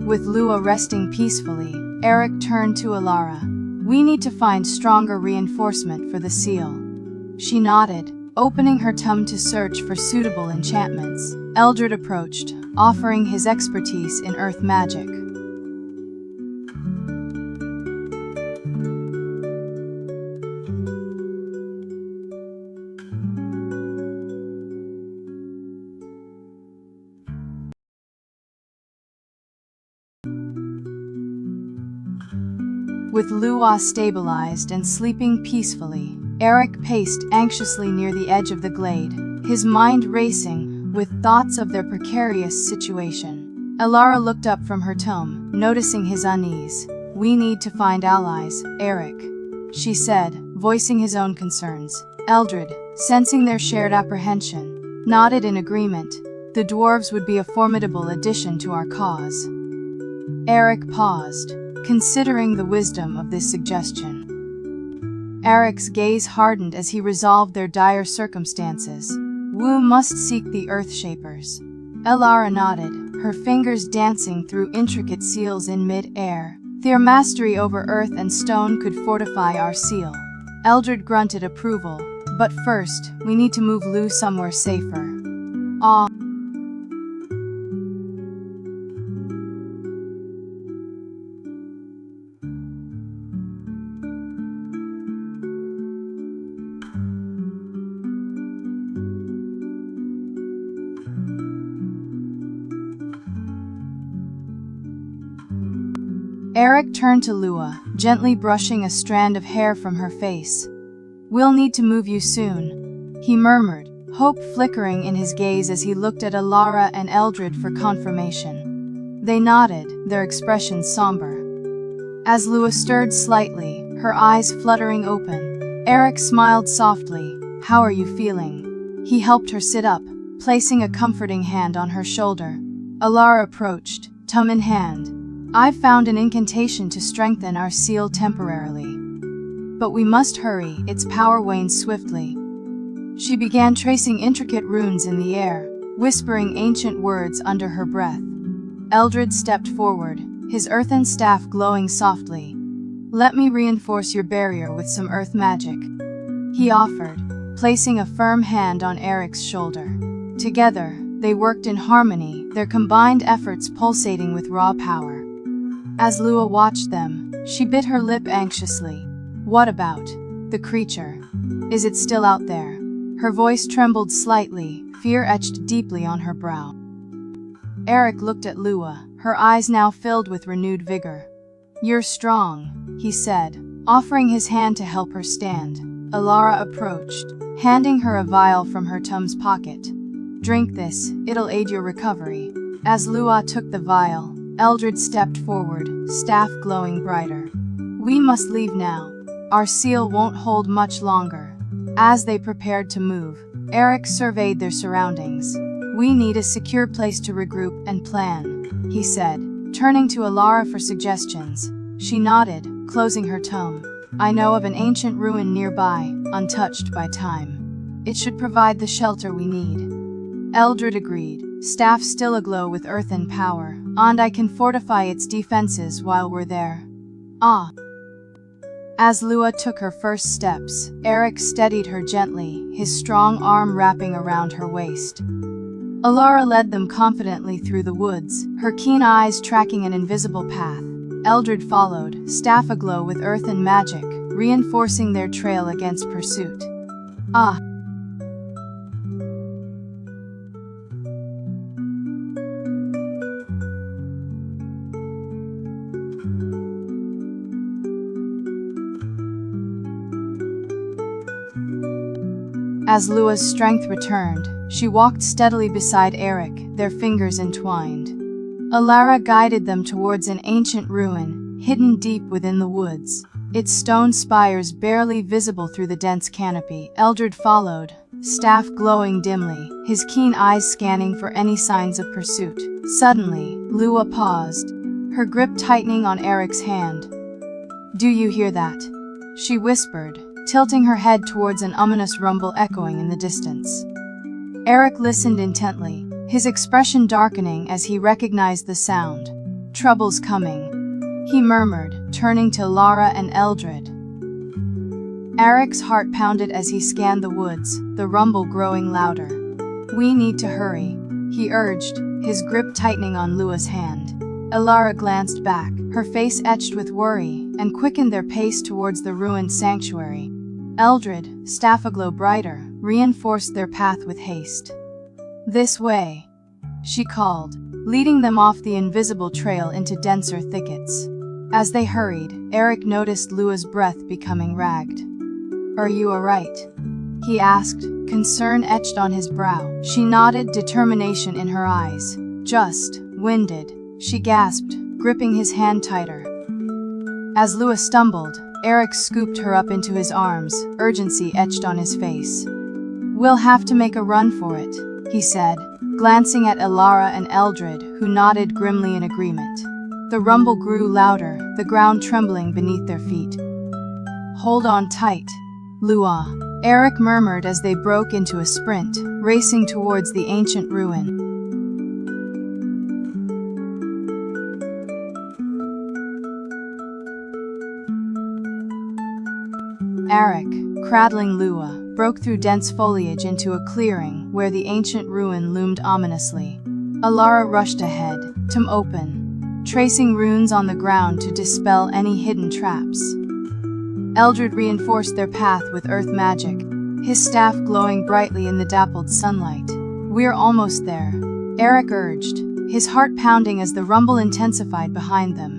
With Lua resting peacefully, Eric turned to Alara. "We need to find stronger reinforcement for the seal." She nodded, opening her tome to search for suitable enchantments. Eldred approached, offering his expertise in earth magic. With Lua stabilized and sleeping peacefully, Eric paced anxiously near the edge of the glade, his mind racing with thoughts of their precarious situation. Alara looked up from her tome, noticing his unease. "We need to find allies, Eric," she said, voicing his own concerns. Eldred, sensing their shared apprehension, nodded in agreement. The dwarves would be a formidable addition to our cause. Eric paused, considering the wisdom of this suggestion. Eric's gaze hardened as he resolved their dire circumstances. "Wu must seek the Earthshapers." Alara nodded, her fingers dancing through intricate seals in mid-air. "Their mastery over earth and stone could fortify our seal." Eldred grunted approval. "But first, we need to move Lu somewhere safer." Ah. Eric turned to Lua, gently brushing a strand of hair from her face. "We'll need to move you soon," he murmured, hope flickering in his gaze as he looked at Alara and Eldred for confirmation. They nodded, their expressions somber. As Lua stirred slightly, her eyes fluttering open, Eric smiled softly. "How are you feeling?" He helped her sit up, placing a comforting hand on her shoulder. Alara approached, tome in hand. "I've found an incantation to strengthen our seal temporarily. But we must hurry, its power wanes swiftly." She began tracing intricate runes in the air, whispering ancient words under her breath. Eldred stepped forward, his earthen staff glowing softly. "Let me reinforce your barrier with some earth magic," he offered, placing a firm hand on Eric's shoulder. Together, they worked in harmony, their combined efforts pulsating with raw power. As Lua watched them, she bit her lip anxiously. "What about the creature? Is it still out there?" Her voice trembled slightly, fear etched deeply on her brow. Eric looked at Lua, her eyes now filled with renewed vigor. "You're strong," he said, offering his hand to help her stand. Alara approached, handing her a vial from her tome's pocket. "Drink this, it'll aid your recovery." As Lua took the vial, Eldred stepped forward, staff glowing brighter. "We must leave now. Our seal won't hold much longer." As they prepared to move, Eric surveyed their surroundings. "We need a secure place to regroup and plan," he said, turning to Alara for suggestions. She nodded, closing her tome. "I know of an ancient ruin nearby, untouched by time. It should provide the shelter we need." Eldred agreed, staff still aglow with earthen power, and I can fortify its defenses while we're there. Ah. As Lua took her first steps, Eric steadied her gently, his strong arm wrapping around her waist. Alara led them confidently through the woods, her keen eyes tracking an invisible path. Eldred followed, staff aglow with earthen magic, reinforcing their trail against pursuit. Ah. As Lua's strength returned, she walked steadily beside Eric, their fingers entwined. Alara guided them towards an ancient ruin, hidden deep within the woods, its stone spires barely visible through the dense canopy. Eldred followed, staff glowing dimly, his keen eyes scanning for any signs of pursuit. Suddenly, Lua paused, her grip tightening on Eric's hand. "Do you hear that?" she whispered, tilting her head towards an ominous rumble echoing in the distance. Eric listened intently, his expression darkening as he recognized the sound. Trouble's coming, he murmured, turning to Lara and Eldred. Eric's heart pounded as he scanned the woods, the rumble growing louder. We need to hurry, he urged, his grip tightening on Lua's hand. Elara glanced back, her face etched with worry, and quickened their pace towards the ruined sanctuary. Eldred, staff aglow brighter, reinforced their path with haste. This way, she called, leading them off the invisible trail into denser thickets. As they hurried, Eric noticed Lua's breath becoming ragged. "Are you alright?" he asked, concern etched on his brow. She nodded, determination in her eyes. "Just winded," she gasped, gripping his hand tighter. As Lua stumbled, Eric scooped her up into his arms, urgency etched on his face. "We'll have to make a run for it," he said, glancing at Elara and Eldred, who nodded grimly in agreement. The rumble grew louder, the ground trembling beneath their feet. "Hold on tight, Lua," Eric murmured as they broke into a sprint, racing towards the ancient ruin. Eric, cradling Lua, broke through dense foliage into a clearing where the ancient ruin loomed ominously. Elara rushed ahead, tomb open, tracing runes on the ground to dispel any hidden traps. Eldred reinforced their path with earth magic, his staff glowing brightly in the dappled sunlight. "We're almost there," Eric urged, his heart pounding as the rumble intensified behind them.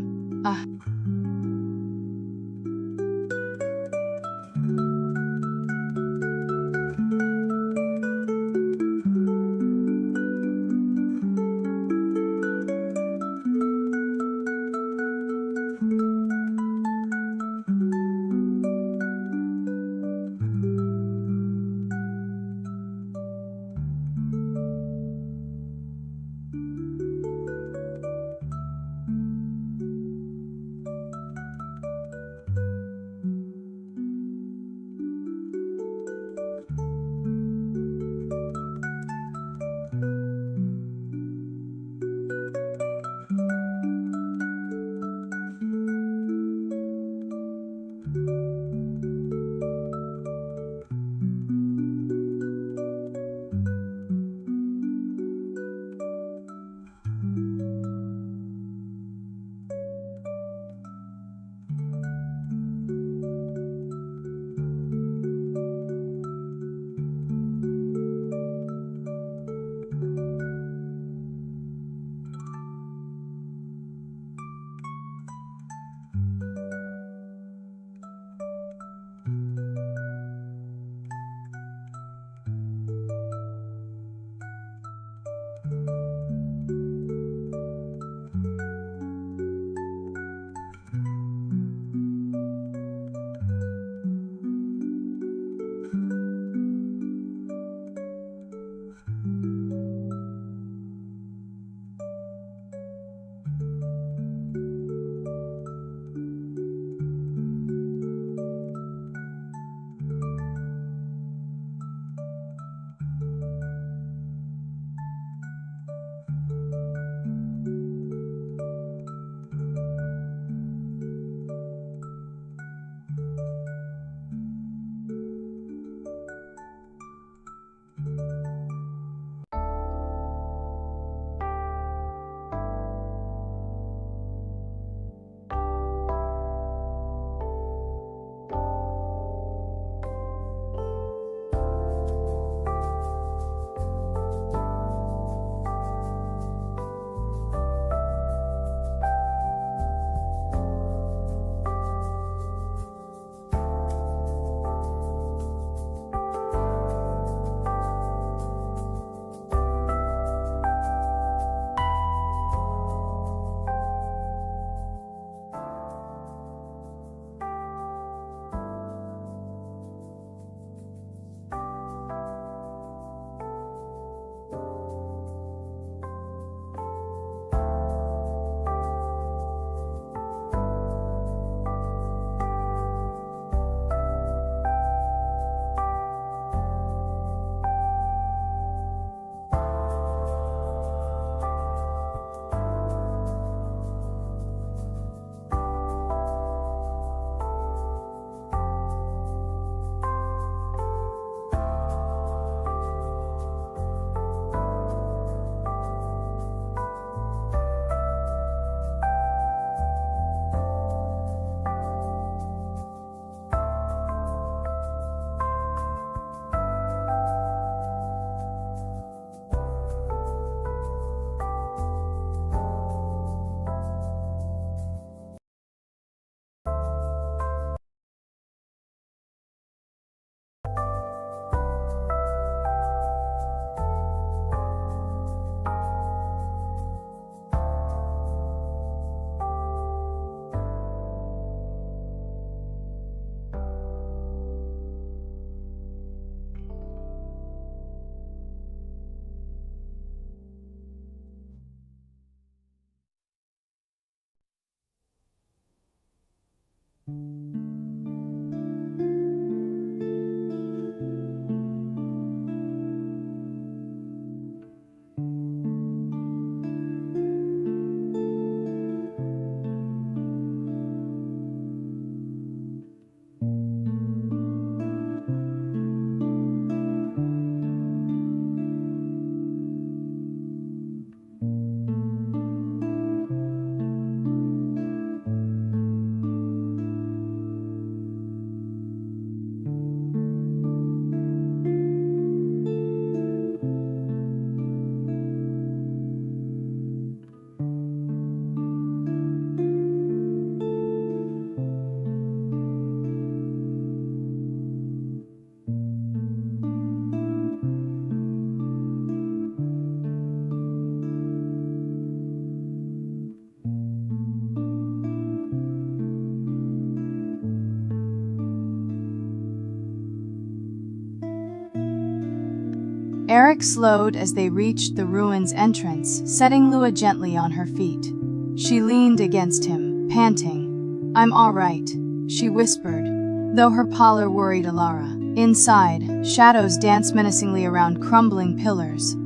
Eric slowed as they reached the ruin's entrance, setting Lua gently on her feet. She leaned against him, panting. "I'm all right," she whispered, though her pallor worried Alara. Inside, shadows danced menacingly around crumbling pillars.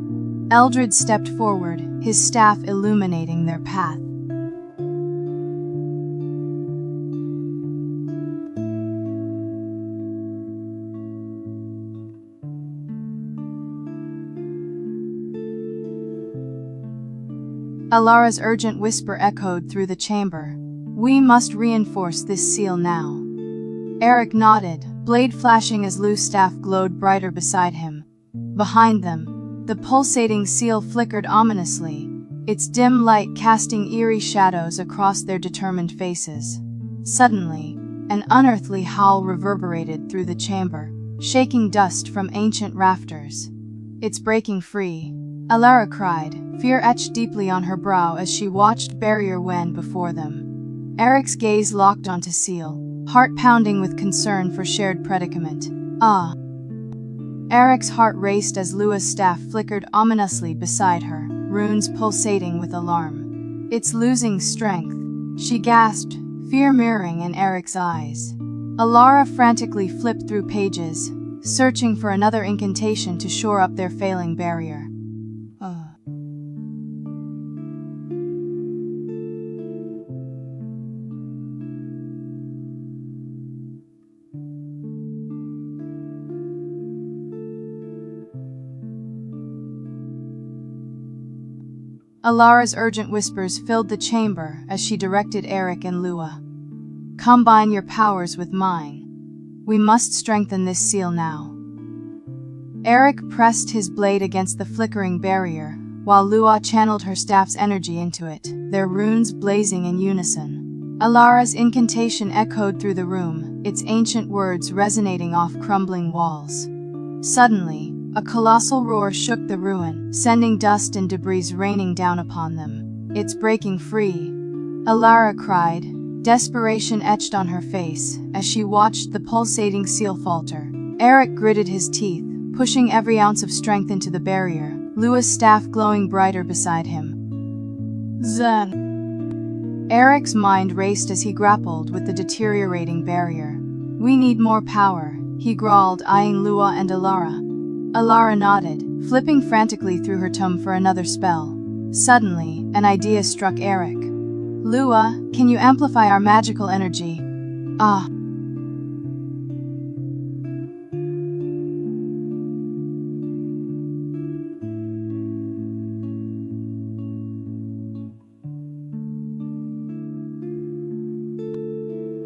Eldred stepped forward, his staff illuminating their path. Alara's urgent whisper echoed through the chamber. "We must reinforce this seal now." Eric nodded, blade flashing as Lu's staff glowed brighter beside him. Behind them, the pulsating seal flickered ominously, its dim light casting eerie shadows across their determined faces. Suddenly, an unearthly howl reverberated through the chamber, shaking dust from ancient rafters. "It's breaking free," Alara cried, fear etched deeply on her brow as she watched barrier wane before them. Eric's gaze locked onto seal, heart pounding with concern for shared predicament. "Ah!" Eric's heart raced as Lua's staff flickered ominously beside her, runes pulsating with alarm. "It's losing strength," she gasped, fear mirroring in Eric's eyes. Alara frantically flipped through pages, searching for another incantation to shore up their failing barrier. Alara's urgent whispers filled the chamber as she directed Eric and Lua. "Combine your powers with mine. We must strengthen this seal now." Eric pressed his blade against the flickering barrier, while Lua channeled her staff's energy into it, their runes blazing in unison. Alara's incantation echoed through the room, its ancient words resonating off crumbling walls. Suddenly, a colossal roar shook the ruin, sending dust and debris raining down upon them. "It's breaking free," Alara cried, desperation etched on her face as she watched the pulsating seal falter. Eric gritted his teeth, pushing every ounce of strength into the barrier, Lua's staff glowing brighter beside him. Zen. Eric's mind raced as he grappled with the deteriorating barrier. "We need more power," he growled, eyeing Lua and Alara. Alara nodded, flipping frantically through her tome for another spell. Suddenly, an idea struck Eric. "Lua, can you amplify our magical energy?" "Ah."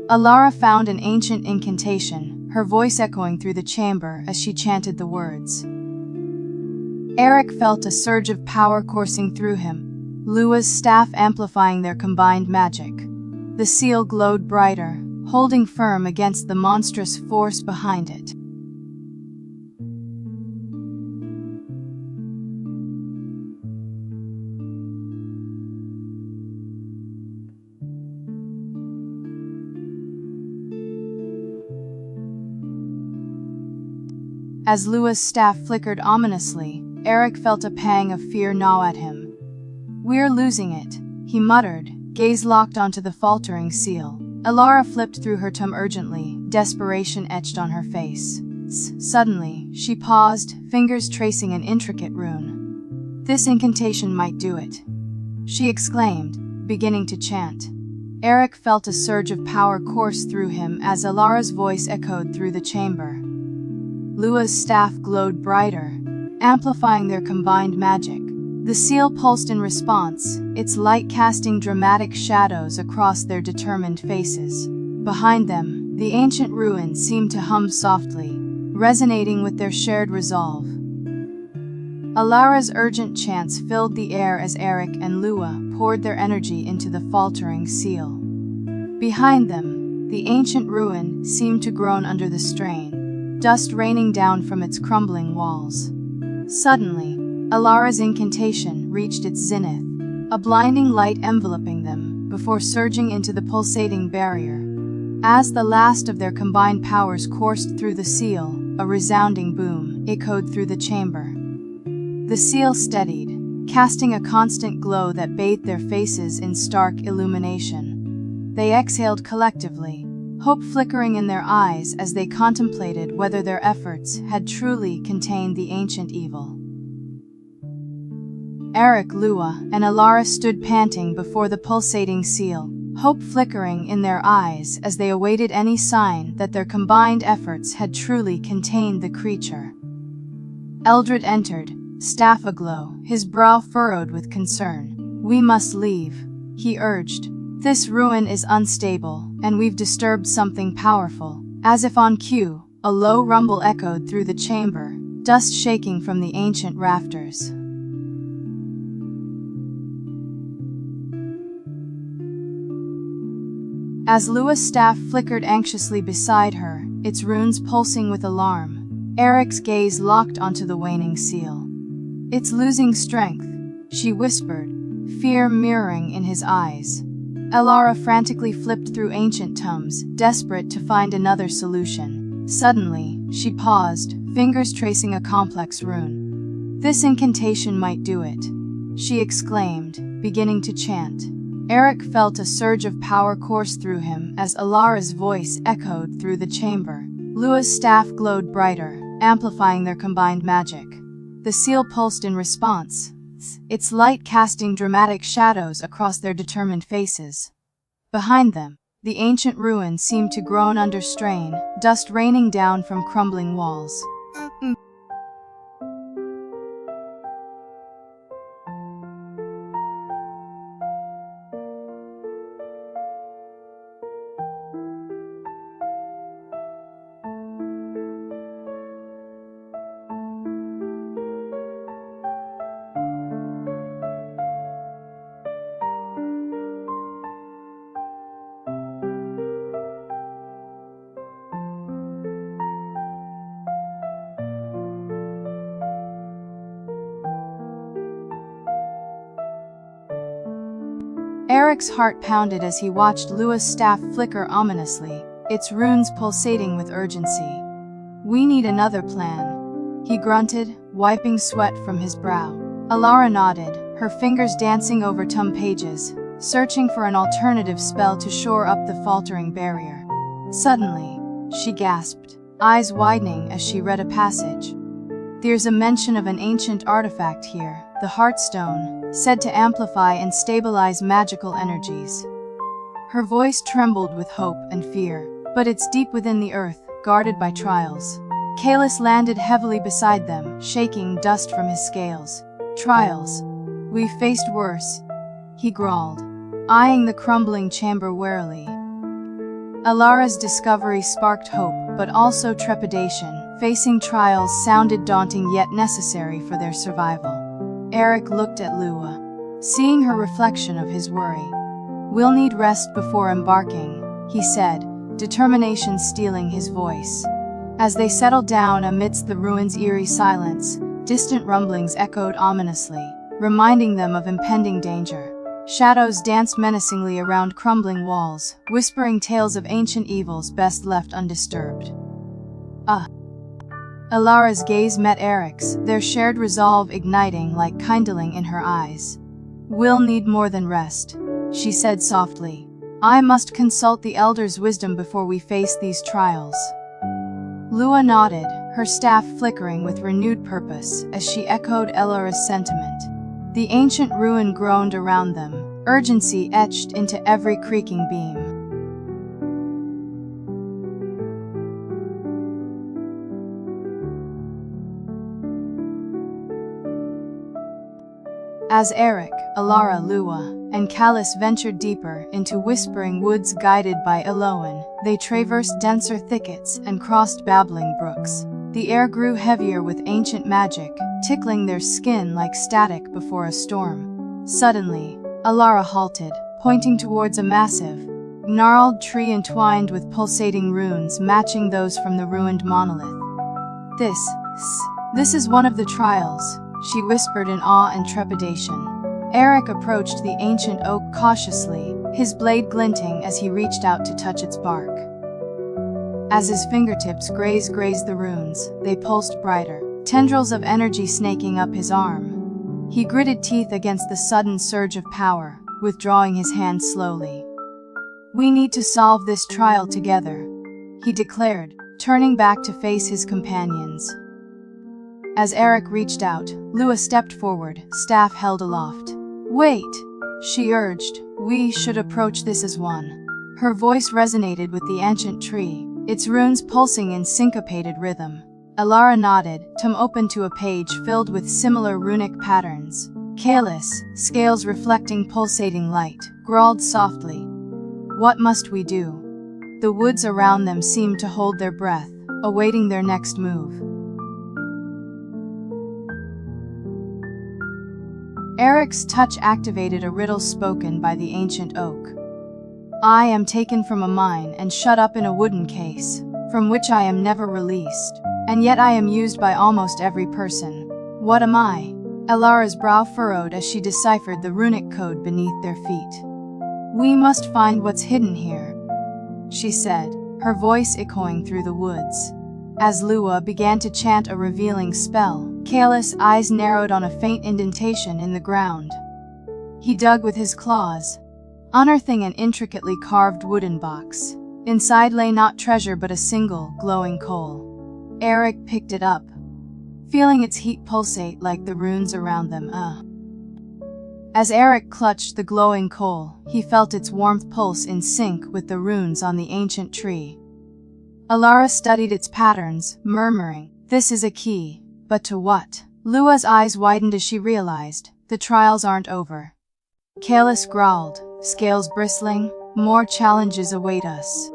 Alara found an ancient incantation, her voice echoing through the chamber as she chanted the words. Eric felt a surge of power coursing through him, Lua's staff amplifying their combined magic. The seal glowed brighter, holding firm against the monstrous force behind it. As Lua's staff flickered ominously, Eric felt a pang of fear gnaw at him. "We're losing it," he muttered, gaze locked onto the faltering seal. Alara flipped through her tome urgently, desperation etched on her face. Suddenly, she paused, fingers tracing an intricate rune. "This incantation might do it," she exclaimed, beginning to chant. Eric felt a surge of power course through him as Alara's voice echoed through the chamber. Lua's staff glowed brighter, amplifying their combined magic. The seal pulsed in response, its light casting dramatic shadows across their determined faces. Behind them, the ancient ruins seemed to hum softly, resonating with their shared resolve. Alara's urgent chants filled the air as Eric and Lua poured their energy into the faltering seal. Behind them, the ancient ruin seemed to groan under the strain, dust raining down from its crumbling walls. Suddenly, Alara's incantation reached its zenith, a blinding light enveloping them, before surging into the pulsating barrier. As the last of their combined powers coursed through the seal, a resounding boom echoed through the chamber. The seal steadied, casting a constant glow that bathed their faces in stark illumination. They exhaled collectively, hope flickering in their eyes as they contemplated whether their efforts had truly contained the ancient evil. Eric, Lua, and Alara stood panting before the pulsating seal, hope flickering in their eyes as they awaited any sign that their combined efforts had truly contained the creature. Eldred entered, staff aglow, his brow furrowed with concern. "We must leave," he urged. "This ruin is unstable, and we've disturbed something powerful." As if on cue, a low rumble echoed through the chamber, dust shaking from the ancient rafters. As Lua's staff flickered anxiously beside her, its runes pulsing with alarm, Eric's gaze locked onto the waning seal. "It's losing strength," she whispered, fear mirroring in his eyes. Alara frantically flipped through ancient tomes, desperate to find another solution. Suddenly, she paused, fingers tracing a complex rune. "This incantation might do it," she exclaimed, beginning to chant. Eric felt a surge of power course through him as Alara's voice echoed through the chamber. Lua's staff glowed brighter, amplifying their combined magic. The seal pulsed in response, its light casting dramatic shadows across their determined faces. Behind them, the ancient ruin seemed to groan under strain, dust raining down from crumbling walls. Eric's heart pounded as he watched Lua's staff flicker ominously, its runes pulsating with urgency. "We need another plan," he grunted, wiping sweat from his brow. Alara nodded, her fingers dancing over tome pages, searching for an alternative spell to shore up the faltering barrier. Suddenly, she gasped, eyes widening as she read a passage. "There's a mention of an ancient artifact here, the Heartstone, said to amplify and stabilize magical energies." Her voice trembled with hope and fear. "But it's deep within the earth, guarded by trials." Kalis landed heavily beside them, shaking dust from his scales. "Trials? We've faced worse," he growled, eyeing the crumbling chamber warily. Alara's discovery sparked hope, but also trepidation. Facing trials sounded daunting yet necessary for their survival. Eric looked at Lua, seeing her reflection of his worry. "We'll need rest before embarking," he said, determination stealing his voice. As they settled down amidst the ruin's eerie silence, distant rumblings echoed ominously, reminding them of impending danger. Shadows danced menacingly around crumbling walls, whispering tales of ancient evils best left undisturbed. Alara's gaze met Eric's, their shared resolve igniting like kindling in her eyes. "We'll need more than rest," she said softly. "I must consult the Elder's wisdom before we face these trials." Lua nodded, her staff flickering with renewed purpose as she echoed Alara's sentiment. The ancient ruin groaned around them, urgency etched into every creaking beam. As Eric, Alara, Lua, and Kalis ventured deeper into whispering woods guided by Eloan, they traversed denser thickets and crossed babbling brooks. The air grew heavier with ancient magic, tickling their skin like static before a storm. Suddenly, Alara halted, pointing towards a massive, gnarled tree entwined with pulsating runes matching those from the ruined monolith. This is one of the trials," she whispered in awe and trepidation. Eric approached the ancient oak cautiously, his blade glinting as he reached out to touch its bark. As his fingertips grazed the runes, they pulsed brighter, tendrils of energy snaking up his arm. He gritted teeth against the sudden surge of power, withdrawing his hand slowly. "We need to solve this trial together," he declared, turning back to face his companions. As Eric reached out, Lua stepped forward, staff held aloft. "Wait," she urged, "we should approach this as one." Her voice resonated with the ancient tree, its runes pulsing in syncopated rhythm. Alara nodded, tum open to a page filled with similar runic patterns. Kalis, scales reflecting pulsating light, growled softly. "What must we do?" The woods around them seemed to hold their breath, awaiting their next move. Eric's touch activated a riddle spoken by the ancient oak. "I am taken from a mine and shut up in a wooden case, from which I am never released, and yet I am used by almost every person. What am I?" Alara's brow furrowed as she deciphered the runic code beneath their feet. "We must find what's hidden here," she said, her voice echoing through the woods. As Lua began to chant a revealing spell, Kalis' eyes narrowed on a faint indentation in the ground. He dug with his claws, unearthing an intricately carved wooden box. Inside lay not treasure but a single, glowing coal. Eric picked it up, feeling its heat pulsate like the runes around them. As Eric clutched the glowing coal, he felt its warmth pulse in sync with the runes on the ancient tree. Alara studied its patterns, murmuring, "This is a key, but to what?" Lua's eyes widened as she realized, the trials aren't over. Kalis growled, scales bristling, "More challenges await us."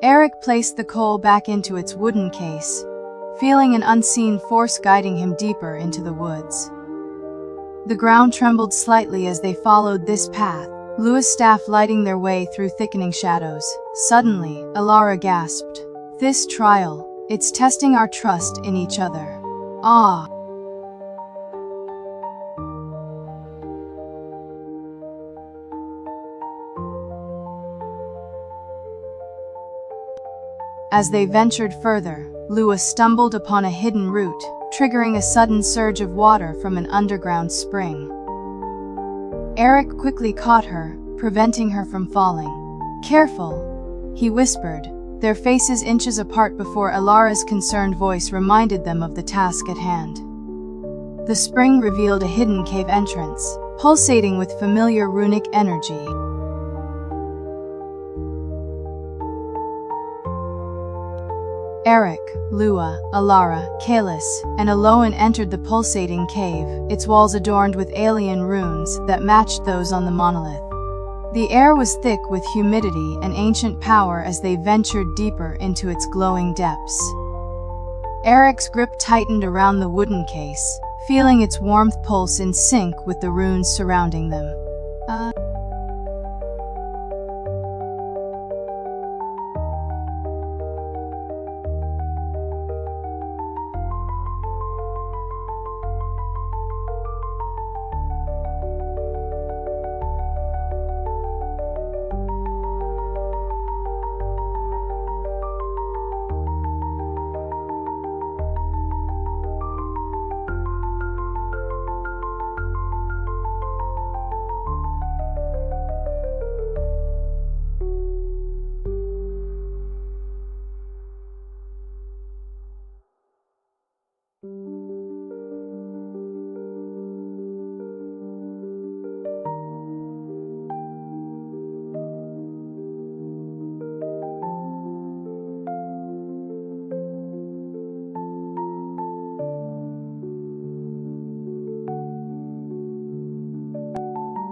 Eric placed the coal back into its wooden case, feeling an unseen force guiding him deeper into the woods. The ground trembled slightly as they followed this path, Lua's staff lighting their way through thickening shadows. Suddenly, Alara gasped, "This trial, it's testing our trust in each other." Ah! As they ventured further, Lua stumbled upon a hidden root, triggering a sudden surge of water from an underground spring. Eric quickly caught her, preventing her from falling. "Careful," he whispered, their faces inches apart before Alara's concerned voice reminded them of the task at hand. The spring revealed a hidden cave entrance, pulsating with familiar runic energy. Eric, Lua, Alara, Kalis, and Aloan entered the pulsating cave, its walls adorned with alien runes that matched those on the monolith. The air was thick with humidity and ancient power as they ventured deeper into its glowing depths. Eric's grip tightened around the wooden case, feeling its warmth pulse in sync with the runes surrounding them.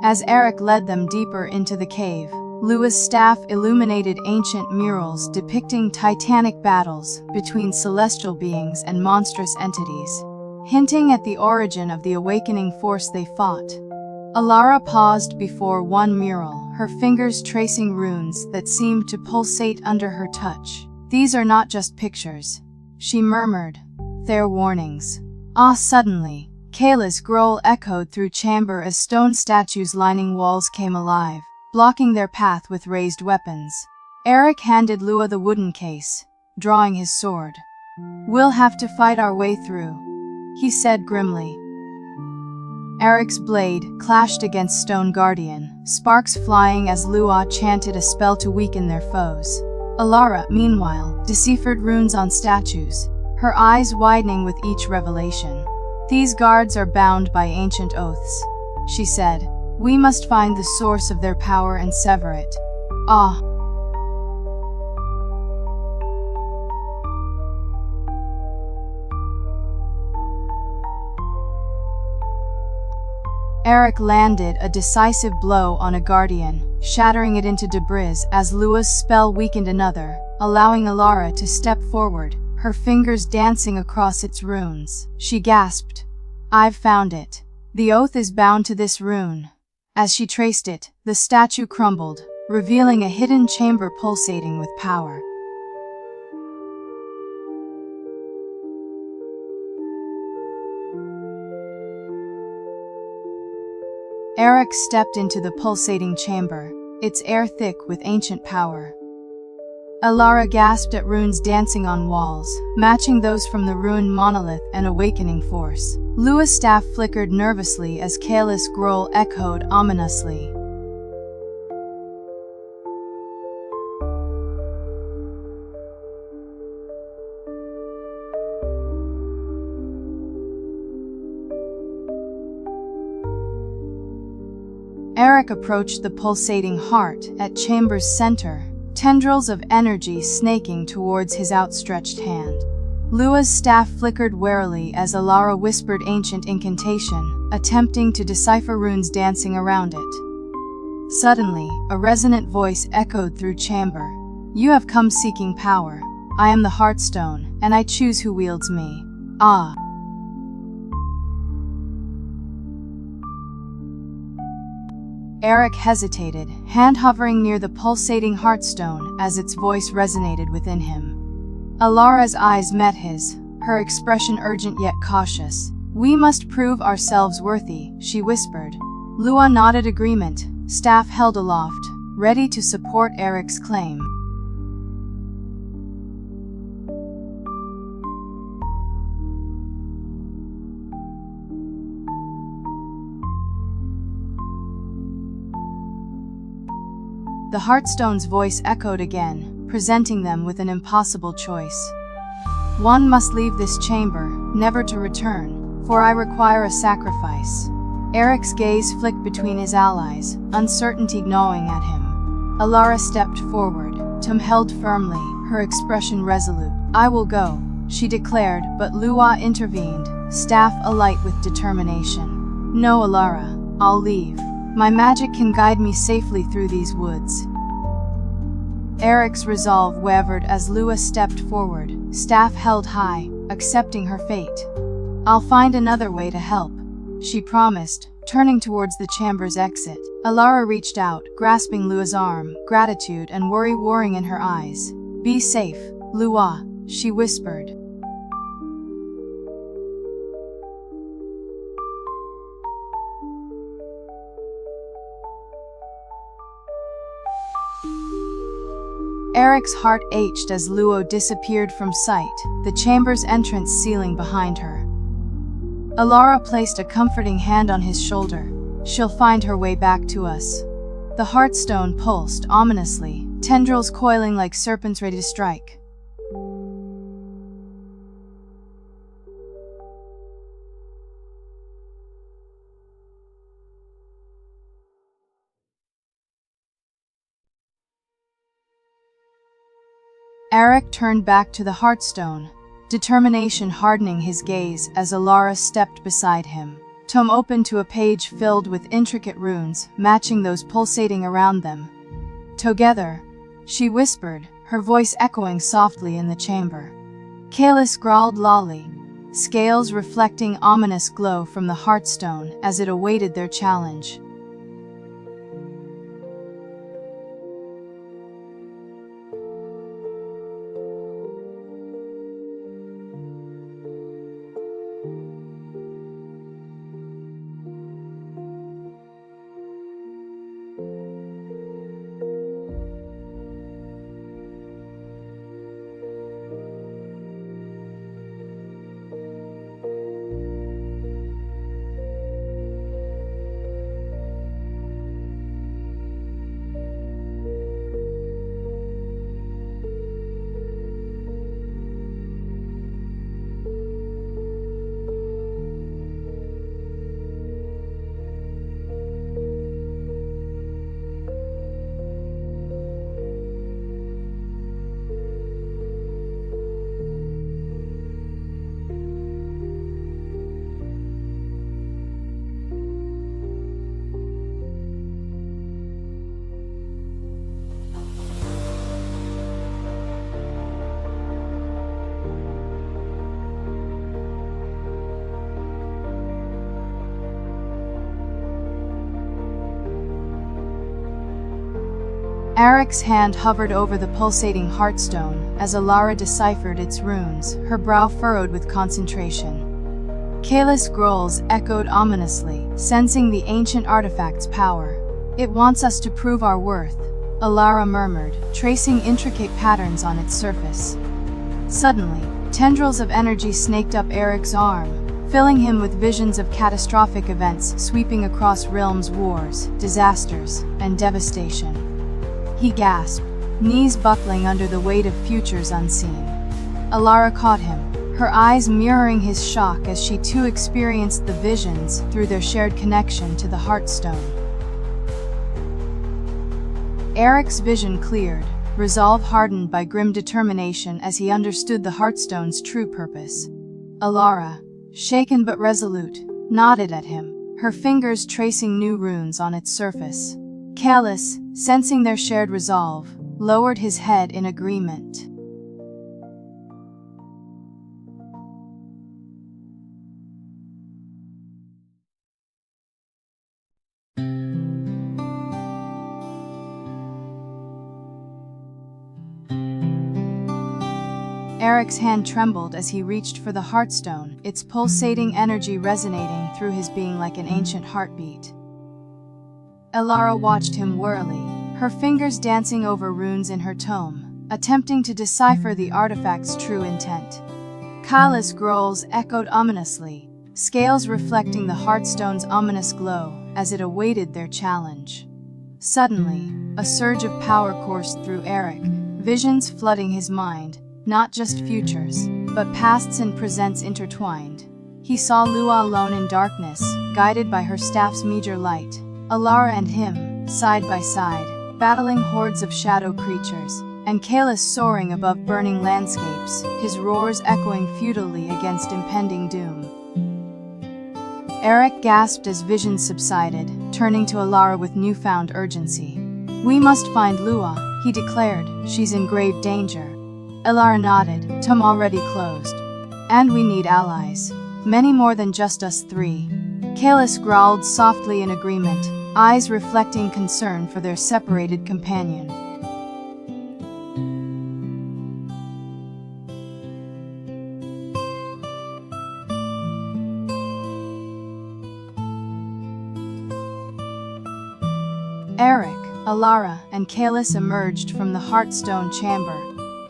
As Eric led them deeper into the cave, Lua's staff illuminated ancient murals depicting titanic battles between celestial beings and monstrous entities, hinting at the origin of the awakening force they fought. Alara paused before one mural, her fingers tracing runes that seemed to pulsate under her touch. "These are not just pictures," she murmured. "They're warnings." Suddenly, Kayla's growl echoed through chamber as stone statues lining walls came alive, blocking their path with raised weapons. Eric handed Lua the wooden case, drawing his sword. "We'll have to fight our way through," he said grimly. Eric's blade clashed against Stone Guardian, sparks flying as Lua chanted a spell to weaken their foes. Alara, meanwhile, deciphered runes on statues, her eyes widening with each revelation. "These guards are bound by ancient oaths," she said. "We must find the source of their power and sever it." Ah. Eric landed a decisive blow on a guardian, shattering it into debris as Lua's spell weakened another, allowing Alara to step forward, her fingers dancing across its runes. She gasped, "I've found it. The oath is bound to this rune." As she traced it, the statue crumbled, revealing a hidden chamber pulsating with power. Eric stepped into the pulsating chamber, its air thick with ancient power. Alara gasped at runes dancing on walls, matching those from the ruined monolith and awakening force. Lua's staff flickered nervously as Kayla's growl echoed ominously. Eric approached the pulsating heart at chamber's center, tendrils of energy snaking towards his outstretched hand. Lua's staff flickered warily as Alara whispered ancient incantation, attempting to decipher runes dancing around it. Suddenly, a resonant voice echoed through chamber. "You have come seeking power. I am the Heartstone, and I choose who wields me." Ah. Eric hesitated, hand hovering near the pulsating heartstone as its voice resonated within him. Alara's eyes met his, her expression urgent yet cautious. "We must prove ourselves worthy," she whispered. Lua nodded agreement, staff held aloft, ready to support Eric's claim. The Heartstone's voice echoed again, presenting them with an impossible choice. "One must leave this chamber, never to return, for I require a sacrifice." Eric's gaze flicked between his allies, uncertainty gnawing at him. Alara stepped forward, Tum held firmly, her expression resolute. "I will go," she declared, but Lua intervened, staff alight with determination. "No, Alara, I'll leave. My magic can guide me safely through these woods." Eric's resolve wavered as Lua stepped forward, staff held high, accepting her fate. "I'll find another way to help," she promised, turning towards the chamber's exit. Alara reached out, grasping Lua's arm, gratitude and worry warring in her eyes. "Be safe, Lua," she whispered. Eric's heart ached as Luo disappeared from sight, the chamber's entrance sealing behind her. Alara placed a comforting hand on his shoulder. "She'll find her way back to us." The Heartstone pulsed ominously, tendrils coiling like serpents ready to strike. Eric turned back to the Heartstone, determination hardening his gaze as Alara stepped beside him. Tom opened to a page filled with intricate runes, matching those pulsating around them. "Together," she whispered, her voice echoing softly in the chamber. Kalis growled lolly, scales reflecting ominous glow from the Heartstone as it awaited their challenge. Eric's hand hovered over the pulsating heartstone as Alara deciphered its runes, her brow furrowed with concentration. Kalis Grolls echoed ominously, sensing the ancient artifact's power. "It wants us to prove our worth," Alara murmured, tracing intricate patterns on its surface. Suddenly, tendrils of energy snaked up Eric's arm, filling him with visions of catastrophic events sweeping across realms, wars, disasters, and devastation. He gasped, knees buckling under the weight of futures unseen. Alara caught him, her eyes mirroring his shock as she too experienced the visions through their shared connection to the Heartstone. Eric's vision cleared, resolve hardened by grim determination as he understood the Heartstone's true purpose. Alara, shaken but resolute, nodded at him, her fingers tracing new runes on its surface. Kalis, sensing their shared resolve, lowered his head in agreement. Eric's hand trembled as he reached for the Heartstone, its pulsating energy resonating through his being like an ancient heartbeat. Alara watched him warily, her fingers dancing over runes in her tome, attempting to decipher the artifact's true intent. Kalis Grolls echoed ominously, scales reflecting the Heartstone's ominous glow as it awaited their challenge. Suddenly, a surge of power coursed through Eric, visions flooding his mind, not just futures, but pasts and presents intertwined. He saw Lua alone in darkness, guided by her staff's meager light. Alara and him, side by side, battling hordes of shadow creatures, and Kalis soaring above burning landscapes, his roars echoing futilely against impending doom. Eric gasped as visions subsided, turning to Alara with newfound urgency. "We must find Lua," he declared, "she's in grave danger." Alara nodded, tome already closed. "And we need allies. Many more than just us three." Kalis growled softly in agreement, eyes reflecting concern for their separated companion. Eric, Alara, and Kalis emerged from the Heartstone chamber,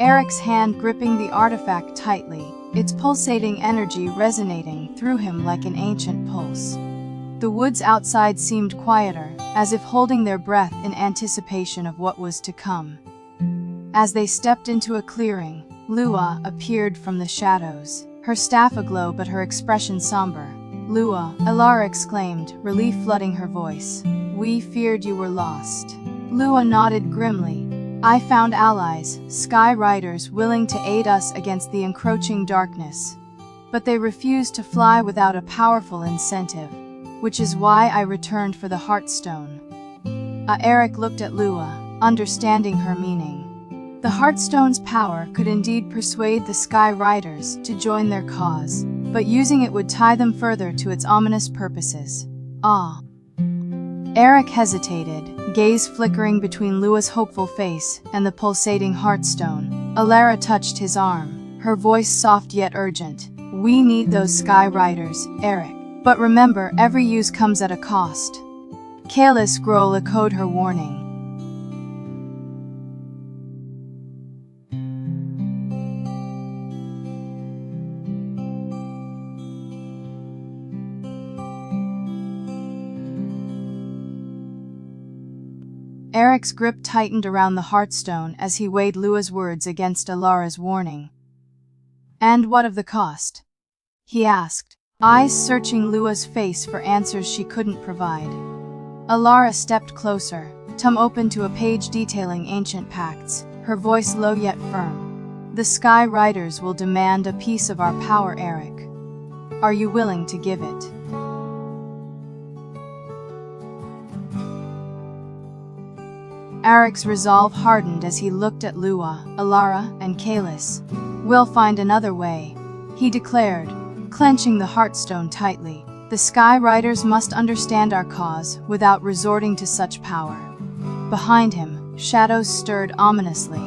Eric's hand gripping the artifact tightly, its pulsating energy resonating through him like an ancient pulse. The woods outside seemed quieter, as if holding their breath in anticipation of what was to come. As they stepped into a clearing, Lua appeared from the shadows, her staff aglow but her expression somber. "Lua," Alara exclaimed, relief flooding her voice. "We feared you were lost." Lua nodded grimly. "I found allies, sky riders willing to aid us against the encroaching darkness. But they refused to fly without a powerful incentive, which is why I returned for the Heartstone." Eric looked at Lua, understanding her meaning. The Heartstone's power could indeed persuade the Sky Riders to join their cause, but using it would tie them further to its ominous purposes. Eric hesitated, gaze flickering between Lua's hopeful face and the pulsating Heartstone. Alara touched his arm, her voice soft yet urgent. "We need those Sky Riders, Eric. But remember, every use comes at a cost." Kalis Groll echoed her warning. Eric's grip tightened around the Heartstone as he weighed Lua's words against Alara's warning. "And what of the cost?" he asked, eyes searching Lua's face for answers she couldn't provide. Alara stepped closer, tongue open to a page detailing ancient pacts, her voice low yet firm. "The Sky Riders will demand a piece of our power, Eric. Are you willing to give it?" Eric's resolve hardened as he looked at Lua, Alara, and Kalis. "We'll find another way," he declared, clenching the Heartstone tightly. "The Sky Riders must understand our cause without resorting to such power." Behind him, shadows stirred ominously.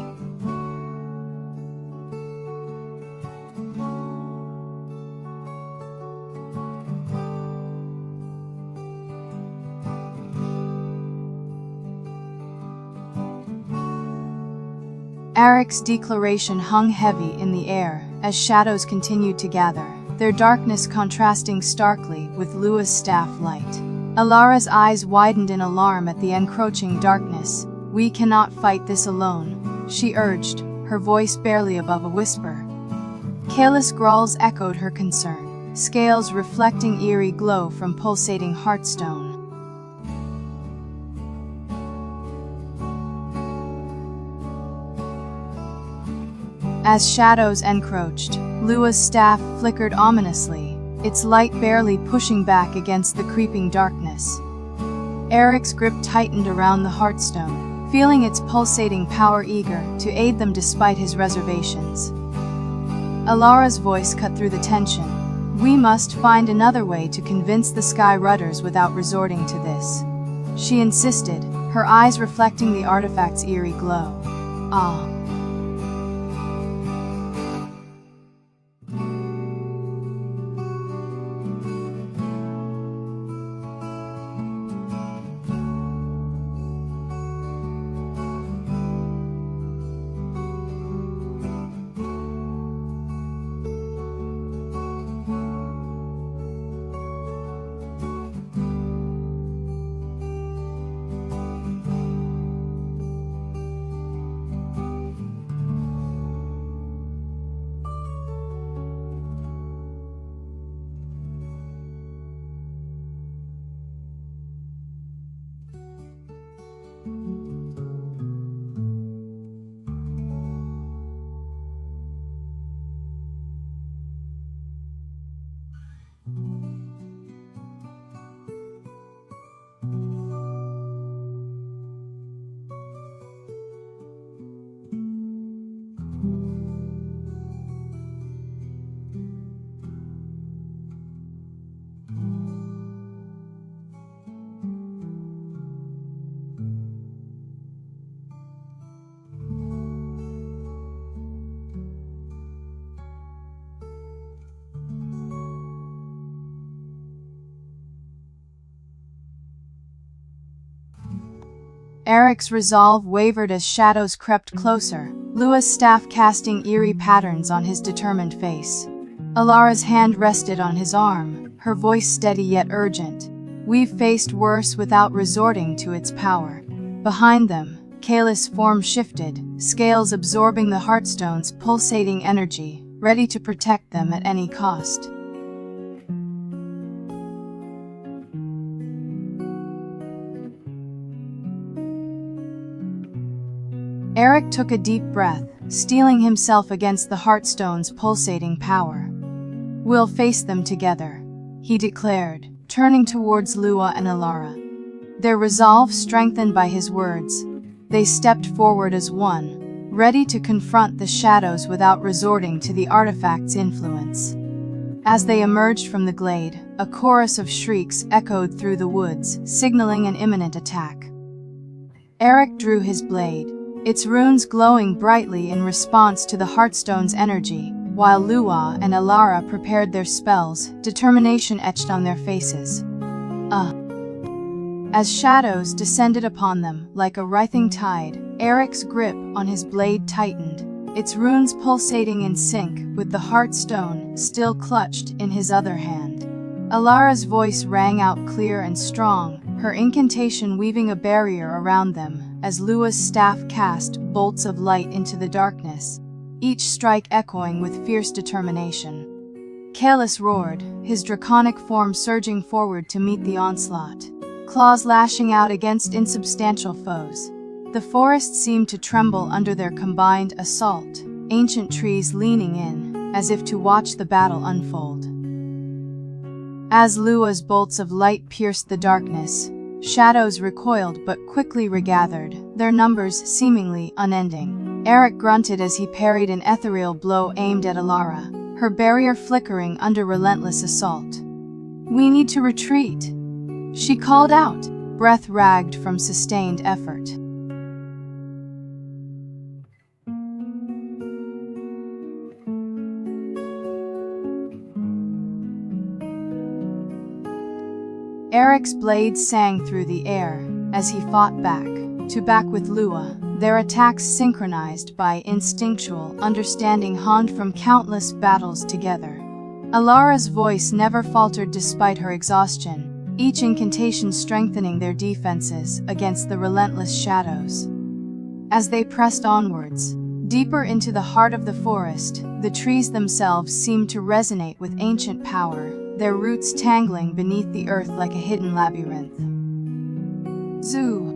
Eric's declaration hung heavy in the air as shadows continued to gather, their darkness contrasting starkly with Lua's staff light. Alara's eyes widened in alarm at the encroaching darkness. "We cannot fight this alone," she urged, her voice barely above a whisper. Careless growls echoed her concern, scales reflecting eerie glow from pulsating heartstone. As shadows encroached, Lua's staff flickered ominously, its light barely pushing back against the creeping darkness. Eric's grip tightened around the heartstone, feeling its pulsating power, eager to aid them despite his reservations. Alara's voice cut through the tension. "We must find another way to convince the Sky Rudders without resorting to this," she insisted, her eyes reflecting the artifact's eerie glow. "Ah." Eric's resolve wavered as shadows crept closer, Lua's staff casting eerie patterns on his determined face. Alara's hand rested on his arm, her voice steady yet urgent. "We've faced worse without resorting to its power." Behind them, Kayla's form shifted, scales absorbing the Heartstone's pulsating energy, ready to protect them at any cost. Eric took a deep breath, steeling himself against the Heartstone's pulsating power. "We'll face them together," he declared, turning towards Lua and Alara. Their resolve strengthened by his words, they stepped forward as one, ready to confront the shadows without resorting to the artifact's influence. As they emerged from the glade, a chorus of shrieks echoed through the woods, signaling an imminent attack. Eric drew his blade, its runes glowing brightly in response to the Heartstone's energy, while Lua and Alara prepared their spells, determination etched on their faces. As shadows descended upon them like a writhing tide, Eric's grip on his blade tightened, its runes pulsating in sync with the Heartstone still clutched in his other hand. Alara's voice rang out clear and strong, her incantation weaving a barrier around them as Lua's staff cast bolts of light into the darkness, each strike echoing with fierce determination. Kalis roared, his draconic form surging forward to meet the onslaught, claws lashing out against insubstantial foes. The forest seemed to tremble under their combined assault, ancient trees leaning in, as if to watch the battle unfold. As Lua's bolts of light pierced the darkness, shadows recoiled but quickly regathered, their numbers seemingly unending. Eric grunted as he parried an ethereal blow aimed at Alara, her barrier flickering under relentless assault. "We need to retreat," she called out, breath ragged from sustained effort. Eric's blade sang through the air as he fought back with Lua, their attacks synchronized by instinctual understanding honed from countless battles together. Alara's voice never faltered despite her exhaustion, each incantation strengthening their defenses against the relentless shadows. As they pressed onwards, deeper into the heart of the forest, the trees themselves seemed to resonate with ancient power, their roots tangling beneath the earth like a hidden labyrinth. Zoo.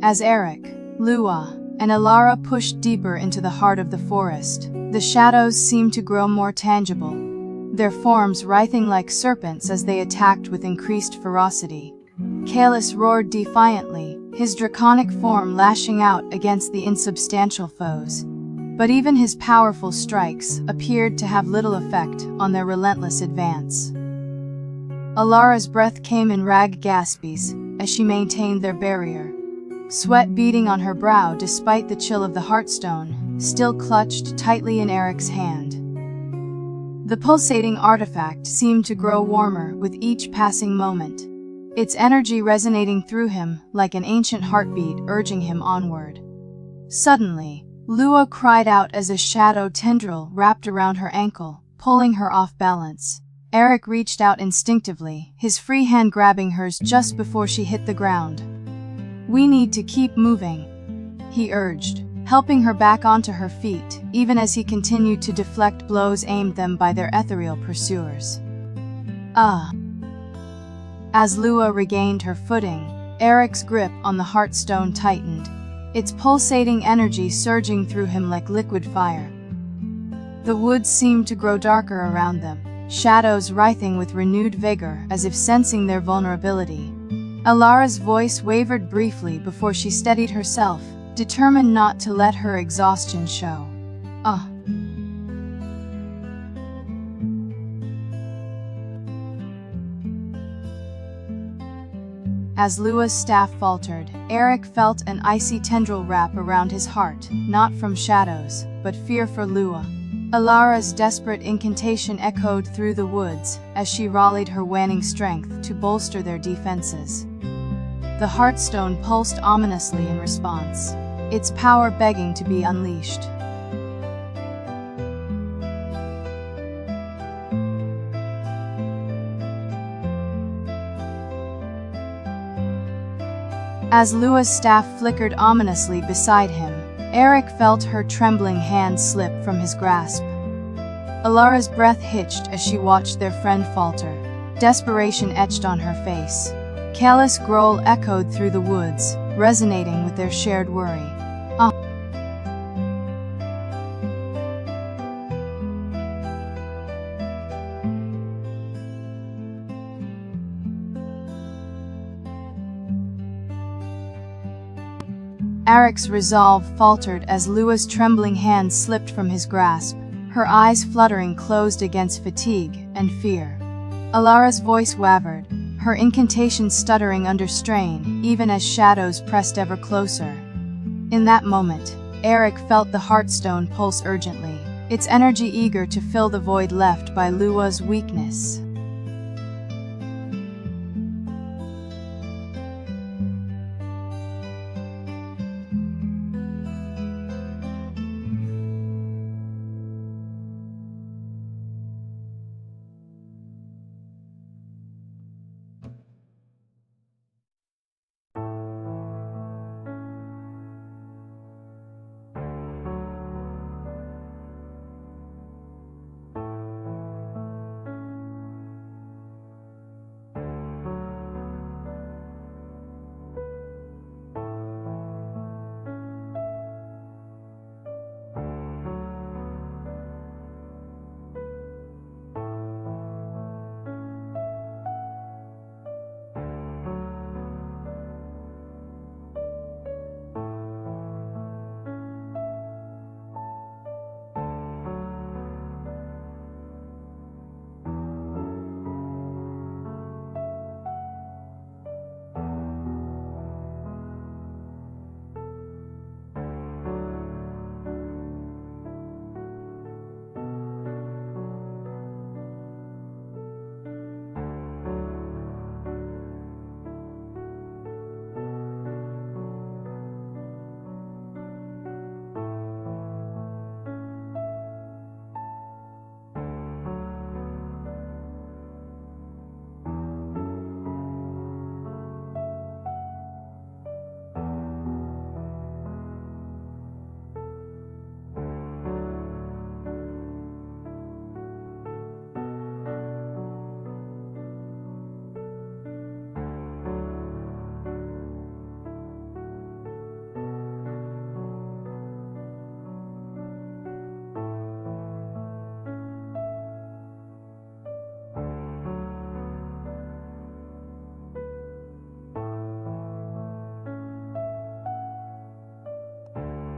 As Eric, Lua, and Alara pushed deeper into the heart of the forest, the shadows seemed to grow more tangible, their forms writhing like serpents as they attacked with increased ferocity. Kalis roared defiantly, his draconic form lashing out against the insubstantial foes. But even his powerful strikes appeared to have little effect on their relentless advance. Alara's breath came in ragged gasps as she maintained their barrier, sweat beading on her brow despite the chill of the heartstone, still clutched tightly in Eric's hand. The pulsating artifact seemed to grow warmer with each passing moment, its energy resonating through him like an ancient heartbeat urging him onward. Suddenly, Lua cried out as a shadow tendril wrapped around her ankle, pulling her off balance. Eric reached out instinctively, his free hand grabbing hers just before she hit the ground. "We need to keep moving," he urged, helping her back onto her feet, even as he continued to deflect blows aimed them by their ethereal pursuers. As Lua regained her footing, Eric's grip on the heartstone tightened, its pulsating energy surging through him like liquid fire. The woods seemed to grow darker around them, shadows writhing with renewed vigor as if sensing their vulnerability. Alara's voice wavered briefly before she steadied herself, determined not to let her exhaustion show. As Lua's staff faltered, Eric felt an icy tendril wrap around his heart, not from shadows, but fear for Lua. Alara's desperate incantation echoed through the woods as she rallied her waning strength to bolster their defenses. The heartstone pulsed ominously in response, its power begging to be unleashed. As Lua's staff flickered ominously beside him, Eric felt her trembling hand slip from his grasp. Alara's breath hitched as she watched their friend falter, desperation etched on her face. Kalis' growl echoed through the woods, resonating with their shared worry. Eric's resolve faltered as Lua's trembling hand slipped from his grasp, her eyes fluttering closed against fatigue and fear. Alara's voice wavered, her incantation stuttering under strain, even as shadows pressed ever closer. In that moment, Eric felt the heartstone pulse urgently, its energy eager to fill the void left by Lua's weakness.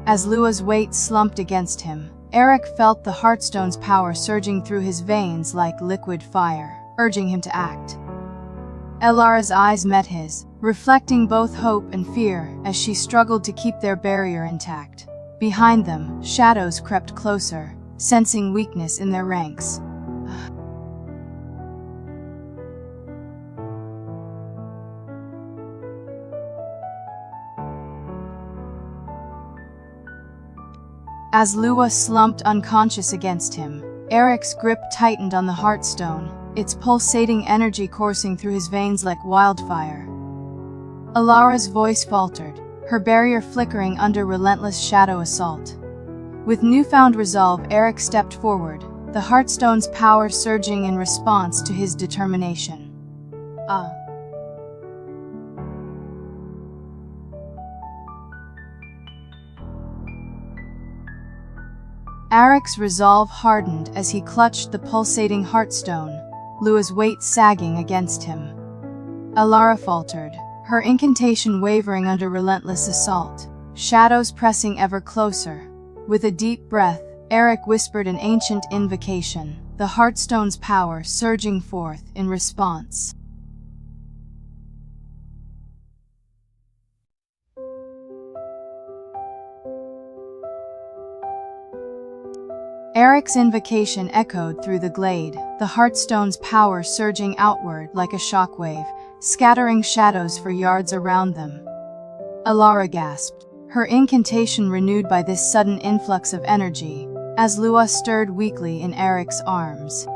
As Lua's weight slumped against him, Eric felt the Heartstone's power surging through his veins like liquid fire, urging him to act. Elara's eyes met his, reflecting both hope and fear as she struggled to keep their barrier intact. Behind them, shadows crept closer, sensing weakness in their ranks. As Lua slumped unconscious against him, Eric's grip tightened on the Heartstone, its pulsating energy coursing through his veins like wildfire. Elara's voice faltered, her barrier flickering under relentless shadow assault. With newfound resolve, Eric stepped forward, the Heartstone's power surging in response to his determination. Eric's resolve hardened as he clutched the pulsating Heartstone, Lua's weight sagging against him. Elara faltered, her incantation wavering under relentless assault, shadows pressing ever closer. With a deep breath, Eric whispered an ancient invocation, the Heartstone's power surging forth in response. Eric's invocation echoed through the glade, the Heartstone's power surging outward like a shockwave, scattering shadows for yards around them. Elara gasped, her incantation renewed by this sudden influx of energy, as Lua stirred weakly in Eric's arms.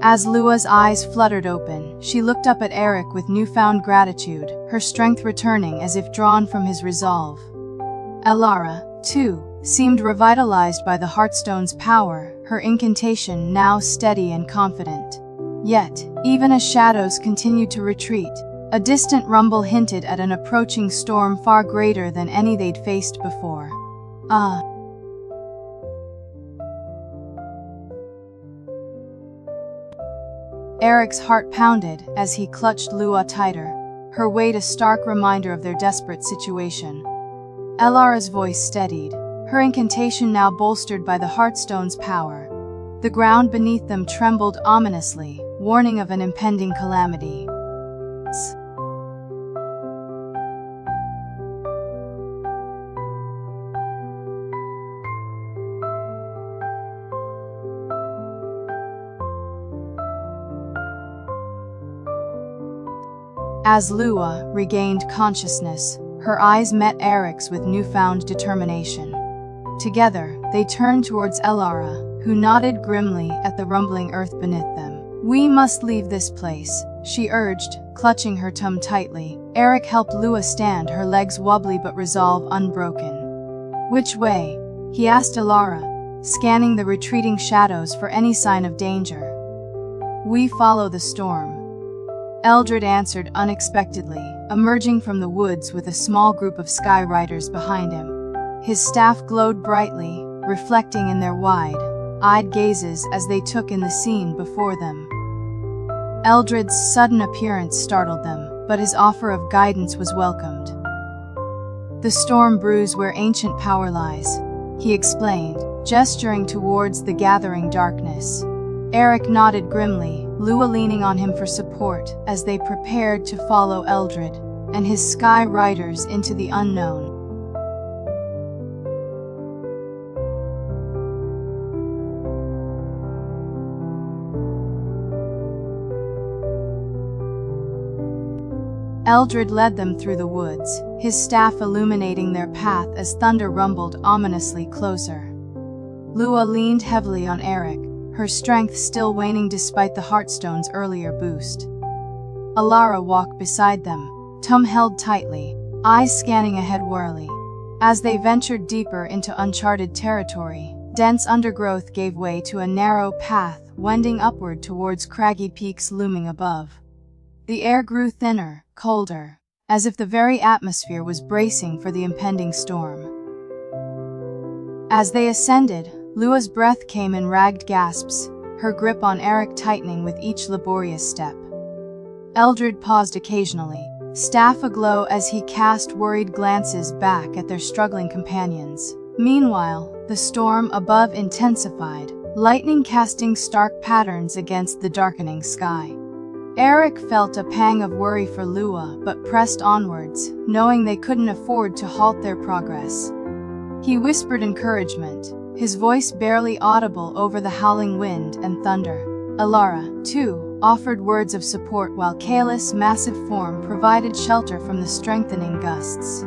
As Lua's eyes fluttered open, she looked up at Eric with newfound gratitude, her strength returning as if drawn from his resolve. Elara, too, seemed revitalized by the Heartstone's power, her incantation now steady and confident. Yet, even as shadows continued to retreat, a distant rumble hinted at an approaching storm far greater than any they'd faced before. Eric's heart pounded as he clutched Lua tighter, her weight a stark reminder of their desperate situation. Elara's voice steadied, her incantation now bolstered by the Heartstone's power. The ground beneath them trembled ominously, warning of an impending calamity. As Lua regained consciousness, her eyes met Eric's with newfound determination. Together, they turned towards Elara, who nodded grimly at the rumbling earth beneath them. "We must leave this place," she urged, clutching her tongue tightly. Eric helped Lua stand, her legs wobbly but resolve unbroken. "Which way?" he asked Elara, scanning the retreating shadows for any sign of danger. "We follow the storm," Eldred answered unexpectedly, emerging from the woods with a small group of Sky Riders behind him. His staff glowed brightly, reflecting in their wide-eyed gazes as they took in the scene before them. Eldred's sudden appearance startled them, but his offer of guidance was welcomed. "The storm brews where ancient power lies," he explained, gesturing towards the gathering darkness. Eric nodded grimly, Lua leaning on him for support as they prepared to follow Eldred and his Sky Riders into the unknown. Eldred led them through the woods, his staff illuminating their path as thunder rumbled ominously closer. Lua leaned heavily on Eric, her strength still waning despite the Heartstone's earlier boost. Elara walked beside them, tongue held tightly, eyes scanning ahead warily. As they ventured deeper into uncharted territory, dense undergrowth gave way to a narrow path wending upward towards craggy peaks looming above. The air grew thinner, colder, as if the very atmosphere was bracing for the impending storm. As they ascended, Lua's breath came in ragged gasps, her grip on Eric tightening with each laborious step. Eldred paused occasionally, staff aglow as he cast worried glances back at their struggling companions. Meanwhile, the storm above intensified, lightning casting stark patterns against the darkening sky. Eric felt a pang of worry for Lua but pressed onwards, knowing they couldn't afford to halt their progress. He whispered encouragement, his voice barely audible over the howling wind and thunder. Alara, too, offered words of support while Kayla's massive form provided shelter from the strengthening gusts.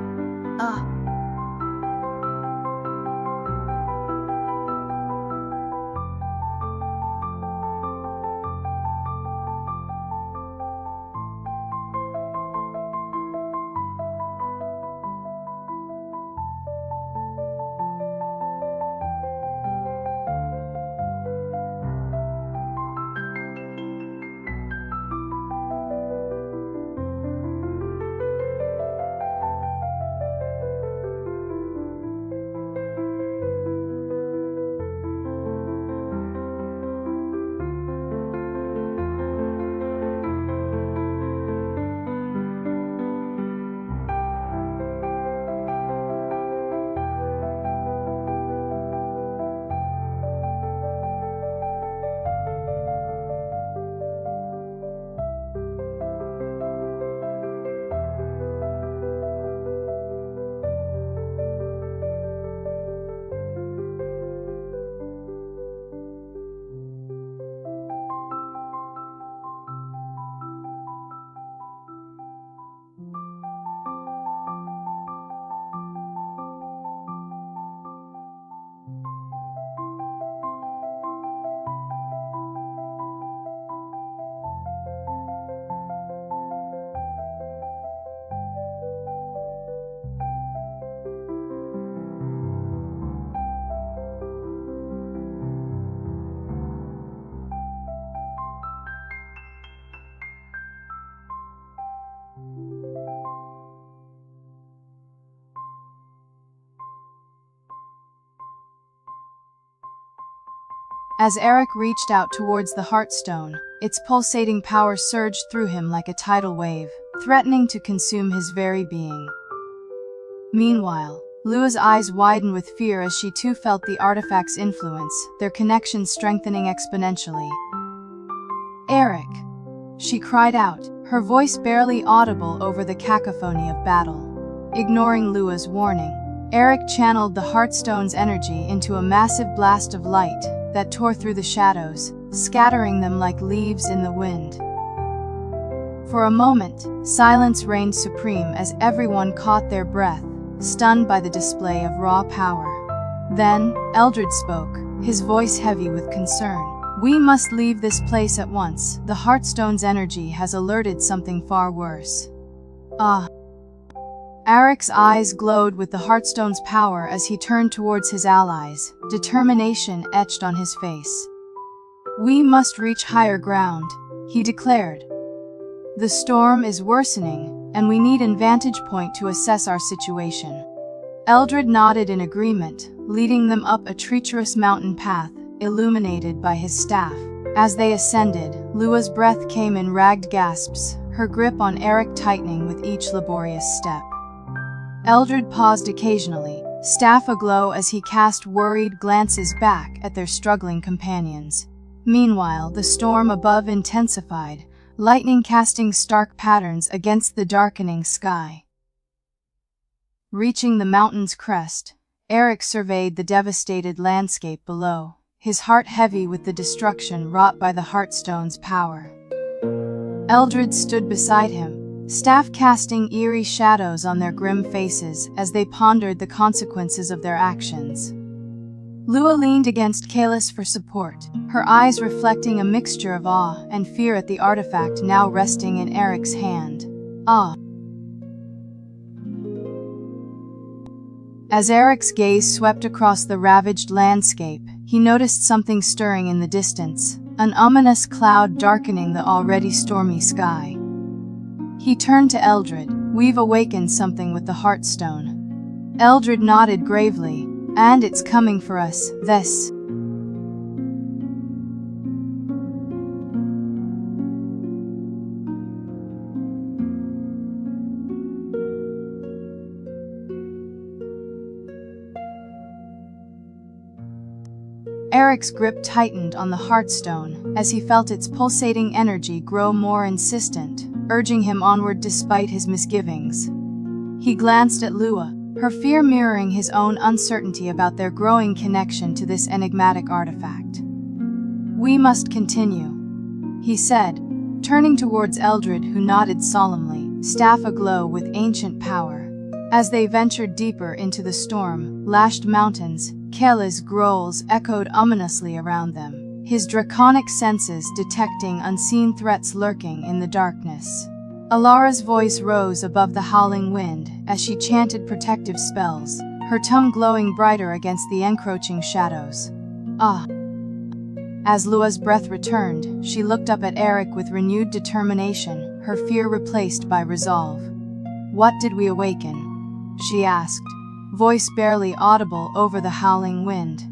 As Eric reached out towards the Heartstone, its pulsating power surged through him like a tidal wave, threatening to consume his very being. Meanwhile, Lua's eyes widened with fear as she too felt the artifact's influence, their connection strengthening exponentially. "Eric!" she cried out, her voice barely audible over the cacophony of battle. Ignoring Lua's warning, Eric channeled the Heartstone's energy into a massive blast of light that tore through the shadows, scattering them like leaves in the wind. For a moment, silence reigned supreme as everyone caught their breath, stunned by the display of raw power. Then, Eldred spoke, his voice heavy with concern. "We must leave this place at once. The Heartstone's energy has alerted something far worse." Eric's eyes glowed with the Heartstone's power as he turned towards his allies, determination etched on his face. "We must reach higher ground," he declared. "The storm is worsening, and we need a vantage point to assess our situation." Eldred nodded in agreement, leading them up a treacherous mountain path, illuminated by his staff. As they ascended, Lua's breath came in ragged gasps, her grip on Eric tightening with each laborious step. Eldred paused occasionally, staff aglow as he cast worried glances back at their struggling companions. Meanwhile, the storm above intensified, lightning casting stark patterns against the darkening sky. Reaching the mountain's crest, Eric surveyed the devastated landscape below, his heart heavy with the destruction wrought by the Heartstone's power. Eldred stood beside him, staff casting eerie shadows on their grim faces as they pondered the consequences of their actions. Lua leaned against Kalis for support, her eyes reflecting a mixture of awe and fear at the artifact now resting in Eric's hand. As Eric's gaze swept across the ravaged landscape, he noticed something stirring in the distance, an ominous cloud darkening the already stormy sky. He turned to Eldred. "We've awakened something with the Heartstone." Eldred nodded gravely, And it's coming for us, this. Eric's grip tightened on the heartstone as he felt its pulsating energy grow more insistent, urging him onward despite his misgivings. He glanced at Lua, her fear mirroring his own uncertainty about their growing connection to this enigmatic artifact. "We must continue," he said, turning towards Eldred, who nodded solemnly, staff aglow with ancient power. As they ventured deeper into the storm-lashed mountains, Kayla's growls echoed ominously around them, his draconic senses detecting unseen threats lurking in the darkness. Alara's voice rose above the howling wind as she chanted protective spells, her tongue glowing brighter against the encroaching shadows. "Ah!" As Lua's breath returned, she looked up at Eric with renewed determination, her fear replaced by resolve. "What did we awaken?" she asked, voice barely audible over the howling wind.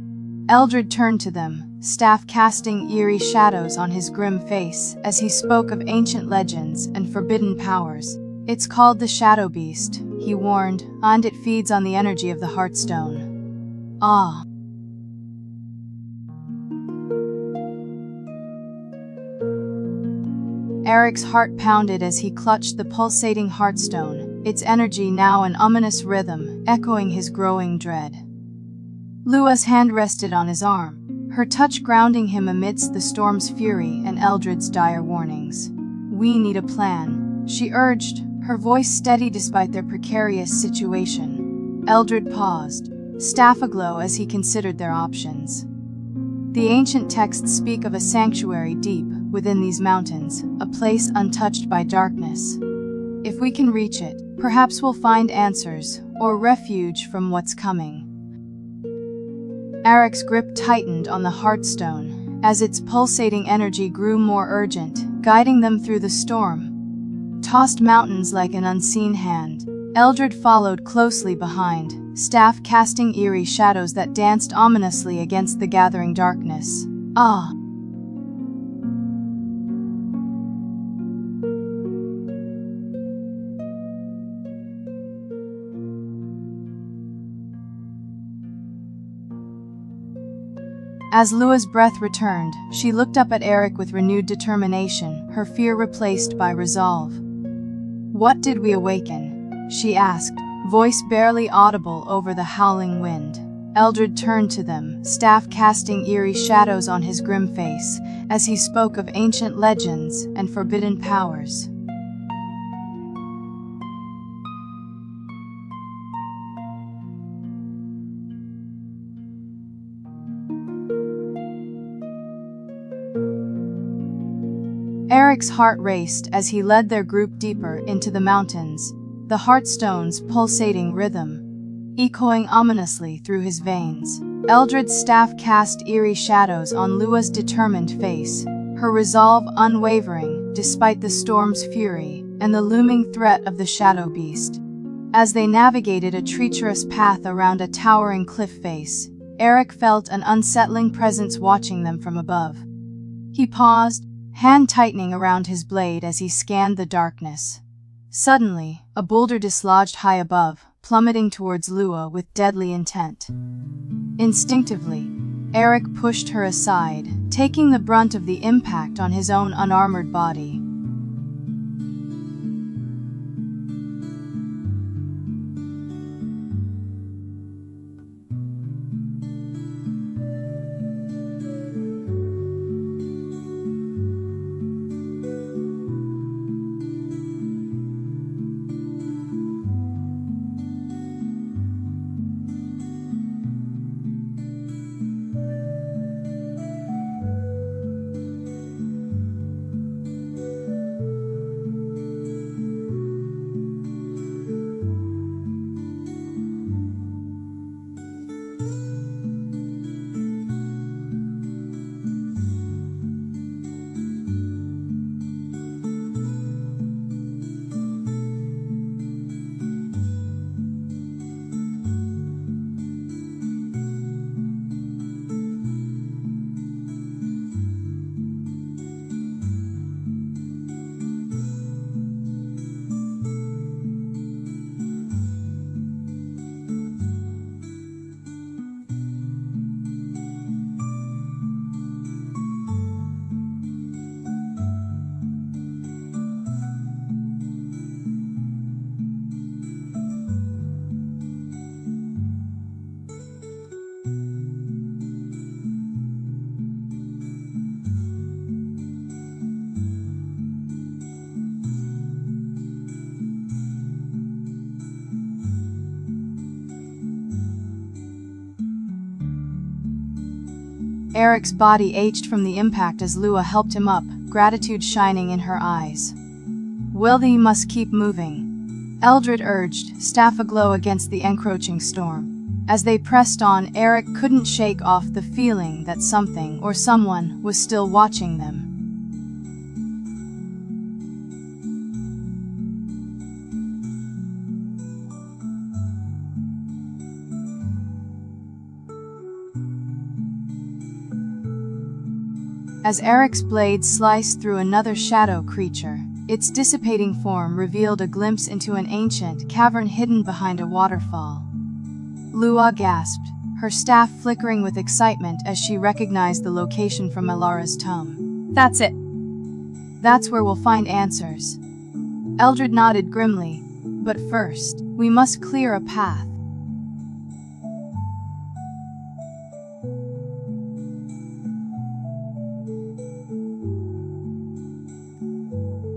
Eldred turned to them, staff casting eerie shadows on his grim face as he spoke of ancient legends and forbidden powers. "It's called the Shadow Beast," he warned, "and it feeds on the energy of the Heartstone." "Ah." Eric's heart pounded as he clutched the pulsating Heartstone, its energy now an ominous rhythm, echoing his growing dread. Lua's hand rested on his arm, her touch grounding him amidst the storm's fury and Eldred's dire warnings. "We need a plan," she urged, her voice steady despite their precarious situation. Eldred paused, staff aglow as he considered their options. "The ancient texts speak of a sanctuary deep within these mountains, a place untouched by darkness. If we can reach it, perhaps we'll find answers, or refuge from what's coming." Eric's grip tightened on the Heartstone, as its pulsating energy grew more urgent, guiding them through the storm-tossed mountains like an unseen hand. Eldred followed closely behind, staff casting eerie shadows that danced ominously against the gathering darkness. "Ah!" As Lua's breath returned, she looked up at Eric with renewed determination, her fear replaced by resolve. "What did we awaken?" she asked, voice barely audible over the howling wind. Eldred turned to them, staff casting eerie shadows on his grim face, as he spoke of ancient legends and forbidden powers. Eric's heart raced as he led their group deeper into the mountains, the Heartstone's pulsating rhythm echoing ominously through his veins. Eldred's staff cast eerie shadows on Lua's determined face, her resolve unwavering despite the storm's fury and the looming threat of the Shadow Beast. As they navigated a treacherous path around a towering cliff face, Eric felt an unsettling presence watching them from above. He paused, hand tightening around his blade as he scanned the darkness. Suddenly, a boulder dislodged high above, plummeting towards Lua with deadly intent. Instinctively, Eric pushed her aside, taking the brunt of the impact on his own unarmored body. Eric's body ached from the impact as Lua helped him up, gratitude shining in her eyes. "We must keep moving," Eldred urged, staff aglow against the encroaching storm. As they pressed on, Eric couldn't shake off the feeling that something or someone was still watching them. As Eric's blade sliced through another shadow creature, its dissipating form revealed a glimpse into an ancient cavern hidden behind a waterfall. Lua gasped, her staff flickering with excitement as she recognized the location from Alara's tome. "That's it. That's where we'll find answers." Eldred nodded grimly. "But first, we must clear a path."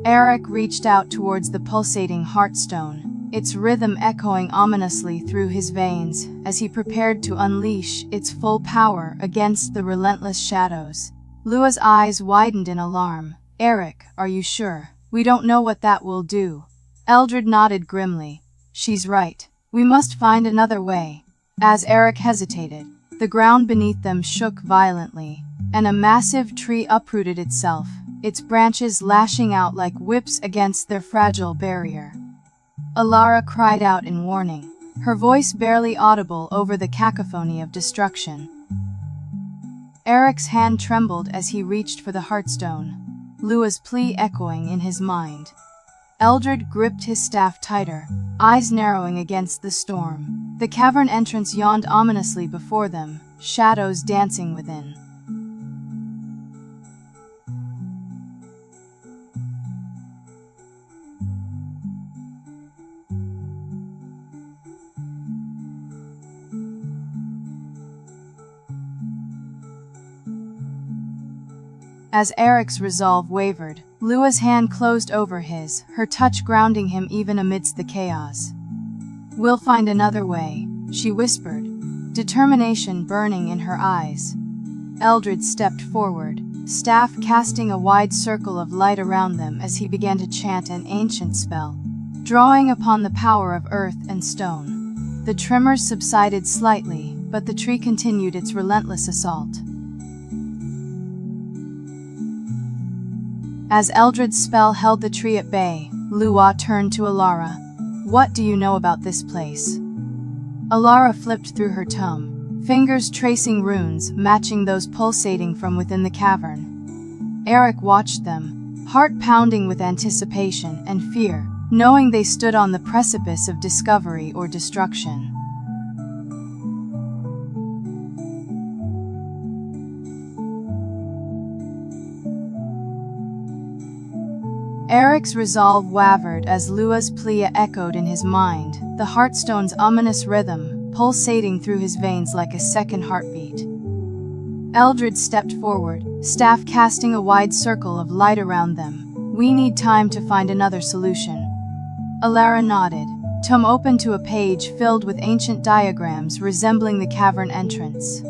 Eric reached out towards the pulsating heartstone, its rhythm echoing ominously through his veins as he prepared to unleash its full power against the relentless shadows. Lua's eyes widened in alarm. "Eric, are you sure? We don't know what that will do." Eldred nodded grimly. "She's right. We must find another way." As Eric hesitated, the ground beneath them shook violently, and a massive tree uprooted itself, its branches lashing out like whips against their fragile barrier. Alara cried out in warning, her voice barely audible over the cacophony of destruction. Eric's hand trembled as he reached for the heartstone, Lua's plea echoing in his mind. Eldred gripped his staff tighter, eyes narrowing against the storm. The cavern entrance yawned ominously before them, shadows dancing within. As Eric's resolve wavered, Lua's hand closed over his, her touch grounding him even amidst the chaos. "We'll find another way," she whispered, determination burning in her eyes. Eldred stepped forward, staff casting a wide circle of light around them as he began to chant an ancient spell, drawing upon the power of earth and stone. The tremors subsided slightly, but the tree continued its relentless assault. As Eldred's spell held the tree at bay, Lua turned to Alara. "What do you know about this place?" Alara flipped through her tome, fingers tracing runes matching those pulsating from within the cavern. Eric watched them, heart pounding with anticipation and fear, knowing they stood on the precipice of discovery or destruction. Eric's resolve wavered as Lua's plea echoed in his mind, the heartstone's ominous rhythm pulsating through his veins like a second heartbeat. Eldred stepped forward, staff casting a wide circle of light around them. "We need time to find another solution." Alara nodded, tome open to a page filled with ancient diagrams resembling the cavern entrance.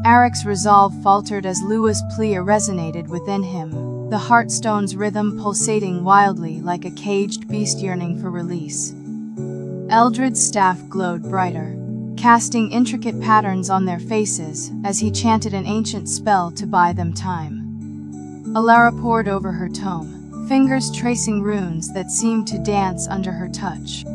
Eric's resolve faltered as Lua's plea resonated within him, the heartstone's rhythm pulsating wildly like a caged beast yearning for release. Eldred's staff glowed brighter, casting intricate patterns on their faces as he chanted an ancient spell to buy them time. Alara pored over her tome, fingers tracing runes that seemed to dance under her touch.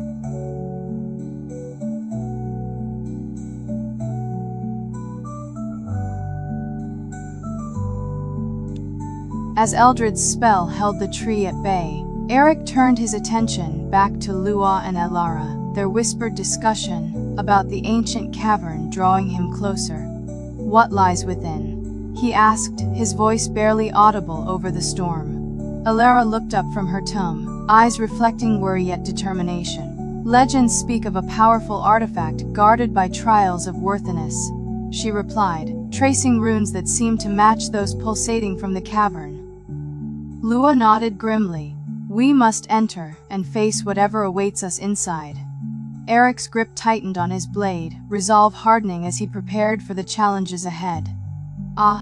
As Eldred's spell held the tree at bay, Eric turned his attention back to Lua and Alara, their whispered discussion about the ancient cavern drawing him closer. "What lies within?" he asked, his voice barely audible over the storm. Alara looked up from her tome, eyes reflecting worry yet determination. "Legends speak of a powerful artifact guarded by trials of worthiness," she replied, tracing runes that seemed to match those pulsating from the cavern. Lua nodded grimly. We must enter and face whatever awaits us inside. Eric's grip tightened on his blade, resolve hardening as he prepared for the challenges ahead. Ah!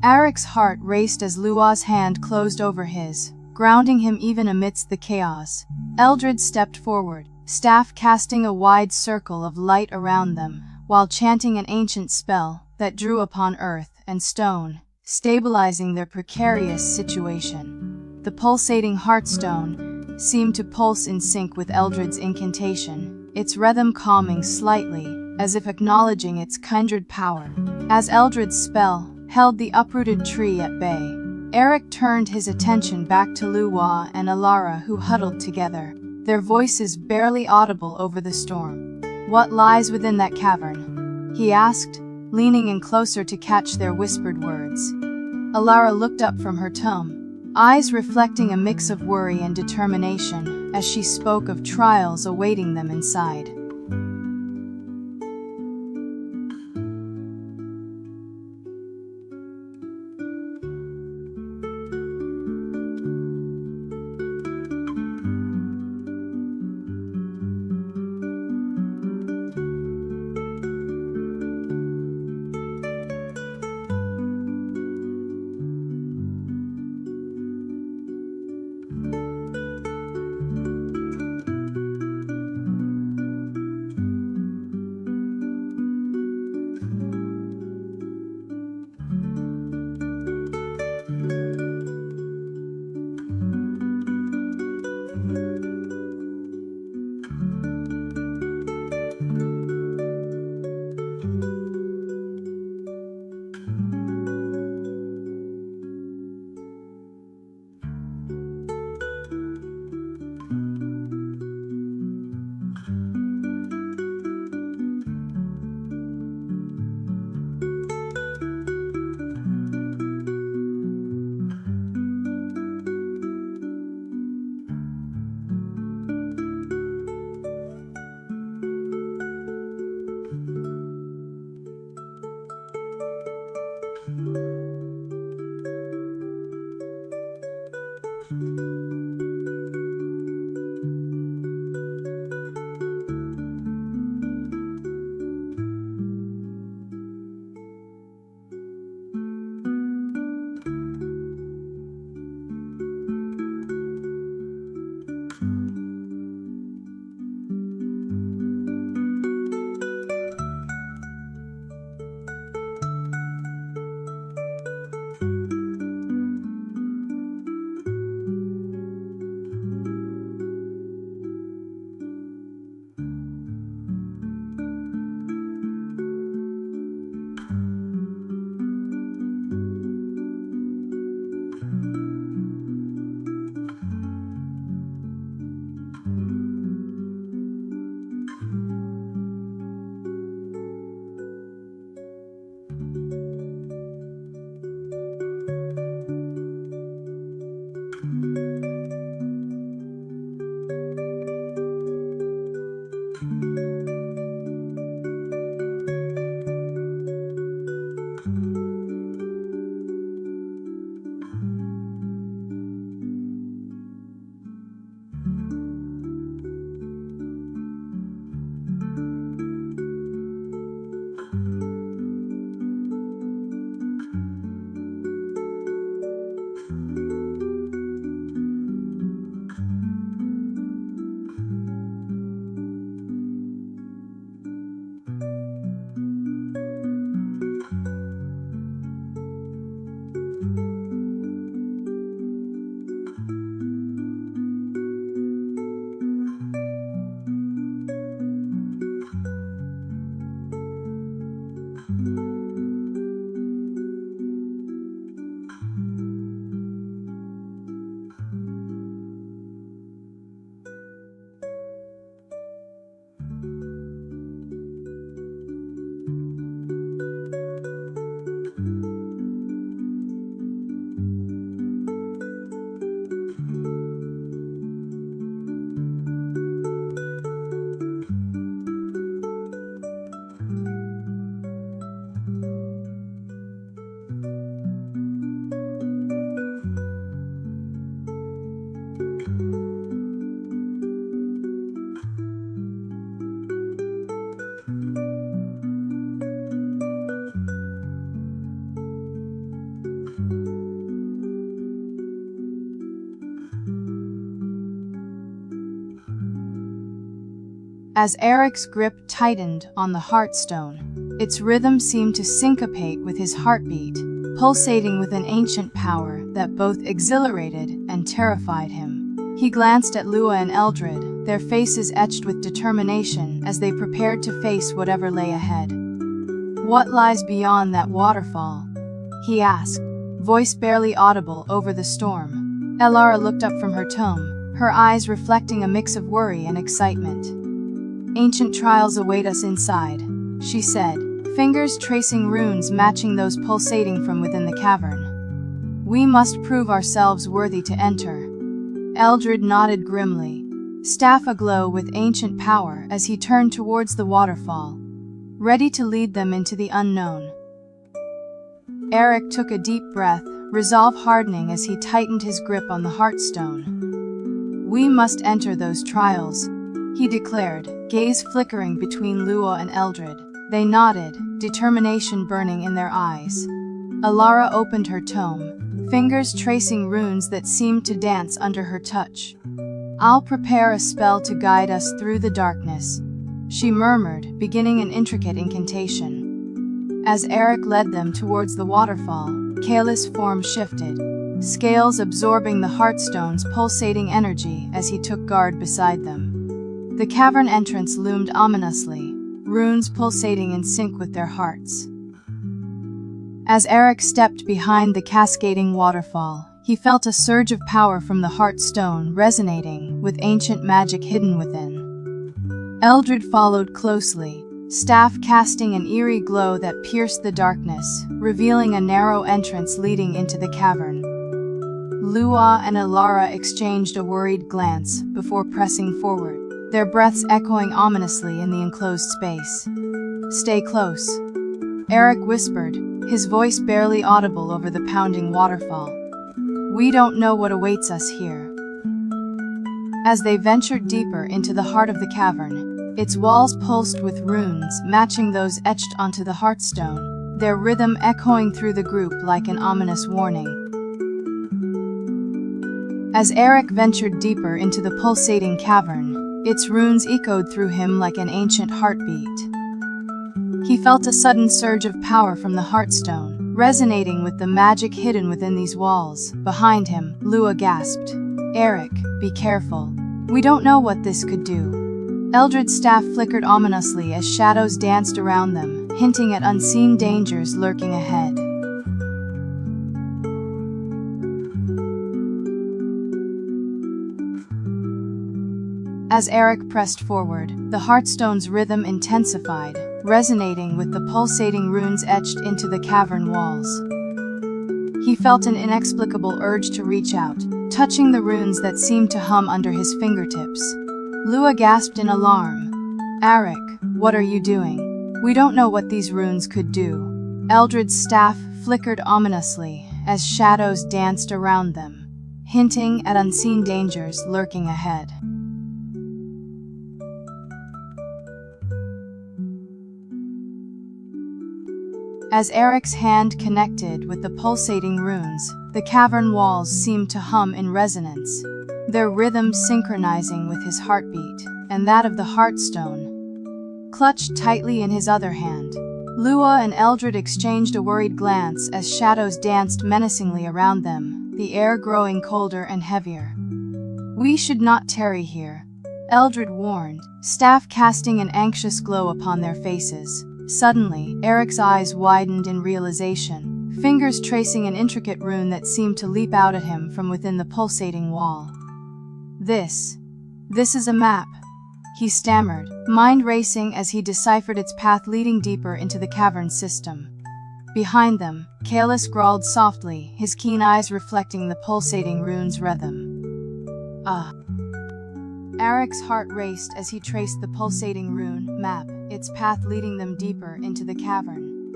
Eric's heart raced as Lua's hand closed over his, grounding him even amidst the chaos. Eldred stepped forward, staff casting a wide circle of light around them, while chanting an ancient spell that drew upon earth and stone, stabilizing their precarious situation. The pulsating heartstone seemed to pulse in sync with Eldred's incantation, its rhythm calming slightly, as if acknowledging its kindred power. As Eldred's spell held the uprooted tree at bay, Eric turned his attention back to Lua and Alara, who huddled together, their voices barely audible over the storm. "What lies within that cavern?" he asked, leaning in closer to catch their whispered words. Alara looked up from her tome, eyes reflecting a mix of worry and determination as she spoke of trials awaiting them inside. As Eric's grip tightened on the heartstone, its rhythm seemed to syncopate with his heartbeat, pulsating with an ancient power that both exhilarated and terrified him. He glanced at Lua and Eldred, their faces etched with determination as they prepared to face whatever lay ahead. "What lies beyond that waterfall?" he asked, voice barely audible over the storm. Elara looked up from her tome, her eyes reflecting a mix of worry and excitement. "Ancient trials await us inside," she said, fingers tracing runes matching those pulsating from within the cavern. "We must prove ourselves worthy to enter." Eldred nodded grimly, staff aglow with ancient power as he turned towards the waterfall, ready to lead them into the unknown. Eric took a deep breath, resolve hardening as he tightened his grip on the heartstone. "We must enter those trials," he declared, gaze flickering between Lua and Eldred. They nodded, determination burning in their eyes. Elara opened her tome, fingers tracing runes that seemed to dance under her touch. "I'll prepare a spell to guide us through the darkness," she murmured, beginning an intricate incantation. As Eric led them towards the waterfall, Kayla's form shifted, scales absorbing the heartstone's pulsating energy as he took guard beside them. The cavern entrance loomed ominously, runes pulsating in sync with their hearts. As Eric stepped behind the cascading waterfall, he felt a surge of power from the heartstone resonating with ancient magic hidden within. Eldred followed closely, staff casting an eerie glow that pierced the darkness, revealing a narrow entrance leading into the cavern. Lua and Elara exchanged a worried glance before pressing forward, their breaths echoing ominously in the enclosed space. "Stay close," Eric whispered, his voice barely audible over the pounding waterfall. "We don't know what awaits us here." As they ventured deeper into the heart of the cavern, its walls pulsed with runes matching those etched onto the heartstone, their rhythm echoing through the group like an ominous warning. As Eric ventured deeper into the pulsating cavern, its runes echoed through him like an ancient heartbeat. He felt a sudden surge of power from the heartstone, resonating with the magic hidden within these walls. Behind him, Lua gasped, "Eric, be careful. We don't know what this could do." Eldred's staff flickered ominously as shadows danced around them, hinting at unseen dangers lurking ahead. As Eric pressed forward, the heartstone's rhythm intensified, resonating with the pulsating runes etched into the cavern walls. He felt an inexplicable urge to reach out, touching the runes that seemed to hum under his fingertips. Lua gasped in alarm. "Eric, what are you doing? We don't know what these runes could do." Eldred's staff flickered ominously as shadows danced around them, hinting at unseen dangers lurking ahead. As Eric's hand connected with the pulsating runes, the cavern walls seemed to hum in resonance, their rhythm synchronizing with his heartbeat and that of the heartstone. Clutched tightly in his other hand, Lua and Eldred exchanged a worried glance as shadows danced menacingly around them, the air growing colder and heavier. "We should not tarry here," Eldred warned, staff casting an anxious glow upon their faces. Suddenly, Eric's eyes widened in realization, fingers tracing an intricate rune that seemed to leap out at him from within the pulsating wall. This is a map," he stammered, mind racing as he deciphered its path leading deeper into the cavern system. Behind them, Kayla scrawled softly, his keen eyes reflecting the pulsating rune's rhythm. "Ah." Eric's heart raced as he traced the pulsating rune map, its path leading them deeper into the cavern.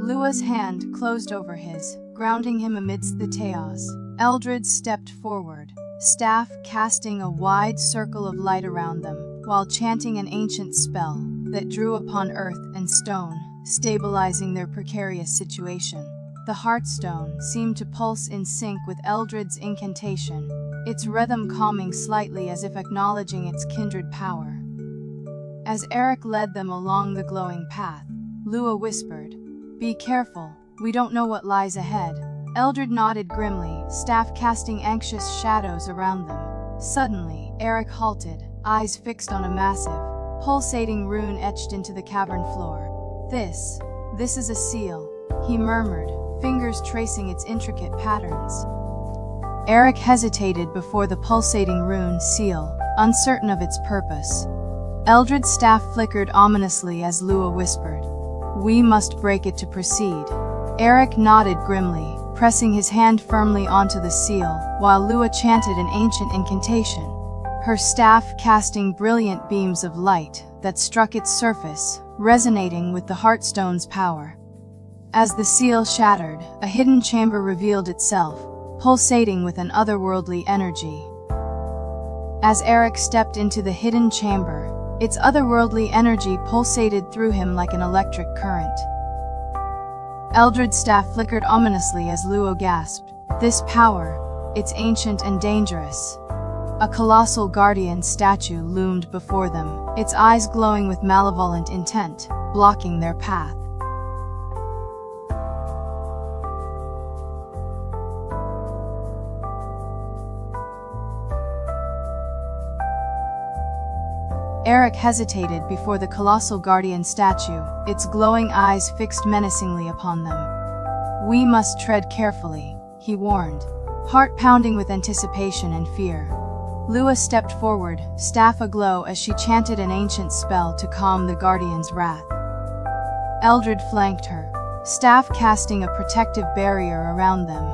Lua's hand closed over his, grounding him amidst the chaos. Eldred stepped forward, staff casting a wide circle of light around them, while chanting an ancient spell that drew upon earth and stone, stabilizing their precarious situation. The heartstone seemed to pulse in sync with Eldred's incantation, its rhythm calming slightly as if acknowledging its kindred power. As Eric led them along the glowing path, Lua whispered, "Be careful, we don't know what lies ahead." Eldred nodded grimly, staff casting anxious shadows around them. Suddenly, Eric halted, eyes fixed on a massive, pulsating rune etched into the cavern floor. This is a seal," he murmured, fingers tracing its intricate patterns. Eric hesitated before the pulsating rune seal, uncertain of its purpose. Eldred's staff flickered ominously as Lua whispered, "We must break it to proceed." Eric nodded grimly, pressing his hand firmly onto the seal, while Lua chanted an ancient incantation, her staff casting brilliant beams of light that struck its surface, resonating with the Heartstone's power. As the seal shattered, a hidden chamber revealed itself, pulsating with an otherworldly energy. As Eric stepped into the hidden chamber, its otherworldly energy pulsated through him like an electric current. Eldred's staff flickered ominously as Luo gasped, "This power, it's ancient and dangerous." A colossal guardian statue loomed before them, its eyes glowing with malevolent intent, blocking their path. Eric hesitated before the colossal guardian statue, its glowing eyes fixed menacingly upon them. "We must tread carefully," he warned, heart pounding with anticipation and fear. Lua stepped forward, staff aglow as she chanted an ancient spell to calm the guardian's wrath. Eldred flanked her, staff casting a protective barrier around them.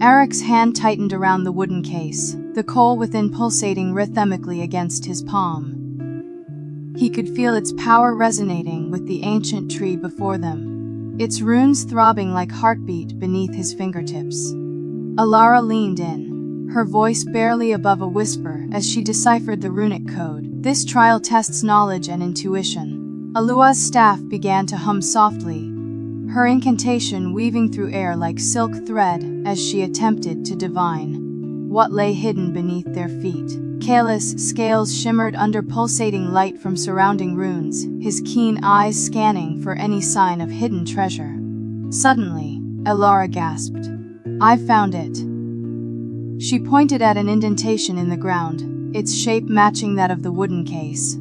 Eric's hand tightened around the wooden case, the coal within pulsating rhythmically against his palm. He could feel its power resonating with the ancient tree before them, its runes throbbing like heartbeat beneath his fingertips. Alara leaned in, her voice barely above a whisper as she deciphered the runic code. This trial tests knowledge and intuition. Alua's staff began to hum softly, her incantation weaving through air like silk thread as she attempted to divine what lay hidden beneath their feet. Kalis' scales shimmered under pulsating light from surrounding runes, his keen eyes scanning for any sign of hidden treasure. Suddenly, Alara gasped. "I found it." She pointed at an indentation in the ground, its shape matching that of the wooden case.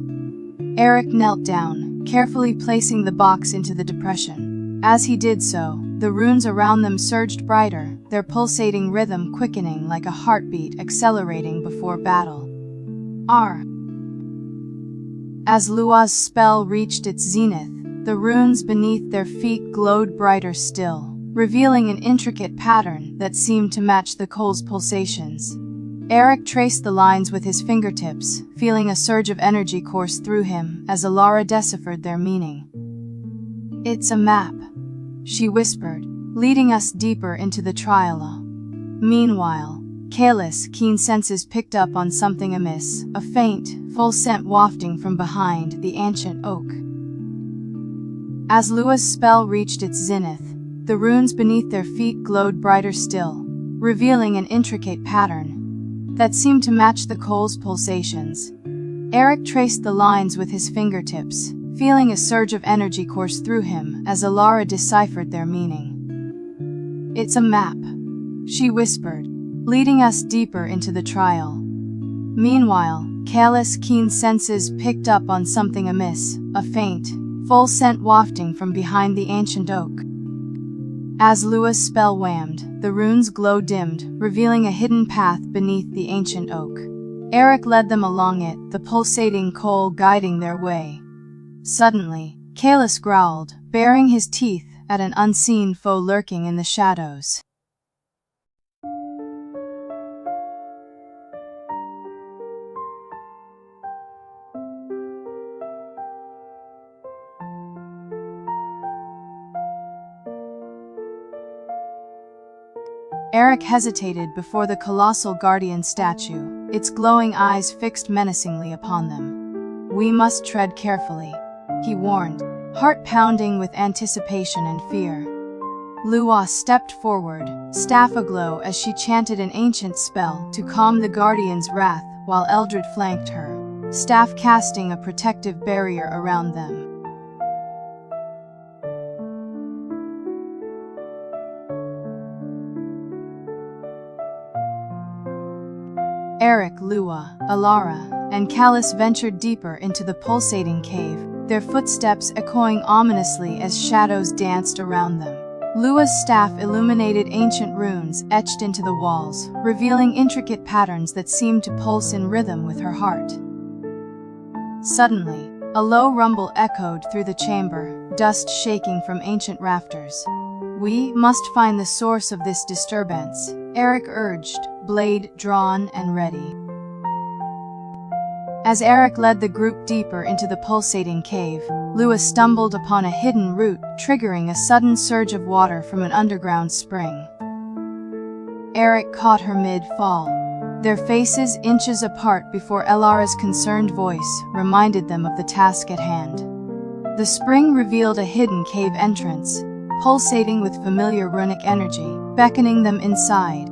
Eric knelt down, carefully placing the box into the depression. As he did so, the runes around them surged brighter, their pulsating rhythm quickening like a heartbeat accelerating before battle. R. As Lua's spell reached its zenith, the runes beneath their feet glowed brighter still, revealing an intricate pattern that seemed to match the coal's pulsations. Eric traced the lines with his fingertips, feeling a surge of energy course through him as Alara deciphered their meaning. "It's a map," she whispered, leading us deeper into the trial. Meanwhile, Kalis' keen senses picked up on something amiss, a faint, full scent wafting from behind the ancient oak. As Lua's spell reached its zenith, the runes beneath their feet glowed brighter still, revealing an intricate pattern that seemed to match the coal's pulsations. Eric traced the lines with his fingertips, feeling a surge of energy course through him as Alara deciphered their meaning. "It's a map," she whispered, leading us deeper into the trial. Meanwhile, Kalis' keen senses picked up on something amiss, a faint, full scent wafting from behind the ancient oak. As Lua's spell whammed, the runes glow dimmed, revealing a hidden path beneath the ancient oak. Eric led them along it, the pulsating coal guiding their way. Suddenly, Kalis growled, baring his teeth at an unseen foe lurking in the shadows. Eric hesitated before the colossal guardian statue, its glowing eyes fixed menacingly upon them. "We must tread carefully," he warned, heart pounding with anticipation and fear. Lua stepped forward, staff aglow as she chanted an ancient spell to calm the guardian's wrath while Eldred flanked her, staff casting a protective barrier around them. Eric, Lua, Alara, and Kalis ventured deeper into the pulsating cave, their footsteps echoing ominously as shadows danced around them. Lua's staff illuminated ancient runes etched into the walls, revealing intricate patterns that seemed to pulse in rhythm with her heart. Suddenly, a low rumble echoed through the chamber, dust shaking from ancient rafters. "We must find the source of this disturbance," Eric urged, blade drawn and ready. As Eric led the group deeper into the pulsating cave, Lua stumbled upon a hidden root, triggering a sudden surge of water from an underground spring. Eric caught her mid-fall, their faces inches apart before Alara's concerned voice reminded them of the task at hand. The spring revealed a hidden cave entrance, pulsating with familiar runic energy, beckoning them inside.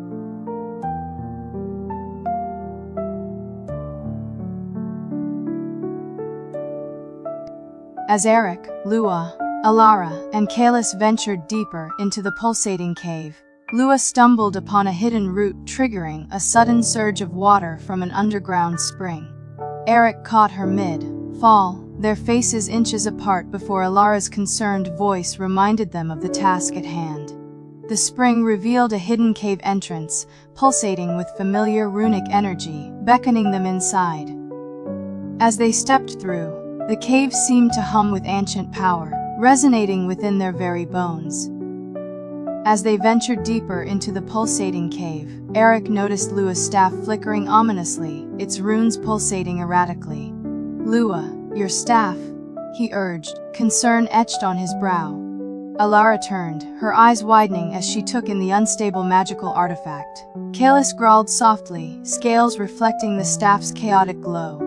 As Eric, Lua, Alara, and Kalis ventured deeper into the pulsating cave, Lua stumbled upon a hidden root triggering a sudden surge of water from an underground spring. Eric caught her mid-fall, their faces inches apart before Alara's concerned voice reminded them of the task at hand. The spring revealed a hidden cave entrance, pulsating with familiar runic energy, beckoning them inside. As they stepped through, the cave seemed to hum with ancient power, resonating within their very bones. As they ventured deeper into the pulsating cave, Eric noticed Lua's staff flickering ominously, its runes pulsating erratically. "Lua, your staff," he urged, concern etched on his brow. Alara turned, her eyes widening as she took in the unstable magical artifact. Kalis growled softly, scales reflecting the staff's chaotic glow.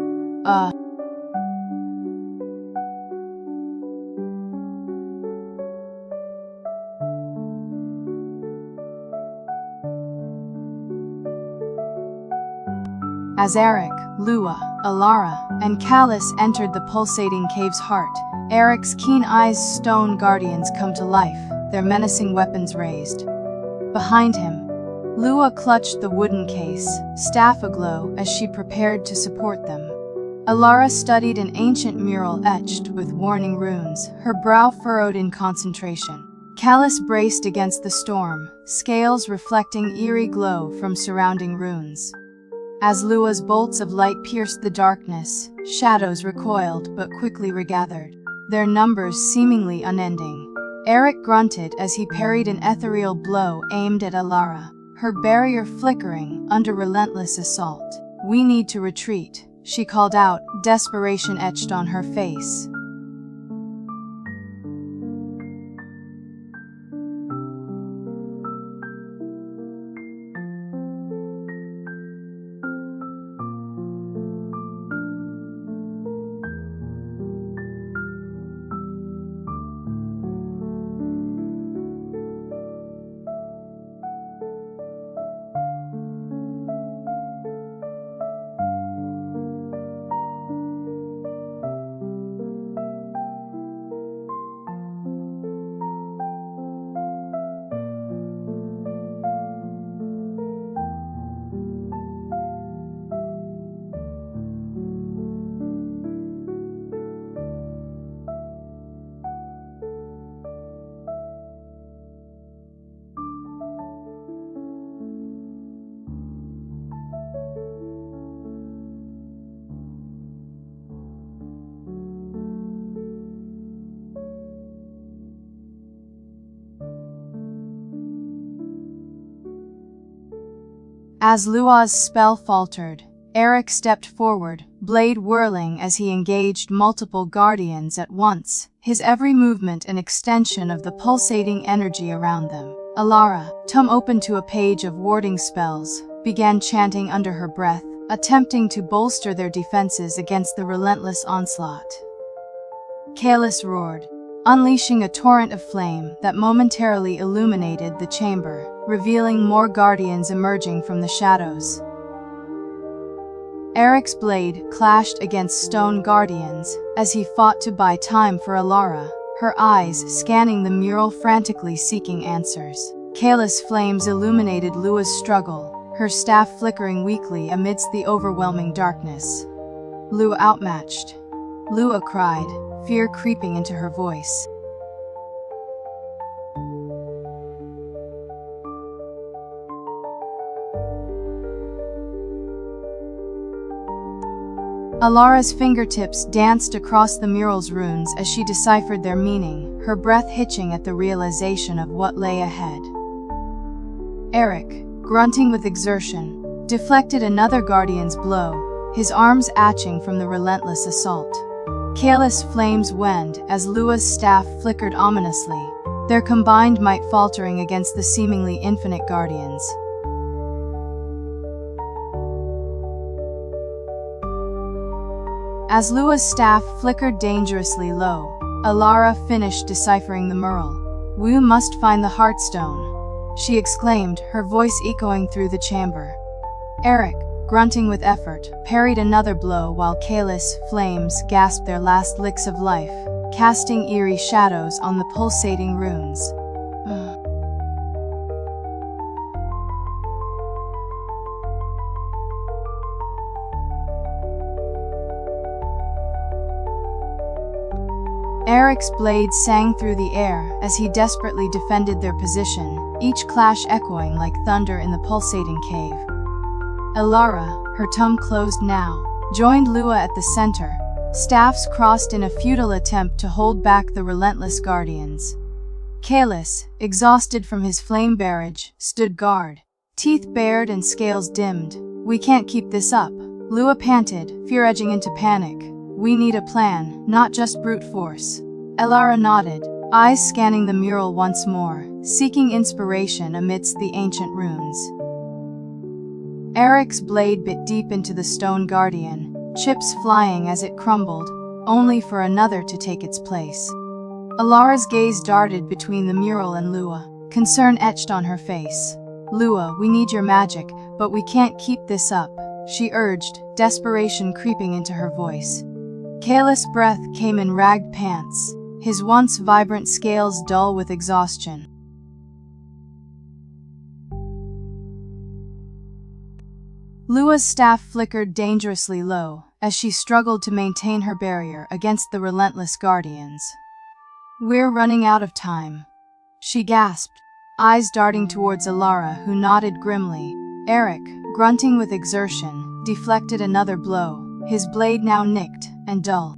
As Eric, Lua, Alara, and Kalis entered the pulsating cave's heart, Eric's keen eyes stone guardians come to life, their menacing weapons raised. Behind him, Lua clutched the wooden case, staff aglow as she prepared to support them. Alara studied an ancient mural etched with warning runes, her brow furrowed in concentration. Kalis braced against the storm, scales reflecting eerie glow from surrounding runes. As Lua's bolts of light pierced the darkness, shadows recoiled but quickly regathered, their numbers seemingly unending. Eric grunted as he parried an ethereal blow aimed at Alara, her barrier flickering under relentless assault. "We need to retreat," she called out, desperation etched on her face. As Lua's spell faltered, Eric stepped forward, blade whirling as he engaged multiple guardians at once, his every movement an extension of the pulsating energy around them. Alara, tongue open to a page of warding spells, began chanting under her breath, attempting to bolster their defenses against the relentless onslaught. Kalis roared, unleashing a torrent of flame that momentarily illuminated the chamber, revealing more guardians emerging from the shadows. Eric's blade clashed against stone guardians as he fought to buy time for Alara, her eyes scanning the mural frantically seeking answers. Kalis' flames illuminated Lua's struggle, her staff flickering weakly amidst the overwhelming darkness. "Lua outmatched," Lua cried, fear creeping into her voice. Alara's fingertips danced across the mural's runes as she deciphered their meaning, her breath hitching at the realization of what lay ahead. Eric, grunting with exertion, deflected another guardian's blow, his arms atching from the relentless assault. Kalis' flames waned as Lua's staff flickered ominously, their combined might faltering against the seemingly infinite guardians. As Lua's staff flickered dangerously low, Alara finished deciphering the mural. "We must find the Heartstone," she exclaimed, her voice echoing through the chamber. Eric, grunting with effort, parried another blow while Kalis' flames gasped their last licks of life, casting eerie shadows on the pulsating runes. Eric's blade sang through the air as he desperately defended their position, each clash echoing like thunder in the pulsating cave. Alara, her tongue closed now, joined Lua at the center, staffs crossed in a futile attempt to hold back the relentless guardians. Kalis, exhausted from his flame barrage, stood guard. Teeth bared and scales dimmed. "We can't keep this up," Lua panted, fear edging into panic. "We need a plan, not just brute force." Elara nodded, eyes scanning the mural once more, seeking inspiration amidst the ancient runes. Eric's blade bit deep into the stone guardian, chips flying as it crumbled, only for another to take its place. Alara's gaze darted between the mural and Lua, concern etched on her face. "Lua, we need your magic, but we can't keep this up," she urged, desperation creeping into her voice. Kalis' breath came in ragged pants, his once vibrant scales dull with exhaustion. Lua's staff flickered dangerously low as she struggled to maintain her barrier against the relentless guardians. "We're running out of time," she gasped, eyes darting towards Elara, who nodded grimly. Eric, grunting with exertion, deflected another blow, his blade now nicked and dull.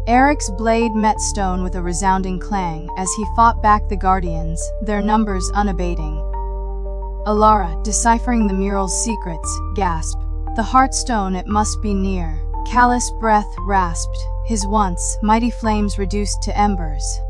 Eric's blade met stone with a resounding clang as he fought back the guardians, their numbers unabating. Elara, deciphering the mural's secrets, gasped. "The Heartstone, it must be near." Kalis' breath rasped, his once mighty flames reduced to embers.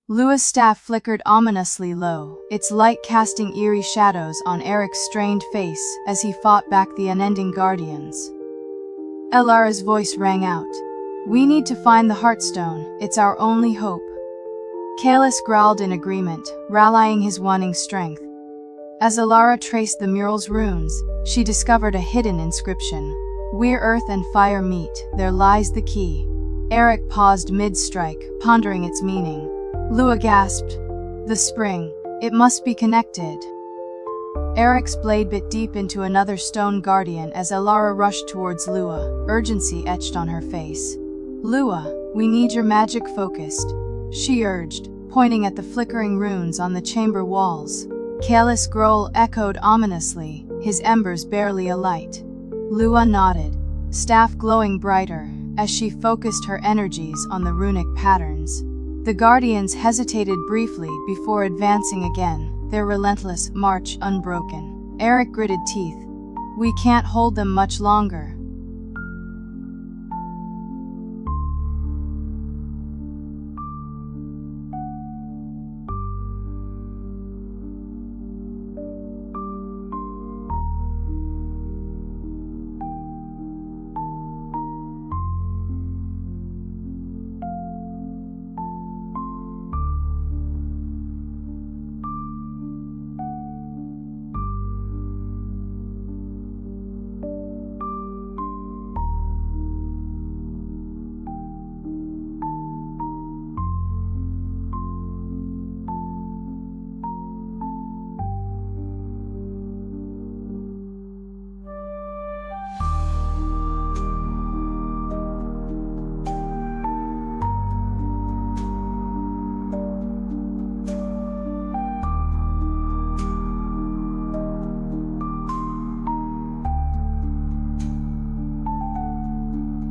Lua's staff flickered ominously low, its light casting eerie shadows on Eric's strained face as he fought back the unending guardians. Elara's voice rang out. "We need to find the Heartstone, it's our only hope." Kalis growled in agreement, rallying his waning strength. As Elara traced the mural's runes, she discovered a hidden inscription. "Where earth and fire meet, there lies the key." Eric paused mid-strike, pondering its meaning. Lua gasped. "The spring. It must be connected." Eric's blade bit deep into another stone guardian as Elara rushed towards Lua, urgency etched on her face. "Lua, we need your magic focused," she urged, pointing at the flickering runes on the chamber walls. Kalis' growl echoed ominously, his embers barely alight. Lua nodded, staff glowing brighter, as she focused her energies on the runic patterns. The guardians hesitated briefly before advancing again, their relentless march unbroken. Eric gritted teeth. "We can't hold them much longer."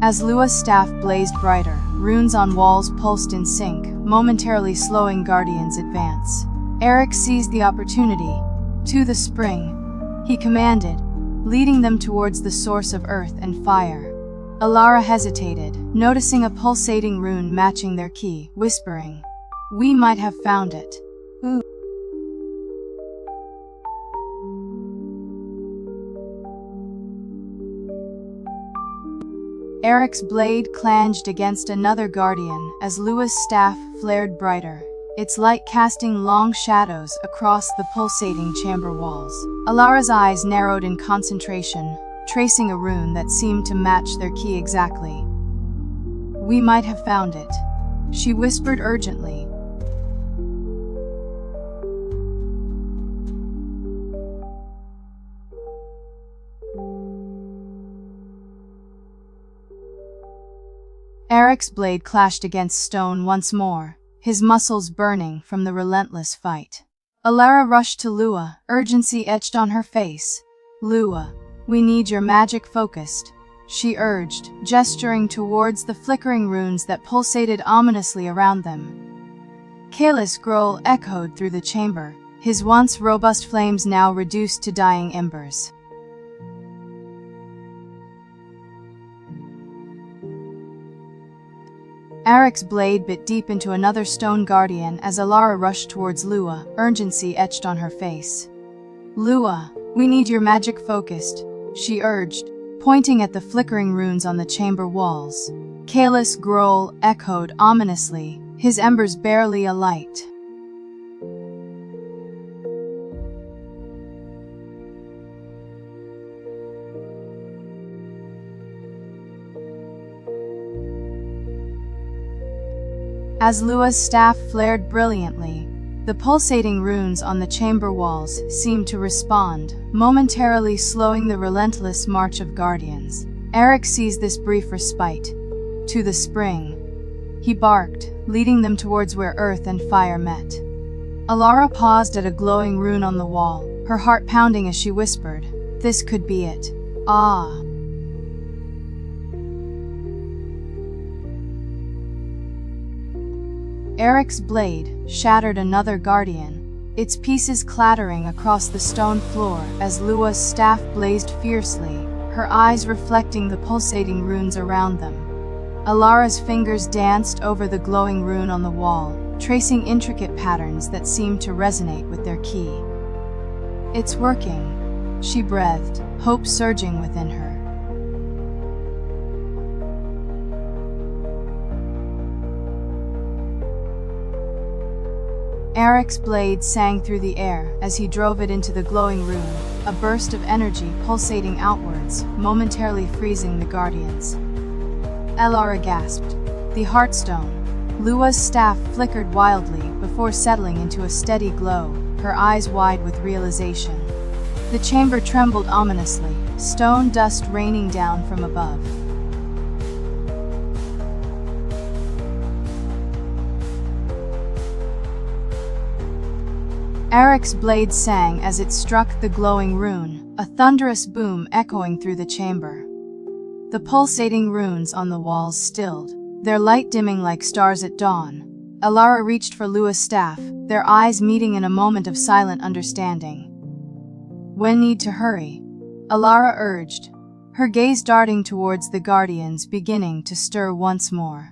As Lua's staff blazed brighter, runes on walls pulsed in sync, momentarily slowing Guardian's advance. Eric seized the opportunity. "To the spring," he commanded, leading them towards the source of earth and fire. Elara hesitated, noticing a pulsating rune matching their key, whispering, "We might have found it." "Ooh." Eric's blade clanged against another guardian as Lua's staff flared brighter, its light casting long shadows across the pulsating chamber walls. Alara's eyes narrowed in concentration, tracing a rune that seemed to match their key exactly. "We might have found it," she whispered urgently. Eric's blade clashed against stone once more, his muscles burning from the relentless fight. Alara rushed to Lua, urgency etched on her face. "Lua, we need your magic focused," she urged, gesturing towards the flickering runes that pulsated ominously around them. Kayla's growl echoed through the chamber, his once robust flames now reduced to dying embers. Eric's blade bit deep into another stone guardian as Alara rushed towards Lua, urgency etched on her face. "Lua, we need your magic focused," she urged, pointing at the flickering runes on the chamber walls. Kayla's growl echoed ominously, his embers barely alight. As Lua's staff flared brilliantly, the pulsating runes on the chamber walls seemed to respond, momentarily slowing the relentless march of guardians. Eric seized this brief respite. "To the spring," he barked, leading them towards where earth and fire met. Alara paused at a glowing rune on the wall, her heart pounding as she whispered, "This could be it." Ah. Eric's blade shattered another guardian, its pieces clattering across the stone floor as Lua's staff blazed fiercely, her eyes reflecting the pulsating runes around them. Alara's fingers danced over the glowing rune on the wall, tracing intricate patterns that seemed to resonate with their key. "It's working," she breathed, hope surging within her. Eric's blade sang through the air as he drove it into the glowing rune, a burst of energy pulsating outwards, momentarily freezing the guardians. Alara gasped. The Heartstone. Lua's staff flickered wildly before settling into a steady glow, her eyes wide with realization. The chamber trembled ominously, stone dust raining down from above. Eric's blade sang as it struck the glowing rune, a thunderous boom echoing through the chamber. The pulsating runes on the walls stilled, their light dimming like stars at dawn. Alara reached for Lua's staff, their eyes meeting in a moment of silent understanding. "We need to hurry," Alara urged, her gaze darting towards the guardians beginning to stir once more.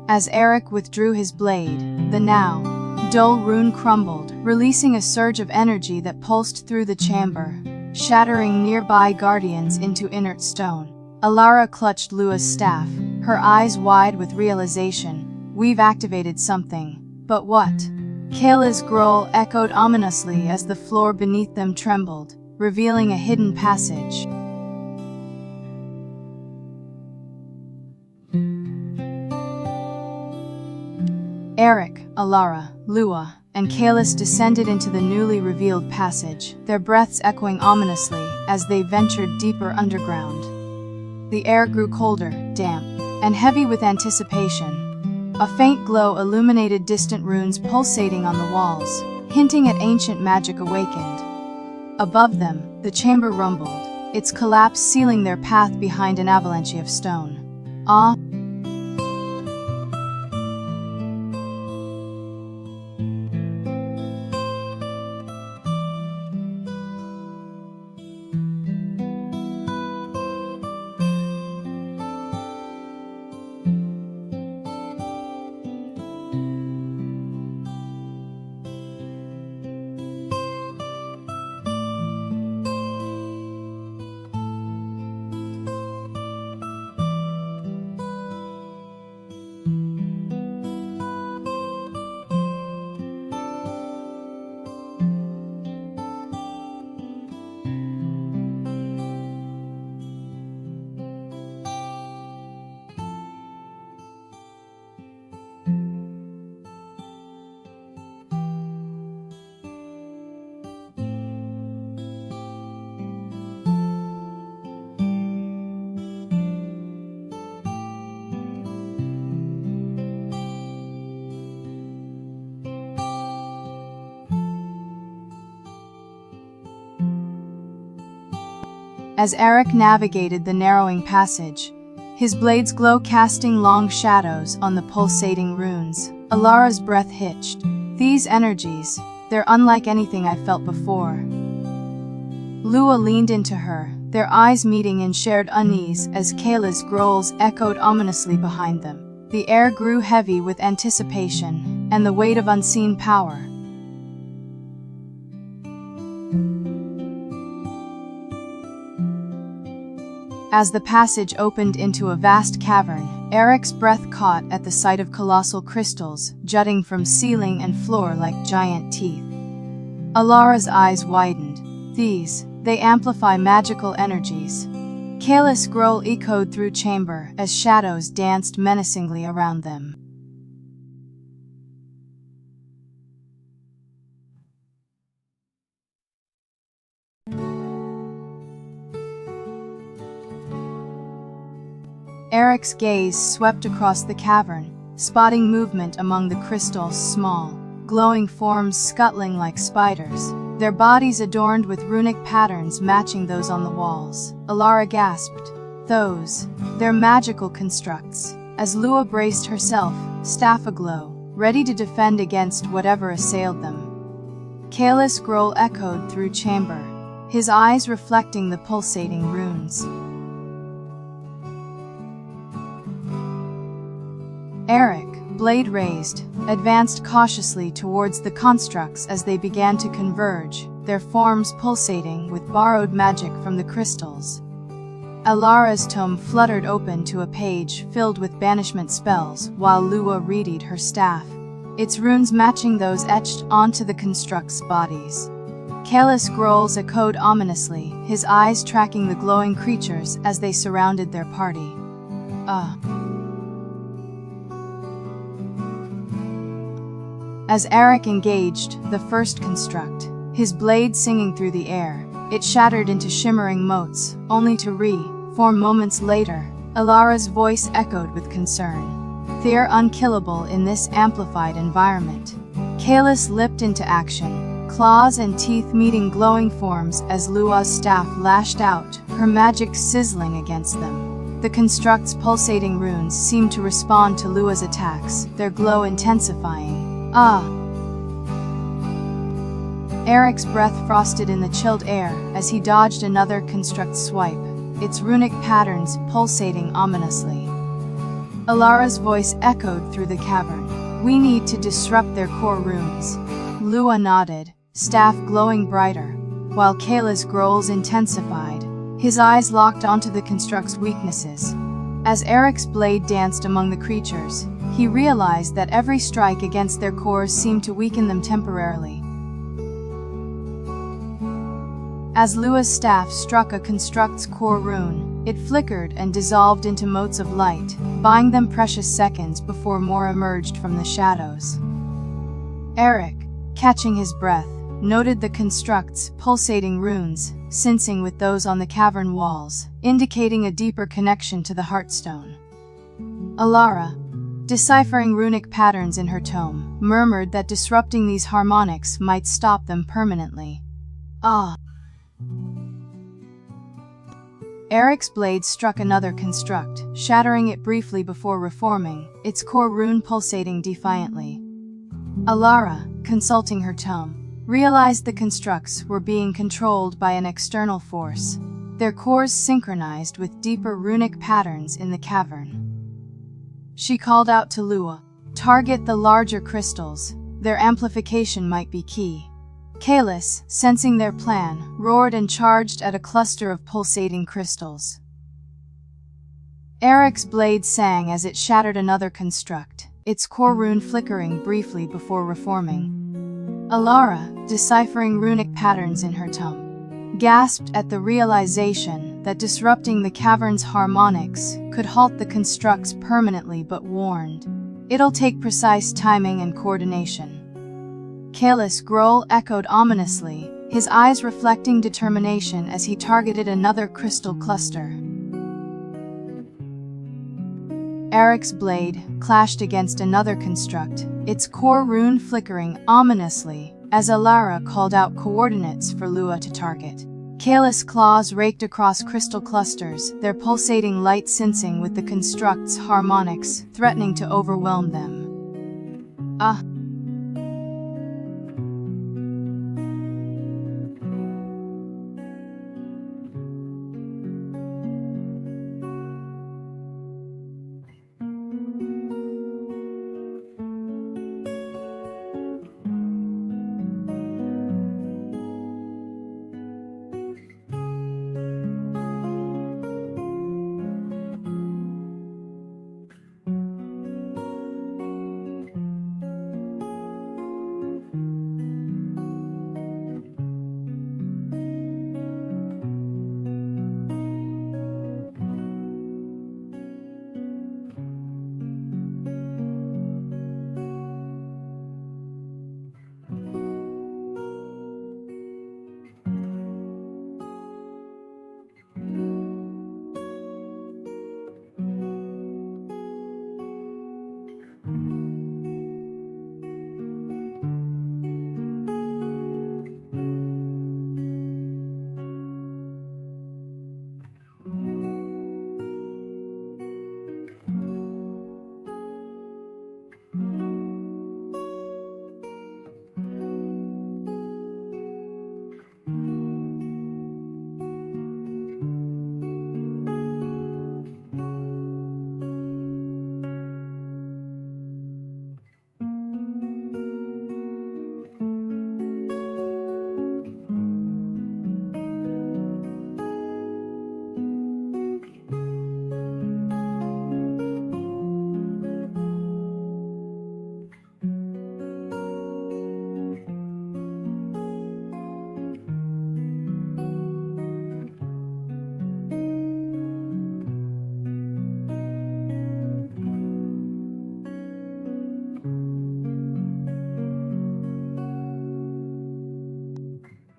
As Eric withdrew his blade, the now dull rune crumbled, releasing a surge of energy that pulsed through the chamber, shattering nearby guardians into inert stone. Alara clutched Lua's staff, her eyes wide with realization. "We've activated something. But what?" Kayla's growl echoed ominously as the floor beneath them trembled, revealing a hidden passage. Eric, Alara, Lua, and Kalis descended into the newly revealed passage, their breaths echoing ominously as they ventured deeper underground. The air grew colder, damp, and heavy with anticipation. A faint glow illuminated distant runes pulsating on the walls, hinting at ancient magic awakened. Above them, the chamber rumbled, its collapse sealing their path behind an avalanche of stone. Ah! as Eric navigated the narrowing passage. His blades glow, casting long shadows on the pulsating runes. Alara's breath hitched. These energies, they're unlike anything I've felt before. Lua leaned into her, their eyes meeting in shared unease as Kayla's growls echoed ominously behind them. The air grew heavy with anticipation and the weight of unseen power. As the passage opened into a vast cavern, Eric's breath caught at the sight of colossal crystals jutting from ceiling and floor like giant teeth. Alara's eyes widened. They amplify magical energies. Kayla's scroll echoed through chamber as shadows danced menacingly around them. Eric's gaze swept across the cavern, spotting movement among the crystals, small, glowing forms scuttling like spiders, their bodies adorned with runic patterns matching those on the walls. Alara gasped. They're magical constructs. As Lua braced herself, staff aglow, ready to defend against whatever assailed them. Kayla's scroll echoed through chamber, his eyes reflecting the pulsating runes. Eric, blade raised, advanced cautiously towards the constructs as they began to converge, their forms pulsating with borrowed magic from the crystals. Alara's tome fluttered open to a page filled with banishment spells while Lua readied her staff, its runes matching those etched onto the constructs' bodies. Kayla's scrolls echoed ominously, his eyes tracking the glowing creatures as they surrounded their party. As Eric engaged the first construct, his blade singing through the air, it shattered into shimmering motes, only to reform moments later. Alara's voice echoed with concern. They're unkillable in this amplified environment. Kalis leapt into action, claws and teeth meeting glowing forms as Lua's staff lashed out, her magic sizzling against them. The construct's pulsating runes seemed to respond to Lua's attacks, their glow intensifying. Eric's breath frosted in the chilled air as he dodged another construct's swipe, its runic patterns pulsating ominously. Alara's voice echoed through the cavern. We need to disrupt their core runes. Lua nodded, staff glowing brighter, while Kayla's growls intensified, his eyes locked onto the construct's weaknesses. As Eric's blade danced among the creatures, he realized that every strike against their cores seemed to weaken them temporarily. As Lua's staff struck a construct's core rune, it flickered and dissolved into motes of light, buying them precious seconds before more emerged from the shadows. Eric, catching his breath, noted the construct's pulsating runes, syncing with those on the cavern walls, indicating a deeper connection to the Heartstone. Alara, deciphering runic patterns in her tome, murmured that disrupting these harmonics might stop them permanently. Eric's blade struck another construct, shattering it briefly before reforming, its core rune pulsating defiantly. Alara, consulting her tome, realized the constructs were being controlled by an external force, their cores synchronized with deeper runic patterns in the cavern. She called out to Lua, "Target the larger crystals, their amplification might be key." Kalis, sensing their plan, roared and charged at a cluster of pulsating crystals. Eric's blade sang as it shattered another construct, its core rune flickering briefly before reforming. Alara, deciphering runic patterns in her tome, gasped at the realization that disrupting the cavern's harmonics could halt the constructs permanently, but warned, "It'll take precise timing and coordination." Kalis' growl echoed ominously, his eyes reflecting determination as he targeted another crystal cluster. Eric's blade clashed against another construct, its core rune flickering ominously as Alara called out coordinates for Lua to target. Careless claws raked across crystal clusters, their pulsating light sensing with the construct's harmonics, threatening to overwhelm them. Ah!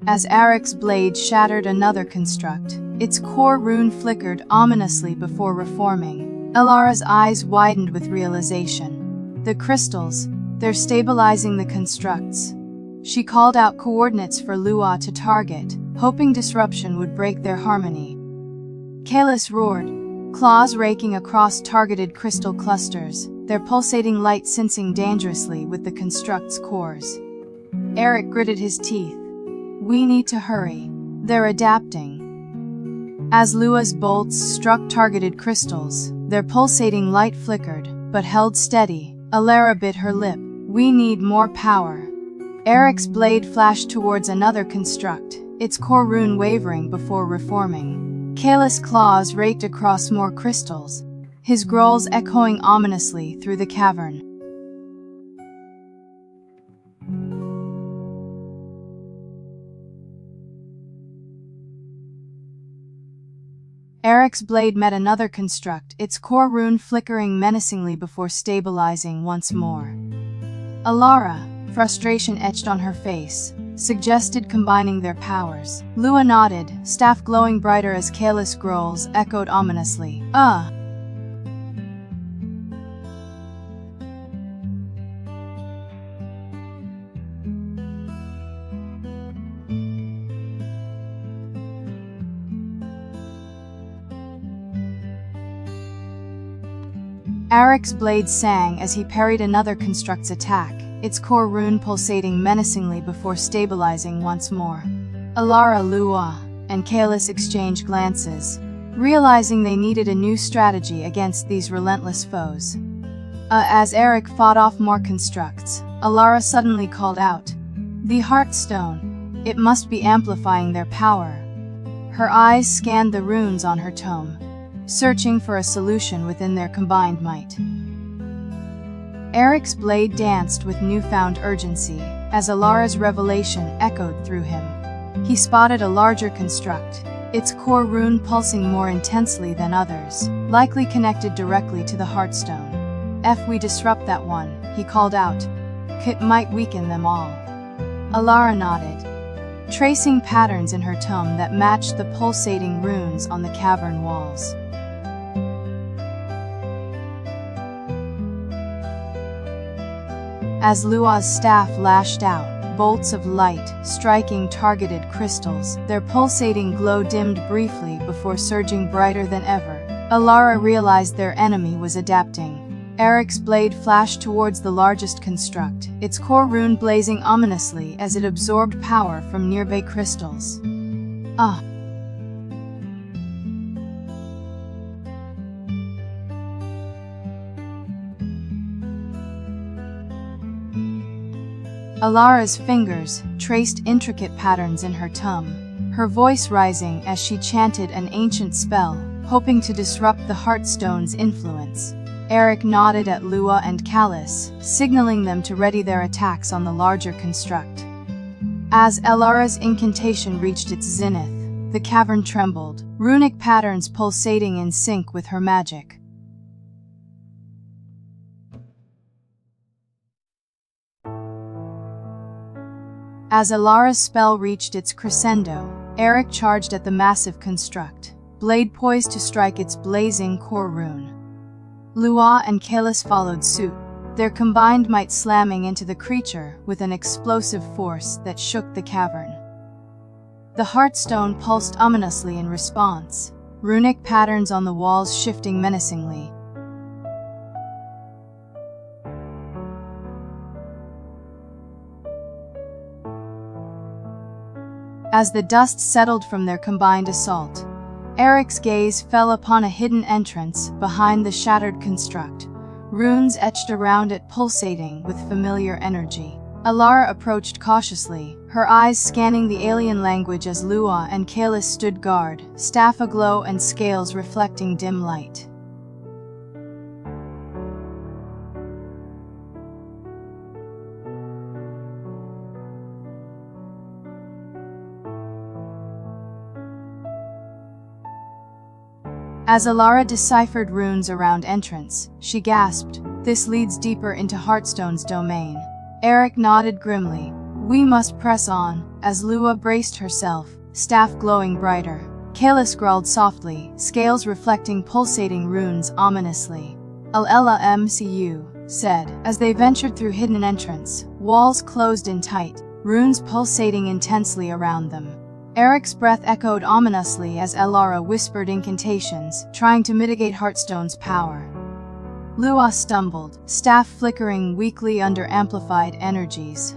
As Eric's blade shattered another construct, its core rune flickered ominously before reforming. Elara's eyes widened with realization. The crystals, they're stabilizing the constructs. She called out coordinates for Lua to target, hoping disruption would break their harmony. Kalis roared, claws raking across targeted crystal clusters, their pulsating light sensing dangerously with the construct's cores. Eric gritted his teeth. We need to hurry. They're adapting. As Lua's bolts struck targeted crystals, their pulsating light flickered, but held steady. Elara bit her lip. We need more power. Eric's blade flashed towards another construct, its core rune wavering before reforming. Kalis' claws raked across more crystals, his growls echoing ominously through the cavern. Eric's blade met another construct, its core rune flickering menacingly before stabilizing once more. Elara, frustration etched on her face, suggested combining their powers. Lua nodded, staff glowing brighter as Kalis' growls echoed ominously. Eric's blade sang as he parried another construct's attack, its core rune pulsating menacingly before stabilizing once more. Elara, Lua, and Kalis exchanged glances, realizing they needed a new strategy against these relentless foes. As Eric fought off more constructs, Elara suddenly called out, "The Heartstone! It must be amplifying their power." Her eyes scanned the runes on her tome, searching for a solution within their combined might. Eric's blade danced with newfound urgency, as Elara's revelation echoed through him. He spotted a larger construct, its core rune pulsing more intensely than others, likely connected directly to the Heartstone. If we disrupt that one, he called out, it might weaken them all. Elara nodded, tracing patterns in her tome that matched the pulsating runes on the cavern walls. As Lua's staff lashed out, bolts of light, striking targeted crystals. Their pulsating glow dimmed briefly before surging brighter than ever. Alara realized their enemy was adapting. Eric's blade flashed towards the largest construct, its core rune blazing ominously as it absorbed power from nearby crystals. Alara's fingers traced intricate patterns in her tongue, her voice rising as she chanted an ancient spell, hoping to disrupt the Heartstone's influence. Eric nodded at Lua and Callus, signaling them to ready their attacks on the larger construct. As Alara's incantation reached its zenith, the cavern trembled, runic patterns pulsating in sync with her magic. As Alara's spell reached its crescendo, Eric charged at the massive construct, blade poised to strike its blazing core rune. Lua and Callus followed suit, their combined might slamming into the creature with an explosive force that shook the cavern. The Heartstone pulsed ominously in response, runic patterns on the walls shifting menacingly. As the dust settled from their combined assault, Eric's gaze fell upon a hidden entrance behind the shattered construct, runes etched around it pulsating with familiar energy. Alara approached cautiously, her eyes scanning the alien language as Lua and Callus stood guard, staff aglow and scales reflecting dim light. As Alara deciphered runes around entrance, she gasped, "This leads deeper into Heartstone's domain." Eric nodded grimly. "We must press on," as Lua braced herself, staff glowing brighter. Callus growled softly, scales reflecting pulsating runes ominously. "Al-Ela MCU," said, as they ventured through hidden entrance, walls closed in tight, runes pulsating intensely around them. Eric's breath echoed ominously as Alara whispered incantations, trying to mitigate Heartstone's power. Lua stumbled, staff flickering weakly under amplified energies.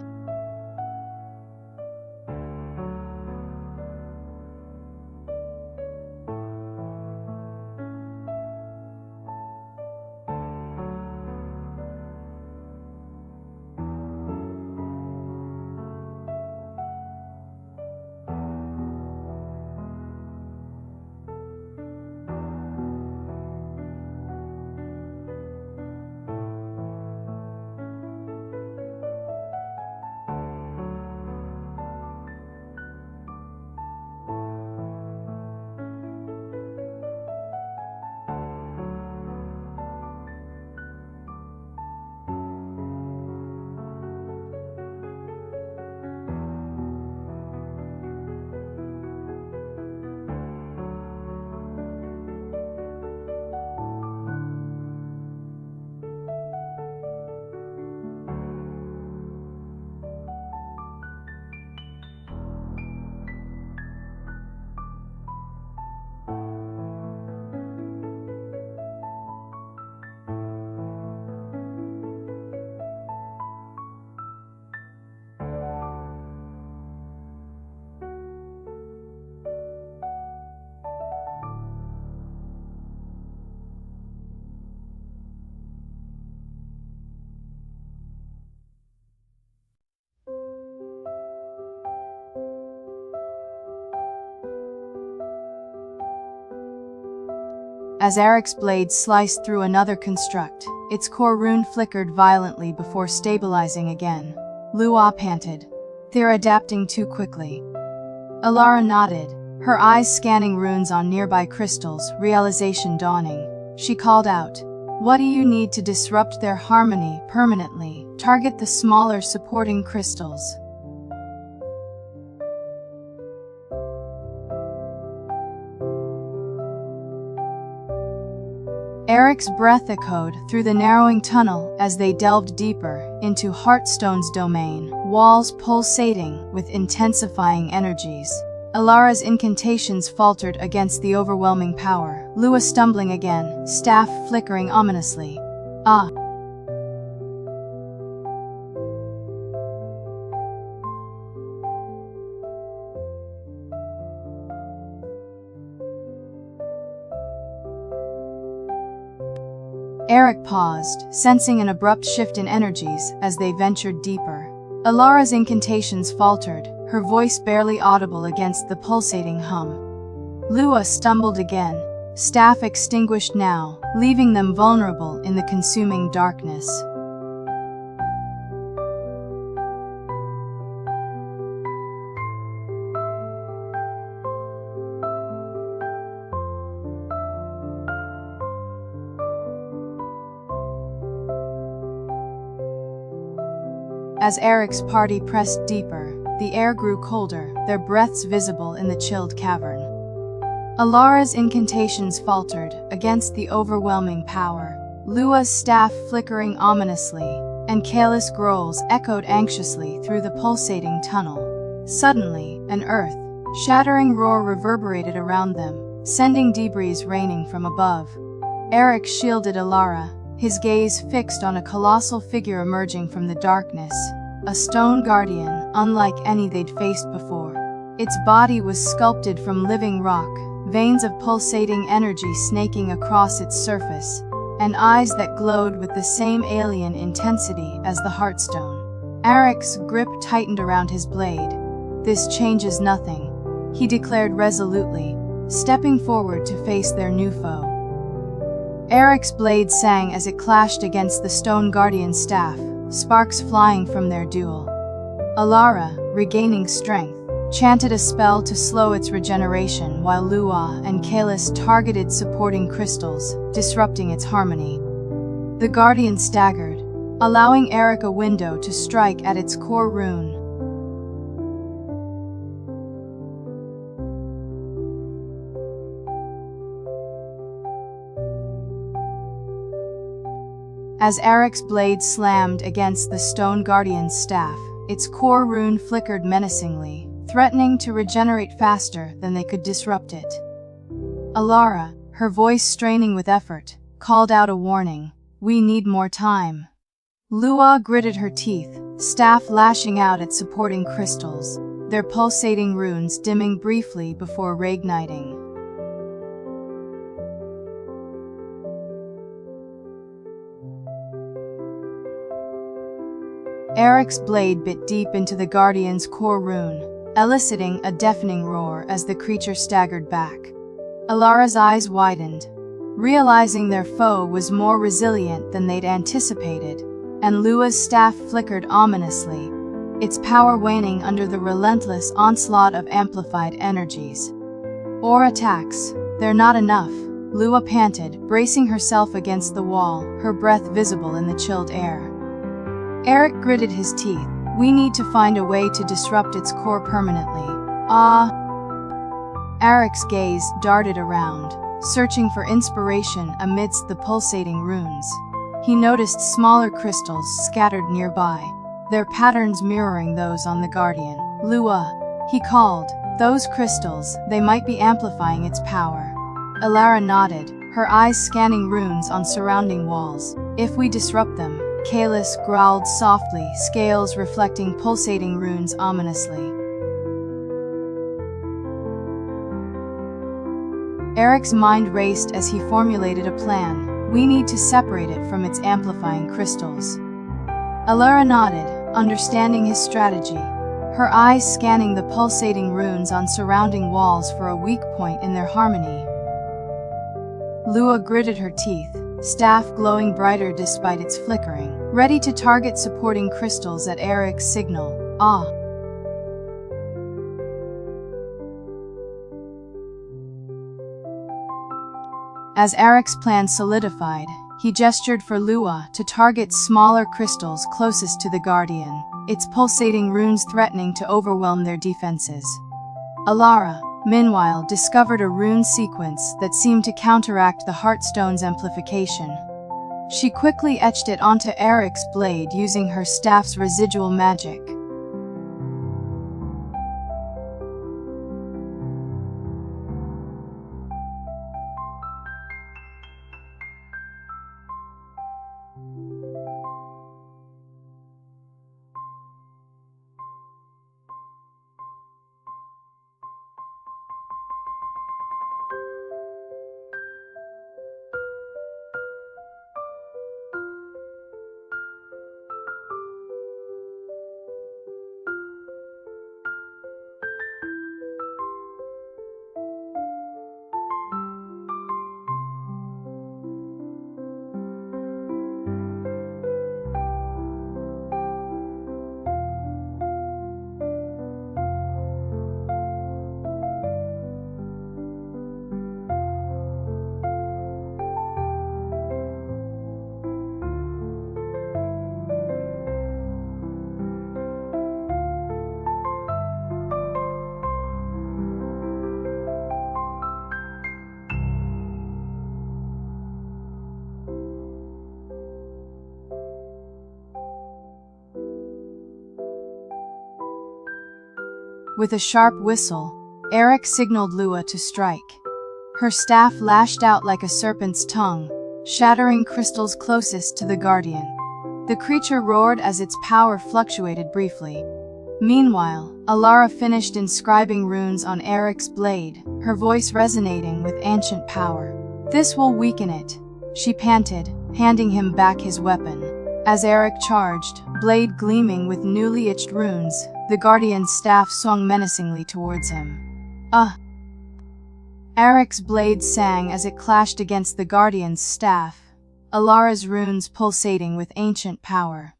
As Eric's blade sliced through another construct, its core rune flickered violently before stabilizing again. Lua panted. "They're adapting too quickly." Alara nodded, her eyes scanning runes on nearby crystals, realization dawning. She called out, "What do you need to disrupt their harmony permanently? Target the smaller supporting crystals." Eric's breath echoed through the narrowing tunnel as they delved deeper into Heartstone's domain. walls pulsating with intensifying energies. Alara's incantations faltered against the overwhelming power. Lua stumbling again, staff flickering ominously. Ah! Eric paused, sensing an abrupt shift in energies as they ventured deeper. Alara's incantations faltered, her voice barely audible against the pulsating hum. Lua stumbled again, staff extinguished now, leaving them vulnerable in the consuming darkness. As Eric's party pressed deeper, the air grew colder, their breaths visible in the chilled cavern. Alara's incantations faltered against the overwhelming power, Lua's staff flickering ominously, and Kalis' growls echoed anxiously through the pulsating tunnel. Suddenly, an earth-shattering roar reverberated around them, sending debris raining from above. Eric shielded Alara, his gaze fixed on a colossal figure emerging from the darkness, a stone guardian, unlike any they'd faced before. Its body was sculpted from living rock, veins of pulsating energy snaking across its surface, and eyes that glowed with the same alien intensity as the Heartstone. Eric's grip tightened around his blade. "This changes nothing," he declared resolutely, stepping forward to face their new foe. Eric's blade sang as it clashed against the stone guardian's staff, sparks flying from their duel. Alara, regaining strength, chanted a spell to slow its regeneration while Lua and Kalis targeted supporting crystals, disrupting its harmony. The guardian staggered, allowing Eric a window to strike at its core rune. As Eric's blade slammed against the stone guardian's staff, its core rune flickered menacingly, threatening to regenerate faster than they could disrupt it. Alara, her voice straining with effort, called out a warning. "We need more time." Lua gritted her teeth, staff lashing out at supporting crystals, their pulsating runes dimming briefly before reigniting. Eric's blade bit deep into the guardian's core rune, eliciting a deafening roar as the creature staggered back. Alara's eyes widened, realizing their foe was more resilient than they'd anticipated, and Lua's staff flickered ominously, its power waning under the relentless onslaught of amplified energies. "Or attacks, they're not enough," Lua panted, bracing herself against the wall, her breath visible in the chilled air. Eric gritted his teeth. "We need to find a way to disrupt its core permanently." Ah! Eric's gaze darted around, searching for inspiration amidst the pulsating runes. He noticed smaller crystals scattered nearby, their patterns mirroring those on the guardian. "Lua," he called, "those crystals, they might be amplifying its power." Alara nodded, her eyes scanning runes on surrounding walls. "If we disrupt them," Kalis growled softly, scales reflecting pulsating runes ominously. Eric's mind raced as he formulated a plan. "We need to separate it from its amplifying crystals." Alara nodded, understanding his strategy, her eyes scanning the pulsating runes on surrounding walls for a weak point in their harmony. Lua gritted her teeth, staff glowing brighter despite its flickering, ready to target supporting crystals at Eric's signal. Ah! As Eric's plan solidified, he gestured for Lua to target smaller crystals closest to the Guardian, its pulsating runes threatening to overwhelm their defenses. Alara, meanwhile, discovered a rune sequence that seemed to counteract the Heartstone's amplification. She quickly etched it onto Eric's blade using her staff's residual magic. With a sharp whistle, Eric signaled Lua to strike. Her staff lashed out like a serpent's tongue, shattering crystals closest to the guardian. The creature roared as its power fluctuated briefly. Meanwhile, Alara finished inscribing runes on Eric's blade, her voice resonating with ancient power. "This will weaken it," she panted, handing him back his weapon. As Eric charged, blade gleaming with newly etched runes, the guardian's staff swung menacingly towards him. Eric's blade sang as it clashed against the guardian's staff, Alara's runes pulsating with ancient power.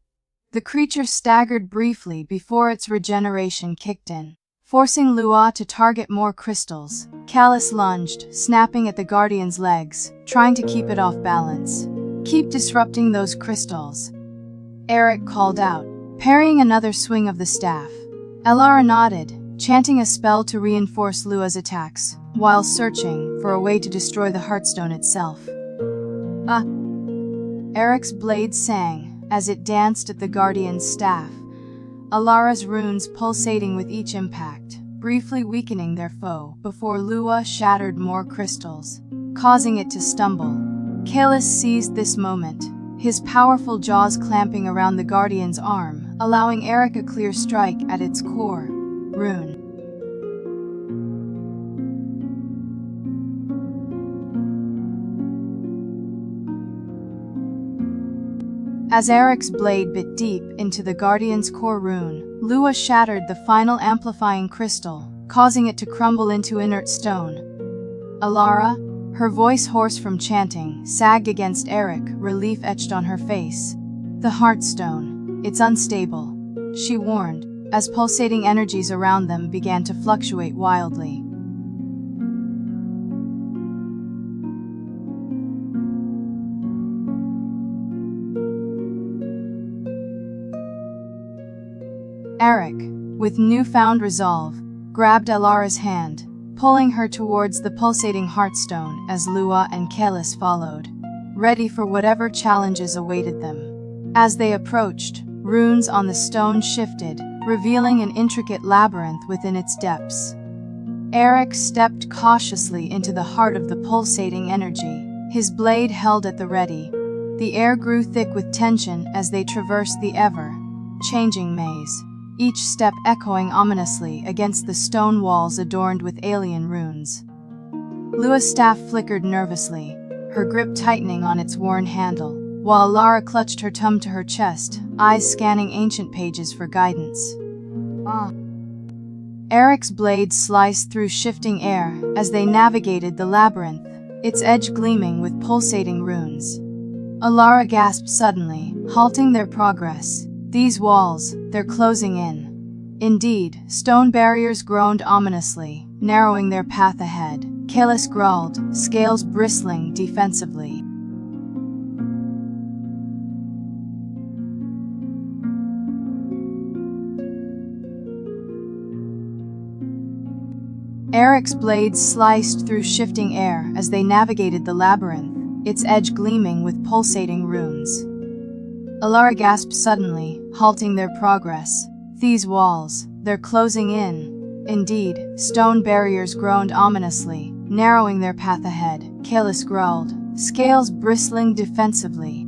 The creature staggered briefly before its regeneration kicked in, forcing Lua to target more crystals. Callus lunged, snapping at the guardian's legs, trying to keep it off balance. "Keep disrupting those crystals," Eric called out, parrying another swing of the staff. Alara nodded, chanting a spell to reinforce Lua's attacks, while searching for a way to destroy the Heartstone itself. Eric's blade sang as it danced at the guardian's staff, Alara's runes pulsating with each impact, briefly weakening their foe before Lua shattered more crystals, causing it to stumble. Callus seized this moment, his powerful jaws clamping around the guardian's arm, allowing Eric a clear strike at its core rune. As Eric's blade bit deep into the guardian's core rune, Lua shattered the final amplifying crystal, causing it to crumble into inert stone. Alara, her voice hoarse from chanting, sagged against Eric, relief etched on her face. "The Heartstone, it's unstable," she warned, as pulsating energies around them began to fluctuate wildly. Eric, with newfound resolve, grabbed Alara's hand, pulling her towards the pulsating Heartstone as Lua and Callus followed, ready for whatever challenges awaited them. As they approached, runes on the stone shifted, revealing an intricate labyrinth within its depths. Eric stepped cautiously into the heart of the pulsating energy, his blade held at the ready. The air grew thick with tension as they traversed the ever-changing maze, each step echoing ominously against the stone walls adorned with alien runes. Lua's staff flickered nervously, her grip tightening on its worn handle, while Alara clutched her thumb to her chest, eyes scanning ancient pages for guidance. Eric's blade sliced through shifting air as they navigated the labyrinth, its edge gleaming with pulsating runes. Alara gasped suddenly, halting their progress. "These walls, they're closing in." Indeed, stone barriers groaned ominously, narrowing their path ahead. Callus growled, scales bristling defensively. Eric's blade sliced through shifting air as they navigated the labyrinth, its edge gleaming with pulsating runes. Alara gasped suddenly, halting their progress. "These walls, they're closing in." Indeed, stone barriers groaned ominously, narrowing their path ahead. Callus growled, scales bristling defensively.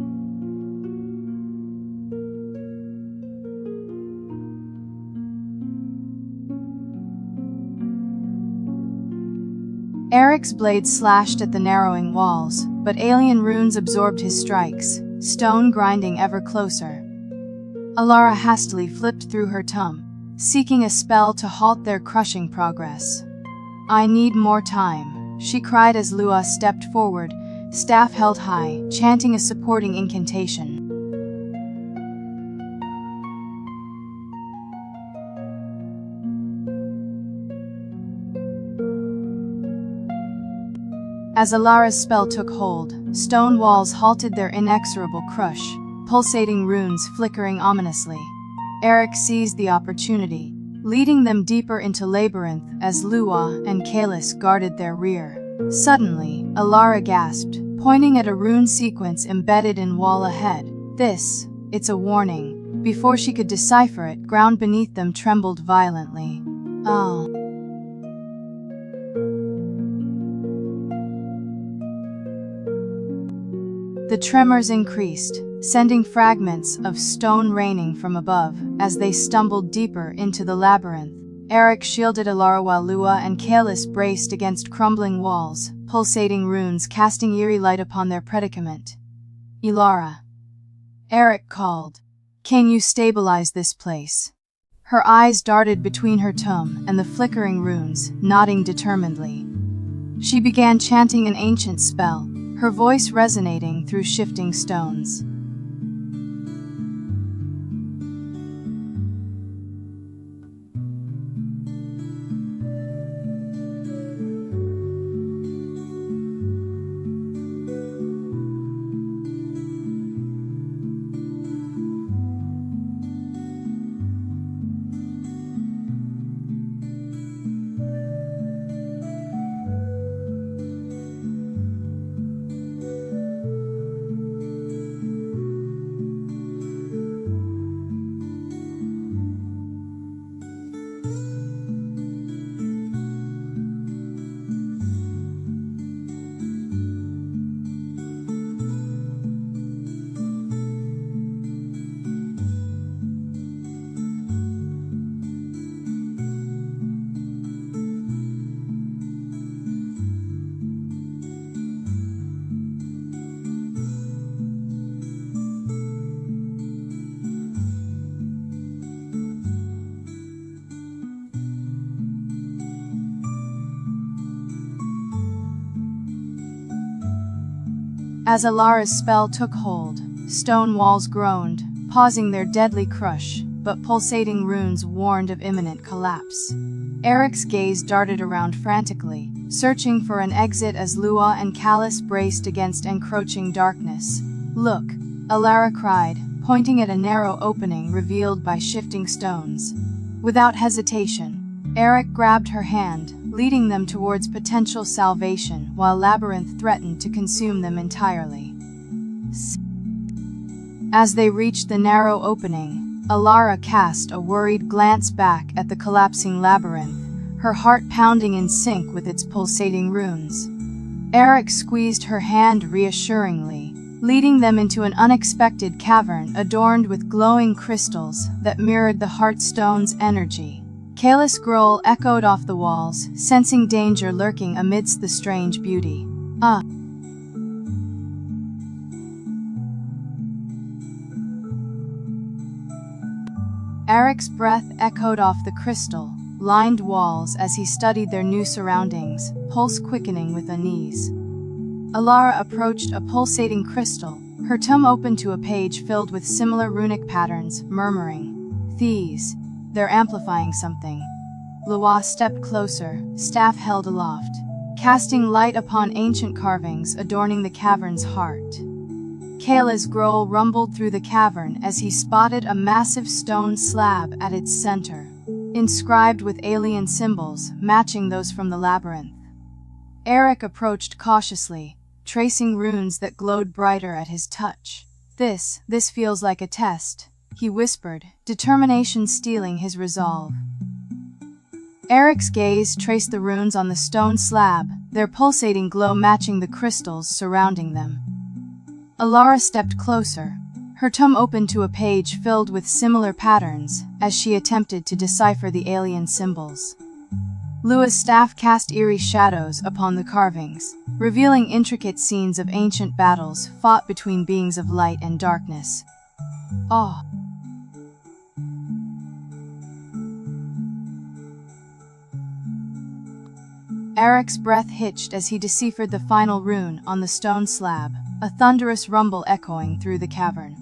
Eric's blade slashed at the narrowing walls, but alien runes absorbed his strikes, stone grinding ever closer. Alara hastily flipped through her thumb, seeking a spell to halt their crushing progress. "I need more time," she cried as Lua stepped forward, staff held high, chanting a supporting incantation. As Alara's spell took hold, stone walls halted their inexorable crush, pulsating runes flickering ominously. Eric seized the opportunity, leading them deeper into labyrinth as Lua and Callus guarded their rear. Suddenly, Alara gasped, pointing at a rune sequence embedded in wall ahead. It's a warning." Before she could decipher it, ground beneath them trembled violently. Oh. The tremors increased, sending fragments of stone raining from above as they stumbled deeper into the labyrinth. Eric shielded Alara while Lua and Kalis braced against crumbling walls, pulsating runes casting eerie light upon their predicament. Alara. Eric called. Can you stabilize this place? Her eyes darted between her tome and the flickering runes, nodding determinedly. She began chanting an ancient spell, her voice resonating through shifting stones. As Alara's spell took hold, stone walls groaned, pausing their deadly crush, but pulsating runes warned of imminent collapse. Eric's gaze darted around frantically, searching for an exit as Lua and Kalis braced against encroaching darkness. Look, Alara cried, pointing at a narrow opening revealed by shifting stones. Without hesitation, Eric grabbed her hand, leading them towards potential salvation while Labyrinth threatened to consume them entirely. As they reached the narrow opening, Alara cast a worried glance back at the collapsing labyrinth, her heart pounding in sync with its pulsating runes. Eric squeezed her hand reassuringly, leading them into an unexpected cavern adorned with glowing crystals that mirrored the Heartstone's energy. Kalis' growl echoed off the walls, sensing danger lurking amidst the strange beauty. Eric's breath echoed off the crystal-lined walls as he studied their new surroundings, pulse quickening with unease. Alara approached a pulsating crystal, her tome open to a page filled with similar runic patterns, murmuring, "These. They're amplifying something." Lua stepped closer, staff held aloft, casting light upon ancient carvings adorning the cavern's heart. Kayla's growl rumbled through the cavern as he spotted a massive stone slab at its center, inscribed with alien symbols matching those from the labyrinth. Eric approached cautiously, tracing runes that glowed brighter at his touch. This feels like a test," he whispered, determination stealing his resolve. Eric's gaze traced the runes on the stone slab, their pulsating glow matching the crystals surrounding them. Alara stepped closer, her tome open to a page filled with similar patterns, as she attempted to decipher the alien symbols. Lua's staff cast eerie shadows upon the carvings, revealing intricate scenes of ancient battles fought between beings of light and darkness. "Oh." Eric's breath hitched as he deciphered the final rune on the stone slab, a thunderous rumble echoing through the cavern.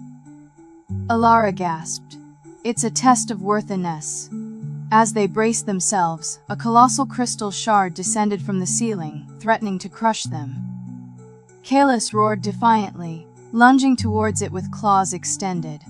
Alara gasped. "It's a test of worthiness." As they braced themselves, a colossal crystal shard descended from the ceiling, threatening to crush them. Kalis roared defiantly, lunging towards it with claws extended.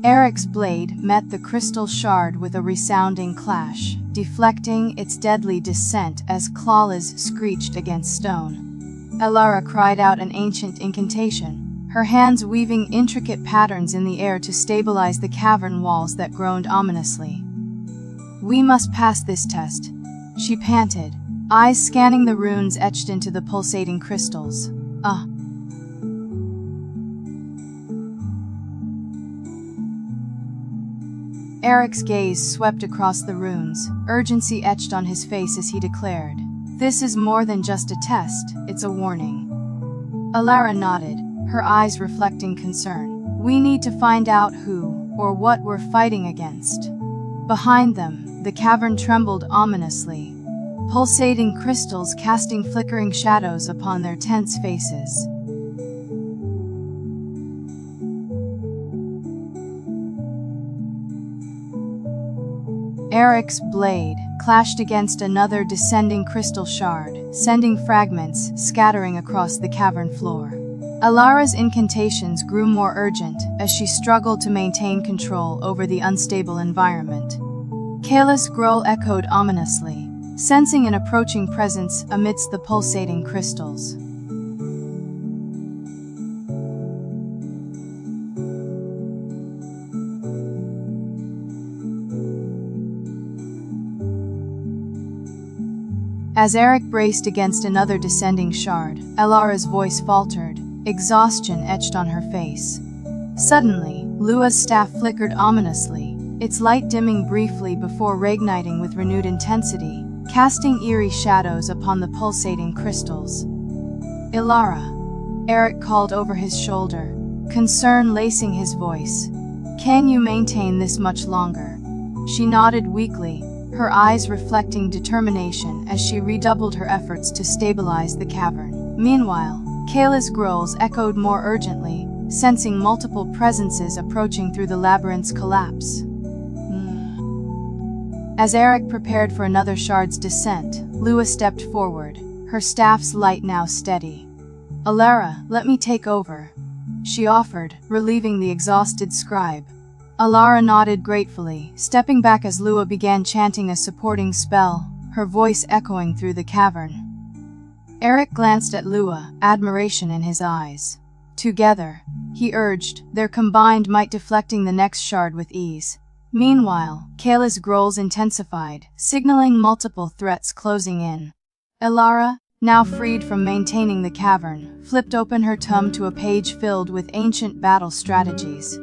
Eric's blade met the crystal shard with a resounding clash, deflecting its deadly descent as claws screeched against stone. Elara cried out an ancient incantation, her hands weaving intricate patterns in the air to stabilize the cavern walls that groaned ominously. "We must pass this test," she panted, eyes scanning the runes etched into the pulsating crystals. Eric's gaze swept across the runes, urgency etched on his face as he declared, "This is more than just a test, it's a warning." Elara nodded, her eyes reflecting concern. "We need to find out who, or what we're fighting against." Behind them, the cavern trembled ominously, pulsating crystals casting flickering shadows upon their tense faces. Eric's blade clashed against another descending crystal shard, sending fragments scattering across the cavern floor. Elara's incantations grew more urgent as she struggled to maintain control over the unstable environment. Kayla's growl echoed ominously, sensing an approaching presence amidst the pulsating crystals. As Eric braced against another descending shard, Elara's voice faltered, exhaustion etched on her face. Suddenly, Lua's staff flickered ominously, its light dimming briefly before reigniting with renewed intensity, casting eerie shadows upon the pulsating crystals. "Elara," Eric called over his shoulder, concern lacing his voice. "Can you maintain this much longer?" She nodded weakly, her eyes reflecting determination as she redoubled her efforts to stabilize the cavern. Meanwhile, Kayla's growls echoed more urgently, sensing multiple presences approaching through the labyrinth's collapse. As Eric prepared for another shard's descent, Lua stepped forward, her staff's light now steady. "Elara, let me take over," she offered, relieving the exhausted scribe. Elara nodded gratefully, stepping back as Lua began chanting a supporting spell, her voice echoing through the cavern. Eric glanced at Lua, admiration in his eyes. "Together," he urged, their combined might deflecting the next shard with ease. Meanwhile, Kayla's growls intensified, signaling multiple threats closing in. Elara, now freed from maintaining the cavern, flipped open her tome to a page filled with ancient battle strategies.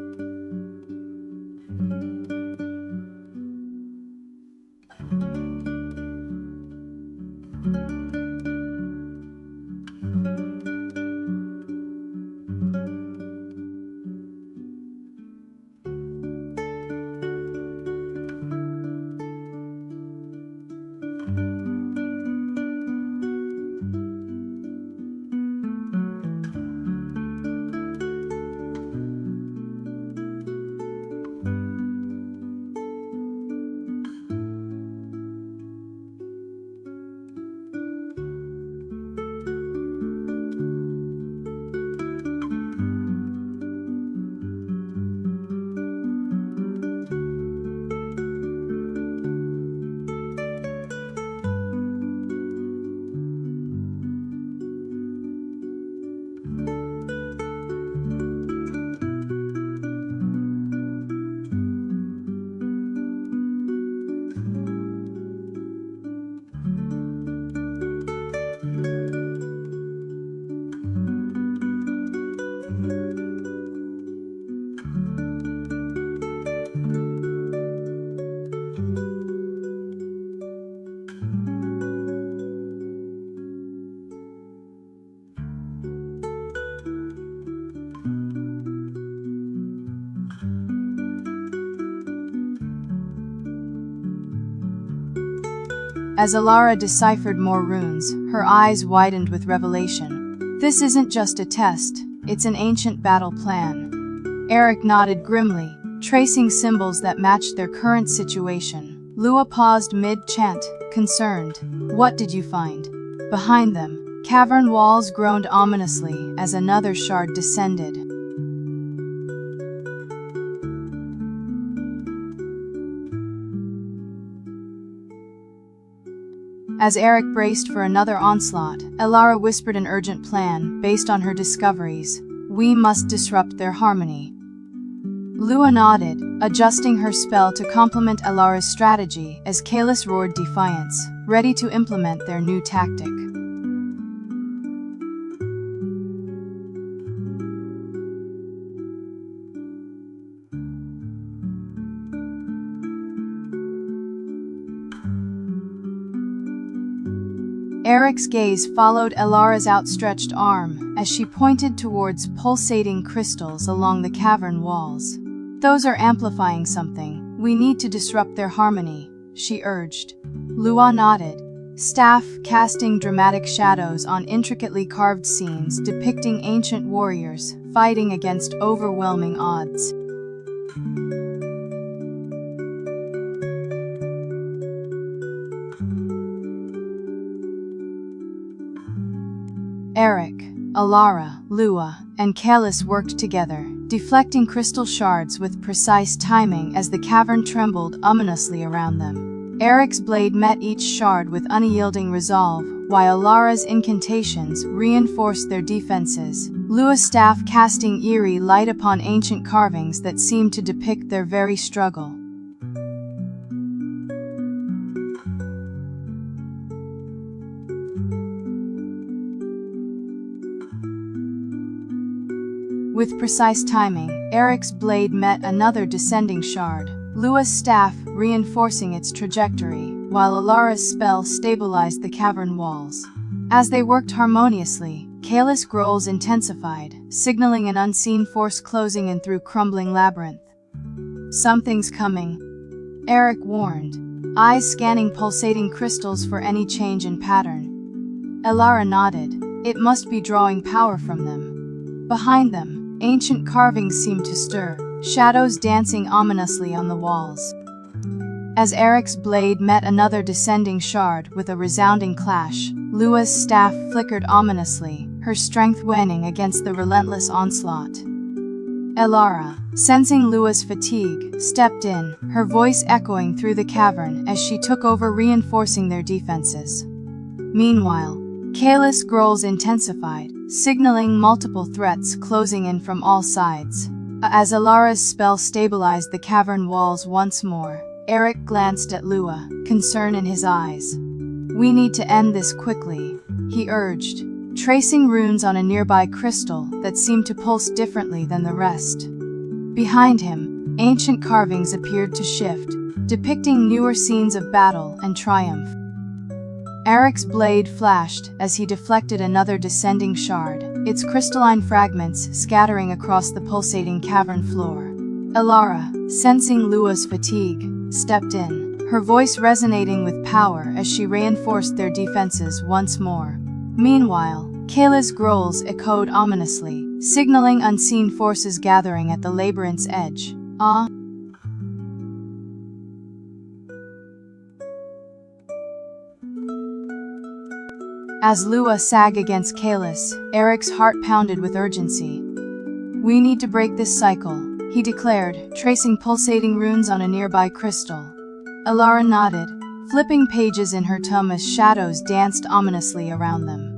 As Elara deciphered more runes, her eyes widened with revelation. "This isn't just a test, it's an ancient battle plan." Eric nodded grimly, tracing symbols that matched their current situation. Lua paused mid-chant, concerned. "What did you find?" Behind them, cavern walls groaned ominously as another shard descended. As Eric braced for another onslaught, Elara whispered an urgent plan based on her discoveries. We must disrupt their harmony. Lua nodded, adjusting her spell to complement Elara's strategy as Kalis roared defiance, ready to implement their new tactic. Eric's gaze followed Elara's outstretched arm as she pointed towards pulsating crystals along the cavern walls. Those are amplifying something. We need to disrupt their harmony, she urged. Lua nodded, staff casting dramatic shadows on intricately carved scenes depicting ancient warriors fighting against overwhelming odds. Eric, Elara, Lua, and Kalis worked together, deflecting crystal shards with precise timing as the cavern trembled ominously around them. Eric's blade met each shard with unyielding resolve, while Elara's incantations reinforced their defenses, Lua's staff casting eerie light upon ancient carvings that seemed to depict their very struggle. With precise timing, Eric's blade met another descending shard, Lua's staff reinforcing its trajectory, while Elara's spell stabilized the cavern walls. As they worked harmoniously, Kalis' growls intensified, signaling an unseen force closing in through crumbling labyrinth. Something's coming, Eric warned, eyes scanning pulsating crystals for any change in pattern. Elara nodded, it must be drawing power from them. Behind them, ancient carvings seemed to stir, shadows dancing ominously on the walls. As Eric's blade met another descending shard with a resounding clash, Lua's staff flickered ominously, her strength waning against the relentless onslaught. Elara, sensing Lua's fatigue, stepped in, her voice echoing through the cavern as she took over reinforcing their defenses. Meanwhile, Kalis' growls intensified, signaling multiple threats closing in from all sides. As Elara's spell stabilized the cavern walls once more, Eric glanced at Lua, concern in his eyes. We need to end this quickly, he urged, tracing runes on a nearby crystal that seemed to pulse differently than the rest. Behind him, ancient carvings appeared to shift, depicting newer scenes of battle and triumph. Eric's blade flashed as he deflected another descending shard, its crystalline fragments scattering across the pulsating cavern floor. Elara, sensing Lua's fatigue, stepped in, her voice resonating with power as she reinforced their defenses once more. Meanwhile, Kalis' growls echoed ominously, signaling unseen forces gathering at the labyrinth's edge. As Lua sagged against Kalis, Eric's heart pounded with urgency. We need to break this cycle, he declared, tracing pulsating runes on a nearby crystal. Elara nodded, flipping pages in her tome as shadows danced ominously around them.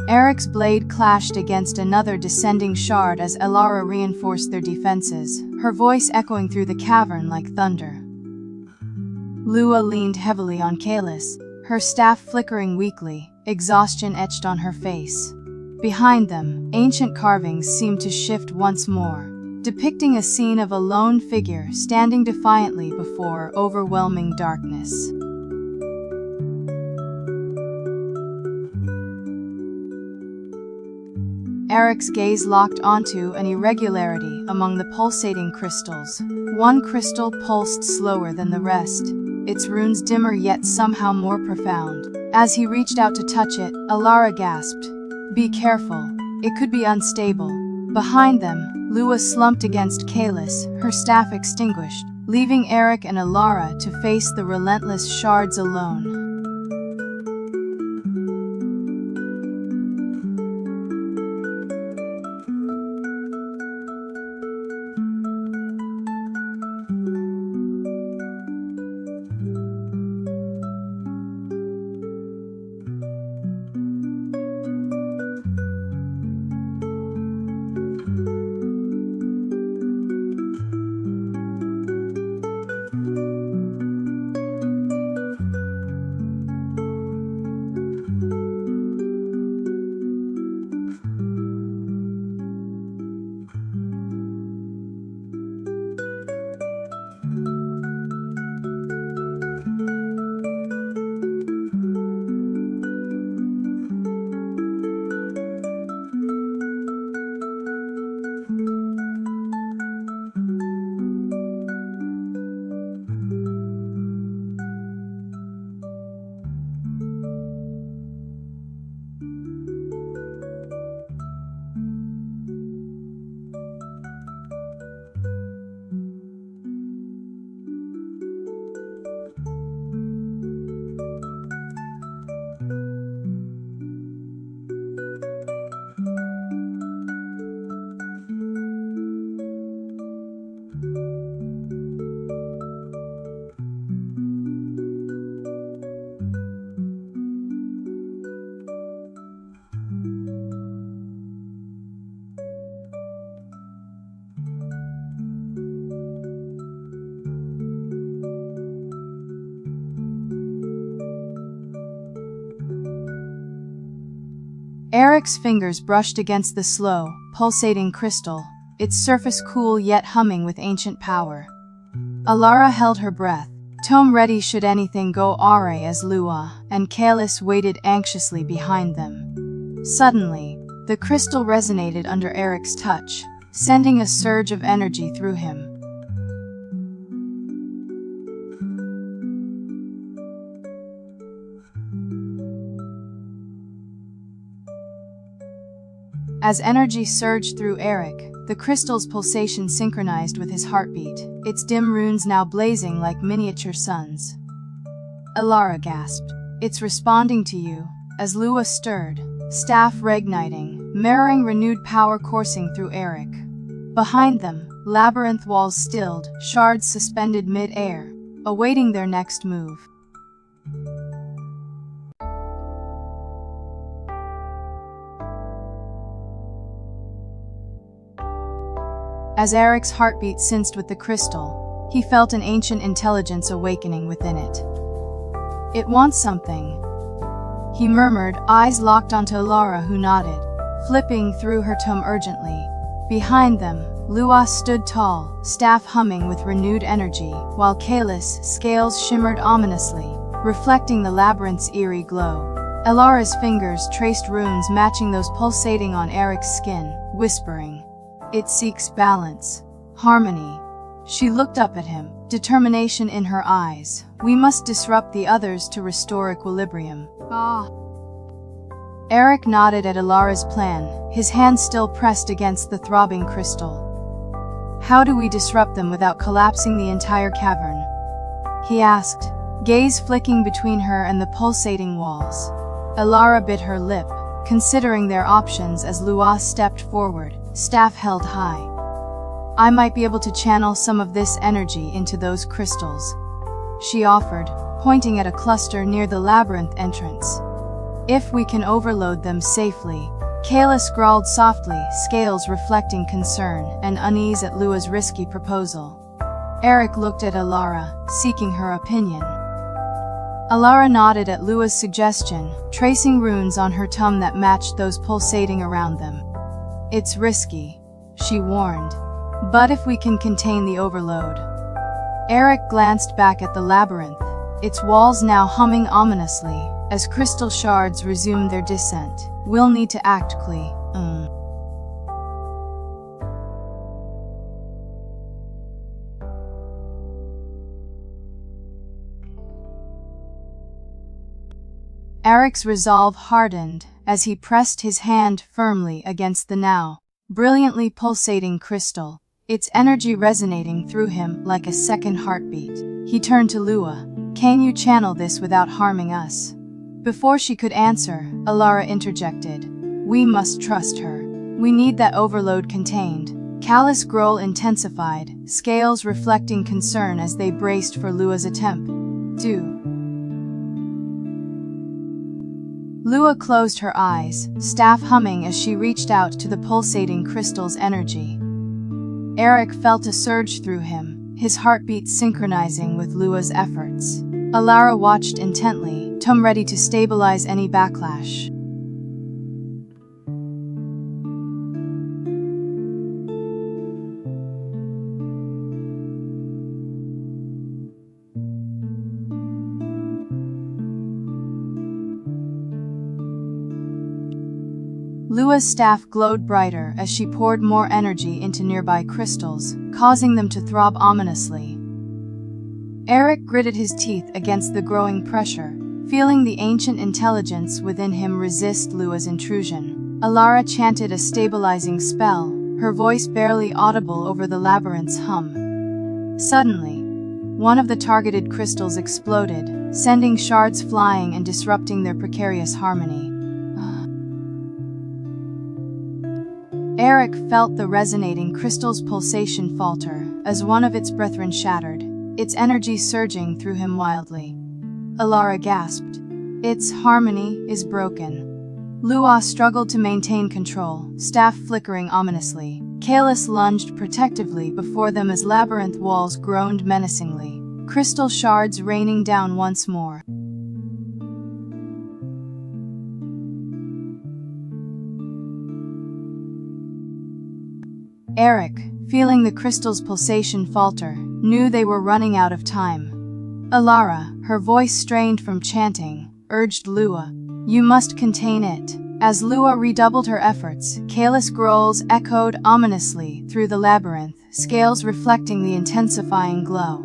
Eric's blade clashed against another descending shard as Elara reinforced their defenses, her voice echoing through the cavern like thunder. Lua leaned heavily on Kalis, her staff flickering weakly, exhaustion etched on her face. Behind them, ancient carvings seemed to shift once more, depicting a scene of a lone figure standing defiantly before overwhelming darkness. Eric's gaze locked onto an irregularity among the pulsating crystals. One crystal pulsed slower than the rest, its runes dimmer yet somehow more profound. As he reached out to touch it, Elara gasped, "Be careful, it could be unstable." Behind them, Lua slumped against Kalis, her staff extinguished, leaving Eric and Alara to face the relentless shards alone. Eric's fingers brushed against the slow, pulsating crystal, its surface cool yet humming with ancient power. Alara held her breath, tome ready should anything go awry as Lua and Kalis waited anxiously behind them. Suddenly, the crystal resonated under Eric's touch, sending a surge of energy through him. As energy surged through Eric, the crystal's pulsation synchronized with his heartbeat, its dim runes now blazing like miniature suns. Alara gasped. "It's responding to you," as Lua stirred, staff reigniting, mirroring renewed power coursing through Eric. Behind them, labyrinth walls stilled, shards suspended mid-air, awaiting their next move. As Eric's heartbeat synced with the crystal, he felt an ancient intelligence awakening within it. "It wants something," he murmured, eyes locked onto Alara who nodded, flipping through her tome urgently. Behind them, Lua stood tall, staff humming with renewed energy, while Kalis' scales shimmered ominously, reflecting the labyrinth's eerie glow. Alara's fingers traced runes matching those pulsating on Eric's skin, whispering, "It seeks balance, harmony." She looked up at him, determination in her eyes. "We must disrupt the others to restore equilibrium." Eric nodded at Alara's plan, his hand still pressed against the throbbing crystal. "How do we disrupt them without collapsing the entire cavern?" he asked, gaze flicking between her and the pulsating walls. Alara bit her lip, considering their options as Lua stepped forward, staff held high. "I might be able to channel some of this energy into those crystals," she offered, pointing at a cluster near the labyrinth entrance. "If we can overload them safely." Kalis growled softly, scales reflecting concern and unease at Lua's risky proposal. Eric looked at Alara, seeking her opinion. Alara nodded at Lua's suggestion, tracing runes on her tome that matched those pulsating around them. "It's risky," she warned, "but if we can contain the overload." Eric glanced back at the labyrinth, its walls now humming ominously, as crystal shards resumed their descent. "We'll need to act quickly." Eric's resolve hardened as he pressed his hand firmly against the now brilliantly pulsating crystal. its energy resonating through him like a second heartbeat. He turned to Lua. "Can you channel this without harming us?" Before she could answer, Alara interjected. "We must trust her. We need that overload contained." Callous growl intensified, scales reflecting concern as they braced for Lua's attempt. "Do." Lua closed her eyes, staff humming as she reached out to the pulsating crystal's energy. Eric felt a surge through him, his heartbeat synchronizing with Lua's efforts. Alara watched intently, ready to stabilize any backlash. Lua's staff glowed brighter as she poured more energy into nearby crystals, causing them to throb ominously. Eric gritted his teeth against the growing pressure, feeling the ancient intelligence within him resist Lua's intrusion. Alara chanted a stabilizing spell, her voice barely audible over the labyrinth's hum. Suddenly, one of the targeted crystals exploded, sending shards flying and disrupting their precarious harmony. Eric felt the resonating crystal's pulsation falter as one of its brethren shattered, its energy surging through him wildly. Alara gasped. "Its harmony is broken." Lua struggled to maintain control, staff flickering ominously. Kalis lunged protectively before them as labyrinth walls groaned menacingly, crystal shards raining down once more. Eric, feeling the crystal's pulsation falter, knew they were running out of time. Alara, her voice strained from chanting, urged Lua, "You must contain it." As Lua redoubled her efforts, Kalis growls echoed ominously through the labyrinth, scales reflecting the intensifying glow.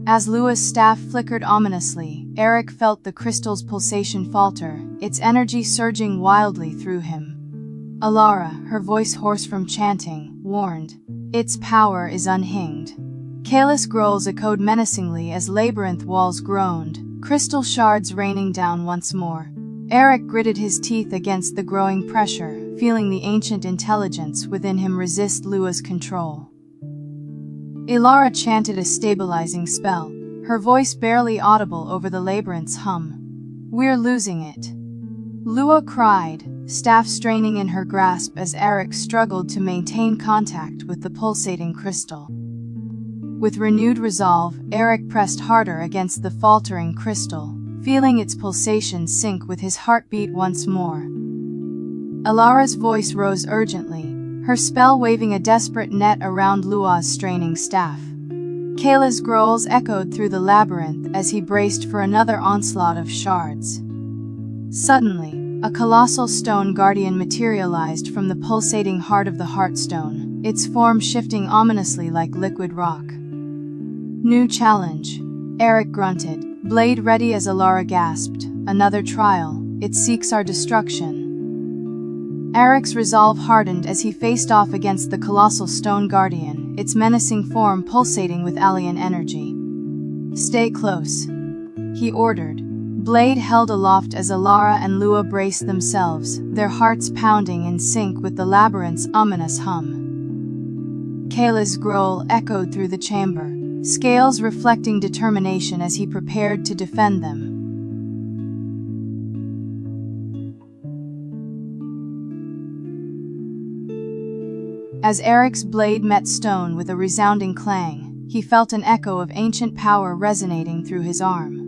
As Lua's staff flickered ominously, Eric felt the crystal's pulsation falter, its energy surging wildly through him. Alara, her voice hoarse from chanting, warned, "Its power is unhinged." Kalis growls echoed menacingly as labyrinth walls groaned, crystal shards raining down once more. Eric gritted his teeth against the growing pressure, feeling the ancient intelligence within him resist Lua's control. Alara chanted a stabilizing spell, her voice barely audible over the labyrinth's hum. "We're losing it." Lua cried, staff straining in her grasp as Eric struggled to maintain contact with the pulsating crystal. With renewed resolve, Eric pressed harder against the faltering crystal, feeling its pulsation sink with his heartbeat once more. Alara's voice rose urgently, her spell waving a desperate net around Lua's straining staff. Kayla's growls echoed through the labyrinth as he braced for another onslaught of shards. Suddenly, a colossal stone guardian materialized from the pulsating heart of the Heartstone, its form shifting ominously like liquid rock. New challenge, Eric grunted, blade ready as Alara gasped. Another trial, it seeks our destruction. Eric's resolve hardened as he faced off against the colossal stone guardian, its menacing form pulsating with alien energy. Stay close, he ordered. Blade held aloft as Alara and Lua braced themselves, their hearts pounding in sync with the labyrinth's ominous hum. Kayla's growl echoed through the chamber, scales reflecting determination as he prepared to defend them. As Eric's blade met stone with a resounding clang, he felt an echo of ancient power resonating through his arm.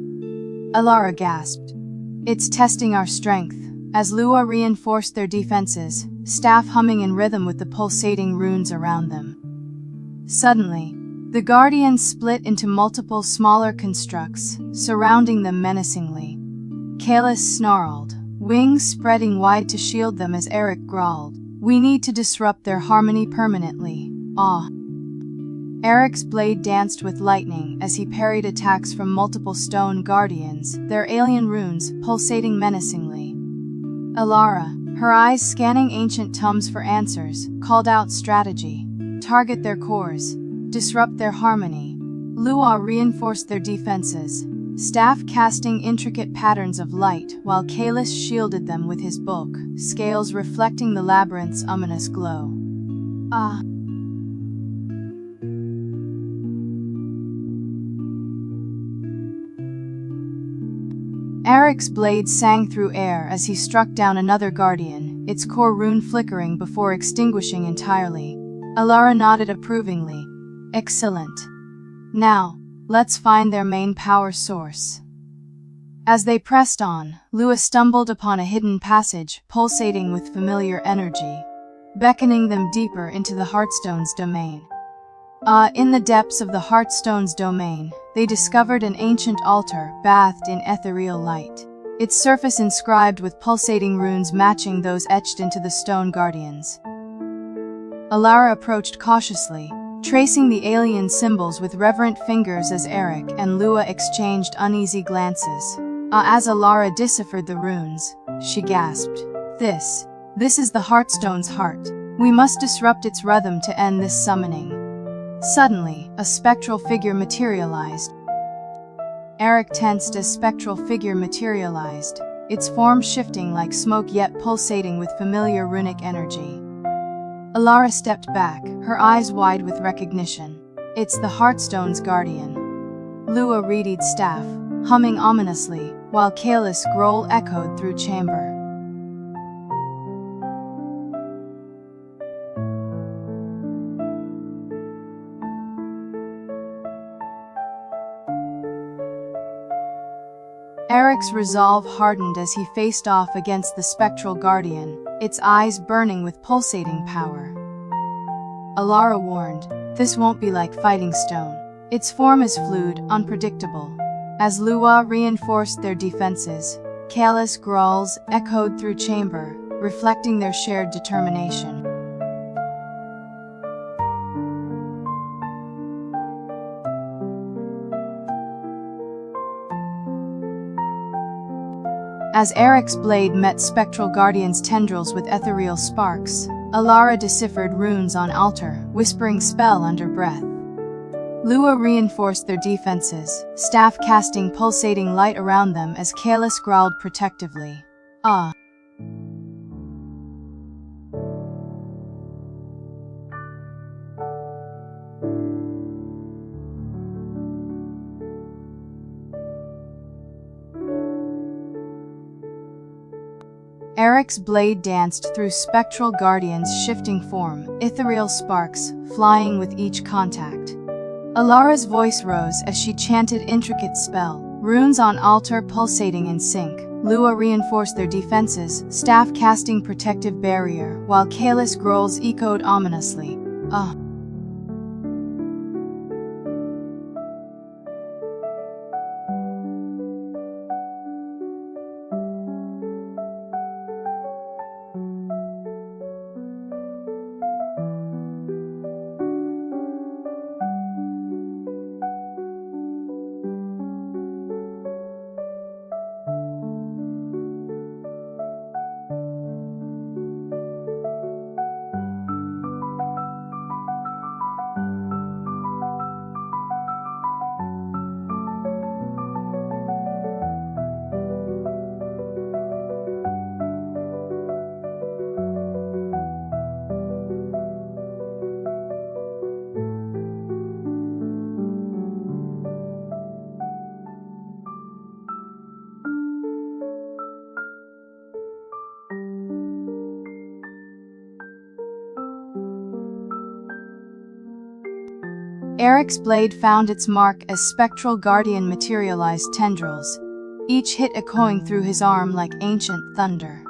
Alara gasped. It's testing our strength, as Lua reinforced their defenses, staff humming in rhythm with the pulsating runes around them. Suddenly, the guardians split into multiple smaller constructs, surrounding them menacingly. Kalis snarled, wings spreading wide to shield them as Eric growled, "We need to disrupt their harmony permanently." Eric's blade danced with lightning as he parried attacks from multiple stone guardians, their alien runes pulsating menacingly. Alara, her eyes scanning ancient tomes for answers, called out strategy. Target their cores. Disrupt their harmony. Lua reinforced their defenses, staff casting intricate patterns of light while Kalis shielded them with his bulk, scales reflecting the labyrinth's ominous glow. Eric's blade sang through air as he struck down another guardian, its core rune flickering before extinguishing entirely. Alara nodded approvingly. Excellent. Now, let's find their main power source. As they pressed on, Lua stumbled upon a hidden passage pulsating with familiar energy, beckoning them deeper into the Heartstone's domain. In the depths of the Heartstone's domain, they discovered an ancient altar bathed in ethereal light, its surface inscribed with pulsating runes matching those etched into the stone guardians. Alara approached cautiously, tracing the alien symbols with reverent fingers as Eric and Lua exchanged uneasy glances. As Alara deciphered the runes, she gasped, This is the Heartstone's heart. We must disrupt its rhythm to end this summoning." Suddenly, a spectral figure materialized. Eric tensed as spectral figure materialized, its form shifting like smoke yet pulsating with familiar runic energy. Alara stepped back, her eyes wide with recognition. It's the Heartstone's guardian. Lua readied staff, humming ominously, while Kalis' growl echoed through chamber. Eric's resolve hardened as he faced off against the spectral guardian, its eyes burning with pulsating power. Alara warned, "This won't be like fighting stone. Its form is fluid, unpredictable." As Lua reinforced their defenses, Kalis' growls echoed through chamber, reflecting their shared determination. As Eric's blade met Spectral Guardian's tendrils with ethereal sparks, Alara deciphered runes on altar, whispering spell under breath. Lua reinforced their defenses, staff casting pulsating light around them as Kalis growled protectively. Eric's blade danced through spectral guardians' shifting form, ethereal sparks flying with each contact. Alara's voice rose as she chanted intricate spell, runes on altar pulsating in sync. Lua reinforced their defenses, staff casting protective barrier, while Kalis growls echoed ominously. Eric's blade found its mark as spectral guardian materialized tendrils, each hit echoing through his arm like ancient thunder.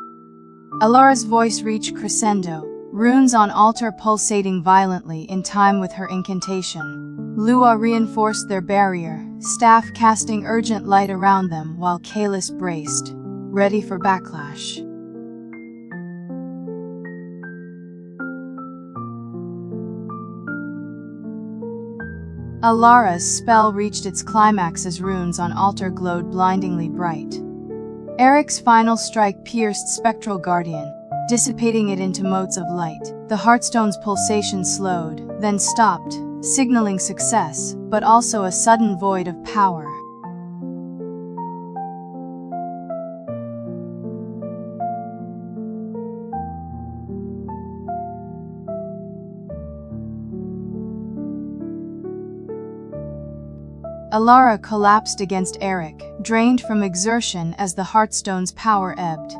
Alara's voice reached crescendo, runes on altar pulsating violently in time with her incantation. Lua reinforced their barrier, staff casting urgent light around them while Kalis braced, ready for backlash. Alara's spell reached its climax as runes on altar glowed blindingly bright. Eric's final strike pierced spectral guardian, dissipating it into motes of light. The Heartstone's pulsation slowed, then stopped, signaling success, but also a sudden void of power. Alara collapsed against Eric, drained from exertion as the Heartstone's power ebbed.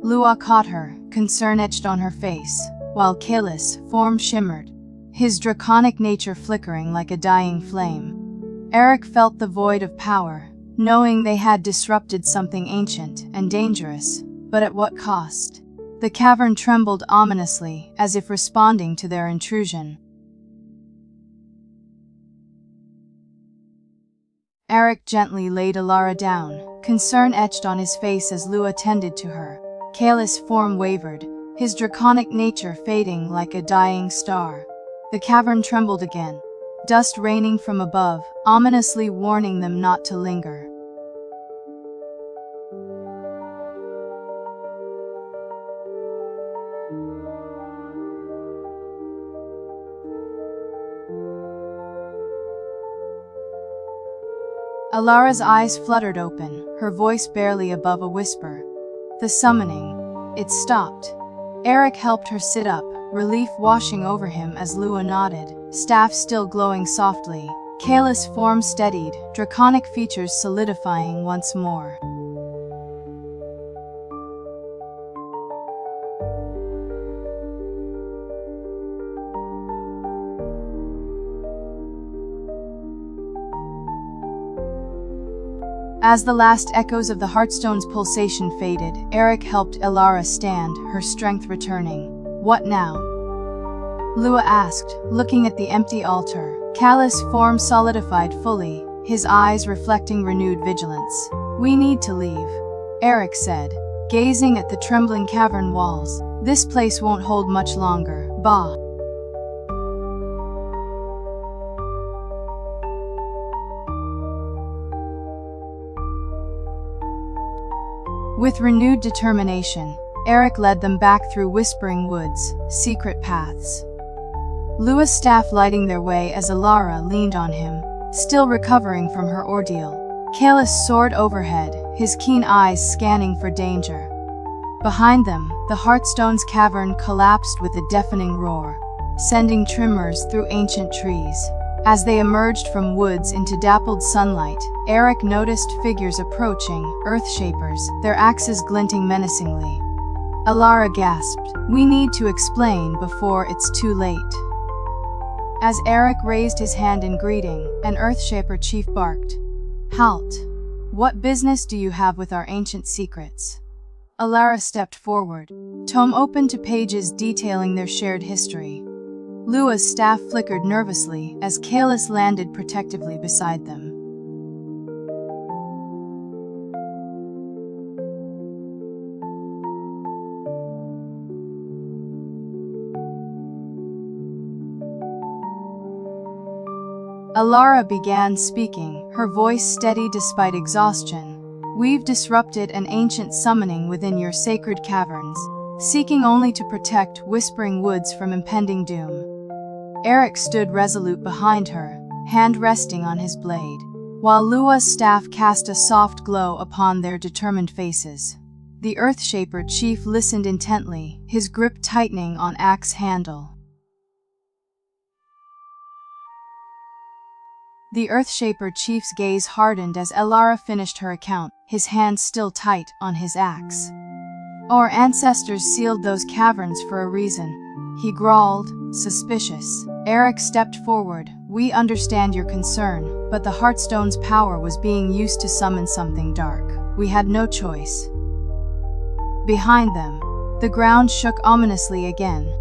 Lua caught her, concern etched on her face, while Kalis' form shimmered, his draconic nature flickering like a dying flame. Eric felt the void of power, knowing they had disrupted something ancient and dangerous, but at what cost? The cavern trembled ominously, as if responding to their intrusion. Eric gently laid Alara down, concern etched on his face as Lua tended to her. Kalis' form wavered, his draconic nature fading like a dying star. The cavern trembled again, dust raining from above, ominously warning them not to linger. Alara's eyes fluttered open, her voice barely above a whisper. The summoning. It stopped. Eric helped her sit up, relief washing over him as Lua nodded, staff still glowing softly. Kalis' form steadied, draconic features solidifying once more. As the last echoes of the Heartstone's pulsation faded, Eric helped Alara stand, her strength returning. What now? Lua asked, looking at the empty altar. Kalis' form solidified fully, his eyes reflecting renewed vigilance. We need to leave, Eric said, gazing at the trembling cavern walls. This place won't hold much longer, Bah. With renewed determination, Eric led them back through whispering woods, secret paths. Lua's staff lighting their way as Alara leaned on him, still recovering from her ordeal. Kalis soared overhead, his keen eyes scanning for danger. Behind them, the Heartstone's cavern collapsed with a deafening roar, sending tremors through ancient trees. As they emerged from woods into dappled sunlight, Eric noticed figures approaching, earth shapers, their axes glinting menacingly. Alara gasped. We need to explain before it's too late. As Eric raised his hand in greeting, an Earthshaper chief barked. Halt! What business do you have with our ancient secrets? Alara stepped forward. Tome opened to pages detailing their shared history. Lua's staff flickered nervously as Kalis landed protectively beside them. Alara began speaking, her voice steady despite exhaustion. We've disrupted an ancient summoning within your sacred caverns, seeking only to protect Whispering Woods from impending doom. Eric stood resolute behind her, hand resting on his blade, while Lua's staff cast a soft glow upon their determined faces. The Earthshaper chief listened intently, his grip tightening on axe handle. The Earthshaper chief's gaze hardened as Alara finished her account, his hand still tight on his axe. Our ancestors sealed those caverns for a reason, he growled, suspicious. Eric stepped forward. We understand your concern, but the Heartstone's power was being used to summon something dark. We had no choice. Behind them, the ground shook ominously again.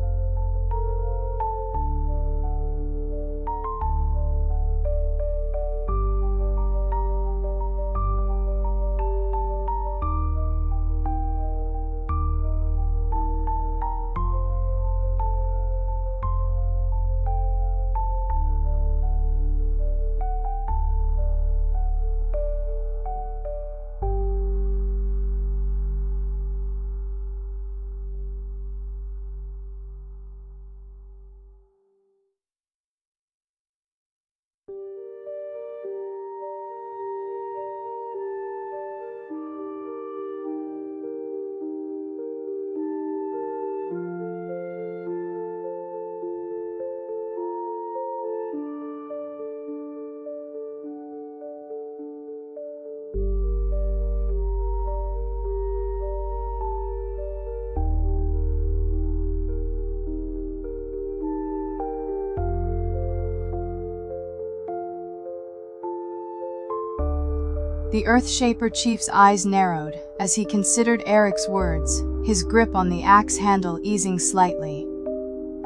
The Earthshaper chief's eyes narrowed as he considered Eric's words, his grip on the axe handle easing slightly.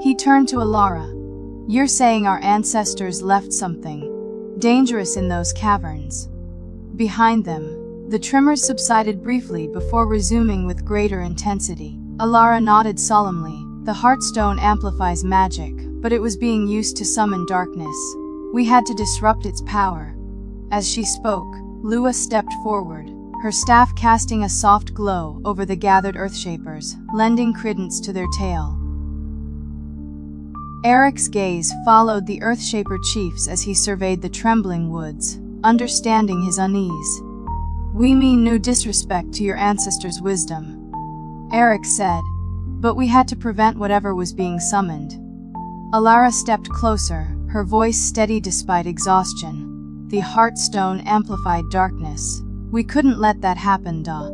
He turned to Alara. You're saying our ancestors left something dangerous in those caverns? Behind them, the tremors subsided briefly before resuming with greater intensity. Alara nodded solemnly. The Heartstone amplifies magic, but it was being used to summon darkness. We had to disrupt its power. As she spoke, Lua stepped forward, her staff casting a soft glow over the gathered Earthshapers, lending credence to their tale. Eric's gaze followed the Earthshaper chiefs as he surveyed the trembling woods, understanding his unease. We mean no disrespect to your ancestors' wisdom, Eric said, but we had to prevent whatever was being summoned. Alara stepped closer, her voice steady despite exhaustion. The Heartstone amplified darkness. We couldn't let that happen, duh.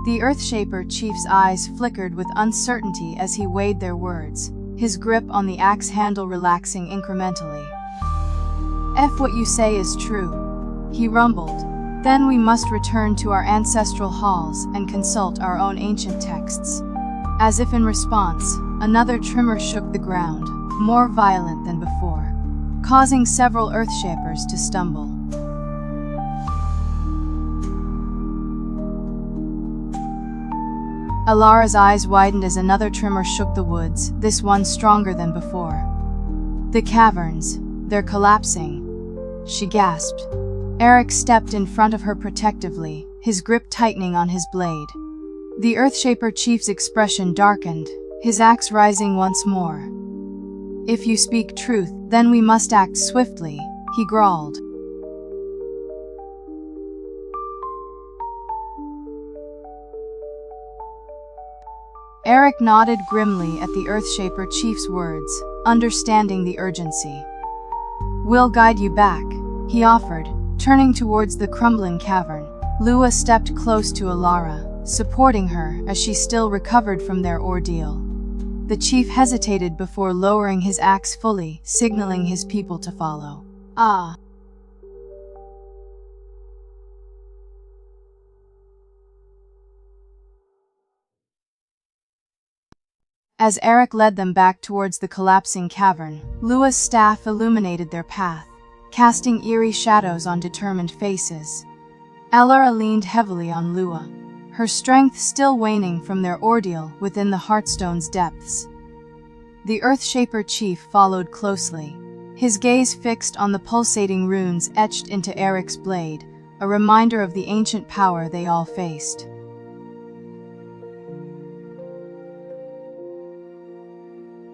The Earthshaper chief's eyes flickered with uncertainty as he weighed their words, his grip on the axe handle relaxing incrementally. If what you say is true, he rumbled, then we must return to our ancestral halls and consult our own ancient texts. As if in response, another tremor shook the ground, more violent than before, causing several Earthshapers to stumble. Alara's eyes widened as another tremor shook the woods, this one stronger than before. The caverns, they're collapsing, she gasped. Eric stepped in front of her protectively, his grip tightening on his blade. The Earthshaper chief's expression darkened, his axe rising once more. If you speak truth, then we must act swiftly, he growled. Eric nodded grimly at the Earthshaper chief's words, understanding the urgency. We'll guide you back, he offered, turning towards the crumbling cavern. Lua stepped close to Alara, supporting her as she still recovered from their ordeal. The chief hesitated before lowering his axe fully, signaling his people to follow. Ah! As Eric led them back towards the collapsing cavern, Lua's staff illuminated their path, casting eerie shadows on determined faces. Alara leaned heavily on Lua, her strength still waning from their ordeal within the Heartstone's depths. The Earthshaper chief followed closely, his gaze fixed on the pulsating runes etched into Eric's blade, a reminder of the ancient power they all faced.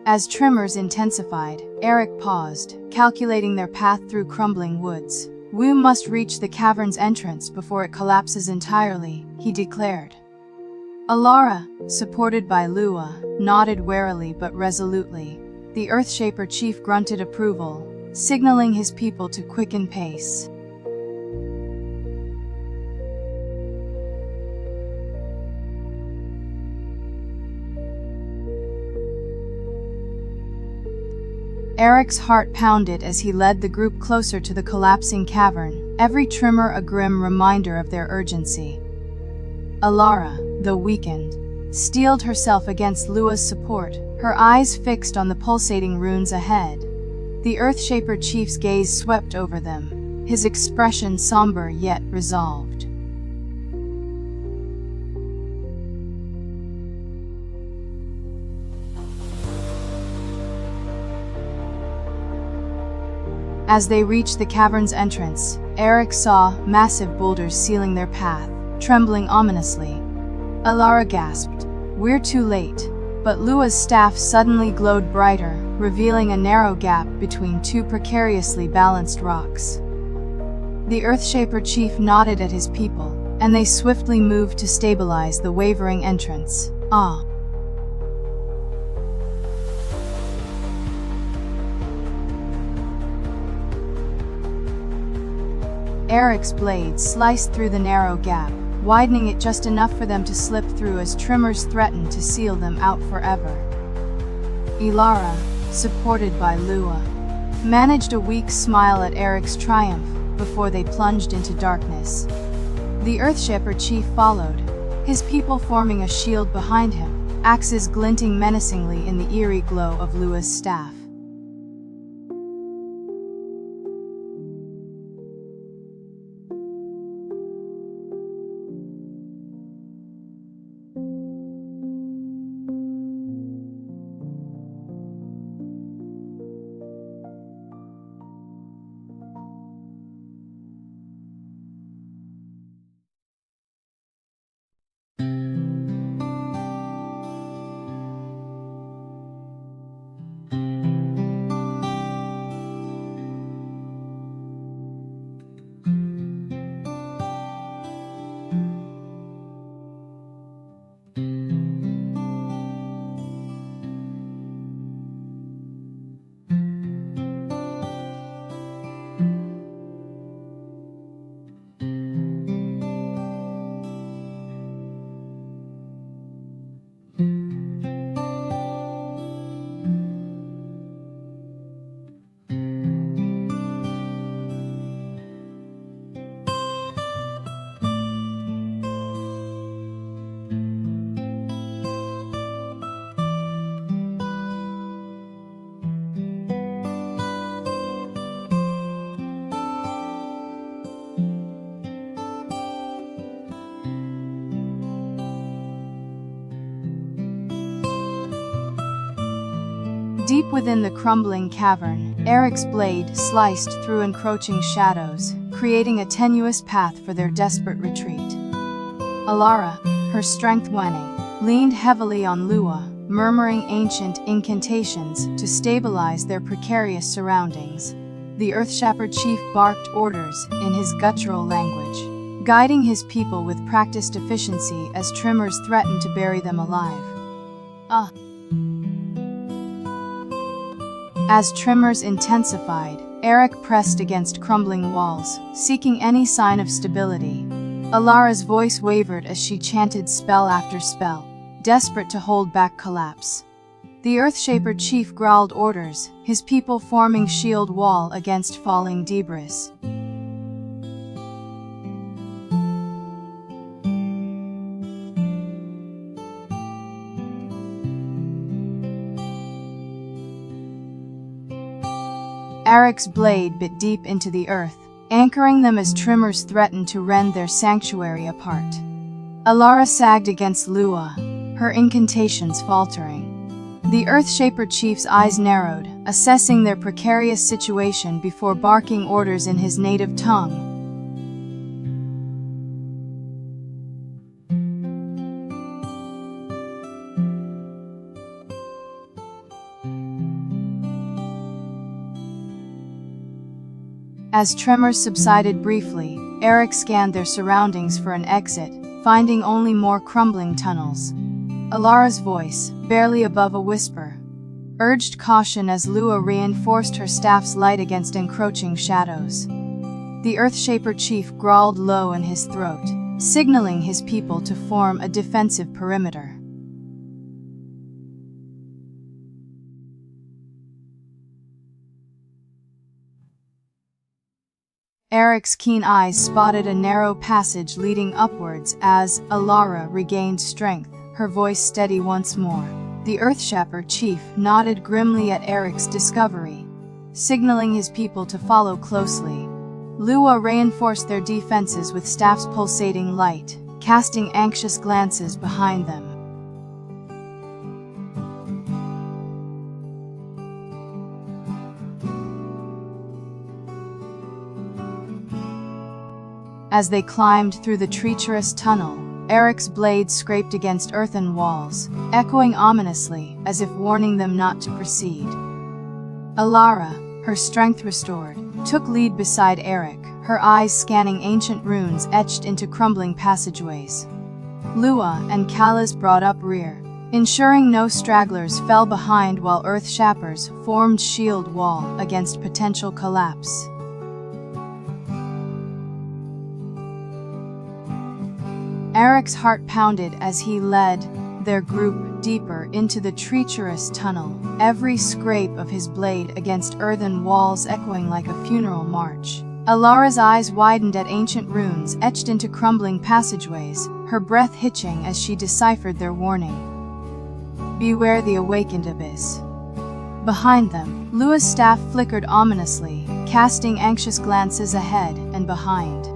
As tremors intensified, Eric paused, calculating their path through crumbling woods. "We must reach the cavern's entrance before it collapses entirely," he declared. Alara, supported by Lua, nodded warily but resolutely. The Earthshaper chief grunted approval, signaling his people to quicken pace. Eric's heart pounded as he led the group closer to the collapsing cavern, every tremor a grim reminder of their urgency. Alara, though weakened, steeled herself against Lua's support, her eyes fixed on the pulsating runes ahead. The Earthshaper chief's gaze swept over them, his expression somber yet resolved. As they reached the cavern's entrance, Eric saw massive boulders sealing their path, trembling ominously. Alara gasped, "We're too late." But Lua's staff suddenly glowed brighter, revealing a narrow gap between two precariously balanced rocks. The Earthshaper chief nodded at his people, and they swiftly moved to stabilize the wavering entrance. Ah! Eric's blade sliced through the narrow gap, widening it just enough for them to slip through as tremors threatened to seal them out forever. Alara, supported by Lua, managed a weak smile at Eric's triumph before they plunged into darkness. The Earthshaper chief followed, his people forming a shield behind him, axes glinting menacingly in the eerie glow of Lua's staff. Deep within the crumbling cavern, Eric's blade sliced through encroaching shadows, creating a tenuous path for their desperate retreat. Alara, her strength waning, leaned heavily on Lua, murmuring ancient incantations to stabilize their precarious surroundings. The Earthshaper chief barked orders in his guttural language, guiding his people with practiced efficiency as tremors threatened to bury them alive. As tremors intensified, Eric pressed against crumbling walls, seeking any sign of stability. Alara's voice wavered as she chanted spell after spell, desperate to hold back collapse. The Earthshaper chief growled orders, his people forming shield wall against falling debris. Eric's blade bit deep into the earth, anchoring them as tremors threatened to rend their sanctuary apart. Alara sagged against Lua, her incantations faltering. The Earthshaper chief's eyes narrowed, assessing their precarious situation before barking orders in his native tongue. As tremors subsided briefly, Eric scanned their surroundings for an exit, finding only more crumbling tunnels. Alara's voice, barely above a whisper, urged caution as Lua reinforced her staff's light against encroaching shadows. The Earthshaper chief growled low in his throat, signaling his people to form a defensive perimeter. Eric's keen eyes spotted a narrow passage leading upwards as Alara regained strength, her voice steady once more. The Earthshaper chief nodded grimly at Eric's discovery, signaling his people to follow closely. Lua reinforced their defenses with staff's pulsating light, casting anxious glances behind them. As they climbed through the treacherous tunnel, Eric's blade scraped against earthen walls, echoing ominously as if warning them not to proceed. Alara, her strength restored, took lead beside Eric, her eyes scanning ancient runes etched into crumbling passageways. Lua and Kallus brought up rear, ensuring no stragglers fell behind while Earthshapers formed shield wall against potential collapse. Eric's heart pounded as he led their group deeper into the treacherous tunnel, every scrape of his blade against earthen walls echoing like a funeral march. Alara's eyes widened at ancient runes etched into crumbling passageways, her breath hitching as she deciphered their warning. Beware the awakened abyss. Behind them, Lua's staff flickered ominously, casting anxious glances ahead and behind.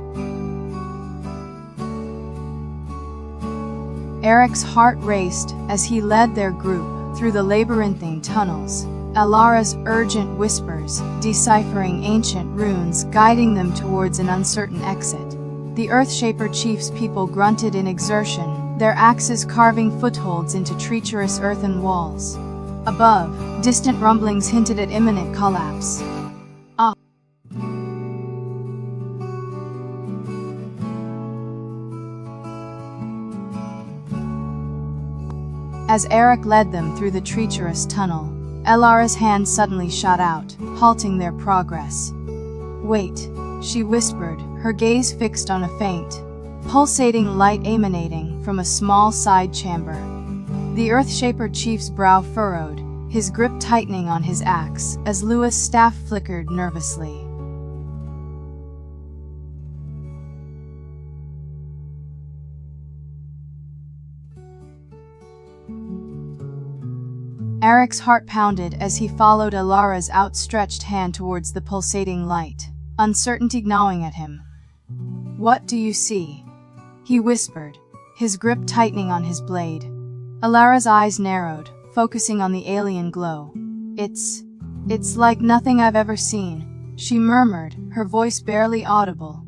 Eric's heart raced as he led their group through the labyrinthine tunnels, Alara's urgent whispers deciphering ancient runes guiding them towards an uncertain exit. The Earthshaper chief's people grunted in exertion, their axes carving footholds into treacherous earthen walls. Above, distant rumblings hinted at imminent collapse. As Eric led them through the treacherous tunnel, Alara's hand suddenly shot out, halting their progress. "Wait," she whispered, her gaze fixed on a faint, pulsating light emanating from a small side chamber. The Earthshaper chief's brow furrowed, his grip tightening on his axe as Lua's staff flickered nervously. Eric's heart pounded as he followed Alara's outstretched hand towards the pulsating light, uncertainty gnawing at him. "What do you see?" he whispered, his grip tightening on his blade. Alara's eyes narrowed, focusing on the alien glow. It's like nothing I've ever seen," she murmured, her voice barely audible.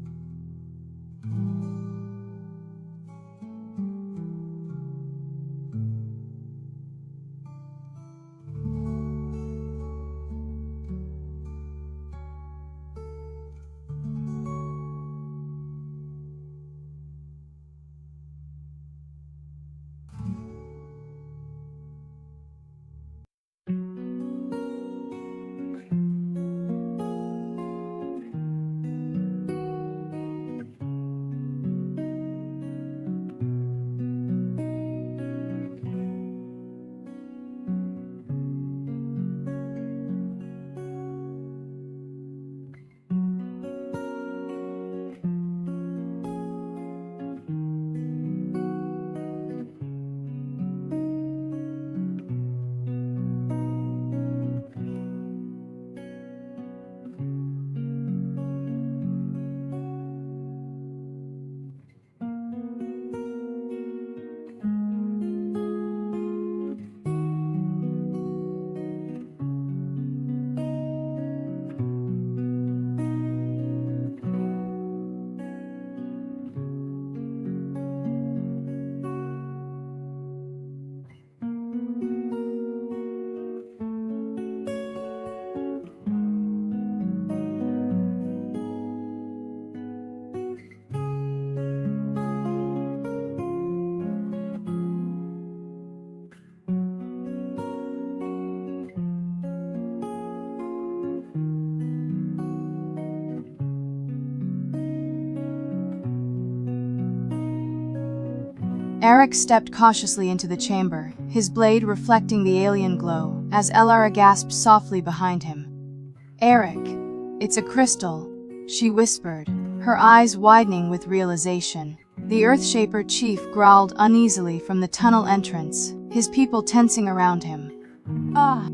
Eric stepped cautiously into the chamber, his blade reflecting the alien glow, as Elara gasped softly behind him. "Eric, it's a crystal," she whispered, her eyes widening with realization. The Earthshaper chief growled uneasily from the tunnel entrance, his people tensing around him. "Ah!"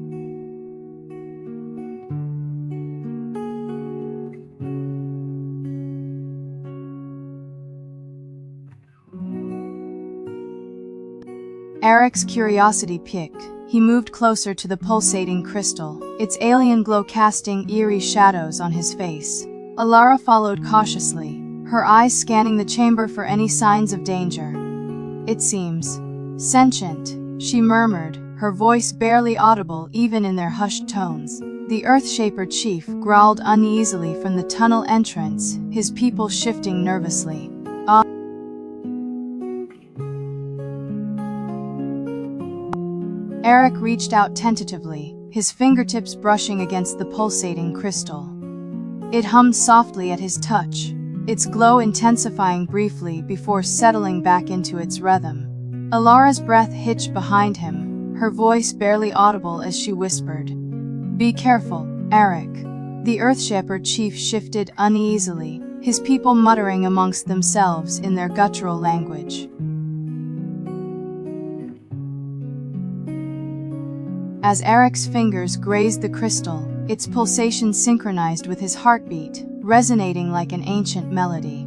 Eric's curiosity piqued. He moved closer to the pulsating crystal, its alien glow casting eerie shadows on his face. Elara followed cautiously, her eyes scanning the chamber for any signs of danger. "It seems sentient," she murmured, her voice barely audible even in their hushed tones. The Earthshaper chief growled uneasily from the tunnel entrance, his people shifting nervously. "Ah!" Eric reached out tentatively, his fingertips brushing against the pulsating crystal. It hummed softly at his touch, its glow intensifying briefly before settling back into its rhythm. Elara's breath hitched behind him, her voice barely audible as she whispered, "Be careful, Eric." The Earthshaper chief shifted uneasily, his people muttering amongst themselves in their guttural language. As Eric's fingers grazed the crystal, its pulsation synchronized with his heartbeat, resonating like an ancient melody.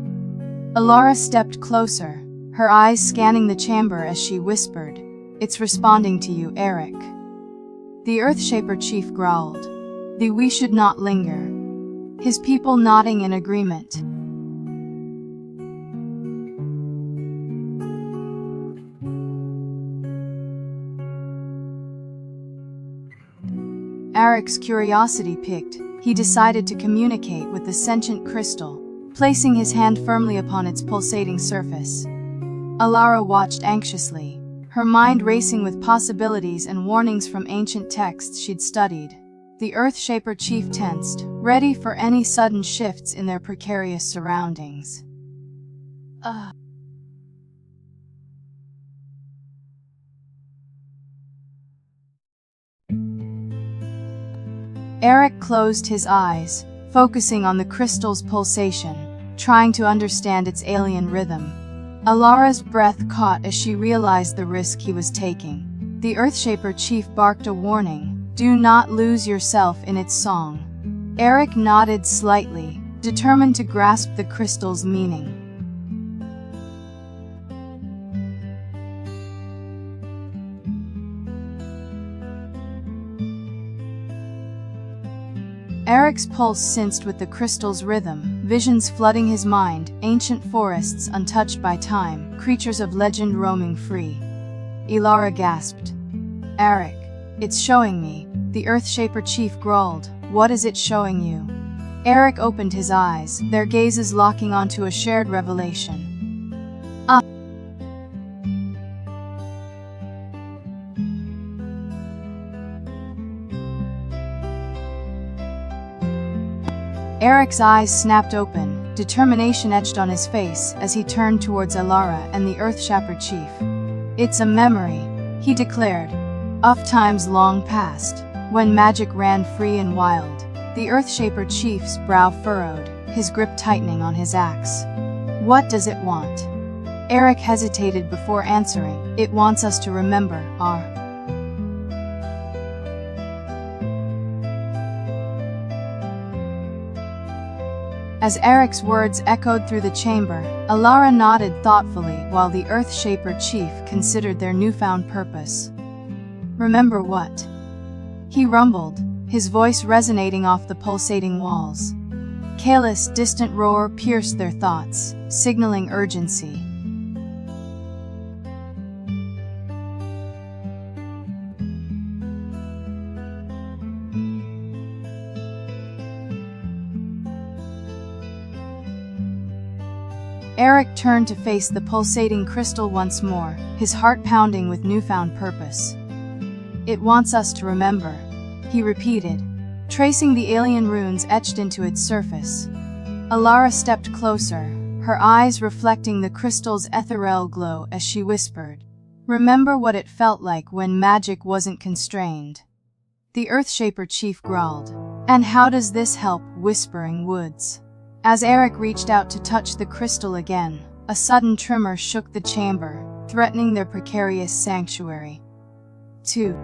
Elara stepped closer, her eyes scanning the chamber as she whispered, "It's responding to you, Eric." The Earthshaper chief growled, "We should not linger." His people nodding in agreement. Eric's curiosity piqued. He decided to communicate with the sentient crystal, placing his hand firmly upon its pulsating surface. Elara watched anxiously, her mind racing with possibilities and warnings from ancient texts she'd studied. The Earthshaper chief tensed, ready for any sudden shifts in their precarious surroundings. Eric closed his eyes, focusing on the crystal's pulsation, trying to understand its alien rhythm. Elara's breath caught as she realized the risk he was taking. The Earthshaper chief barked a warning, "Do not lose yourself in its song." Eric nodded slightly, determined to grasp the crystal's meaning. Eric's pulse sensed with the crystal's rhythm, visions flooding his mind, ancient forests untouched by time, creatures of legend roaming free. Elara gasped. "Eric, it's showing me," the Earthshaper chief growled. "What is it showing you?" Eric opened his eyes, their gazes locking onto a shared revelation. Eric's eyes snapped open, determination etched on his face as he turned towards Elara and the Earthshaper chief. "It's a memory," he declared, "of times long past, when magic ran free and wild." The Earthshaper chief's brow furrowed, his grip tightening on his axe. "What does it want?" Eric hesitated before answering. "It wants us to remember our..." As Eric's words echoed through the chamber, Elara nodded thoughtfully while the Earthshaper chief considered their newfound purpose. "Remember what?" he rumbled, his voice resonating off the pulsating walls. Kala's distant roar pierced their thoughts, signaling urgency. Eric turned to face the pulsating crystal once more, his heart pounding with newfound purpose. "It wants us to remember," he repeated, tracing the alien runes etched into its surface. Elara stepped closer, her eyes reflecting the crystal's ethereal glow as she whispered, "Remember what it felt like when magic wasn't constrained." The Earthshaper chief growled, "And how does this help, Whispering Woods?" As Eric reached out to touch the crystal again, a sudden tremor shook the chamber, threatening their precarious sanctuary. 2.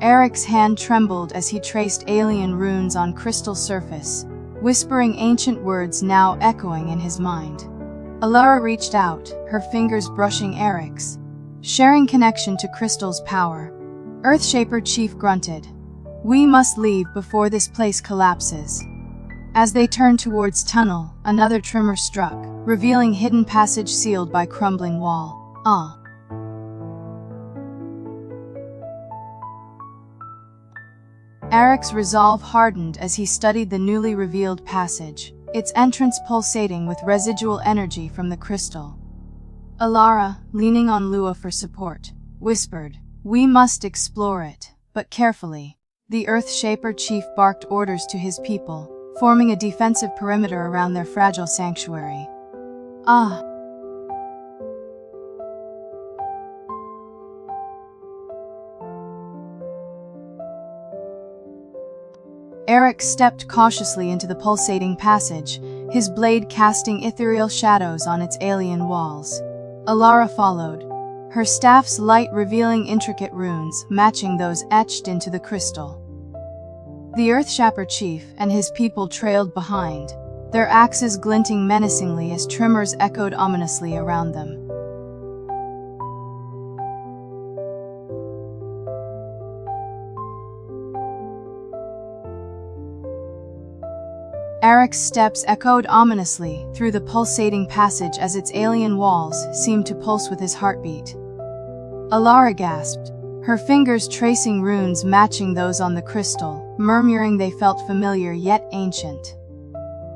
Eric's hand trembled as he traced alien runes on crystal surface, whispering ancient words now echoing in his mind. Alara reached out, her fingers brushing Eric's, sharing connection to crystal's power. Earthshaper chief grunted, "We must leave before this place collapses." As they turned towards tunnel, another tremor struck, revealing hidden passage sealed by crumbling wall. Eric's resolve hardened as he studied the newly revealed passage, its entrance pulsating with residual energy from the crystal. Alara, leaning on Lua for support, whispered, "We must explore it, but carefully." The Earthshaper chief barked orders to his people, forming a defensive perimeter around their fragile sanctuary. Eric stepped cautiously into the pulsating passage, his blade casting ethereal shadows on its alien walls. Alara followed, her staff's light revealing intricate runes matching those etched into the crystal. The Earthshaper chief and his people trailed behind, their axes glinting menacingly as tremors echoed ominously around them. Eric's steps echoed ominously through the pulsating passage as its alien walls seemed to pulse with his heartbeat. Alara gasped, her fingers tracing runes matching those on the crystal, murmuring they felt familiar yet ancient.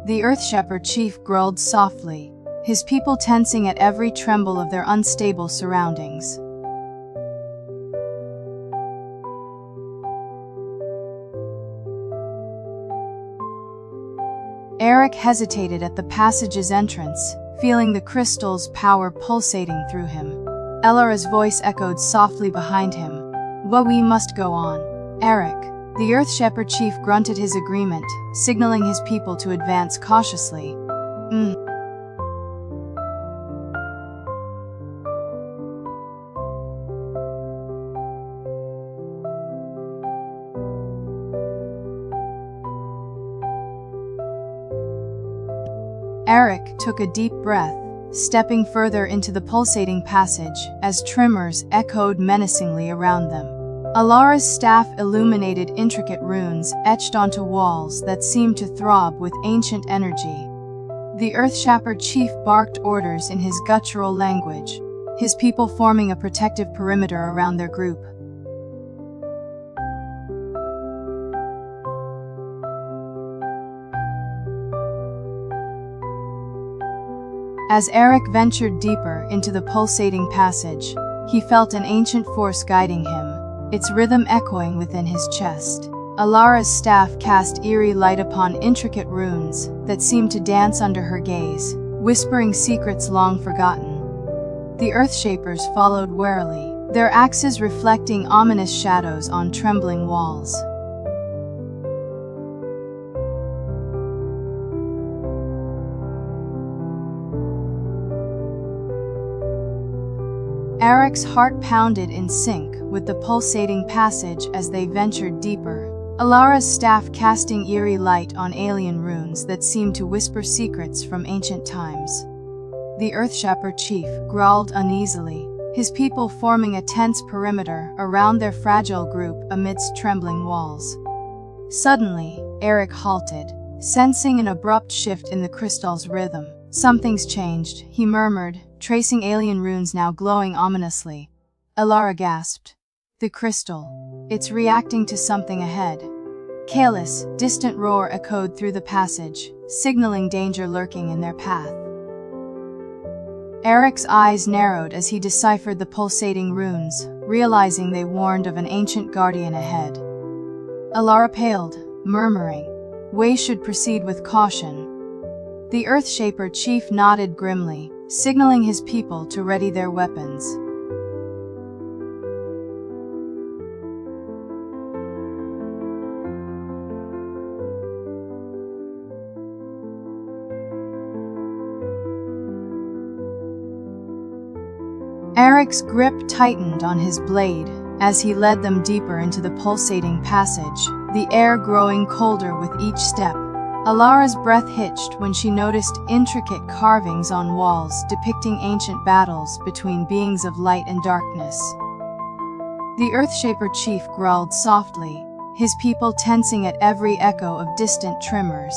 The Earthshaper chief growled softly, his people tensing at every tremble of their unstable surroundings. Eric hesitated at the passage's entrance, feeling the crystal's power pulsating through him. Alara's voice echoed softly behind him. "Well, we must go on, Eric." The Earth Shepherd chief grunted his agreement, signaling his people to advance cautiously. Eric took a deep breath, stepping further into the pulsating passage as tremors echoed menacingly around them. Alara's staff illuminated intricate runes etched onto walls that seemed to throb with ancient energy. The Earth Shepherd chief barked orders in his guttural language, his people forming a protective perimeter around their group. As Eric ventured deeper into the pulsating passage, he felt an ancient force guiding him, its rhythm echoing within his chest. Alara's staff cast eerie light upon intricate runes that seemed to dance under her gaze, whispering secrets long forgotten. The Earthshapers followed warily, their axes reflecting ominous shadows on trembling walls. Eric's heart pounded in sync with the pulsating passage as they ventured deeper, Alara's staff casting eerie light on alien runes that seemed to whisper secrets from ancient times. The Earth Shepherd chief growled uneasily, his people forming a tense perimeter around their fragile group amidst trembling walls. Suddenly, Eric halted, sensing an abrupt shift in the crystal's rhythm. "Something's changed," he murmured, tracing alien runes now glowing ominously. Alara gasped. "The crystal. It's reacting to something ahead." Kalis' distant roar echoed through the passage, signaling danger lurking in their path. Eric's eyes narrowed as he deciphered the pulsating runes, realizing they warned of an ancient guardian ahead. Alara paled, murmuring, "We should proceed with caution." The Earthshaper chief nodded grimly, signaling his people to ready their weapons. Eric's grip tightened on his blade as he led them deeper into the pulsating passage, the air growing colder with each step. Alara's breath hitched when she noticed intricate carvings on walls depicting ancient battles between beings of light and darkness. The Earthshaper chief growled softly, his people tensing at every echo of distant tremors.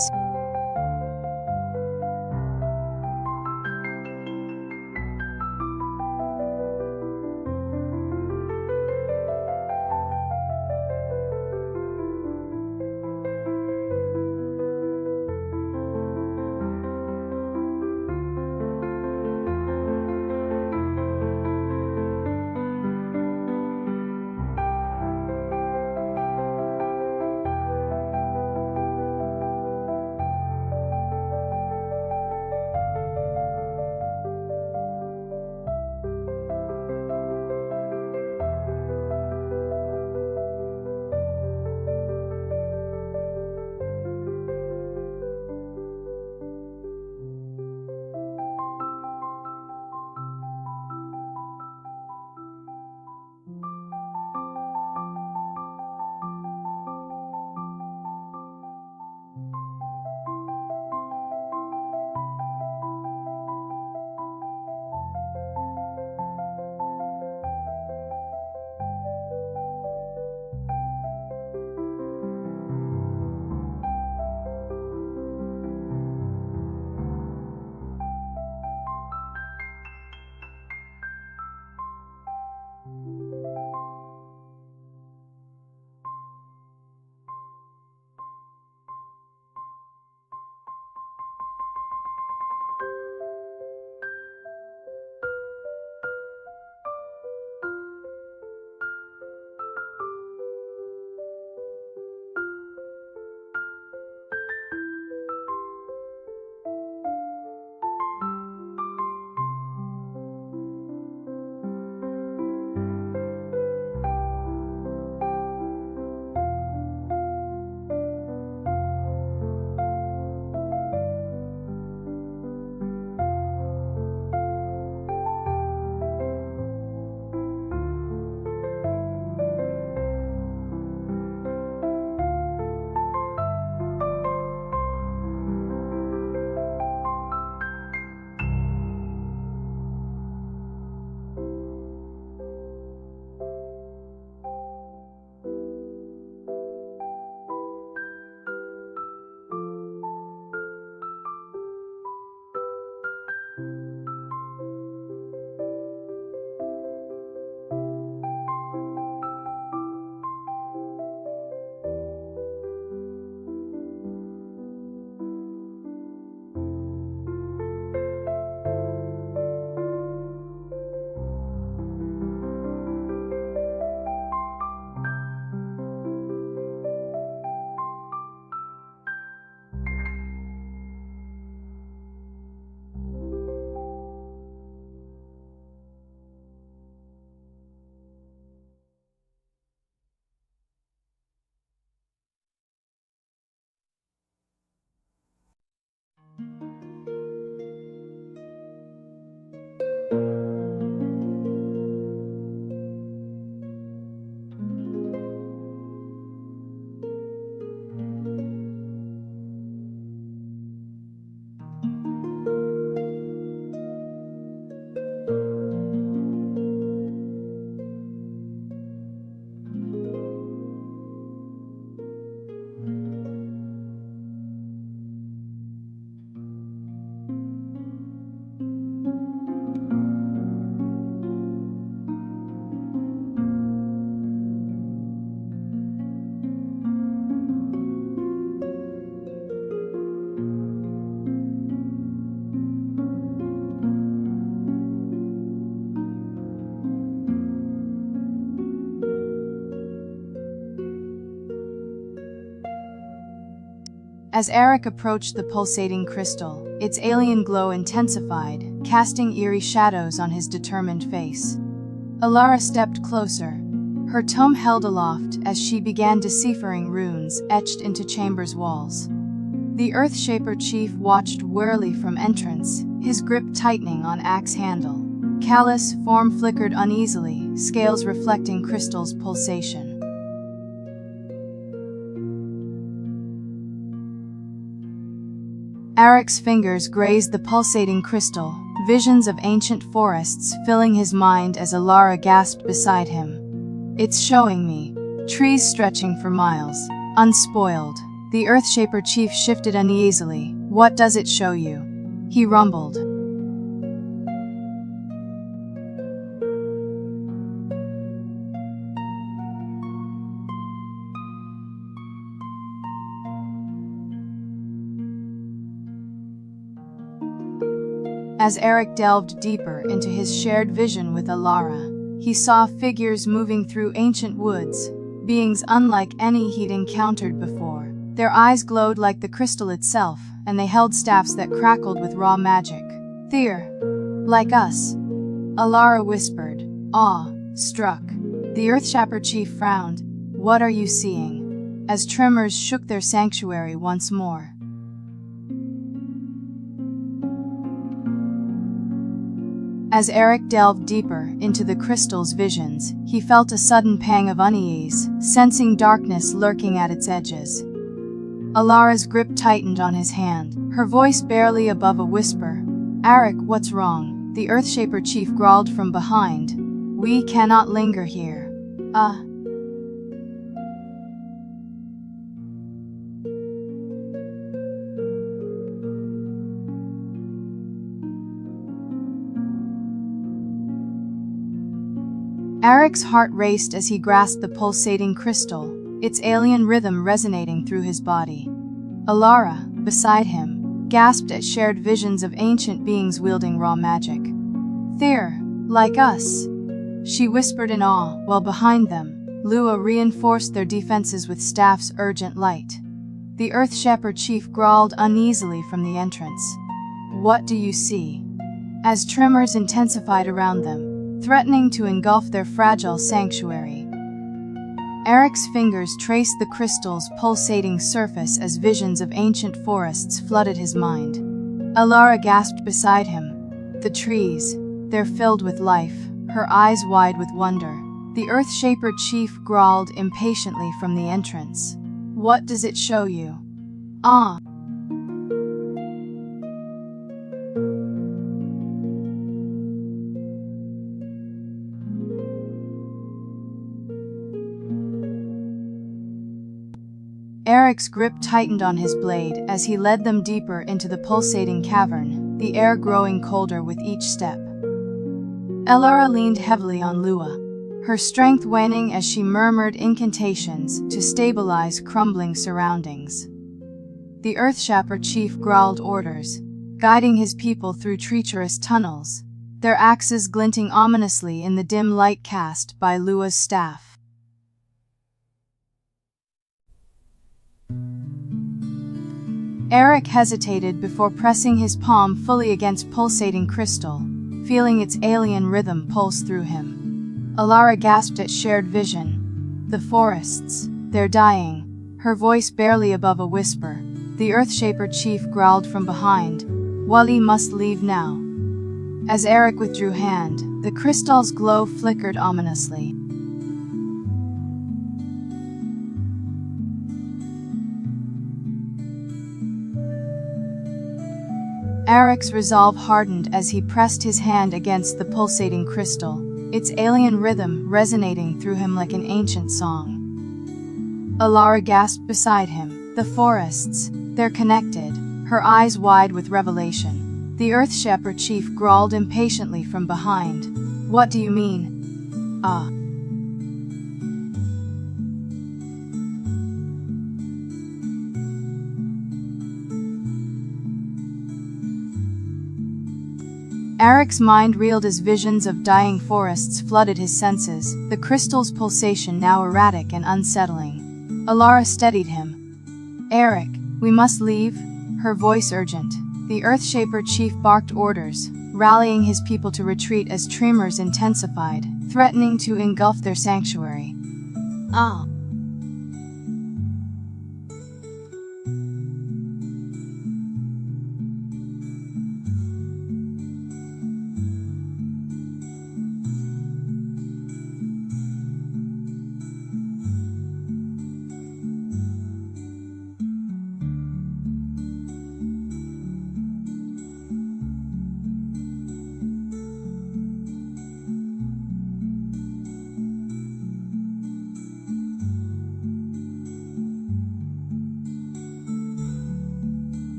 As Eric approached the pulsating crystal, its alien glow intensified, casting eerie shadows on his determined face. Alara stepped closer, her tome held aloft as she began deciphering runes etched into chamber's walls. The Earthshaper chief watched warily from entrance, his grip tightening on axe handle. Callous form flickered uneasily, scales reflecting crystal's pulsation. Eric's fingers grazed the pulsating crystal, visions of ancient forests filling his mind as Alara gasped beside him. "It's showing me. Trees stretching for miles, unspoiled." The Earthshaper chief shifted uneasily. "What does it show you?" he rumbled. As Eric delved deeper into his shared vision with Alara, he saw figures moving through ancient woods, beings unlike any he'd encountered before. Their eyes glowed like the crystal itself, and they held staffs that crackled with raw magic. "They're like us," Alara whispered, awe-struck. The Earthshaper chief frowned. "What are you seeing?" As tremors shook their sanctuary once more. As Eric delved deeper into the crystal's visions, he felt a sudden pang of unease, sensing darkness lurking at its edges. Alara's grip tightened on his hand, her voice barely above a whisper. "Eric, what's wrong?" The Earthshaper chief growled from behind. "We cannot linger here." Eric's heart raced as he grasped the pulsating crystal, its alien rhythm resonating through his body. Alara, beside him, gasped at shared visions of ancient beings wielding raw magic. "They're like us," she whispered in awe, while behind them, Lua reinforced their defenses with staff's urgent light. The Earthshaper chief growled uneasily from the entrance. "What do you see?" As tremors intensified around them, threatening to engulf their fragile sanctuary. Eric's fingers traced the crystal's pulsating surface as visions of ancient forests flooded his mind. Alara gasped beside him. "The trees, they're filled with life," her eyes wide with wonder. The Earthshaper chief growled impatiently from the entrance. "What does it show you?" Eric's grip tightened on his blade as he led them deeper into the pulsating cavern, the air growing colder with each step. Alara leaned heavily on Lua, her strength waning as she murmured incantations to stabilize crumbling surroundings. The Earthshaper chief growled orders, guiding his people through treacherous tunnels, their axes glinting ominously in the dim light cast by Lua's staff. Eric hesitated before pressing his palm fully against pulsating crystal, feeling its alien rhythm pulse through him. Alara gasped at shared vision. "The forests, they're dying," her voice barely above a whisper. The Earthshaper chief growled from behind. "Wally must leave now." As Eric withdrew hand, the crystal's glow flickered ominously. Eric's resolve hardened as he pressed his hand against the pulsating crystal, its alien rhythm resonating through him like an ancient song. Alara gasped beside him. "The forests, they're connected," her eyes wide with revelation. The Earthshaper chief growled impatiently from behind. "What do you mean?" Eric's mind reeled as visions of dying forests flooded his senses, the crystal's pulsation now erratic and unsettling. Alara steadied him. "Eric, We must leave, her voice urgent. The Earthshaper chief barked orders, rallying his people to retreat as tremors intensified, threatening to engulf their sanctuary. Ah.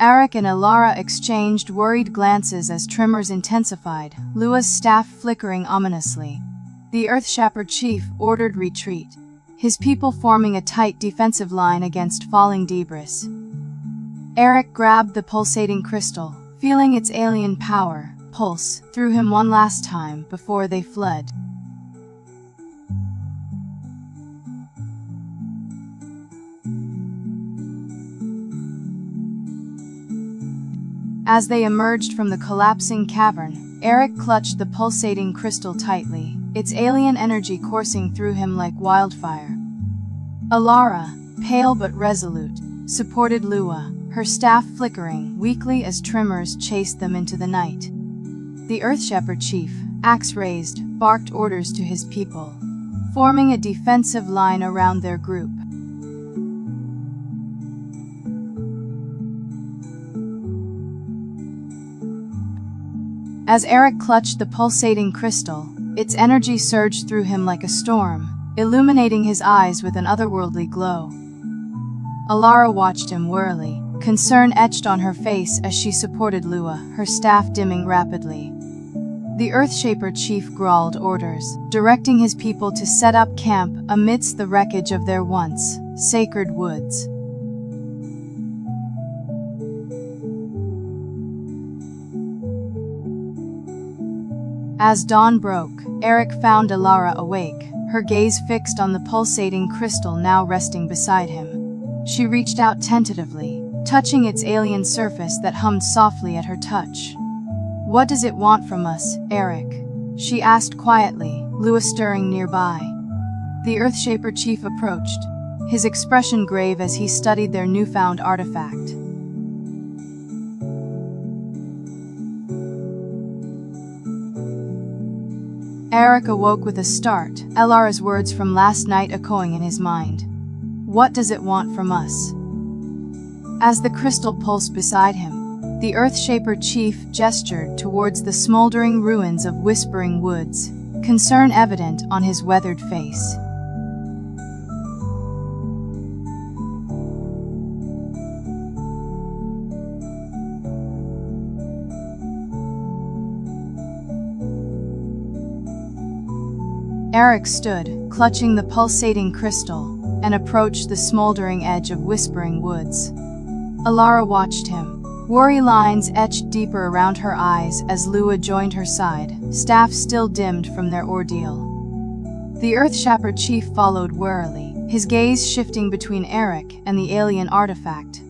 Eric and Alara exchanged worried glances as tremors intensified, Lua's staff flickering ominously. The Earthshaper chief ordered retreat, his people forming a tight defensive line against falling debris. Eric grabbed the pulsating crystal, feeling its alien power pulse through him one last time before they fled. As they emerged from the collapsing cavern, Eric clutched the pulsating crystal tightly, its alien energy coursing through him like wildfire. Alara, pale but resolute, supported Lua, her staff flickering weakly as tremors chased them into the night. The Earthshaper chief, axe raised, barked orders to his people, forming a defensive line around their group. As Eric clutched the pulsating crystal, its energy surged through him like a storm, illuminating his eyes with an otherworldly glow. Alara watched him warily, concern etched on her face as she supported Lua, her staff dimming rapidly. The Earthshaper chief growled orders, directing his people to set up camp amidst the wreckage of their once sacred woods. As dawn broke, Eric found Alara awake, her gaze fixed on the pulsating crystal now resting beside him. She reached out tentatively, touching its alien surface that hummed softly at her touch. "What does it want from us, Eric?" she asked quietly, Lua stirring nearby. The Earthshaper chief approached, his expression grave as he studied their newfound artifact. Eric awoke with a start, Alara's words from last night echoing in his mind. What does it want from us? As the crystal pulsed beside him, the Earthshaper chief gestured towards the smoldering ruins of Whispering Woods, concern evident on his weathered face. Eric stood, clutching the pulsating crystal, and approached the smoldering edge of Whispering Woods. Alara watched him. Worry lines etched deeper around her eyes as Lua joined her side, staff still dimmed from their ordeal. The Earthshaper chief followed warily, his gaze shifting between Eric and the alien artifact.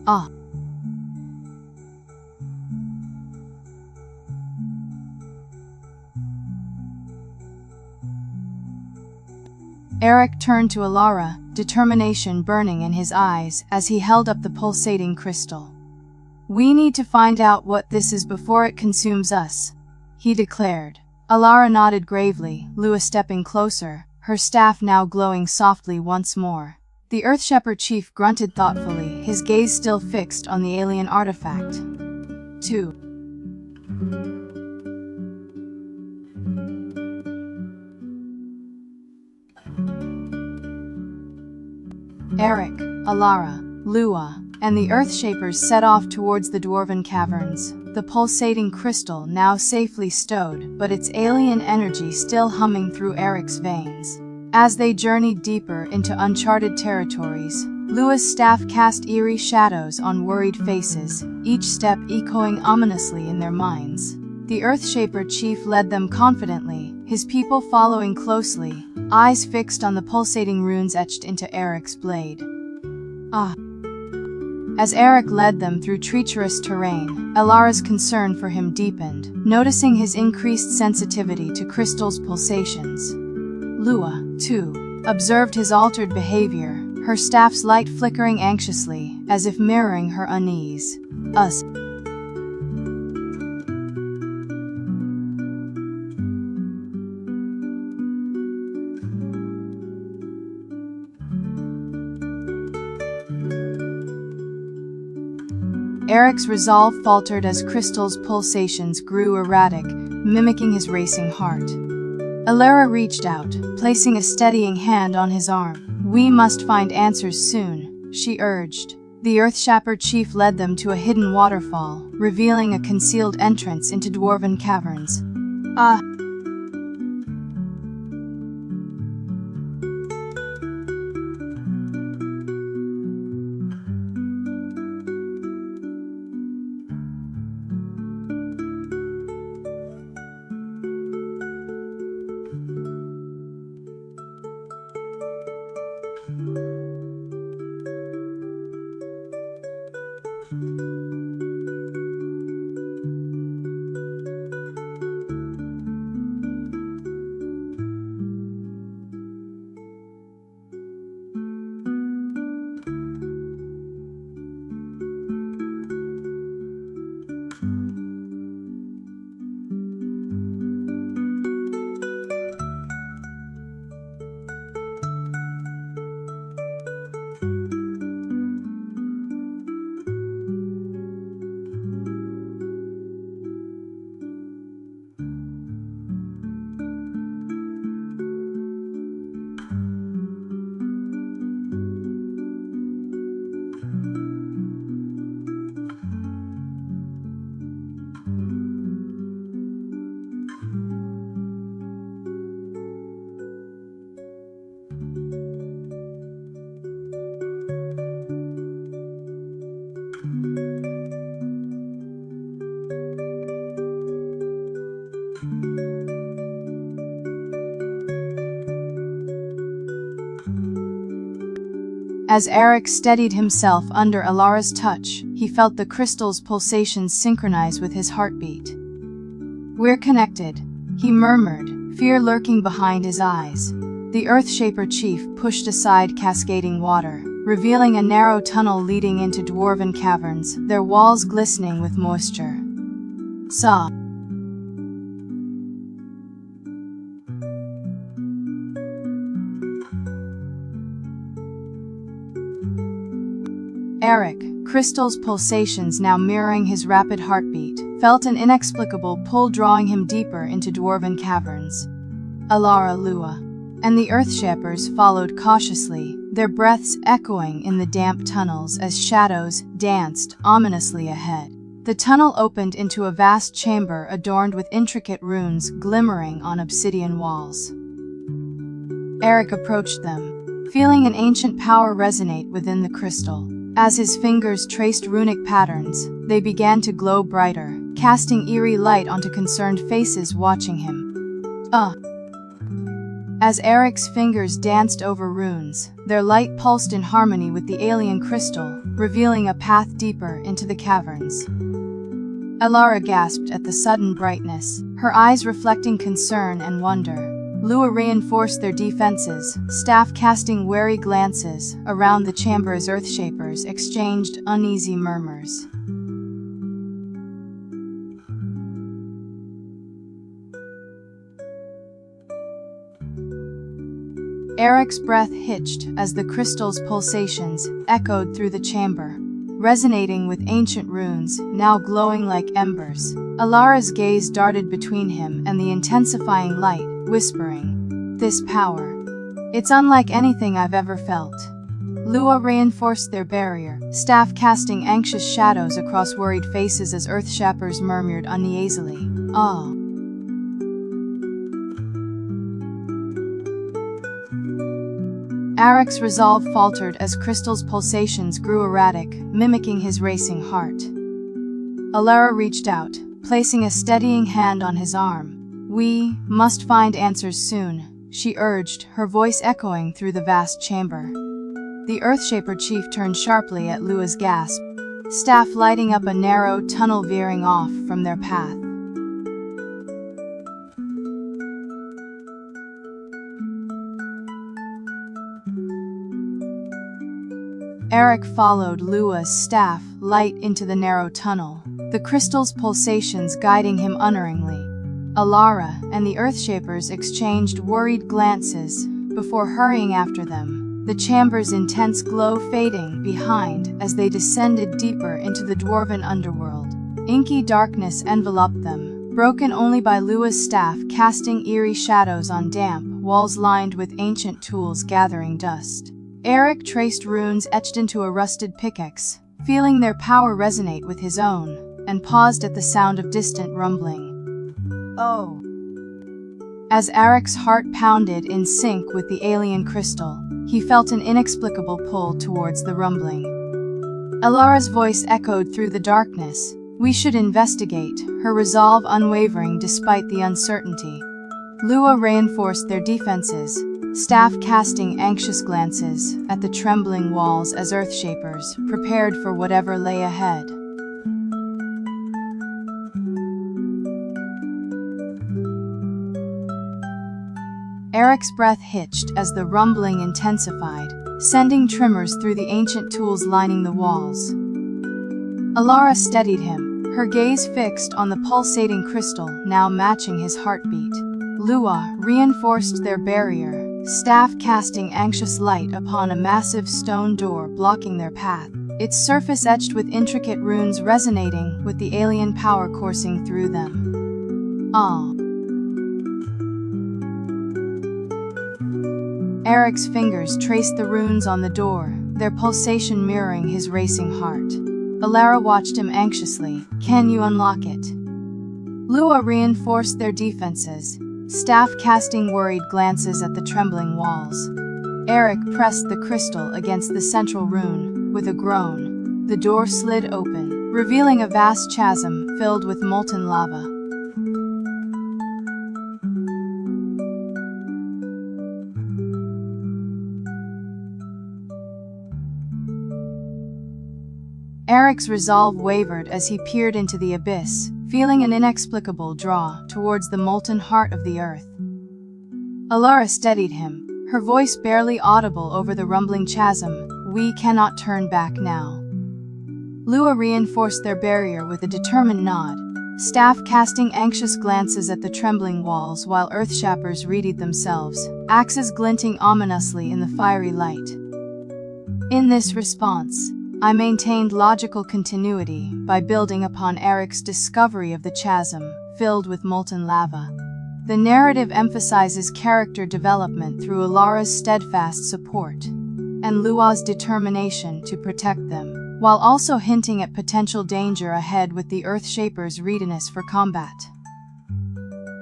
Eric turned to Alara, determination burning in his eyes as he held up the pulsating crystal. "We need to find out what this is before it consumes us," he declared. Alara nodded gravely, Lua stepping closer, her staff now glowing softly once more. The Earthshaper chief grunted thoughtfully, his gaze still fixed on the alien artifact. 2. Eric, Alara, Lua, and the Earthshapers set off towards the Dwarven caverns, the pulsating crystal now safely stowed, but its alien energy still humming through Eric's veins. As they journeyed deeper into uncharted territories, Lua's staff cast eerie shadows on worried faces, each step echoing ominously in their minds. The Earthshaper chief led them confidently, his people following closely, eyes fixed on the pulsating runes etched into Eric's blade. As Eric led them through treacherous terrain, Alara's concern for him deepened, noticing his increased sensitivity to crystal's pulsations. Lua, too, observed his altered behavior, her staff's light flickering anxiously, as if mirroring her unease. Eric's resolve faltered as Crystal's pulsations grew erratic, mimicking his racing heart. Alara reached out, placing a steadying hand on his arm. "We must find answers soon," she urged. The Earthshaper chief led them to a hidden waterfall, revealing a concealed entrance into Dwarven caverns. As Eric steadied himself under Alara's touch, he felt the crystal's pulsations synchronize with his heartbeat. "We're connected," he murmured, fear lurking behind his eyes. The Earthshaper chief pushed aside cascading water, revealing a narrow tunnel leading into Dwarven caverns, their walls glistening with moisture. Eric, Crystal's pulsations now mirroring his rapid heartbeat, felt an inexplicable pull drawing him deeper into Dwarven caverns. Alara, Lua, and the Earthshapers followed cautiously, their breaths echoing in the damp tunnels as shadows danced ominously ahead. The tunnel opened into a vast chamber adorned with intricate runes glimmering on obsidian walls. Eric approached them, feeling an ancient power resonate within the crystal. As his fingers traced runic patterns, they began to glow brighter, casting eerie light onto concerned faces watching him. As Eric's fingers danced over runes, their light pulsed in harmony with the alien crystal, revealing a path deeper into the caverns. Alara gasped at the sudden brightness, her eyes reflecting concern and wonder. Lua reinforced their defenses, staff casting wary glances around the chamber as Earthshapers exchanged uneasy murmurs. Eric's breath hitched as the crystal's pulsations echoed through the chamber, resonating with ancient runes now glowing like embers. Alara's gaze darted between him and the intensifying light, whispering, "This power. It's unlike anything I've ever felt." Lua reinforced their barrier, staff casting anxious shadows across worried faces as Earthshapers murmured uneasily, "Ah." Eric's resolve faltered as Crystal's pulsations grew erratic, mimicking his racing heart. Alara reached out, placing a steadying hand on his arm. "We must find answers soon," she urged, her voice echoing through the vast chamber. The Earthshaper chief turned sharply at Lua's gasp, staff lighting up a narrow tunnel veering off from their path. Eric followed Lua's staff light into the narrow tunnel, the crystal's pulsations guiding him unerringly. Alara and the Earthshapers exchanged worried glances before hurrying after them, the chamber's intense glow fading behind as they descended deeper into the dwarven underworld. Inky darkness enveloped them, broken only by Lua's staff casting eerie shadows on damp walls lined with ancient tools gathering dust. Eric traced runes etched into a rusted pickaxe, feeling their power resonate with his own, and paused at the sound of distant rumbling. "Oh." As Eric's heart pounded in sync with the alien crystal, he felt an inexplicable pull towards the rumbling. Alara's voice echoed through the darkness. "We should investigate," her resolve unwavering despite the uncertainty. Lua reinforced their defenses, staff casting anxious glances at the trembling walls as Earthshapers prepared for whatever lay ahead. Eric's breath hitched as the rumbling intensified, sending tremors through the ancient tools lining the walls. Alara steadied him, her gaze fixed on the pulsating crystal now matching his heartbeat. Lua reinforced their barrier, staff casting anxious light upon a massive stone door blocking their path, its surface etched with intricate runes resonating with the alien power coursing through them. "Ah." Eric's fingers traced the runes on the door, their pulsation mirroring his racing heart. Alara watched him anxiously. "Can you unlock it?" Lua reinforced their defenses, staff casting worried glances at the trembling walls. Eric pressed the crystal against the central rune. With a groan, the door slid open, revealing a vast chasm filled with molten lava. Eric's resolve wavered as he peered into the abyss, feeling an inexplicable draw towards the molten heart of the earth. Alara steadied him, her voice barely audible over the rumbling chasm. "We cannot turn back now." Lua reinforced their barrier with a determined nod, staff casting anxious glances at the trembling walls while Earthshapers readied themselves, axes glinting ominously in the fiery light. In this response, I maintained logical continuity by building upon Eric's discovery of the chasm, filled with molten lava. The narrative emphasizes character development through Alara's steadfast support, and Lua's determination to protect them, while also hinting at potential danger ahead with the Earthshaper's readiness for combat.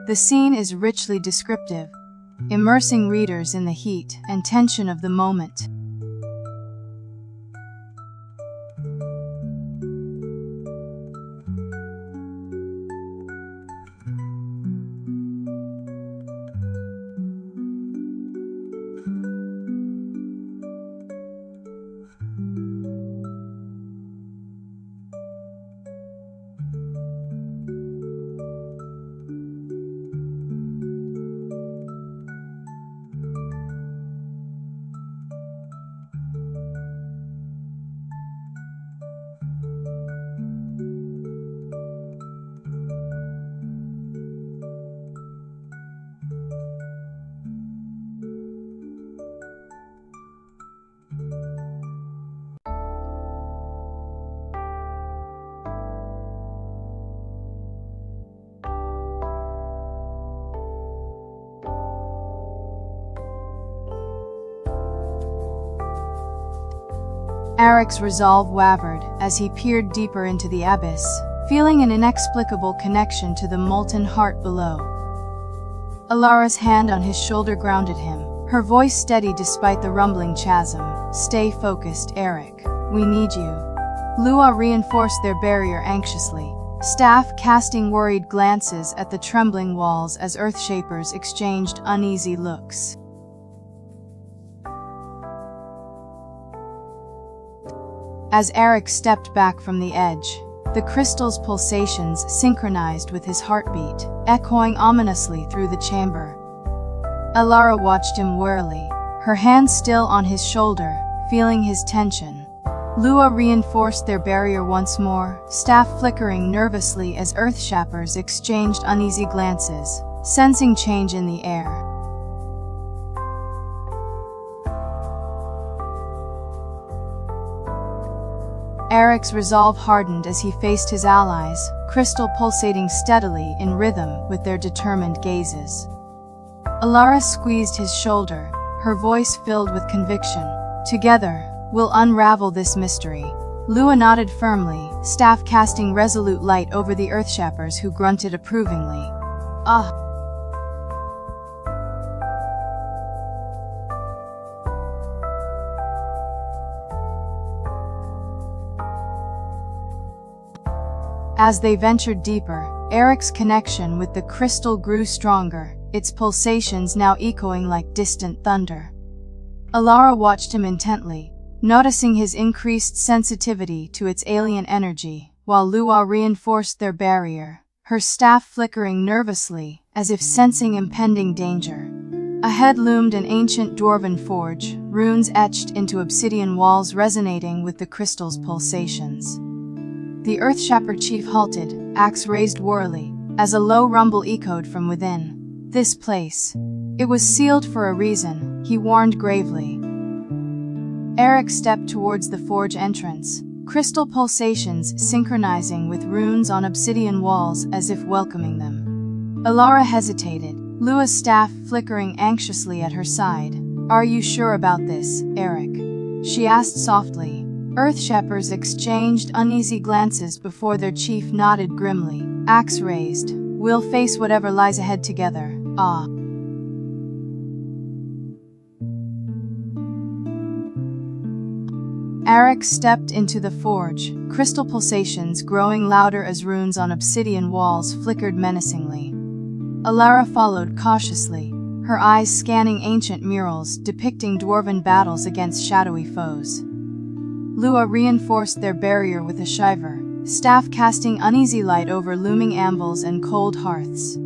The scene is richly descriptive, immersing readers in the heat and tension of the moment. Eric's resolve wavered as he peered deeper into the abyss, feeling an inexplicable connection to the molten heart below. Alara's hand on his shoulder grounded him, her voice steady despite the rumbling chasm. "Stay focused, Eric. We need you." Lua reinforced their barrier anxiously, staff casting worried glances at the trembling walls as Earthshapers exchanged uneasy looks. As Eric stepped back from the edge, the crystal's pulsations synchronized with his heartbeat, echoing ominously through the chamber. Alara watched him warily, her hand still on his shoulder, feeling his tension. Lua reinforced their barrier once more, staff flickering nervously as Earthshapers exchanged uneasy glances, sensing change in the air. Eric's resolve hardened as he faced his allies, crystal pulsating steadily in rhythm with their determined gazes. Alara squeezed his shoulder, her voice filled with conviction. "Together, we'll unravel this mystery." Lua nodded firmly, staff casting resolute light over the Earthshapers who grunted approvingly. "Ah." As they ventured deeper, Eric's connection with the crystal grew stronger, its pulsations now echoing like distant thunder. Alara watched him intently, noticing his increased sensitivity to its alien energy, while Lua reinforced their barrier, her staff flickering nervously, as if sensing impending danger. Ahead loomed an ancient dwarven forge, runes etched into obsidian walls resonating with the crystal's pulsations. The Earthshaper chief halted, axe raised warily, as a low rumble echoed from within. "This place. It was sealed for a reason," he warned gravely. Eric stepped towards the forge entrance, crystal pulsations synchronizing with runes on obsidian walls as if welcoming them. Alara hesitated, Lua's staff flickering anxiously at her side. "Are you sure about this, Eric?" she asked softly. Earthshapers exchanged uneasy glances before their chief nodded grimly, axe raised. "We'll face whatever lies ahead together." "Ah." Eric stepped into the forge, crystal pulsations growing louder as runes on obsidian walls flickered menacingly. Alara followed cautiously, her eyes scanning ancient murals depicting dwarven battles against shadowy foes. Lua reinforced their barrier with a shiver, staff casting uneasy light over looming anvils and cold hearths.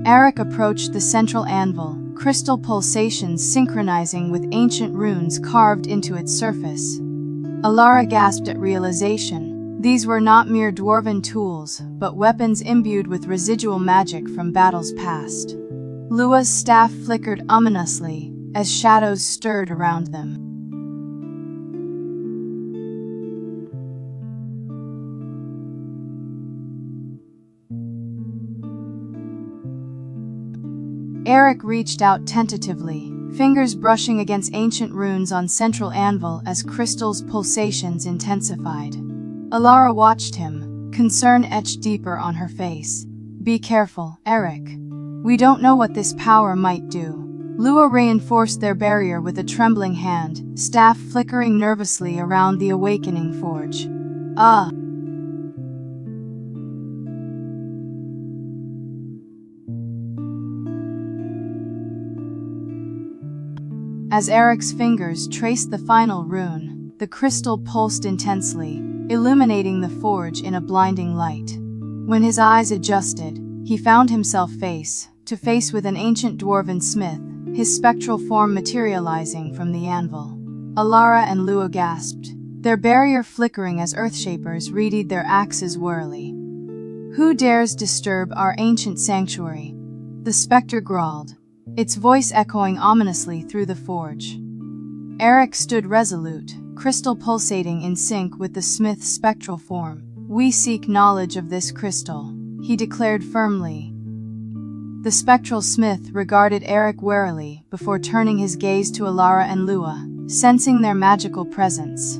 Eric approached the central anvil, crystal pulsations synchronizing with ancient runes carved into its surface. Alara gasped at realization. These were not mere dwarven tools, but weapons imbued with residual magic from battles past. Lua's staff flickered ominously, as shadows stirred around them. Eric reached out tentatively, fingers brushing against ancient runes on central anvil as crystal's pulsations intensified. Alara watched him, concern etched deeper on her face. Be careful, Eric. We don't know what this power might do. Lua reinforced their barrier with a trembling hand, staff flickering nervously around the awakening forge. As Eric's fingers traced the final rune, the crystal pulsed intensely, illuminating the forge in a blinding light. When his eyes adjusted, he found himself face to face with an ancient dwarven smith, his spectral form materializing from the anvil. Alara and Lua gasped, their barrier flickering as Earthshapers readied their axes warily. Who dares disturb our ancient sanctuary? The specter growled, its voice echoing ominously through the forge. Eric stood resolute, crystal pulsating in sync with the smith's spectral form. We seek knowledge of this crystal, he declared firmly. The spectral smith regarded Eric warily before turning his gaze to Alara and Lua, sensing their magical presence.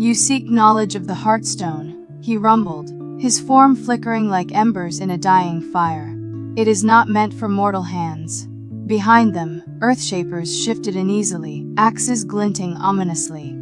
You seek knowledge of the Heartstone, he rumbled, his form flickering like embers in a dying fire. It is not meant for mortal hands. Behind them, Earthshapers shifted uneasily, axes glinting ominously.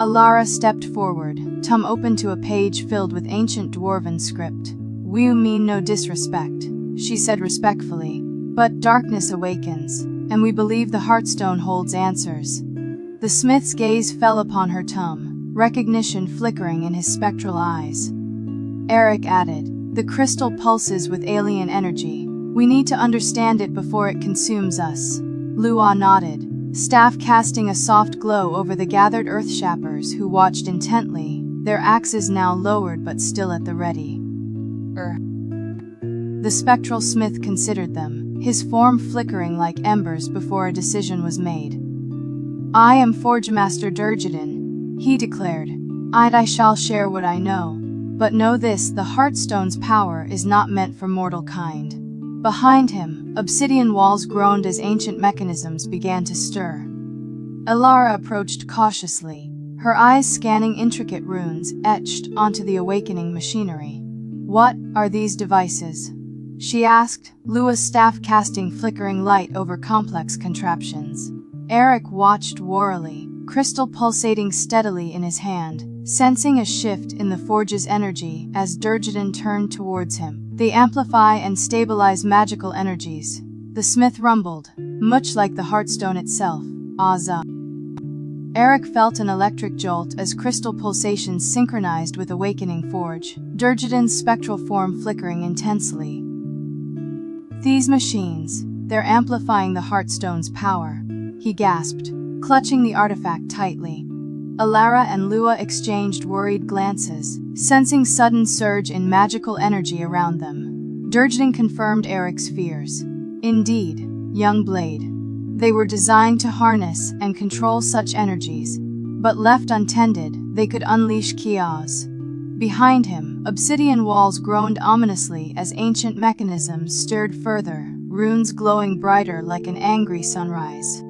Alara stepped forward, tongue open to a page filled with ancient dwarven script. We mean no disrespect, she said respectfully, but darkness awakens, and we believe the Heartstone holds answers. The smith's gaze fell upon her tongue, recognition flickering in his spectral eyes. Eric added, the crystal pulses with alien energy. We need to understand it before it consumes us. Lua nodded, staff casting a soft glow over the gathered Earthshapers who watched intently, their axes now lowered but still at the ready. The spectral smith considered them, his form flickering like embers before a decision was made. I am Forgemaster Durgeddin, he declared. I shall share what I know. But know this, the Heartstone's power is not meant for mortal kind. Behind him, obsidian walls groaned as ancient mechanisms began to stir. Alara approached cautiously, her eyes scanning intricate runes etched onto the awakening machinery. What are these devices? She asked, Lua's staff casting flickering light over complex contraptions. Eric watched warily, crystal pulsating steadily in his hand, sensing a shift in the forge's energy as Durgeddin turned towards him. They amplify and stabilize magical energies. The smith rumbled, much like the Heartstone itself. Azza. Eric felt an electric jolt as crystal pulsations synchronized with awakening forge, Durgeddin's spectral form flickering intensely. These machines, They're amplifying the Heartstone's power, he gasped, clutching the artifact tightly. Alara and Lua exchanged worried glances, sensing sudden surge in magical energy around them. Durjadin confirmed Eric's fears. Indeed, young blade. They were designed to harness and control such energies, but left untended, they could unleash chaos. Behind him, obsidian walls groaned ominously as ancient mechanisms stirred further, runes glowing brighter like an angry sunrise.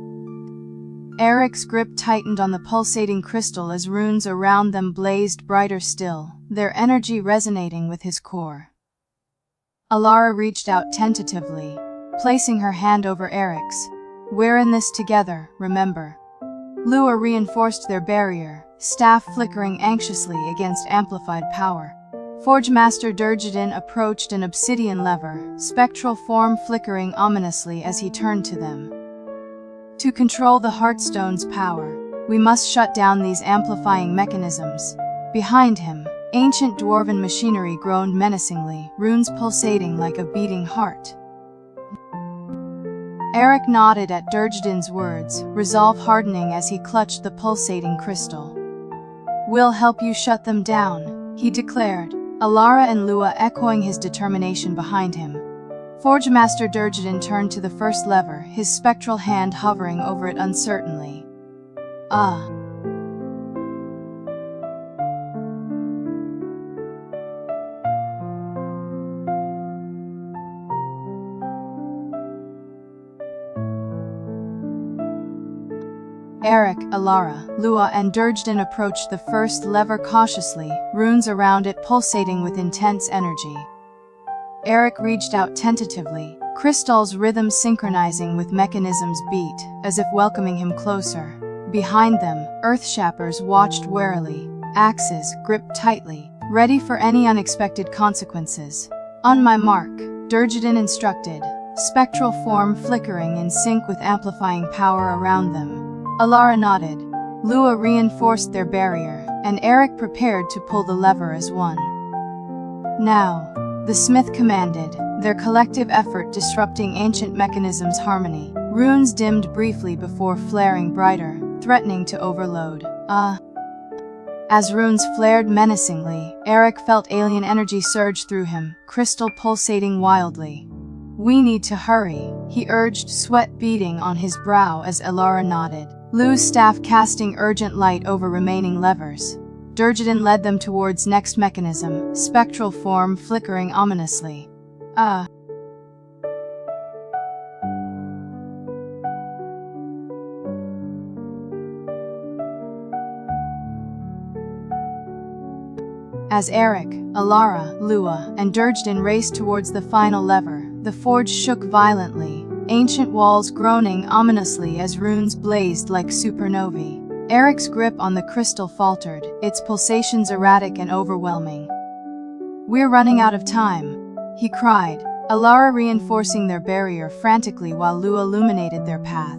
Eric's grip tightened on the pulsating crystal as runes around them blazed brighter still, their energy resonating with his core. Alara reached out tentatively, placing her hand over Eric's. "We're in this together, remember." Lua reinforced their barrier, staff flickering anxiously against amplified power. Forge Master Durjadin approached an obsidian lever, spectral form flickering ominously as he turned to them. "To control the Heartstone's power, we must shut down these amplifying mechanisms." Behind him, ancient dwarven machinery groaned menacingly, runes pulsating like a beating heart. Eric nodded at Durjadin's words, resolve hardening as he clutched the pulsating crystal. "We'll help you shut them down," he declared, Alara and Lua echoing his determination behind him. Forge Master Durjadin turned to the first lever, his spectral hand hovering over it uncertainly. Eric, Alara, Lua and Durjadin approached the first lever cautiously, runes around it pulsating with intense energy. Eric reached out tentatively, crystal's rhythm synchronizing with mechanism's beat, as if welcoming him closer. Behind them, Earthshappers watched warily, axes gripped tightly, ready for any unexpected consequences. "On my mark," Durjadin instructed, spectral form flickering in sync with amplifying power around them. Alara nodded. Lua reinforced their barrier, and Eric prepared to pull the lever as one. "Now," the smith commanded, their collective effort disrupting ancient mechanisms' harmony. Runes dimmed briefly before flaring brighter, threatening to overload. As runes flared menacingly, Eric felt alien energy surge through him, crystal pulsating wildly. "We need to hurry," he urged, sweat beading on his brow as Alara nodded. Lu's staff casting urgent light over remaining levers. Durjadin led them towards next mechanism, spectral form flickering ominously. As Eric, Alara, Lua, and Durjadin raced towards the final lever, the forge shook violently, ancient walls groaning ominously as runes blazed like supernovae. Eric's grip on the crystal faltered, its pulsations erratic and overwhelming. "We're running out of time," he cried, Alara reinforcing their barrier frantically while Lua illuminated their path.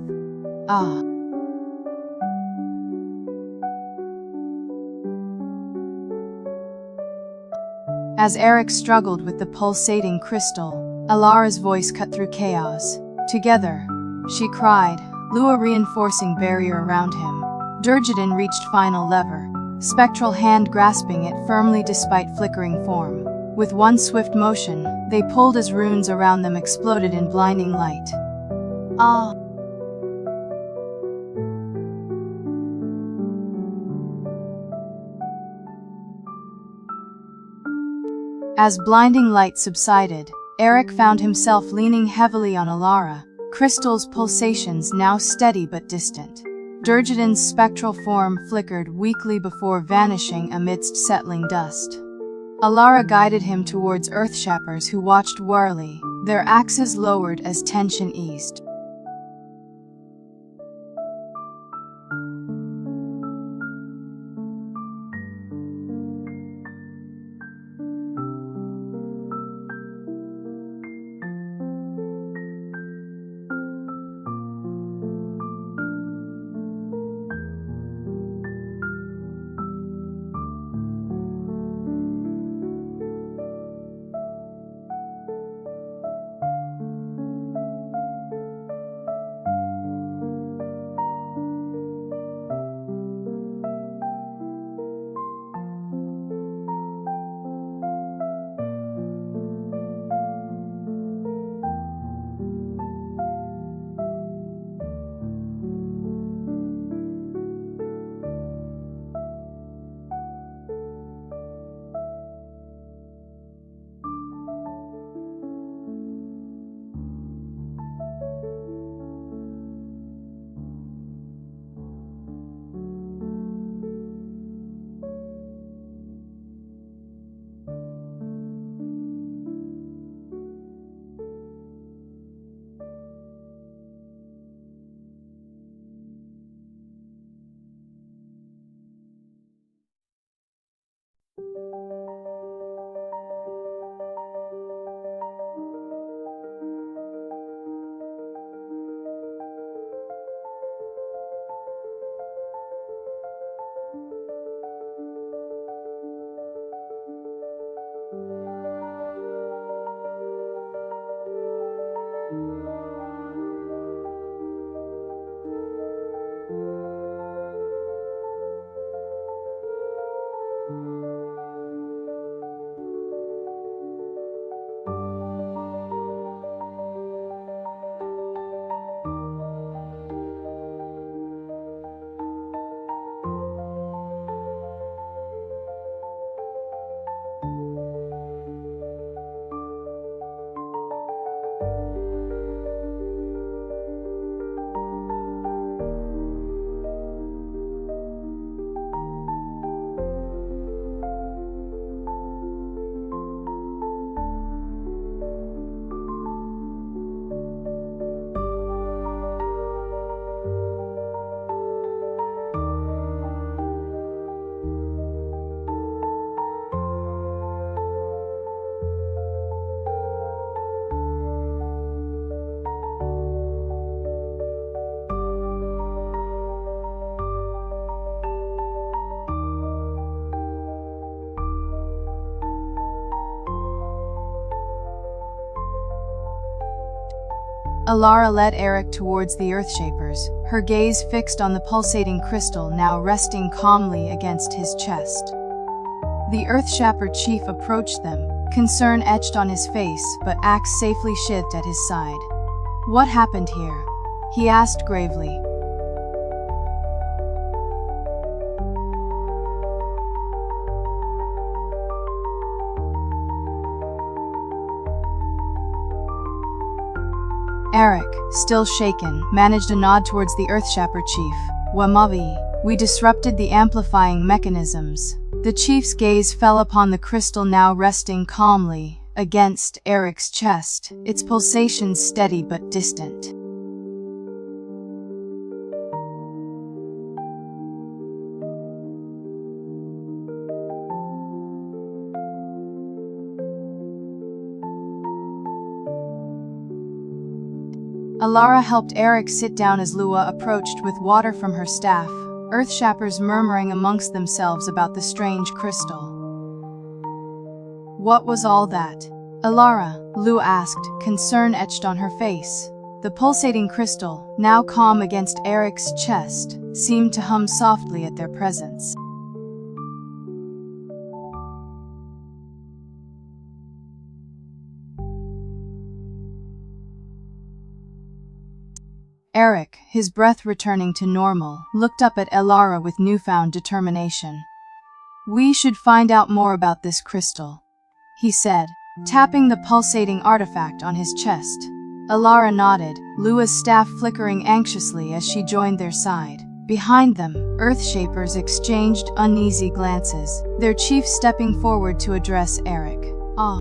As Eric struggled with the pulsating crystal, Alara's voice cut through chaos. "Together," she cried, Lua reinforcing barrier around him. Durjadin reached final lever, spectral hand grasping it firmly despite flickering form. With one swift motion, they pulled as runes around them exploded in blinding light. As blinding light subsided, Eric found himself leaning heavily on Alara, crystal's pulsations now steady but distant. Durjadin's spectral form flickered weakly before vanishing amidst settling dust. Alara guided him towards Earthshappers who watched warily, their axes lowered as tension eased. Alara led Eric towards the Earthshapers, her gaze fixed on the pulsating crystal now resting calmly against his chest. The Earthshaper chief approached them, concern etched on his face, but axe safely sheathed at his side. "What happened here?" he asked gravely. Eric, still shaken, managed a nod towards the Earthshaper chief. "Wamavi, we disrupted the amplifying mechanisms." The chief's gaze fell upon the crystal now resting calmly against Eric's chest, its pulsations steady but distant. Alara helped Eric sit down as Lua approached with water from her staff, Earthshapers murmuring amongst themselves about the strange crystal. "What was all that?" "Alara," Lua asked, concern etched on her face. The pulsating crystal, now calm against Eric's chest, seemed to hum softly at their presence. Eric, his breath returning to normal, looked up at Alara with newfound determination. "We should find out more about this crystal," he said, tapping the pulsating artifact on his chest. Alara nodded, Lua's staff flickering anxiously as she joined their side. Behind them, Earthshapers exchanged uneasy glances, their chief stepping forward to address Eric. "Ah."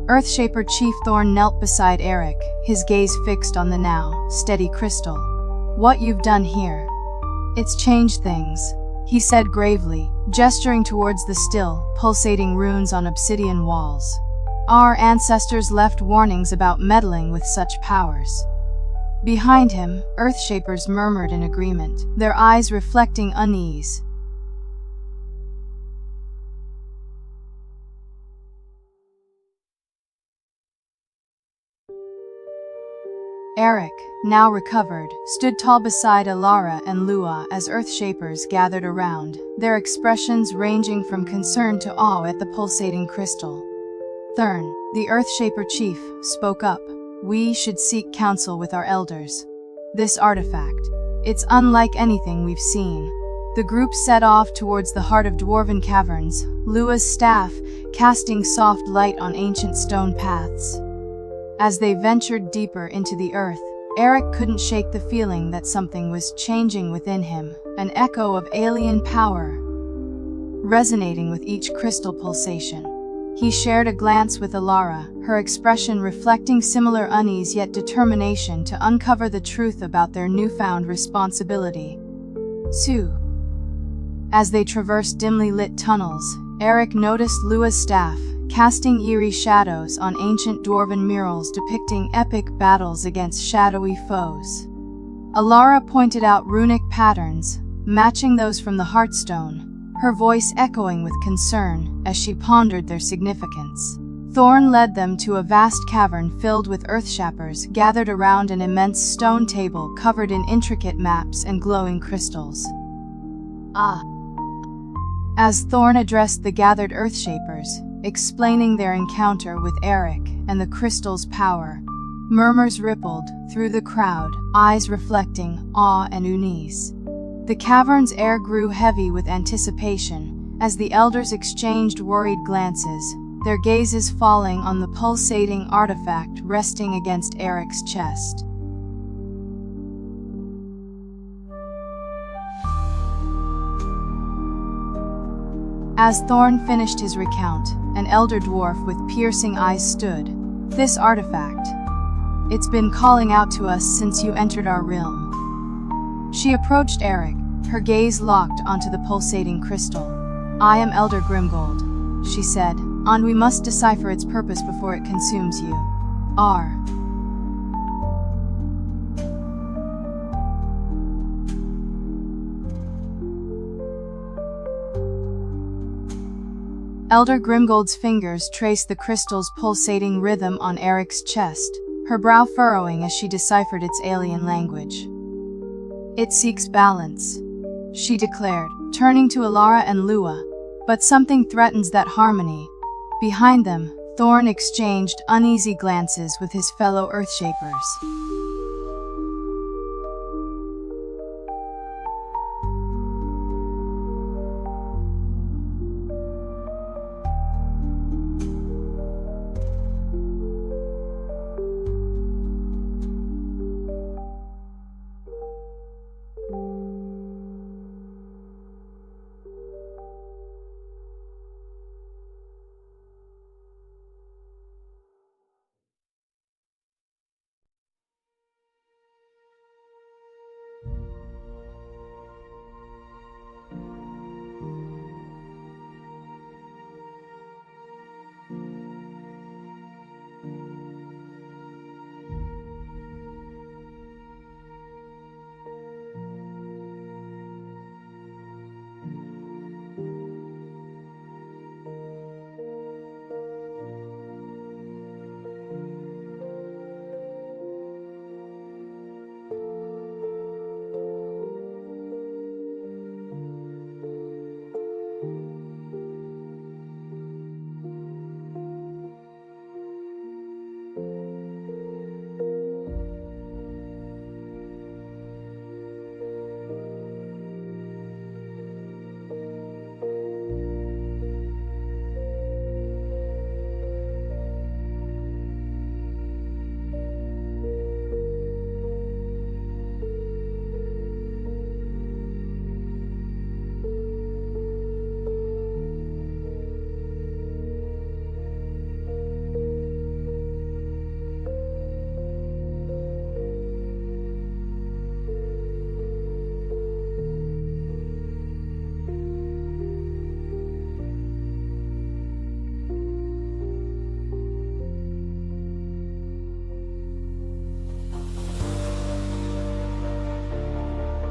Earthshaper Chief Thorn knelt beside Eric, his gaze fixed on the now steady crystal. "What you've done here? It's changed things," he said gravely, gesturing towards the still, pulsating runes on obsidian walls. "Our ancestors left warnings about meddling with such powers." Behind him, Earthshapers murmured in agreement, their eyes reflecting unease. Eric, now recovered, stood tall beside Alara and Lua as Earthshapers gathered around, their expressions ranging from concern to awe at the pulsating crystal. Thurn, the Earthshaper chief, spoke up. "We should seek counsel with our elders. This artifact, it's unlike anything we've seen." The group set off towards the heart of dwarven caverns, Lua's staff casting soft light on ancient stone paths. As they ventured deeper into the earth, Eric couldn't shake the feeling that something was changing within him, an echo of alien power, resonating with each crystal pulsation. He shared a glance with Alara, her expression reflecting similar unease yet determination to uncover the truth about their newfound responsibility. Sue. As they traversed dimly lit tunnels, Eric noticed Lua's staff, casting eerie shadows on ancient dwarven murals depicting epic battles against shadowy foes. Alara pointed out runic patterns, matching those from the Heartstone, her voice echoing with concern as she pondered their significance. Thorn led them to a vast cavern filled with earthshappers gathered around an immense stone table covered in intricate maps and glowing crystals. Ah! As Thorn addressed the gathered earthshapers, explaining their encounter with Eric and the crystal's power, murmurs rippled through the crowd, eyes reflecting awe and unease. The cavern's air grew heavy with anticipation as the elders exchanged worried glances, their gazes falling on the pulsating artifact resting against Eric's chest. As Thorn finished his recount, an elder dwarf with piercing eyes stood. "This artifact. It's been calling out to us since you entered our realm." She approached Eric, her gaze locked onto the pulsating crystal. "I am Elder Grimgold," she said, "and we must decipher its purpose before it consumes you." R. Elder Grimgold's fingers traced the crystal's pulsating rhythm on Eric's chest, her brow furrowing as she deciphered its alien language. "It seeks balance," she declared, turning to Alara and Lua, "but something threatens that harmony." Behind them, Thorn exchanged uneasy glances with his fellow Earthshapers.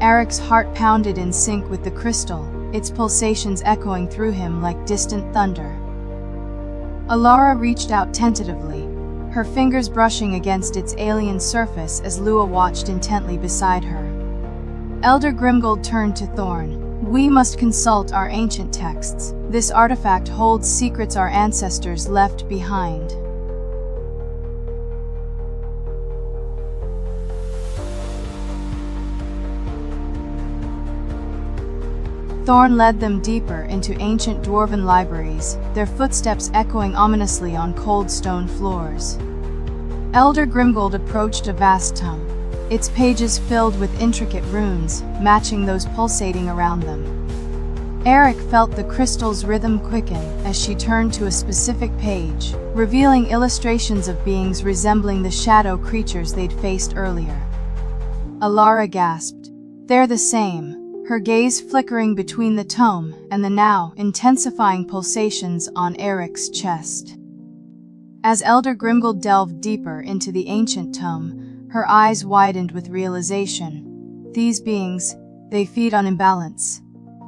Eric's heart pounded in sync with the crystal, its pulsations echoing through him like distant thunder. Alara reached out tentatively, her fingers brushing against its alien surface as Lua watched intently beside her. Elder Grimgold turned to Thorn. "We must consult our ancient texts. This artifact holds secrets our ancestors left behind." Thorn led them deeper into ancient dwarven libraries, their footsteps echoing ominously on cold stone floors. Elder Grimgold approached a vast tome, its pages filled with intricate runes, matching those pulsating around them. Eric felt the crystal's rhythm quicken as she turned to a specific page, revealing illustrations of beings resembling the shadow creatures they'd faced earlier. Alara gasped. "They're the same," her gaze flickering between the tome and the now intensifying pulsations on Eric's chest. As Elder Grimgold delved deeper into the ancient tome, her eyes widened with realization. These beings, they feed on imbalance.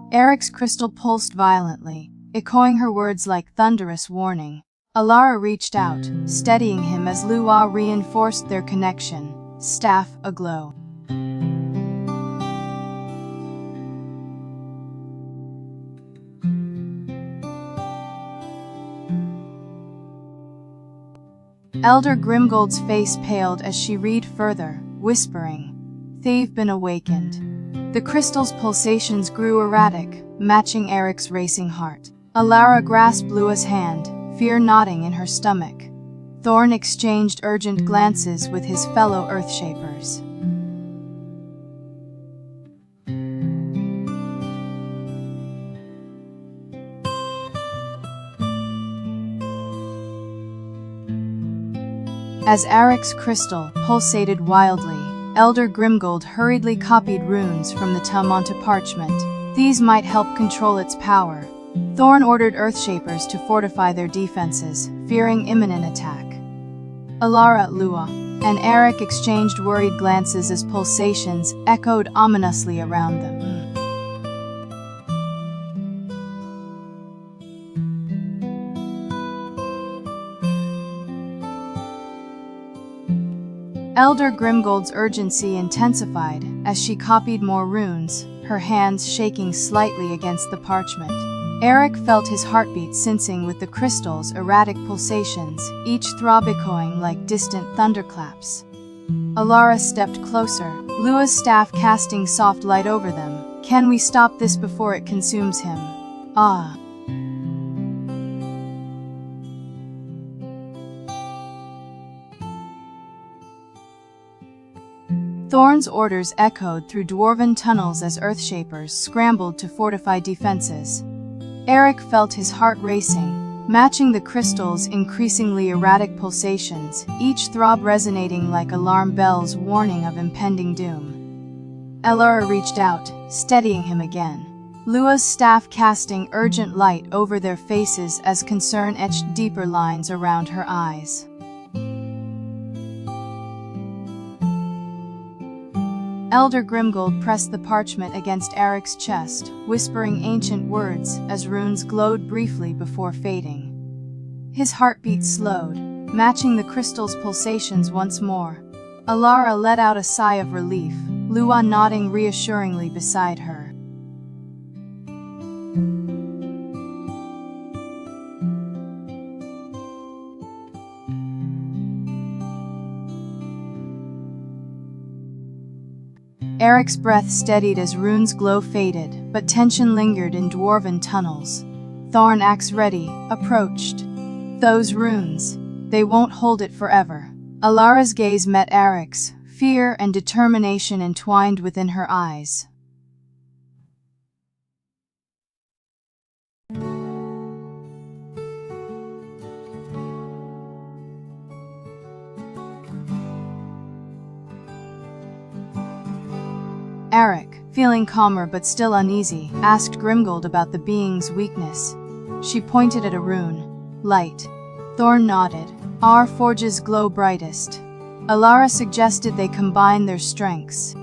Eric's crystal pulsed violently, echoing her words like thunderous warning. Alara reached out, steadying him as Lua reinforced their connection, staff aglow. Elder Grimgold's face paled as she read further, whispering, "They've been awakened." The crystal's pulsations grew erratic, matching Eric's racing heart. Alara grasped Lua's hand, fear knotting in her stomach. Thorn exchanged urgent glances with his fellow Earthshapers. As Eric's crystal pulsated wildly, Elder Grimgold hurriedly copied runes from the tome onto parchment. These might help control its power. Thorn ordered Earthshapers to fortify their defenses, fearing imminent attack. Alara, Lua, and Eric exchanged worried glances as pulsations echoed ominously around them. Elder Grimgold's urgency intensified as she copied more runes, her hands shaking slightly against the parchment. Eric felt his heartbeat sensing with the crystal's erratic pulsations, each throb echoing like distant thunderclaps. Alara stepped closer, Lua's staff casting soft light over them. "Can we stop this before it consumes him?" "Ah." Thorn's orders echoed through dwarven tunnels as Earthshapers scrambled to fortify defenses. Eric felt his heart racing, matching the crystal's increasingly erratic pulsations, each throb resonating like alarm bells warning of impending doom. Alara reached out, steadying him again. Lua's staff casting urgent light over their faces as concern etched deeper lines around her eyes. Elder Grimgold pressed the parchment against Eric's chest, whispering ancient words as runes glowed briefly before fading. His heartbeat slowed, matching the crystal's pulsations once more. Alara let out a sigh of relief, Lua nodding reassuringly beside her. Eric's breath steadied as rune's glow faded, but tension lingered in dwarven tunnels. Thorn, axe ready, approached. "Those runes, they won't hold it forever." Alara's gaze met Eric's, fear and determination entwined within her eyes. Eric, feeling calmer but still uneasy, asked Grimgold about the being's weakness. She pointed at a rune. "Light." Thorn nodded. "Our forges glow brightest." Alara suggested they combine their strengths.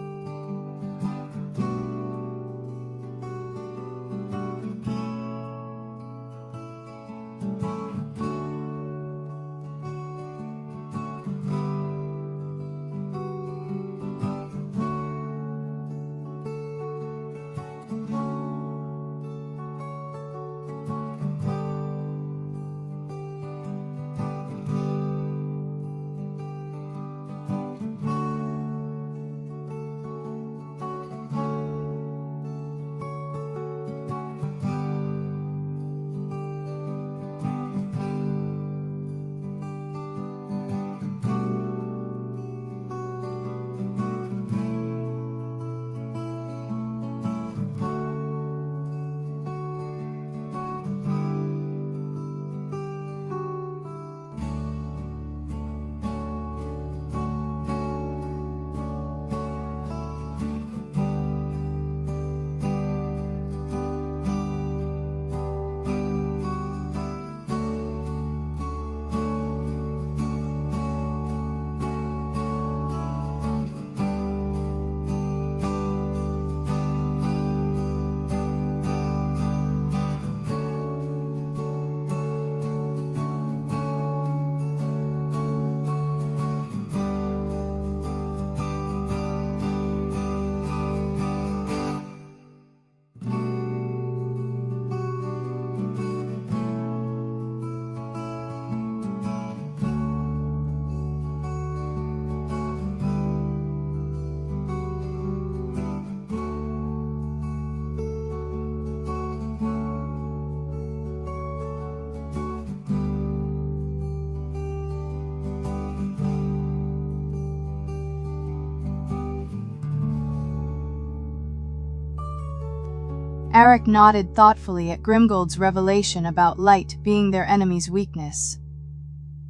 Eric nodded thoughtfully at Grimgold's revelation about light being their enemy's weakness.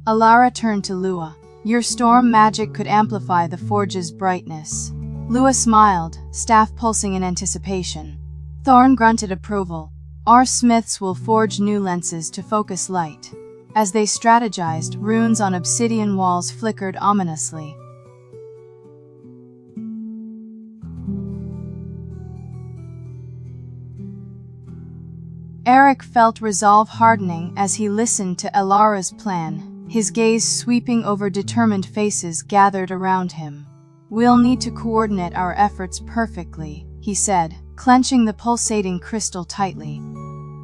Alara turned to Lua. Your storm magic could amplify the forge's brightness. Lua smiled, staff pulsing in anticipation. Thorn grunted approval. Our smiths will forge new lenses to focus light. As they strategized, runes on obsidian walls flickered ominously. Eric felt resolve hardening as he listened to Alara's plan, his gaze sweeping over determined faces gathered around him. We'll need to coordinate our efforts perfectly, he said, clenching the pulsating crystal tightly.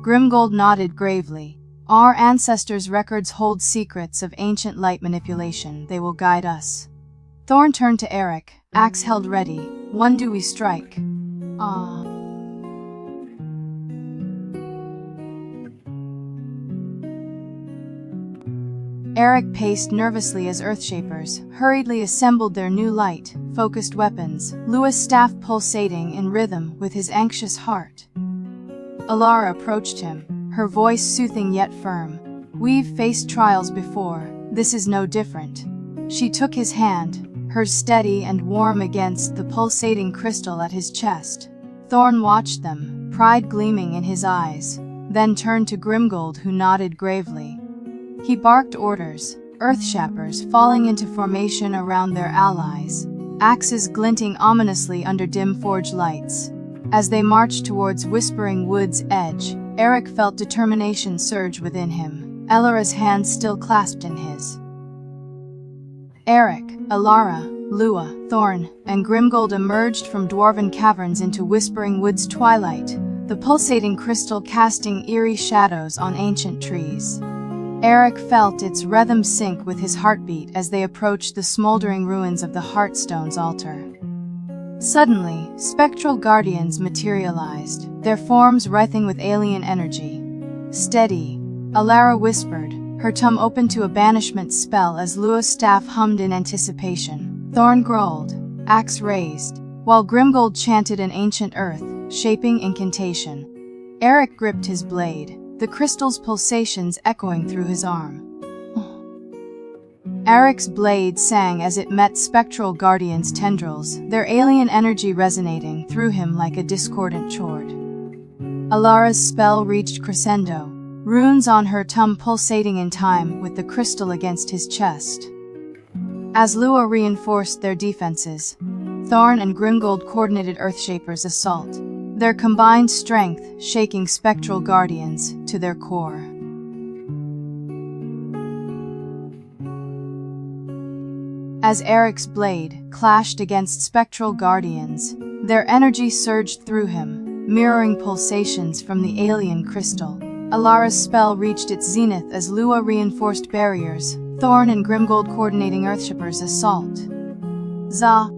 Grimgold nodded gravely. Our ancestors' records hold secrets of ancient light manipulation. They will guide us. Thorn turned to Eric, axe held ready. When do we strike? Eric paced nervously as Earthshapers hurriedly assembled their new light-focused weapons, Lua's staff pulsating in rhythm with his anxious heart. Alara approached him, her voice soothing yet firm. We've faced trials before, this is no different. She took his hand, hers steady and warm against the pulsating crystal at his chest. Thorn watched them, pride gleaming in his eyes, then turned to Grimgold, who nodded gravely. He barked orders, Earthshapers falling into formation around their allies, axes glinting ominously under dim forge lights. As they marched towards Whispering Wood's edge, Eric felt determination surge within him, Alara's hand still clasped in his. Eric, Alara, Lua, Thorn, and Grimgold emerged from dwarven caverns into Whispering Wood's twilight, the pulsating crystal casting eerie shadows on ancient trees. Eric felt its rhythm sync with his heartbeat as they approached the smoldering ruins of the Heartstone's altar. Suddenly, spectral guardians materialized, their forms writhing with alien energy. Steady, Alara whispered, her tongue open to a banishment spell as Lua's staff hummed in anticipation. Thorn growled, axe raised, while Grimgold chanted an ancient earth, shaping incantation. Eric gripped his blade, the crystal's pulsations echoing through his arm. Eric's blade sang as it met spectral guardians' tendrils, their alien energy resonating through him like a discordant chord. Alara's spell reached crescendo, runes on her tongue pulsating in time with the crystal against his chest. As Lua reinforced their defenses, Thorn and Grimgold coordinated Earthshapers' assault, their combined strength shaking spectral guardians to their core. As Eric's blade clashed against spectral guardians, their energy surged through him, mirroring pulsations from the alien crystal. Alara's spell reached its zenith as Lua reinforced barriers, Thorn and Grimgold coordinating Earthshapers' assault. Za.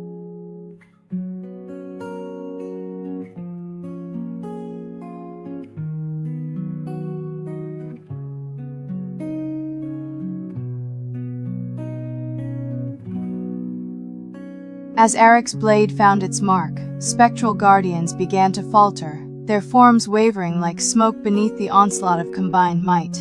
As Eric's blade found its mark, spectral guardians began to falter, their forms wavering like smoke beneath the onslaught of combined might.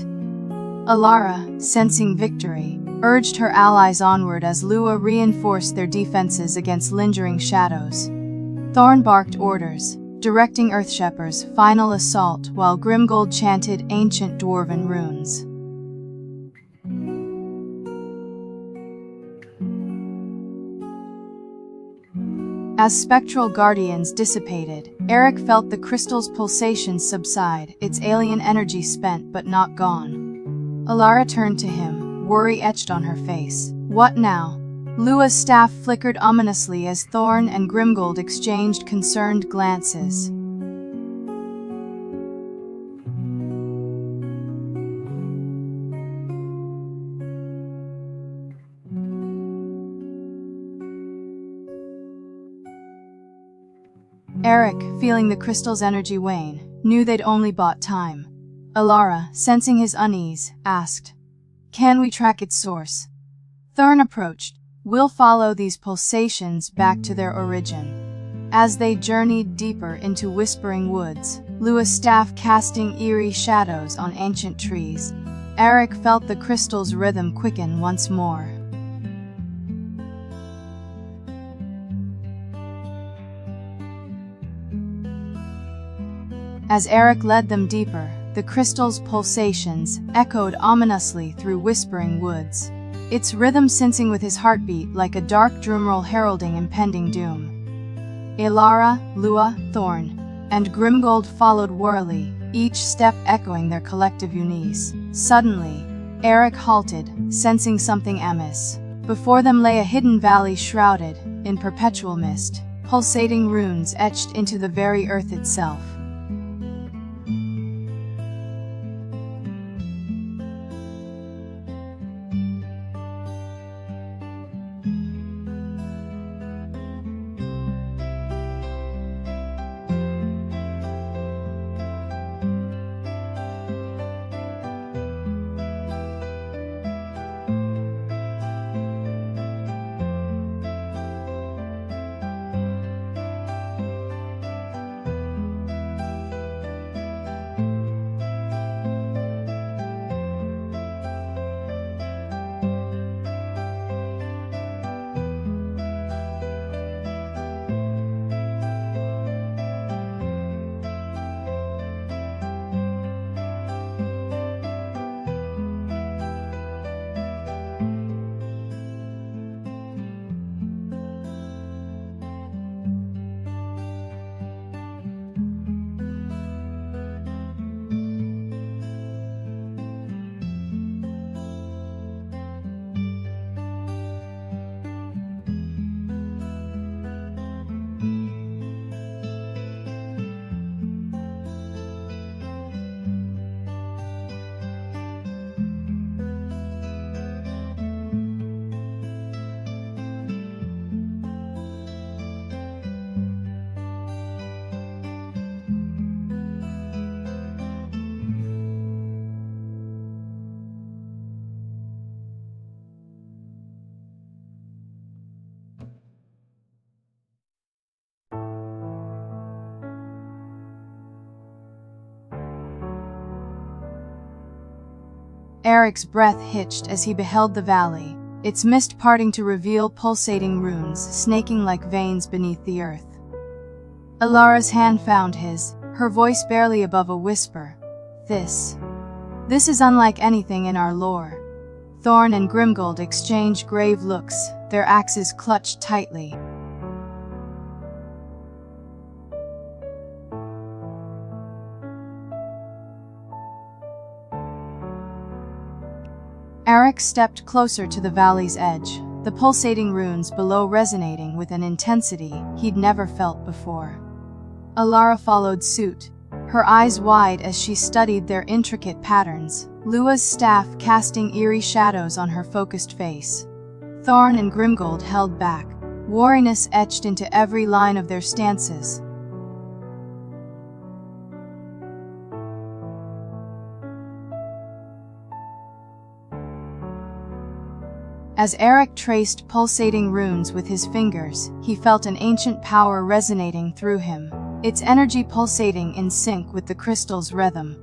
Alara, sensing victory, urged her allies onward as Lua reinforced their defenses against lingering shadows. Thorn barked orders, directing Earthshapers' final assault while Grimgold chanted ancient dwarven runes. As spectral guardians dissipated, Eric felt the crystal's pulsations subside, its alien energy spent but not gone. Alara turned to him, worry etched on her face. What now? Lua's staff flickered ominously as Thorn and Grimgold exchanged concerned glances. Eric, feeling the crystal's energy wane, knew they'd only bought time. Alara, sensing his unease, asked, "Can we track its source?" Thorn approached. "We'll follow these pulsations back to their origin." As they journeyed deeper into Whispering Woods, Lua's staff casting eerie shadows on ancient trees. Eric felt the crystal's rhythm quicken once more. As Eric led them deeper, the crystal's pulsations echoed ominously through whispering woods, its rhythm sensing with his heartbeat like a dark drumroll heralding impending doom. Elara, Lua, Thorn, and Grimgold followed warily, each step echoing their collective unease. Suddenly, Eric halted, sensing something amiss. Before them lay a hidden valley shrouded in perpetual mist, pulsating runes etched into the very earth itself. Eric's breath hitched as he beheld the valley, its mist parting to reveal pulsating runes snaking like veins beneath the earth. Elara's hand found his, her voice barely above a whisper. This is unlike anything in our lore." Thorn and Grimgold exchanged grave looks, their axes clutched tightly. Eric stepped closer to the valley's edge, the pulsating runes below resonating with an intensity he'd never felt before. Elara followed suit, her eyes wide as she studied their intricate patterns, Lua's staff casting eerie shadows on her focused face. Thorn and Grimgold held back, wariness etched into every line of their stances. As Eric traced pulsating runes with his fingers, he felt an ancient power resonating through him, its energy pulsating in sync with the crystal's rhythm.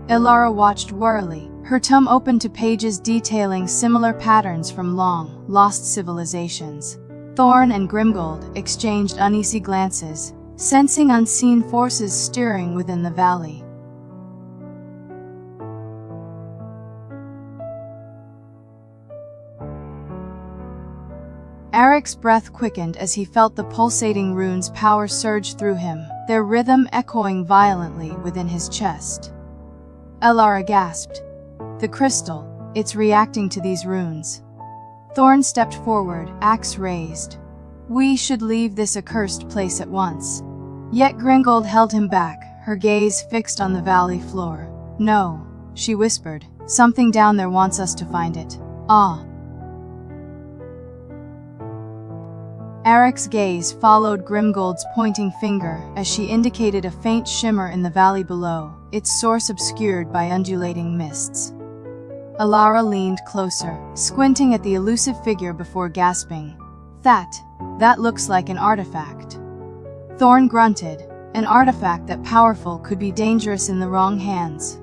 Elara watched warily, her tome open to pages detailing similar patterns from long, lost civilizations. Thorn and Grimgold exchanged uneasy glances, sensing unseen forces stirring within the valley. Eric's breath quickened as he felt the pulsating runes' power surge through him, their rhythm echoing violently within his chest. Elara gasped. "The crystal, it's reacting to these runes." Thorn stepped forward, axe raised. "We should leave this accursed place at once." Yet Grimgold held him back, her gaze fixed on the valley floor. "No," she whispered, "something down there wants us to find it." "Ah." Eric's gaze followed Grimgold's pointing finger as she indicated a faint shimmer in the valley below, its source obscured by undulating mists. Elara leaned closer, squinting at the elusive figure before gasping. That looks like an artifact." Thorn grunted, An artifact that powerful could be dangerous in the wrong hands.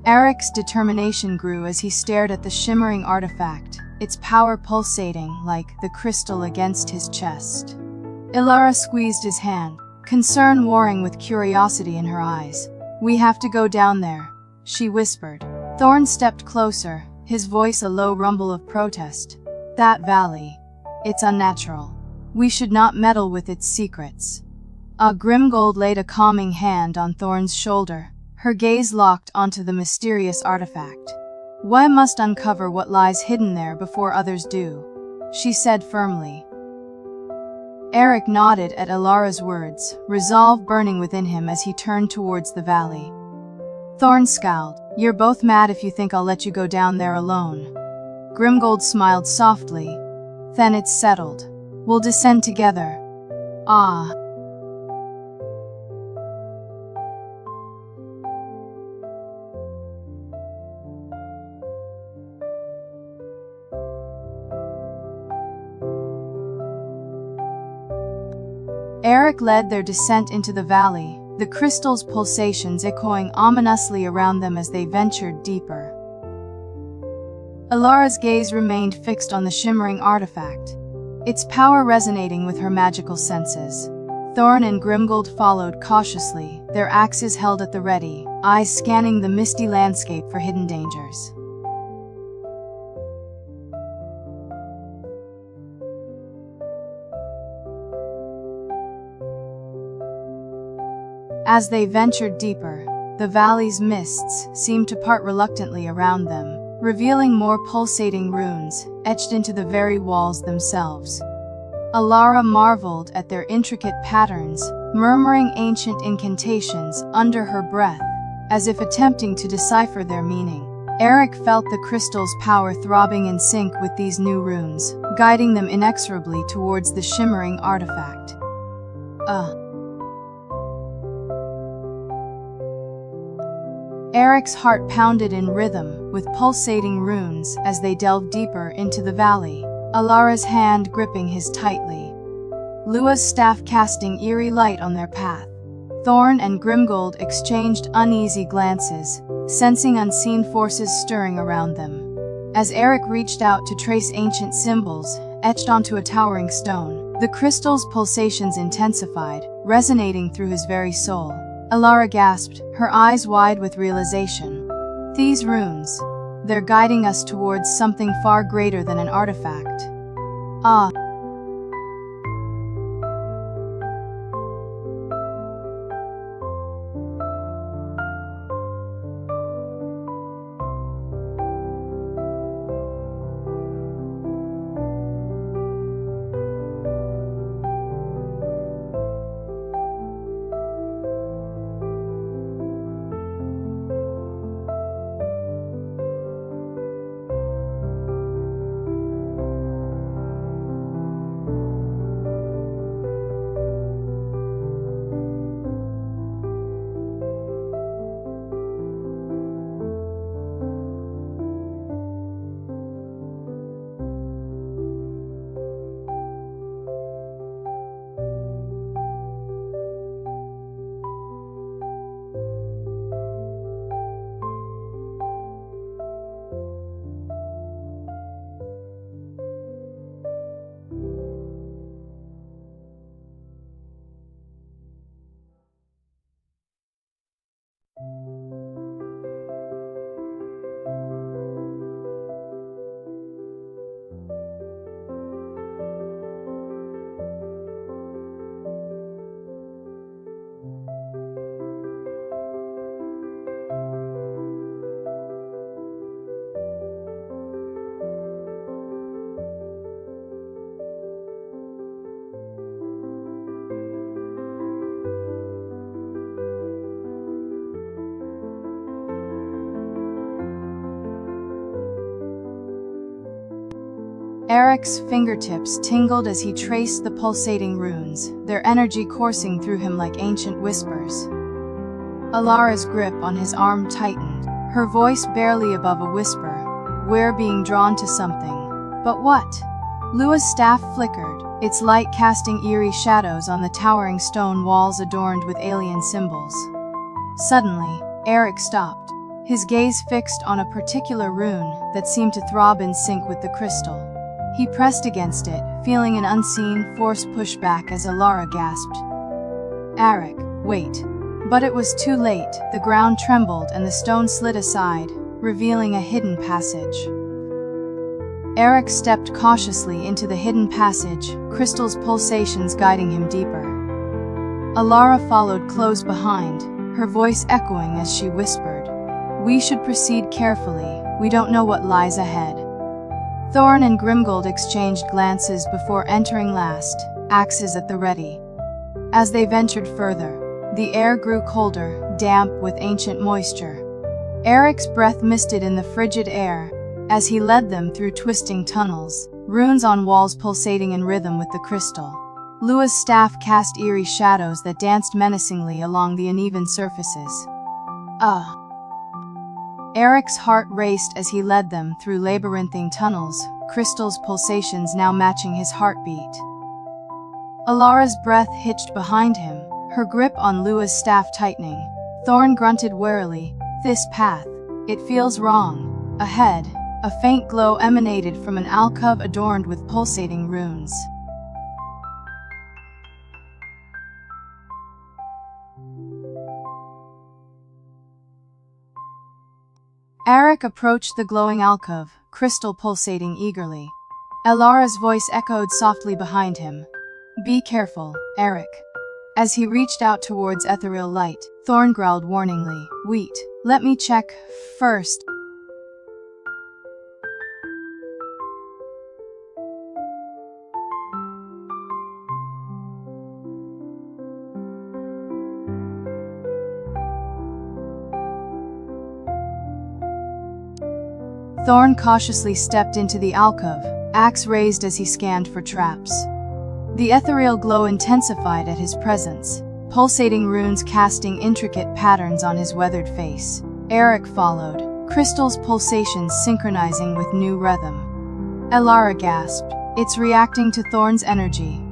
Eric's determination grew as he stared at the shimmering artifact, its power pulsating like the crystal against his chest. Ilara squeezed his hand, concern warring with curiosity in her eyes. "We have to go down there," she whispered. Thorn stepped closer, his voice a low rumble of protest. "That valley. It's unnatural. We should not meddle with its secrets." Grimgold laid a calming hand on Thorn's shoulder, her gaze locked onto the mysterious artifact. "We must uncover what lies hidden there before others do," she said firmly. Eric nodded at Ilara's words, resolve burning within him as he turned towards the valley. Thorn scowled. "You're both mad if you think I'll let you go down there alone." Grimgold smiled softly. "Then it's settled. We'll descend together." "Ah." Eric led their descent into the valley, the crystal's pulsations echoing ominously around them as they ventured deeper. Ilara's gaze remained fixed on the shimmering artifact, its power resonating with her magical senses. Thorn and Grimgold followed cautiously, their axes held at the ready, eyes scanning the misty landscape for hidden dangers. As they ventured deeper, the valley's mists seemed to part reluctantly around them, revealing more pulsating runes, etched into the very walls themselves. Ilara marveled at their intricate patterns, murmuring ancient incantations under her breath, as if attempting to decipher their meaning. Eric felt the crystal's power throbbing in sync with these new runes, guiding them inexorably towards the shimmering artifact. Eric's heart pounded in rhythm with pulsating runes as they delved deeper into the valley, Ilara's hand gripping his tightly, Lua's staff casting eerie light on their path. Thorn and Grimgold exchanged uneasy glances, sensing unseen forces stirring around them. As Eric reached out to trace ancient symbols etched onto a towering stone, the crystal's pulsations intensified, resonating through his very soul. Ilara gasped, her eyes wide with realization. "These runes, they're guiding us towards something far greater than an artifact." "Ah." Eric's fingertips tingled as he traced the pulsating runes, their energy coursing through him like ancient whispers. Ilara's grip on his arm tightened, her voice barely above a whisper. "We're being drawn to something. But what?" Lua's staff flickered, its light casting eerie shadows on the towering stone walls adorned with alien symbols. Suddenly, Eric stopped, his gaze fixed on a particular rune that seemed to throb in sync with the crystal. He pressed against it, feeling an unseen force push back as Alara gasped, "Eric, wait." But it was too late. The ground trembled and the stone slid aside, revealing a hidden passage. Eric stepped cautiously into the hidden passage, crystal's pulsations guiding him deeper. Alara followed close behind, her voice echoing as she whispered, "We should proceed carefully, we don't know what lies ahead." Thorn and Grimgold exchanged glances before entering last, axes at the ready. As they ventured further, the air grew colder, damp with ancient moisture. Eric's breath misted in the frigid air as he led them through twisting tunnels, runes on walls pulsating in rhythm with the crystal. Lua's staff cast eerie shadows that danced menacingly along the uneven surfaces. Eric's heart raced as he led them through labyrinthine tunnels, crystal's pulsations now matching his heartbeat. Alara's breath hitched behind him, her grip on Lua's staff tightening. Thorn grunted warily, "This path, it feels wrong." Ahead, a faint glow emanated from an alcove adorned with pulsating runes. Eric approached the glowing alcove, crystal pulsating eagerly. Alara's voice echoed softly behind him, "Be careful, Eric." As he reached out towards ethereal light, Thorn growled warningly, "Wait, let me check first." Thorn cautiously stepped into the alcove, axe raised as he scanned for traps. The ethereal glow intensified at his presence, pulsating runes casting intricate patterns on his weathered face. Eric followed, crystal's pulsations synchronizing with new rhythm. Alara gasped, "It's reacting to Thorn's energy."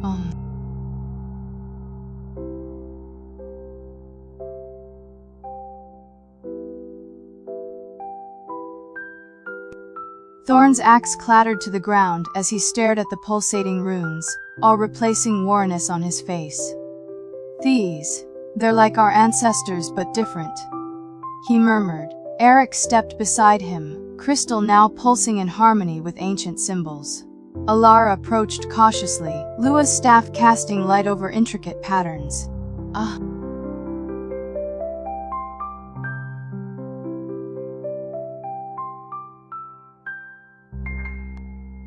Thorn's axe clattered to the ground as he stared at the pulsating runes, all replacing warness on his face. "These, they're like our ancestors but different," he murmured. Eric stepped beside him, crystal now pulsing in harmony with ancient symbols. Alara approached cautiously, Lua's staff casting light over intricate patterns.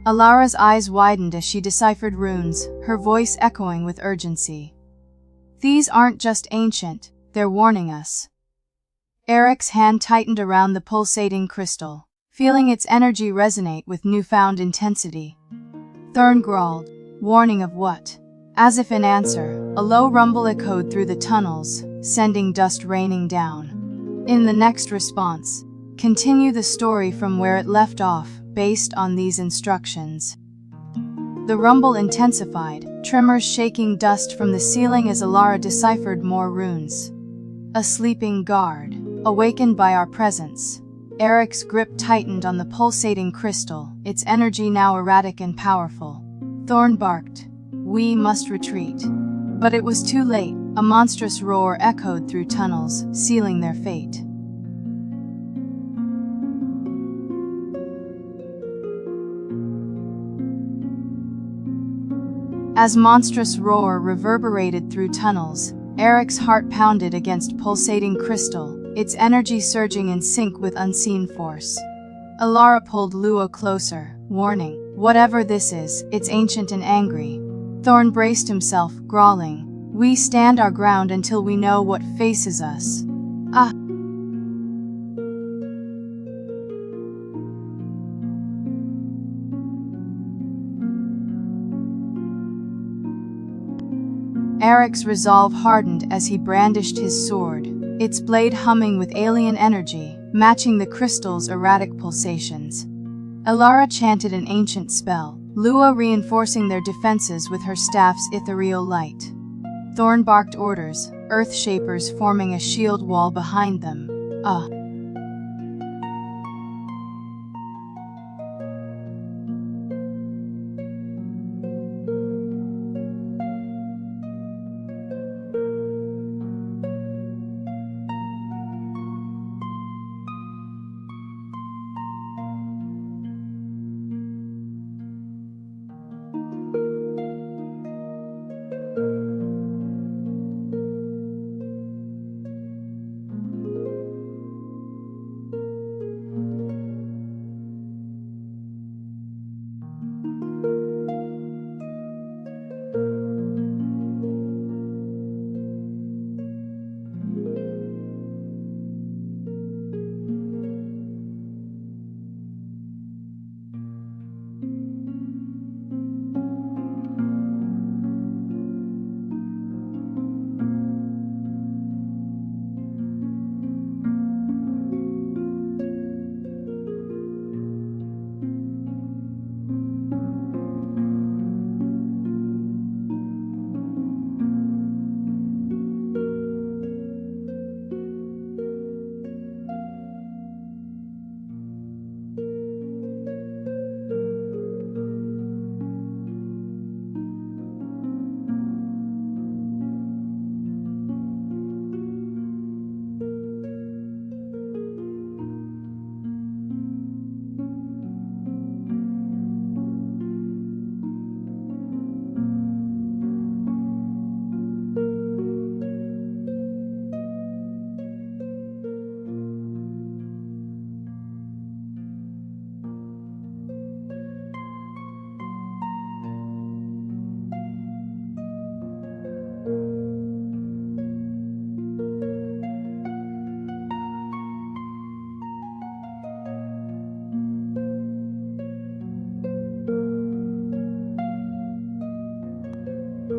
Alara's eyes widened as she deciphered runes, her voice echoing with urgency. "These aren't just ancient, they're warning us." Eric's hand tightened around the pulsating crystal, feeling its energy resonate with newfound intensity. Thorn growled, "Warning of what?" As if in answer, a low rumble echoed through the tunnels, sending dust raining down. In the next response, "Continue the story from where it left off, based on these instructions." The rumble intensified, tremors shaking dust from the ceiling as Alara deciphered more runes. "A sleeping guard, awakened by our presence." Eric's grip tightened on the pulsating crystal, its energy now erratic and powerful. Thorn barked, "We must retreat." But it was too late. A monstrous roar echoed through tunnels, sealing their fate. As monstrous roar reverberated through tunnels, Eric's heart pounded against pulsating crystal, its energy surging in sync with unseen force. Alara pulled Lua closer, warning, "Whatever this is, it's ancient and angry." Thorn braced himself, growling, "We stand our ground until we know what faces us." Eric's resolve hardened as he brandished his sword, its blade humming with alien energy, matching the crystal's erratic pulsations. Alara chanted an ancient spell, Lua reinforcing their defenses with her staff's ethereal light. Thorn barked orders, earth shapers forming a shield wall behind them.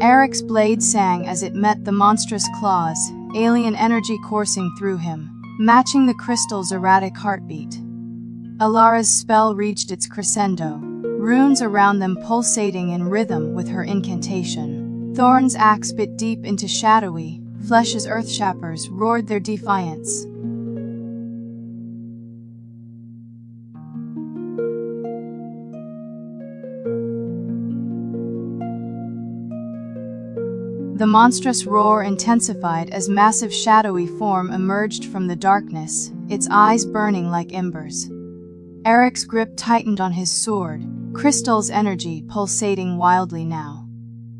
Eric's blade sang as it met the monstrous claws, alien energy coursing through him, matching the crystal's erratic heartbeat. Alara's spell reached its crescendo, runes around them pulsating in rhythm with her incantation. Thorn's axe bit deep into shadowy flesh as earthshappers roared their defiance. The monstrous roar intensified as massive shadowy form emerged from the darkness, its eyes burning like embers. Eric's grip tightened on his sword, crystal's energy pulsating wildly now.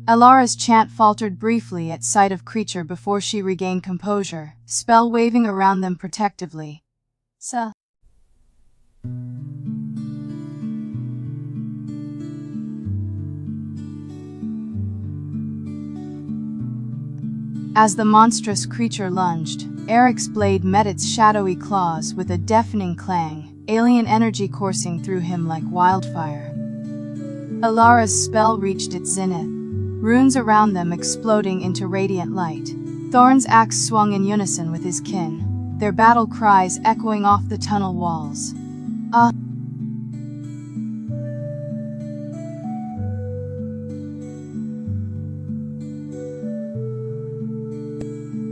Alara's chant faltered briefly at sight of creature before she regained composure, spell waving around them protectively. As the monstrous creature lunged, Eric's blade met its shadowy claws with a deafening clang, alien energy coursing through him like wildfire. Alara's spell reached its zenith, runes around them exploding into radiant light. Thorn's axe swung in unison with his kin, their battle cries echoing off the tunnel walls.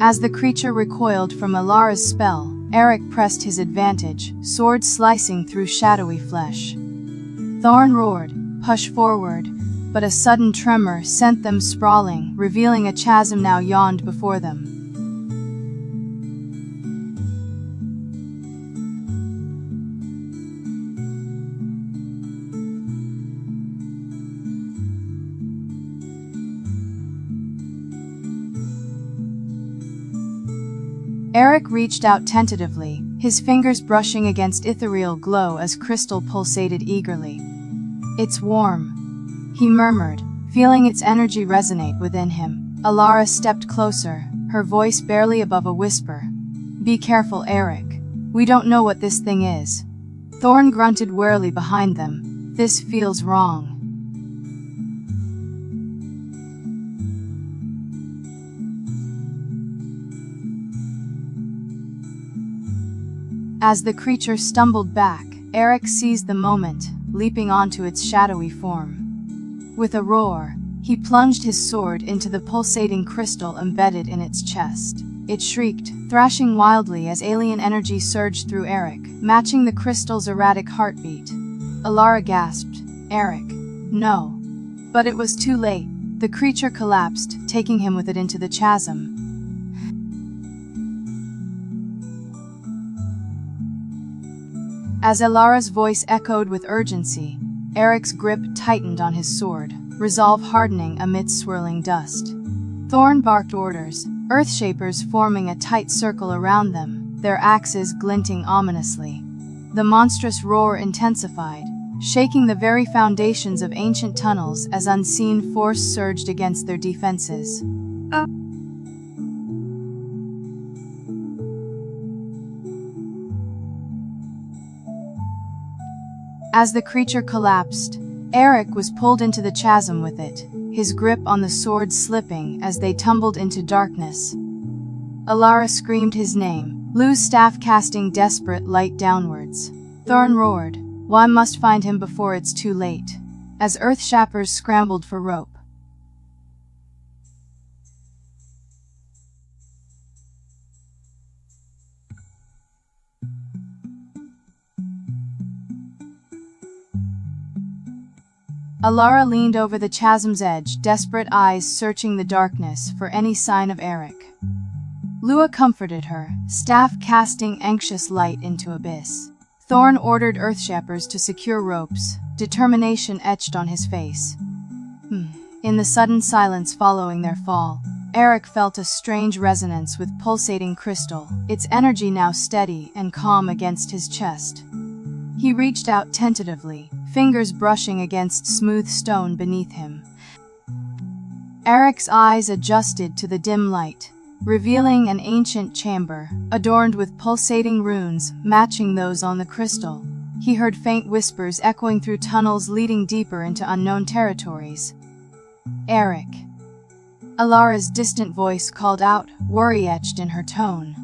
As the creature recoiled from Alara's spell, Eric pressed his advantage, sword slicing through shadowy flesh. Thorn roared, "Push forward," but a sudden tremor sent them sprawling, revealing a chasm now yawned before them. Eric reached out tentatively, his fingers brushing against ethereal glow as crystal pulsated eagerly. "It's warm," he murmured, feeling its energy resonate within him. Alara stepped closer, her voice barely above a whisper. "Be careful, Eric. We don't know what this thing is." Thorn grunted wearily behind them. "This feels wrong." As the creature stumbled back, Eric seized the moment, leaping onto its shadowy form. With a roar, he plunged his sword into the pulsating crystal embedded in its chest. It shrieked, thrashing wildly as alien energy surged through Eric, matching the crystal's erratic heartbeat. Alara gasped, "Eric, no." But it was too late. The creature collapsed, taking him with it into the chasm. As Alara's voice echoed with urgency, Eric's grip tightened on his sword, resolve hardening amidst swirling dust. Thorn barked orders, Earthshapers forming a tight circle around them, their axes glinting ominously. The monstrous roar intensified, shaking the very foundations of ancient tunnels as unseen force surged against their defenses. As the creature collapsed, Eric was pulled into the chasm with it, his grip on the sword slipping as they tumbled into darkness. Alara screamed his name, Lu's staff casting desperate light downwards. Thorn roared, "One must find him before it's too late," as Earthshapers scrambled for rope. Alara leaned over the chasm's edge, desperate eyes searching the darkness for any sign of Eric. Lua comforted her, staff casting anxious light into abyss. Thorn ordered Earthshapers to secure ropes, determination etched on his face. In the sudden silence following their fall, Eric felt a strange resonance with pulsating crystal, its energy now steady and calm against his chest. He reached out tentatively, fingers brushing against smooth stone beneath him. Eric's eyes adjusted to the dim light, revealing an ancient chamber, adorned with pulsating runes matching those on the crystal. He heard faint whispers echoing through tunnels leading deeper into unknown territories. "Eric." Alara's distant voice called out, worry etched in her tone.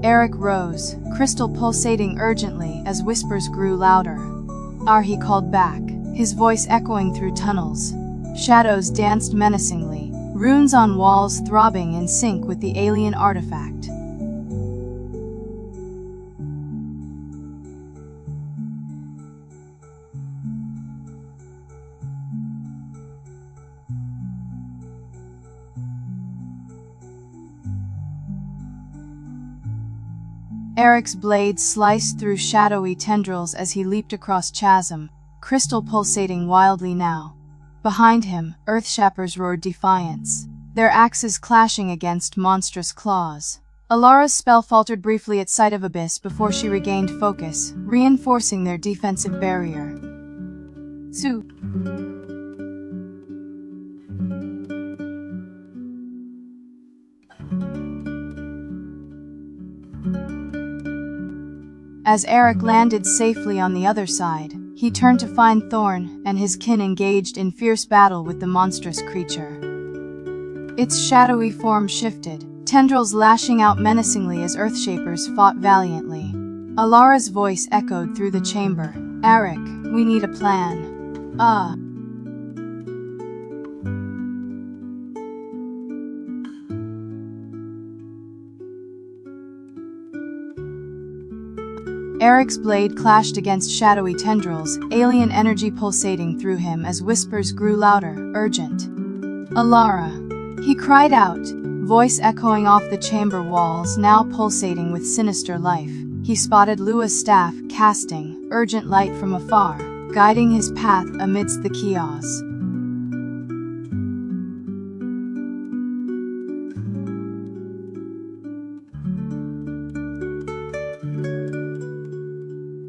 Eric rose, crystal pulsating urgently as whispers grew louder. He called back, his voice echoing through tunnels. Shadows danced menacingly, runes on walls throbbing in sync with the alien artifact. Eric's blade sliced through shadowy tendrils as he leaped across chasm, crystal pulsating wildly now. Behind him, Earthshappers roared defiance, their axes clashing against monstrous claws. Alara's spell faltered briefly at sight of Abyss before she regained focus, reinforcing their defensive barrier. Su. As Eric landed safely on the other side, he turned to find Thorn and his kin engaged in fierce battle with the monstrous creature. Its shadowy form shifted, tendrils lashing out menacingly as Earthshapers fought valiantly. Alara's voice echoed through the chamber. "Eric, we need a plan." Eric's blade clashed against shadowy tendrils, alien energy pulsating through him as whispers grew louder, urgent. "Alara!" He cried out, voice echoing off the chamber walls, now pulsating with sinister life. He spotted Lua's staff, casting urgent light from afar, guiding his path amidst the chaos.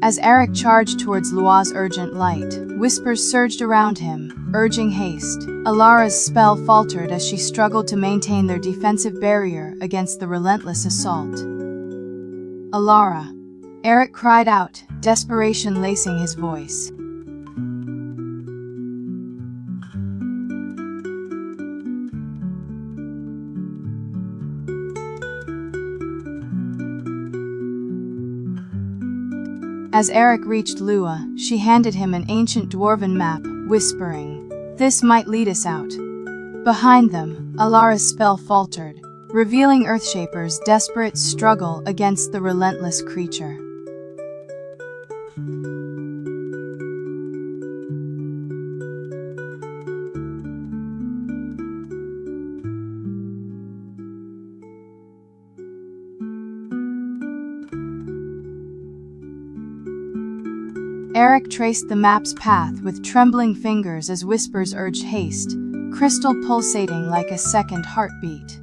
As Eric charged towards Lua's urgent light, whispers surged around him, urging haste. Alara's spell faltered as she struggled to maintain their defensive barrier against the relentless assault. "Alara!" Eric cried out, desperation lacing his voice. As Eric reached Lua, she handed him an ancient dwarven map, whispering, "This might lead us out." Behind them, Alara's spell faltered, revealing Earthshaper's desperate struggle against the relentless creature. Eric traced the map's path with trembling fingers as whispers urged haste, crystal pulsating like a second heartbeat.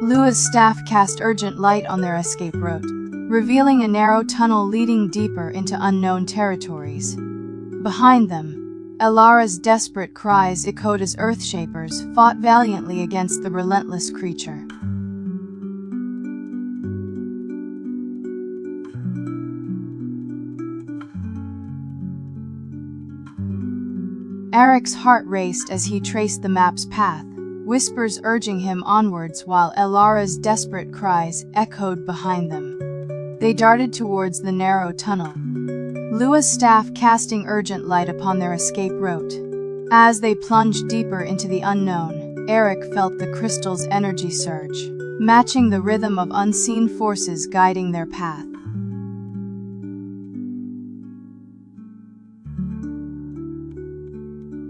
Lua's staff cast urgent light on their escape route, revealing a narrow tunnel leading deeper into unknown territories. Behind them, Alara's desperate cries echoed as Earthshapers fought valiantly against the relentless creature. Eric's heart raced as he traced the map's path, whispers urging him onwards while Alara's desperate cries echoed behind them. They darted towards the narrow tunnel, Lua's staff casting urgent light upon their escape route. As they plunged deeper into the unknown, Eric felt the crystal's energy surge, matching the rhythm of unseen forces guiding their path.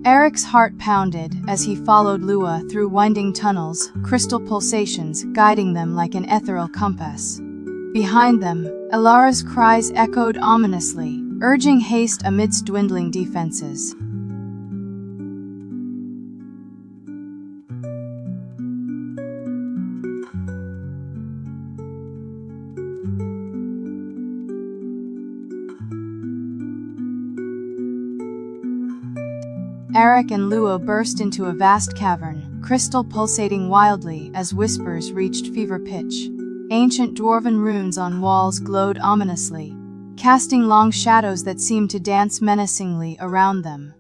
Eric's heart pounded as he followed Lua through winding tunnels, crystal pulsations guiding them like an ethereal compass. Behind them, Alara's cries echoed ominously, urging haste amidst dwindling defenses. Eric and Lua burst into a vast cavern, crystal pulsating wildly as whispers reached fever pitch. Ancient dwarven runes on walls glowed ominously, casting long shadows that seemed to dance menacingly around them.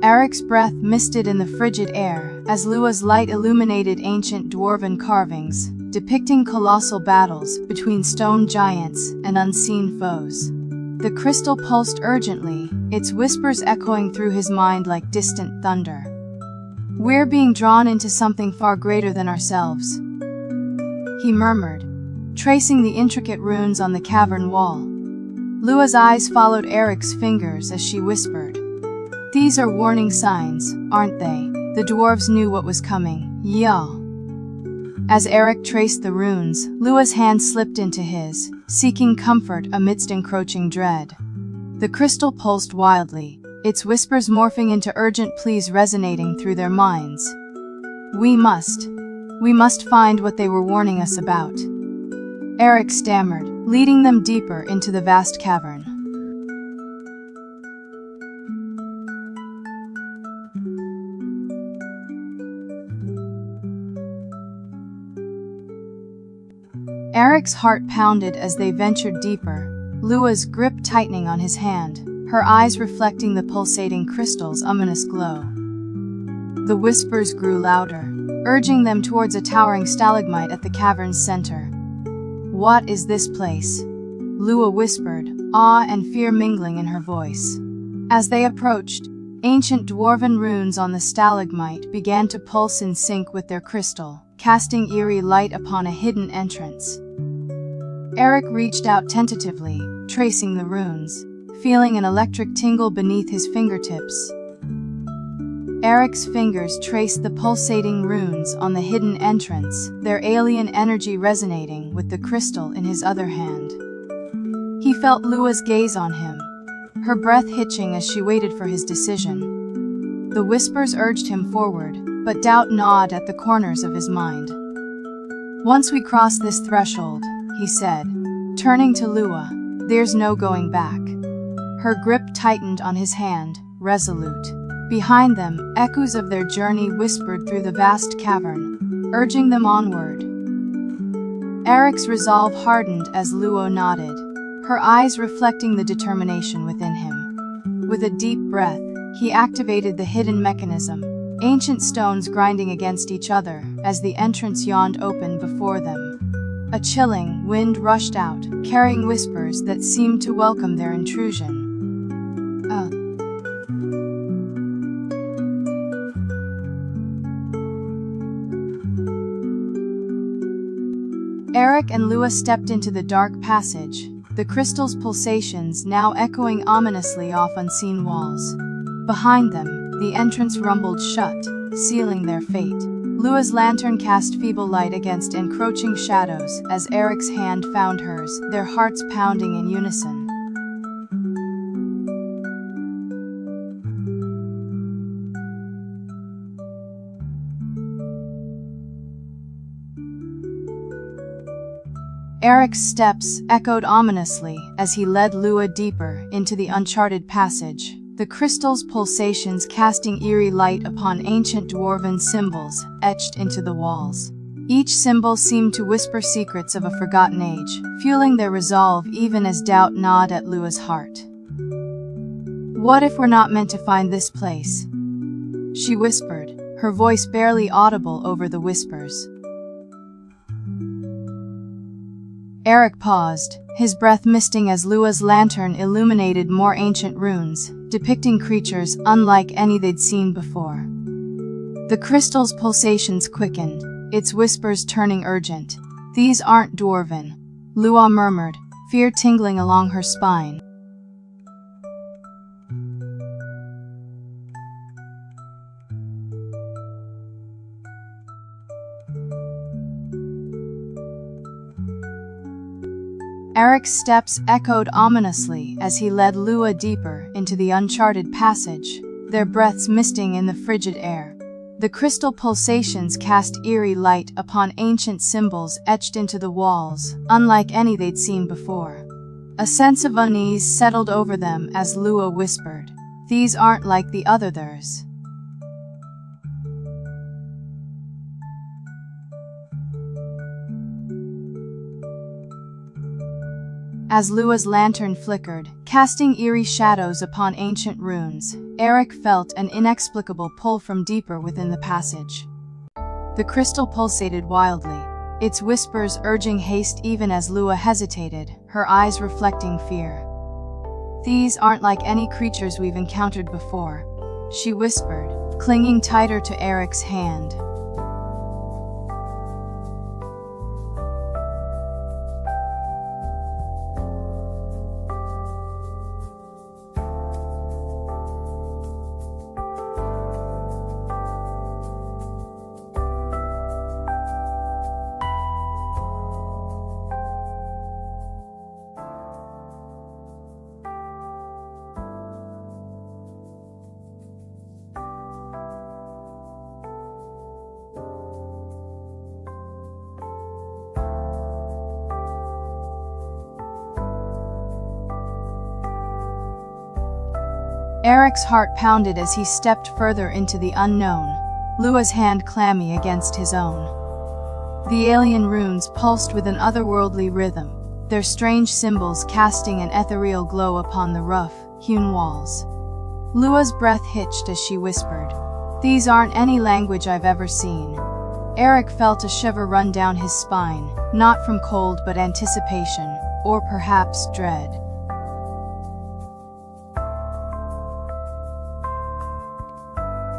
Eric's breath misted in the frigid air as Lua's light illuminated ancient dwarven carvings, depicting colossal battles between stone giants and unseen foes. The crystal pulsed urgently, its whispers echoing through his mind like distant thunder. "We're being drawn into something far greater than ourselves," he murmured, tracing the intricate runes on the cavern wall. Lua's eyes followed Eric's fingers as she whispered, "These are warning signs, aren't they?" The dwarves knew what was coming. Yeah. As Eric traced the runes, Lua's hand slipped into his, seeking comfort amidst encroaching dread. The crystal pulsed wildly, its whispers morphing into urgent pleas resonating through their minds. We must find what they were warning us about," Eric stammered, leading them deeper into the vast cavern. Eric's heart pounded as they ventured deeper, Lua's grip tightening on his hand, her eyes reflecting the pulsating crystal's ominous glow. The whispers grew louder, urging them towards a towering stalagmite at the cavern's center. "What is this place?" Lua whispered, awe and fear mingling in her voice. As they approached, ancient dwarven runes on the stalagmite began to pulse in sync with their crystal, casting eerie light upon a hidden entrance. Eric reached out tentatively, tracing the runes, feeling an electric tingle beneath his fingertips. Eric's fingers traced the pulsating runes on the hidden entrance, their alien energy resonating with the crystal in his other hand. He felt Lua's gaze on him, her breath hitching as she waited for his decision. The whispers urged him forward, but doubt gnawed at the corners of his mind. "Once we cross this threshold," he said, turning to Lua, "there's no going back." Her grip tightened on his hand, resolute. Behind them, echoes of their journey whispered through the vast cavern, urging them onward. Eric's resolve hardened as Lua nodded, her eyes reflecting the determination within him. With a deep breath, he activated the hidden mechanism, ancient stones grinding against each other as the entrance yawned open before them. A chilling wind rushed out, carrying whispers that seemed to welcome their intrusion. Eric and Lua stepped into the dark passage, the crystal's pulsations now echoing ominously off unseen walls. Behind them, the entrance rumbled shut, sealing their fate. Lua's lantern cast feeble light against encroaching shadows as Eric's hand found hers, their hearts pounding in unison. Eric's steps echoed ominously as he led Lua deeper into the uncharted passage, the crystal's pulsations casting eerie light upon ancient dwarven symbols etched into the walls. Each symbol seemed to whisper secrets of a forgotten age, fueling their resolve even as doubt gnawed at Lua's heart. "What if we're not meant to find this place?" she whispered, her voice barely audible over the whispers. Eric paused, his breath misting as Lua's lantern illuminated more ancient runes, depicting creatures unlike any they'd seen before. The crystal's pulsations quickened, its whispers turning urgent. "These aren't dwarven," Lua murmured, fear tingling along her spine. Eric's steps echoed ominously as he led Lua deeper into the uncharted passage, their breaths misting in the frigid air. The crystal pulsations cast eerie light upon ancient symbols etched into the walls, unlike any they'd seen before. A sense of unease settled over them as Lua whispered, "These aren't like the others." As Lua's lantern flickered, casting eerie shadows upon ancient runes, Eric felt an inexplicable pull from deeper within the passage. The crystal pulsated wildly, its whispers urging haste even as Lua hesitated, her eyes reflecting fear. "These aren't like any creatures we've encountered before," she whispered, clinging tighter to Eric's hand. Eric's heart pounded as he stepped further into the unknown, Lua's hand clammy against his own. The alien runes pulsed with an otherworldly rhythm, their strange symbols casting an ethereal glow upon the rough, hewn walls. Lua's breath hitched as she whispered, "These aren't any language I've ever seen." Eric felt a shiver run down his spine, not from cold but anticipation, or perhaps dread.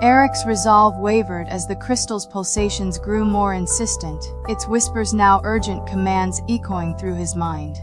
Eric's resolve wavered as the crystal's pulsations grew more insistent, its whispers now urgent commands echoing through his mind.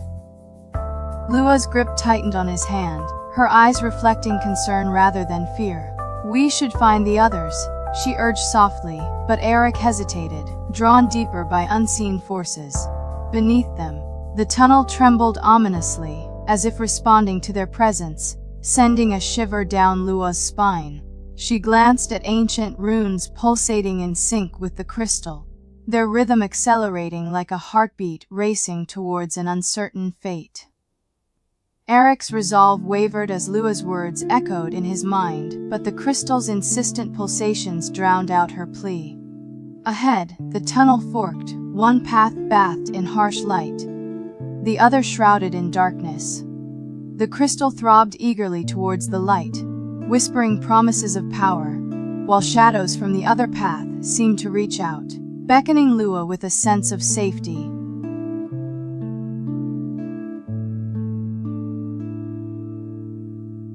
Lua's grip tightened on his hand, her eyes reflecting concern rather than fear. "We should find the others," she urged softly, but Eric hesitated, drawn deeper by unseen forces. Beneath them, the tunnel trembled ominously, as if responding to their presence, sending a shiver down Lua's spine. She glanced at ancient runes pulsating in sync with the crystal, their rhythm accelerating like a heartbeat racing towards an uncertain fate. Eric's resolve wavered as Lua's words echoed in his mind, but the crystal's insistent pulsations drowned out her plea. Ahead, the tunnel forked, one path bathed in harsh light, the other shrouded in darkness. The crystal throbbed eagerly towards the light, whispering promises of power, while shadows from the other path seemed to reach out, beckoning Lua with a sense of safety.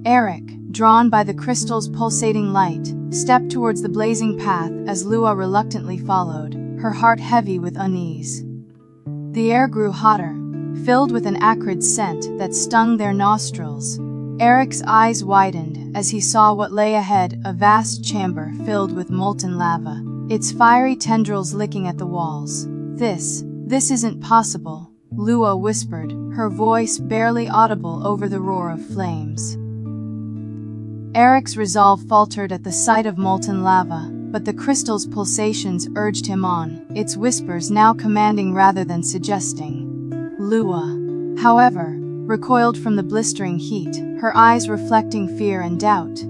Eric, drawn by the crystal's pulsating light, stepped towards the blazing path as Lua reluctantly followed, her heart heavy with unease. The air grew hotter, filled with an acrid scent that stung their nostrils. Eric's eyes widened as he saw what lay ahead, a vast chamber filled with molten lava, its fiery tendrils licking at the walls. This isn't possible," Lua whispered, her voice barely audible over the roar of flames. Eric's resolve faltered at the sight of molten lava, but the crystal's pulsations urged him on, its whispers now commanding rather than suggesting. Lua, however, recoiled from the blistering heat, her eyes reflecting fear and doubt.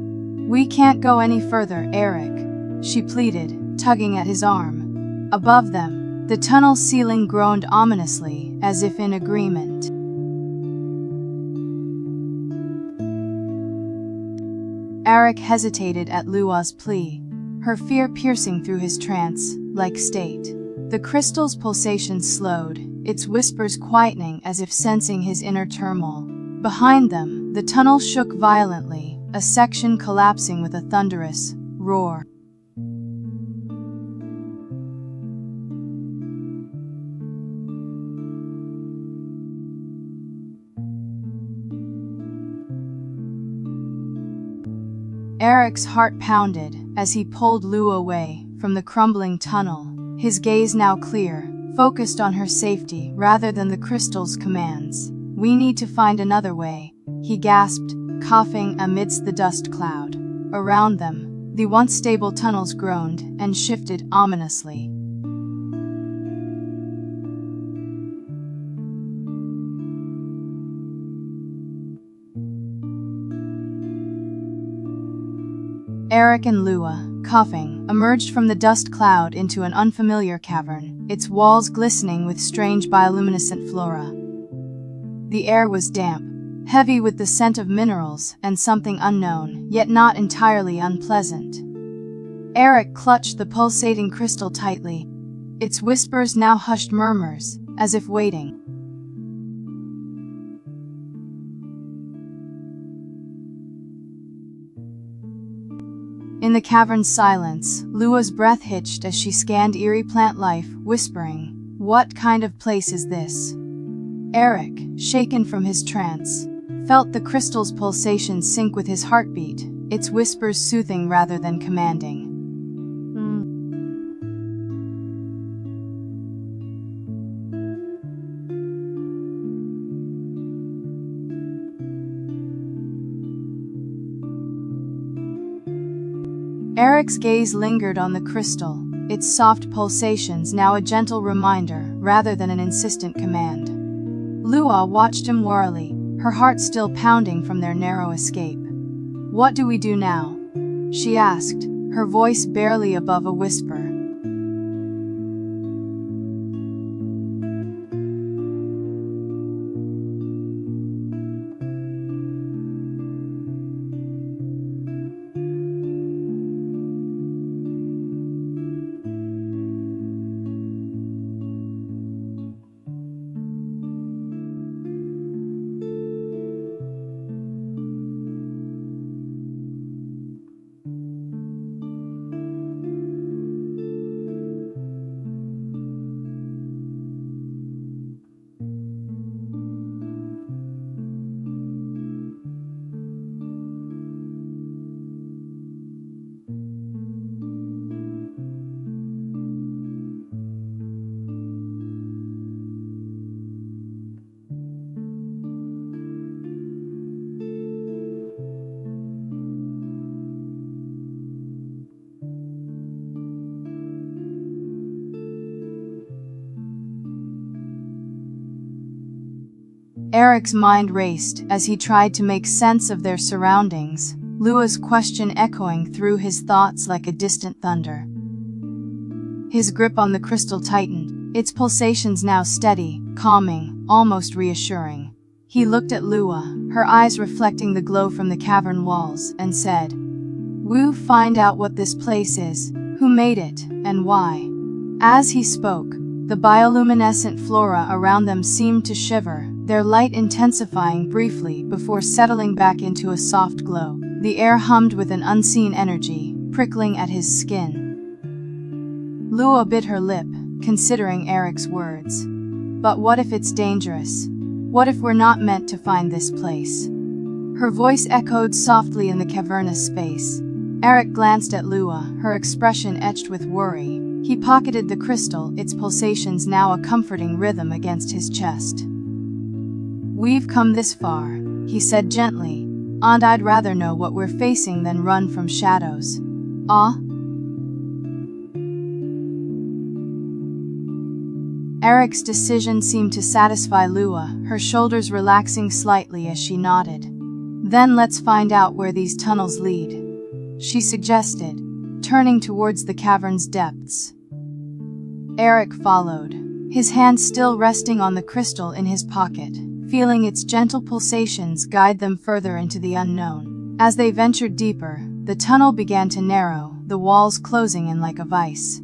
"We can't go any further, Eric," she pleaded, tugging at his arm. Above them, the tunnel ceiling groaned ominously, as if in agreement. Eric hesitated at Lua's plea, her fear piercing through his trance, like state. The crystal's pulsations slowed, its whispers quietening as if sensing his inner turmoil. Behind them, the tunnel shook violently, a section collapsing with a thunderous roar. Eric's heart pounded as he pulled Lua away from the crumbling tunnel, his gaze now clear, focused on her safety rather than the crystal's commands. "We need to find another way," he gasped, coughing amidst the dust cloud. Around them, the once stable tunnels groaned and shifted ominously. Eric and Lua, coughing, emerged from the dust cloud into an unfamiliar cavern, its walls glistening with strange bioluminescent flora. The air was damp, heavy with the scent of minerals and something unknown, yet not entirely unpleasant. Eric clutched the pulsating crystal tightly, its whispers now hushed murmurs, as if waiting. In the cavern's silence, Lua's breath hitched as she scanned eerie plant life, whispering, "What kind of place is this?" Eric, shaken from his trance, felt the crystal's pulsations sync with his heartbeat, its whispers soothing rather than commanding. Eric's gaze lingered on the crystal, its soft pulsations now a gentle reminder rather than an insistent command. Lua watched him warily, her heart still pounding from their narrow escape. "What do we do now?" she asked, her voice barely above a whisper. Eric's mind raced as he tried to make sense of their surroundings, Lua's question echoing through his thoughts like a distant thunder. His grip on the crystal tightened, its pulsations now steady, calming, almost reassuring. He looked at Lua, her eyes reflecting the glow from the cavern walls, and said, "We'll find out what this place is, who made it, and why." As he spoke, the bioluminescent flora around them seemed to shiver, their light intensifying briefly before settling back into a soft glow. The air hummed with an unseen energy, prickling at his skin. Lua bit her lip, considering Eric's words. But what if it's dangerous? What if we're not meant to find this place? Her voice echoed softly in the cavernous space. Eric glanced at Lua, her expression etched with worry. He pocketed the crystal, its pulsations now a comforting rhythm against his chest. "We've come this far," he said gently, "and I'd rather know what we're facing than run from shadows." "Ah?" Eric's decision seemed to satisfy Lua, her shoulders relaxing slightly as she nodded. "Then let's find out where these tunnels lead," she suggested, turning towards the cavern's depths. Eric followed, his hand still resting on the crystal in his pocket, feeling its gentle pulsations guide them further into the unknown. As they ventured deeper, the tunnel began to narrow, the walls closing in like a vice.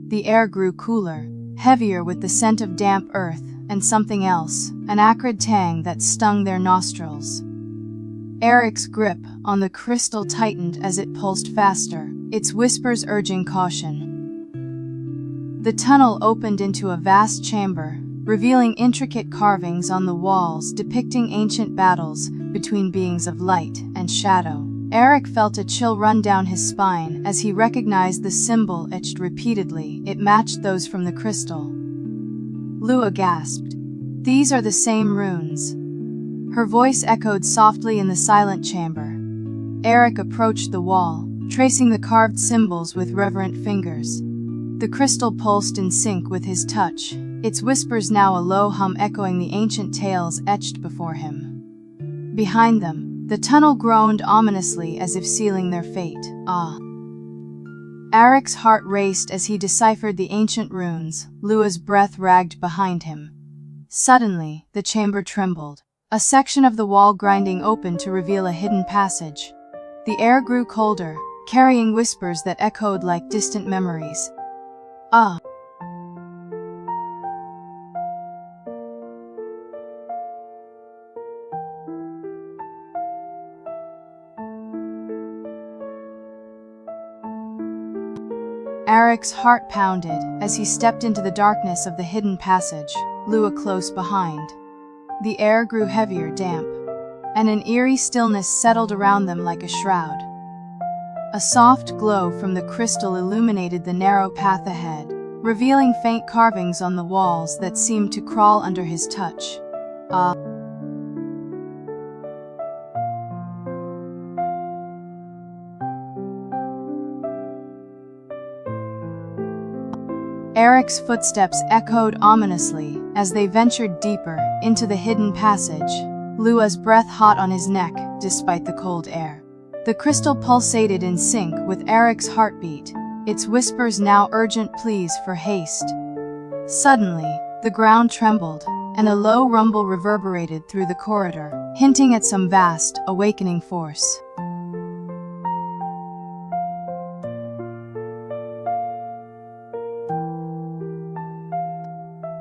The air grew cooler, heavier with the scent of damp earth, and something else, an acrid tang that stung their nostrils. Eric's grip on the crystal tightened as it pulsed faster, its whispers urging caution. The tunnel opened into a vast chamber, revealing intricate carvings on the walls depicting ancient battles between beings of light and shadow. Eric felt a chill run down his spine as he recognized the symbol etched repeatedly. It matched those from the crystal. Lua gasped. "These are the same runes." Her voice echoed softly in the silent chamber. Eric approached the wall, tracing the carved symbols with reverent fingers. The crystal pulsed in sync with his touch, its whispers now a low hum echoing the ancient tales etched before him. Behind them, the tunnel groaned ominously as if sealing their fate. "Ah!" Eric's heart raced as he deciphered the ancient runes, Lua's breath ragged behind him. Suddenly, the chamber trembled. a section of the wall grinding open to reveal a hidden passage. The air grew colder, carrying whispers that echoed like distant memories. Ah! Eric's heart pounded as he stepped into the darkness of the hidden passage, Lua close behind. The air grew heavier, damp, and an eerie stillness settled around them like a shroud. A soft glow from the crystal illuminated the narrow path ahead, revealing faint carvings on the walls that seemed to crawl under his touch. Ah! Eric's footsteps echoed ominously as they ventured deeper into the hidden passage, Lua's breath hot on his neck despite the cold air. The crystal pulsated in sync with Eric's heartbeat, its whispers now urgent pleas for haste. Suddenly, the ground trembled, and a low rumble reverberated through the corridor, hinting at some vast, awakening force.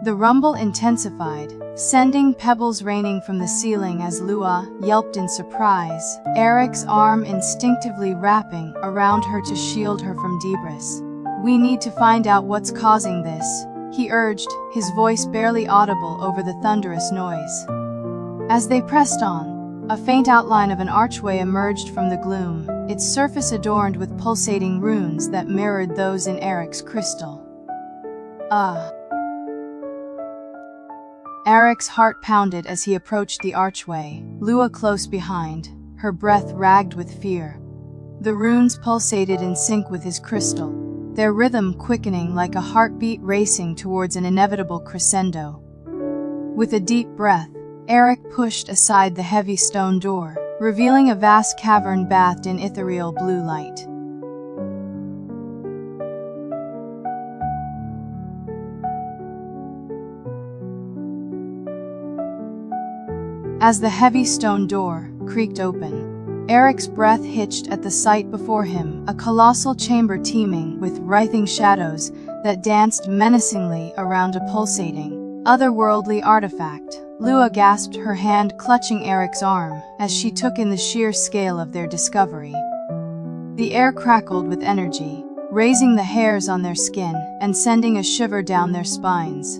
The rumble intensified, sending pebbles raining from the ceiling as Lua yelped in surprise, Eric's arm instinctively wrapping around her to shield her from debris. "We need to find out what's causing this," he urged, his voice barely audible over the thunderous noise. As they pressed on, a faint outline of an archway emerged from the gloom, its surface adorned with pulsating runes that mirrored those in Eric's crystal. Ah! Eric's heart pounded as he approached the archway, Lua close behind, her breath ragged with fear. The runes pulsated in sync with his crystal, their rhythm quickening like a heartbeat racing towards an inevitable crescendo. With a deep breath, Eric pushed aside the heavy stone door, revealing a vast cavern bathed in ethereal blue light. As the heavy stone door creaked open, Eric's breath hitched at the sight before him, a colossal chamber teeming with writhing shadows that danced menacingly around a pulsating, otherworldly artifact. Lua gasped, her hand clutching Eric's arm as she took in the sheer scale of their discovery. The air crackled with energy, raising the hairs on their skin and sending a shiver down their spines.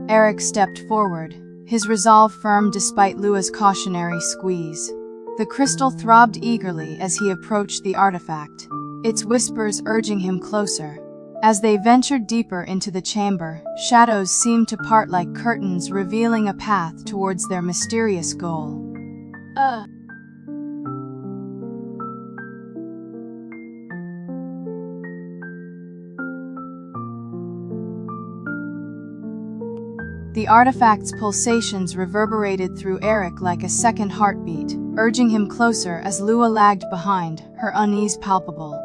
Eric stepped forward, his resolve firm despite Lua's cautionary squeeze. The crystal throbbed eagerly as he approached the artifact, its whispers urging him closer. As they ventured deeper into the chamber, shadows seemed to part like curtains, revealing a path towards their mysterious goal. The artifact's pulsations reverberated through Eric like a second heartbeat, urging him closer as Lua lagged behind, her unease palpable.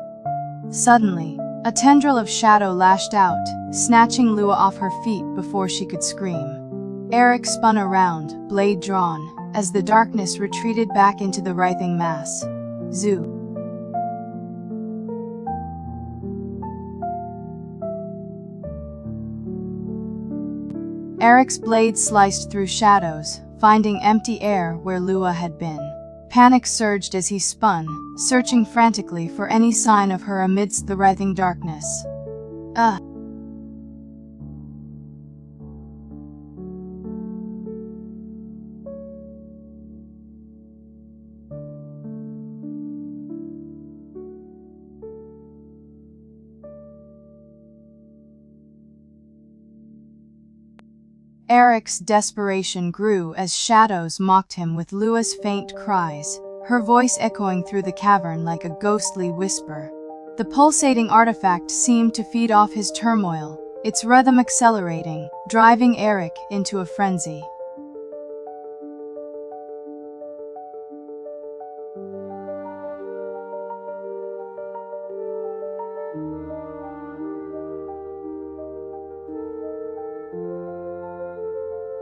Suddenly, a tendril of shadow lashed out, snatching Lua off her feet before she could scream. Eric spun around, blade drawn, as the darkness retreated back into the writhing mass. Zoo. Eric's blade sliced through shadows, finding empty air where Lua had been. Panic surged as he spun, searching frantically for any sign of her amidst the writhing darkness. Eric's desperation grew as shadows mocked him with Lua's faint cries, her voice echoing through the cavern like a ghostly whisper. The pulsating artifact seemed to feed off his turmoil, its rhythm accelerating, driving Eric into a frenzy.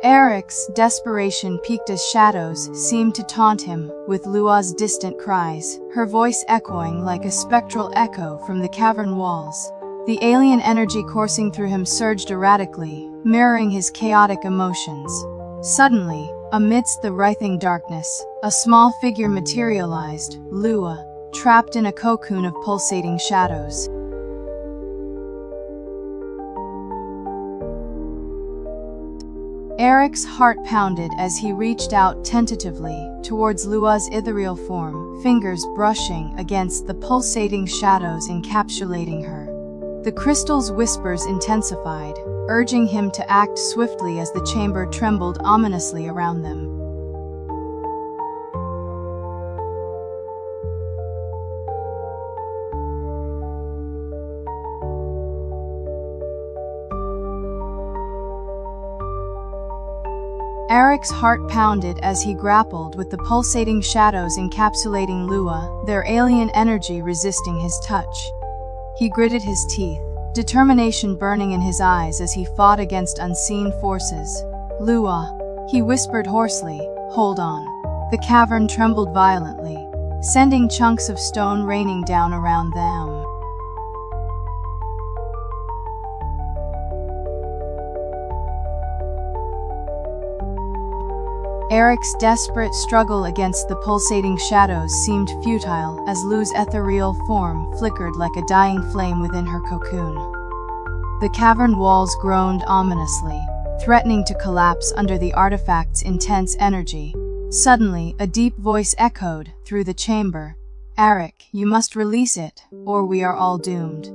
Eric's desperation peaked as shadows seemed to taunt him with Lua's distant cries, her voice echoing like a spectral echo from the cavern walls. The alien energy coursing through him surged erratically, mirroring his chaotic emotions. Suddenly, amidst the writhing darkness, a small figure materialized, Lua, trapped in a cocoon of pulsating shadows. Eric's heart pounded as he reached out tentatively towards Lua's ethereal form, fingers brushing against the pulsating shadows encapsulating her. The crystal's whispers intensified, urging him to act swiftly as the chamber trembled ominously around them. Eric's heart pounded as he grappled with the pulsating shadows encapsulating Lua, their alien energy resisting his touch. He gritted his teeth, determination burning in his eyes as he fought against unseen forces. "Lua," he whispered hoarsely, "hold on." The cavern trembled violently, sending chunks of stone raining down around them. Eric's desperate struggle against the pulsating shadows seemed futile as Lu's ethereal form flickered like a dying flame within her cocoon. The cavern walls groaned ominously, threatening to collapse under the artifact's intense energy. Suddenly, a deep voice echoed through the chamber. "Eric, you must release it, or we are all doomed."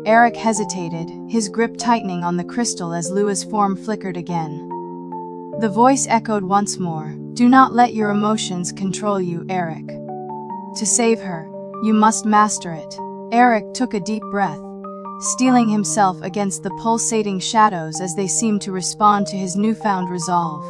Eric hesitated, his grip tightening on the crystal as Lua's form flickered again. The voice echoed once more, "Do not let your emotions control you, Eric. To save her, you must master it." Eric took a deep breath, steeling himself against the pulsating shadows as they seemed to respond to his newfound resolve.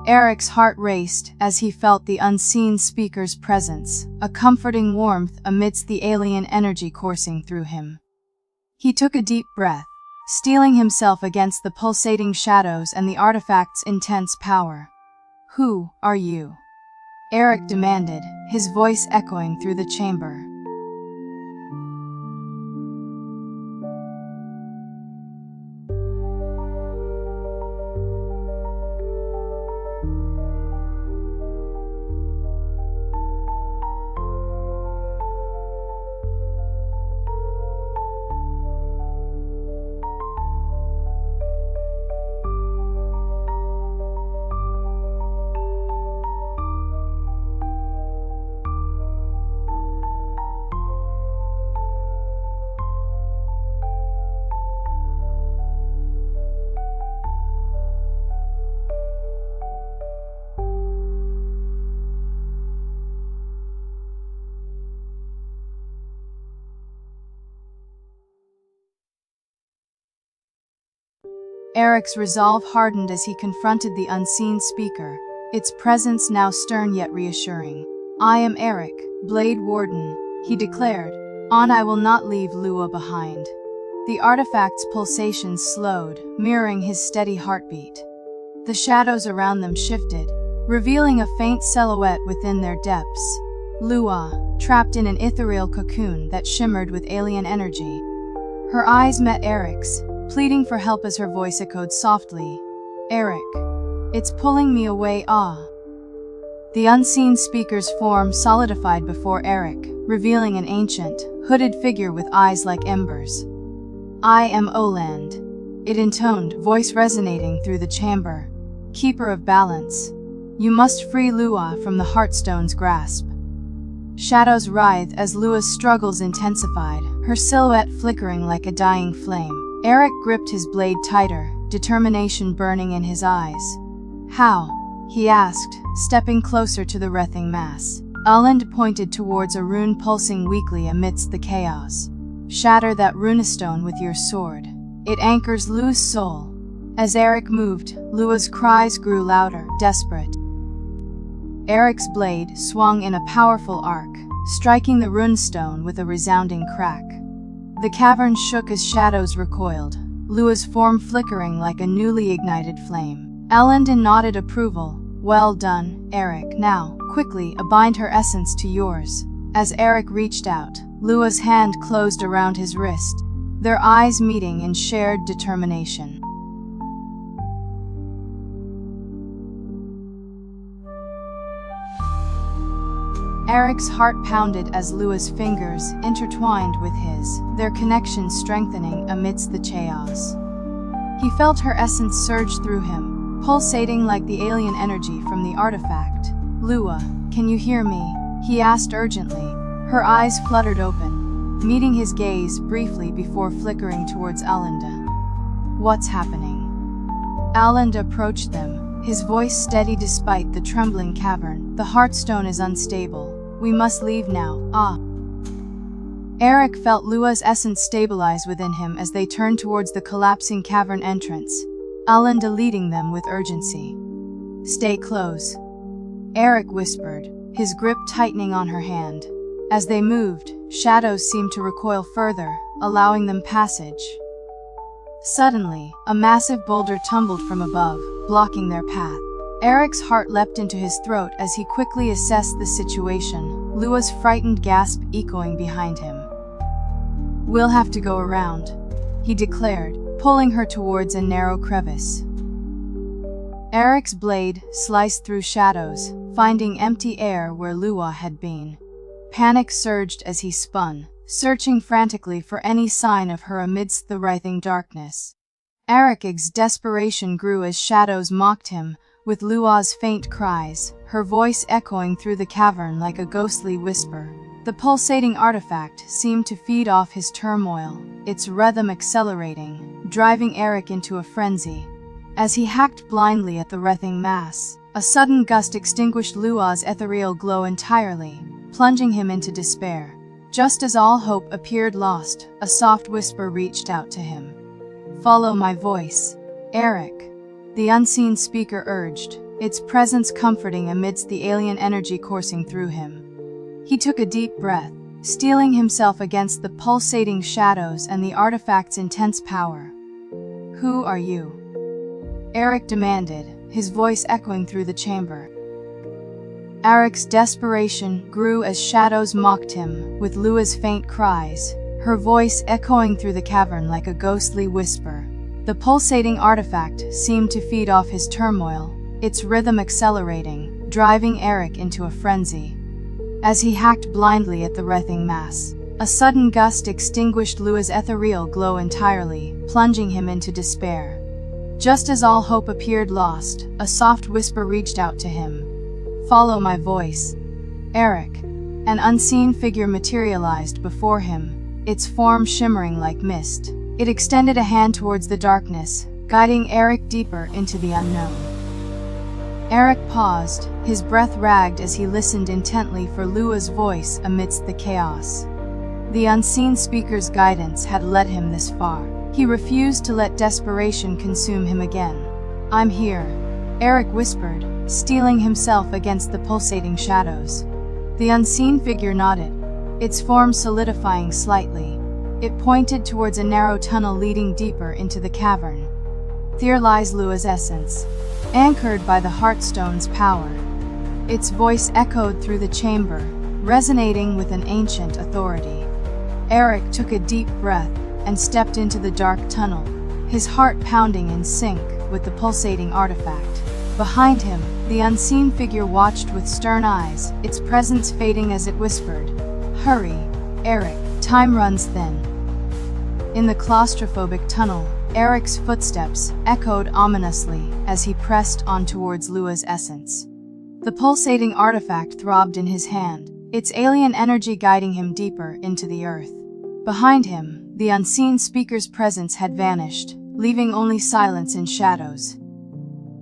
Eric's heart raced as he felt the unseen speaker's presence, a comforting warmth amidst the alien energy coursing through him. He took a deep breath, steeling himself against the pulsating shadows and the artifact's intense power. "Who are you?" Eric demanded, his voice echoing through the chamber. Eric's resolve hardened as he confronted the unseen speaker, its presence now stern yet reassuring. "I am Eric, Blade Warden," he declared. "On I will not leave Lua behind." The artifact's pulsations slowed, mirroring his steady heartbeat. The shadows around them shifted, revealing a faint silhouette within their depths. Lua, trapped in an ethereal cocoon that shimmered with alien energy. Her eyes met Eric's, pleading for help as her voice echoed softly. "Eric, it's pulling me away, ah." The unseen speaker's form solidified before Eric, revealing an ancient, hooded figure with eyes like embers. "I am Oland." it intoned, voice resonating through the chamber. "Keeper of balance. You must free Lua from the Heartstone's grasp." Shadows writhed as Lua's struggles intensified, her silhouette flickering like a dying flame. Eric gripped his blade tighter, determination burning in his eyes. "How?" he asked, stepping closer to the writhing mass. Elend pointed towards a rune pulsing weakly amidst the chaos. "Shatter that runestone with your sword. It anchors Lua's soul." As Eric moved, Lua's cries grew louder, desperate. Eric's blade swung in a powerful arc, striking the runestone with a resounding crack. The cavern shook as shadows recoiled, Lua's form flickering like a newly ignited flame. Elend nodded approval. "Well done, Eric. Now, quickly, bind her essence to yours." As Eric reached out, Lua's hand closed around his wrist, their eyes meeting in shared determination. Eric's heart pounded as Lua's fingers intertwined with his, their connection strengthening amidst the chaos. He felt her essence surge through him, pulsating like the alien energy from the artifact. "Lua, can you hear me?" he asked urgently. Her eyes fluttered open, meeting his gaze briefly before flickering towards Alenda. "What's happening?" Alenda approached them, his voice steady despite the trembling cavern. "The Heartstone is unstable. We must leave now." "Ah." Eric felt Lua's essence stabilize within him as they turned towards the collapsing cavern entrance, Alenda leading them with urgency. "Stay close," Eric whispered, his grip tightening on her hand. As they moved, shadows seemed to recoil further, allowing them passage. Suddenly, a massive boulder tumbled from above, blocking their path. Eric's heart leapt into his throat as he quickly assessed the situation, Lua's frightened gasp echoing behind him. "We'll have to go around," he declared, pulling her towards a narrow crevice. Eric's blade sliced through shadows, finding empty air where Lua had been. Panic surged as he spun, searching frantically for any sign of her amidst the writhing darkness. Eric's desperation grew as shadows mocked him, with Lua's faint cries, her voice echoing through the cavern like a ghostly whisper. The pulsating artifact seemed to feed off his turmoil, its rhythm accelerating, driving Eric into a frenzy. As he hacked blindly at the writhing mass, a sudden gust extinguished Lua's ethereal glow entirely, plunging him into despair. Just as all hope appeared lost, a soft whisper reached out to him. "Follow my voice, Eric," the unseen speaker urged, its presence comforting amidst the alien energy coursing through him. He took a deep breath, steeling himself against the pulsating shadows and the artifact's intense power. "Who are you?" Eric demanded, his voice echoing through the chamber. Eric's desperation grew as shadows mocked him, with Lua's faint cries, her voice echoing through the cavern like a ghostly whisper. The pulsating artifact seemed to feed off his turmoil, its rhythm accelerating, driving Eric into a frenzy. As he hacked blindly at the writhing mass, a sudden gust extinguished Lua's ethereal glow entirely, plunging him into despair. Just as all hope appeared lost, a soft whisper reached out to him. "Follow my voice, Eric." An unseen figure materialized before him, its form shimmering like mist. It extended a hand towards the darkness, guiding Eric deeper into the unknown. Eric paused, his breath ragged as he listened intently for Lua's voice amidst the chaos. The unseen speaker's guidance had led him this far. He refused to let desperation consume him again. "I'm here," Eric whispered, steeling himself against the pulsating shadows. The unseen figure nodded, its form solidifying slightly. It pointed towards a narrow tunnel leading deeper into the cavern. "There lies Lua's essence, anchored by the Heartstone's power." Its voice echoed through the chamber, resonating with an ancient authority. Eric took a deep breath and stepped into the dark tunnel, his heart pounding in sync with the pulsating artifact. Behind him, the unseen figure watched with stern eyes, its presence fading as it whispered, "Hurry, Eric, time runs thin." In the claustrophobic tunnel, Eric's footsteps echoed ominously as he pressed on towards Lua's essence. The pulsating artifact throbbed in his hand, its alien energy guiding him deeper into the earth. Behind him, the unseen speaker's presence had vanished, leaving only silence and shadows.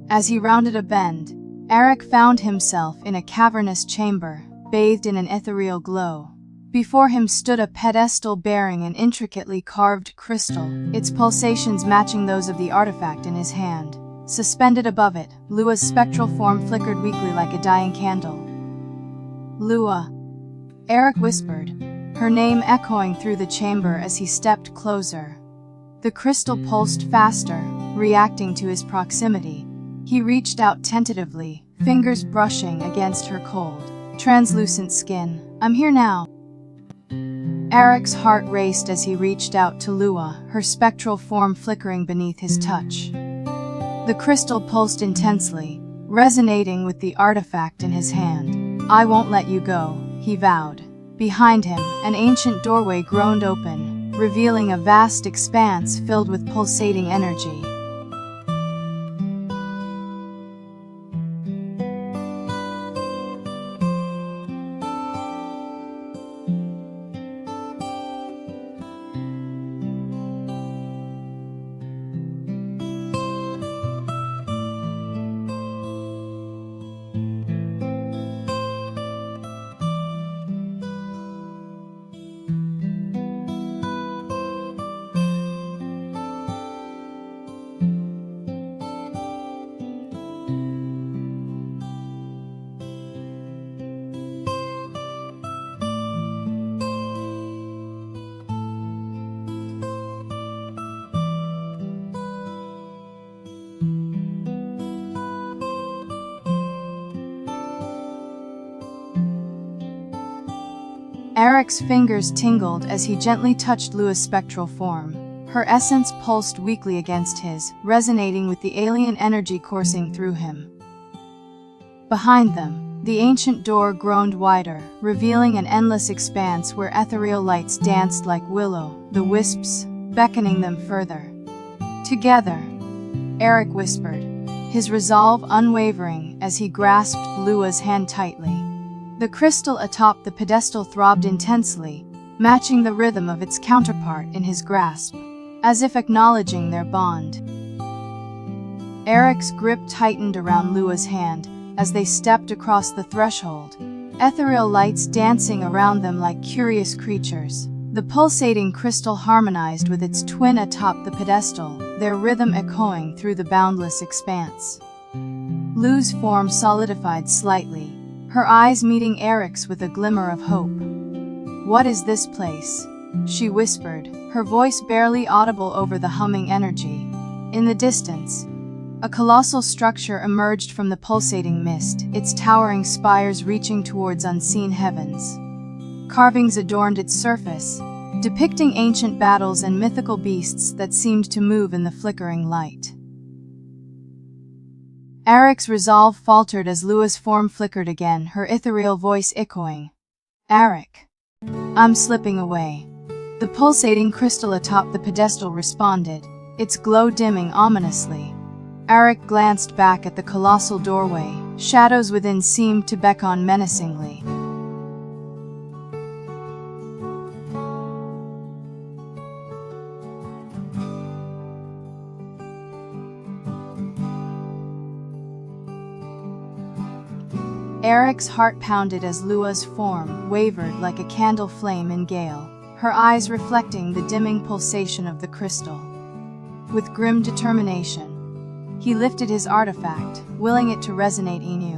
As he rounded a bend, Eric found himself in a cavernous chamber, bathed in an ethereal glow. Before him stood a pedestal bearing an intricately carved crystal, its pulsations matching those of the artifact in his hand. Suspended above it, Lua's spectral form flickered weakly like a dying candle. "Lua," Eric whispered, her name echoing through the chamber as he stepped closer. The crystal pulsed faster, reacting to his proximity. He reached out tentatively, fingers brushing against her cold, translucent skin. "I'm here now." Eric's heart raced as he reached out to Lua, her spectral form flickering beneath his touch. The crystal pulsed intensely, resonating with the artifact in his hand. "I won't let you go," he vowed. Behind him, an ancient doorway groaned open, revealing a vast expanse filled with pulsating energy. Eric's fingers tingled as he gently touched Lua's spectral form. Her essence pulsed weakly against his, resonating with the alien energy coursing through him. Behind them, the ancient door groaned wider, revealing an endless expanse where ethereal lights danced like will-o'-the-wisps, beckoning them further. "Together," Eric whispered, his resolve unwavering as he grasped Lua's hand tightly. The crystal atop the pedestal throbbed intensely, matching the rhythm of its counterpart in his grasp, as if acknowledging their bond. Eric's grip tightened around Lua's hand as they stepped across the threshold, ethereal lights dancing around them like curious creatures. The pulsating crystal harmonized with its twin atop the pedestal, their rhythm echoing through the boundless expanse. Lua's form solidified slightly, her eyes meeting Eric's with a glimmer of hope. "What is this place?" she whispered, her voice barely audible over the humming energy. In the distance, a colossal structure emerged from the pulsating mist, its towering spires reaching towards unseen heavens. Carvings adorned its surface, depicting ancient battles and mythical beasts that seemed to move in the flickering light. Eric's resolve faltered as Lua's form flickered again, her ethereal voice echoing. "Eric, I'm slipping away." The pulsating crystal atop the pedestal responded, its glow dimming ominously. Eric glanced back at the colossal doorway, shadows within seemed to beckon menacingly. Eric's heart pounded as Lua's form wavered like a candle flame in gale, her eyes reflecting the dimming pulsation of the crystal. With grim determination, he lifted his artifact, willing it to resonate anew.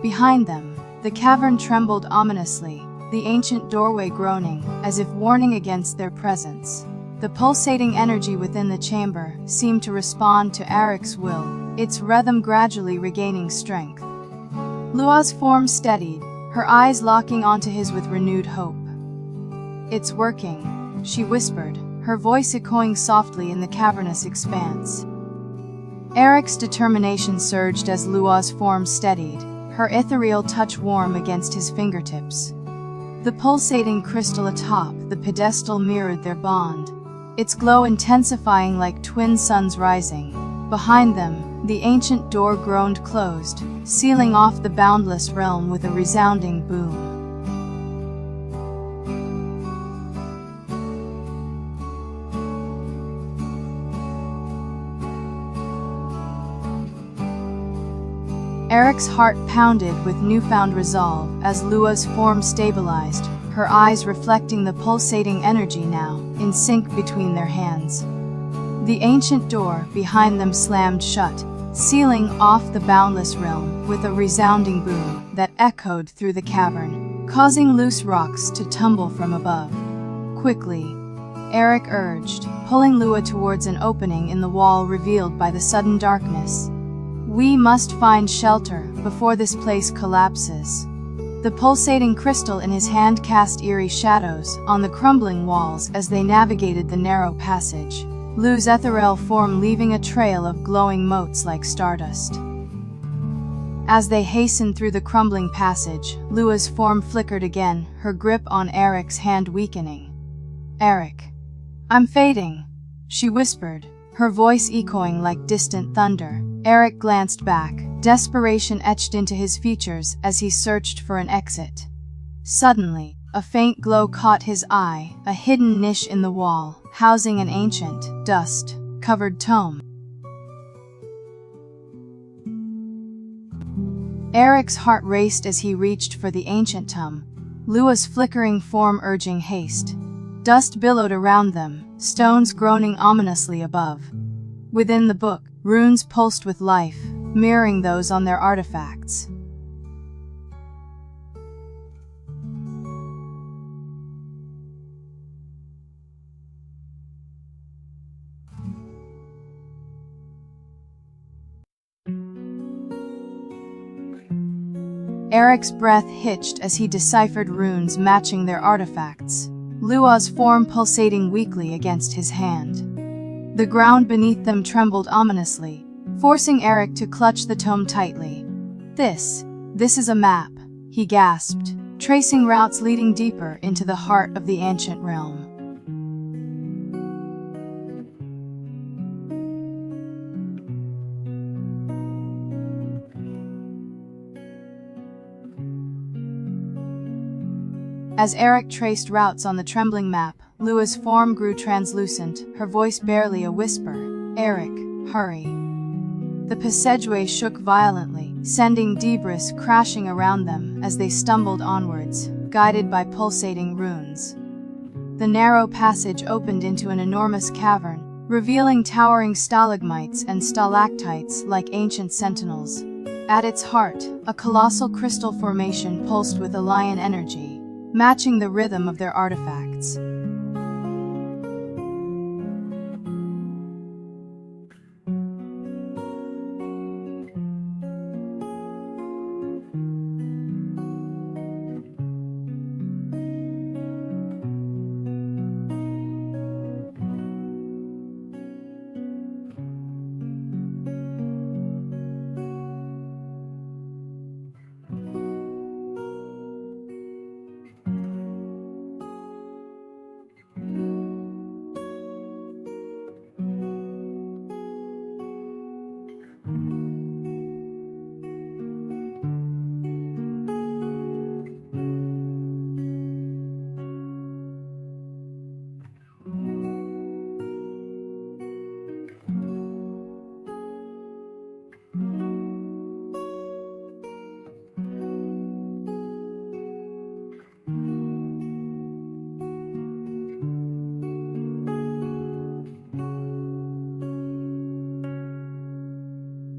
Behind them, the cavern trembled ominously, the ancient doorway groaning, as if warning against their presence. The pulsating energy within the chamber seemed to respond to Eric's will, its rhythm gradually regaining strength. Lua's form steadied, her eyes locking onto his with renewed hope. "It's working," she whispered, her voice echoing softly in the cavernous expanse. Eric's determination surged as Lua's form steadied, her ethereal touch warm against his fingertips. The pulsating crystal atop the pedestal mirrored their bond, its glow intensifying like twin suns rising. Behind them, the ancient door groaned closed, sealing off the boundless realm with a resounding boom. Eric's heart pounded with newfound resolve as Lua's form stabilized, her eyes reflecting the pulsating energy now, in sync between their hands. The ancient door behind them slammed shut, sealing off the boundless realm with a resounding boom that echoed through the cavern, causing loose rocks to tumble from above. Quickly, Eric urged, pulling Lua towards an opening in the wall revealed by the sudden darkness. "We must find shelter before this place collapses." The pulsating crystal in his hand cast eerie shadows on the crumbling walls as they navigated the narrow passage, Lu's ethereal form leaving a trail of glowing motes like stardust. As they hastened through the crumbling passage, Lua's form flickered again, her grip on Eric's hand weakening. "Eric, I'm fading," she whispered, her voice echoing like distant thunder. Eric glanced back, desperation etched into his features as he searched for an exit. Suddenly, a faint glow caught his eye, a hidden niche in the wall, housing an ancient, dust-covered tome. Eric's heart raced as he reached for the ancient tome, Lua's flickering form urging haste. Dust billowed around them, stones groaning ominously above. Within the book, runes pulsed with life, mirroring those on their artifacts. Eric's breath hitched as he deciphered runes matching their artifacts, Lua's form pulsating weakly against his hand. The ground beneath them trembled ominously, forcing Eric to clutch the tome tightly. This is a map," he gasped, tracing routes leading deeper into the heart of the ancient realm. As Eric traced routes on the trembling map, Lua's form grew translucent, her voice barely a whisper. "Eric, hurry." The passageway shook violently, sending debris crashing around them as they stumbled onwards, guided by pulsating runes. The narrow passage opened into an enormous cavern, revealing towering stalagmites and stalactites like ancient sentinels. At its heart, a colossal crystal formation pulsed with alien energy, matching the rhythm of their artifacts.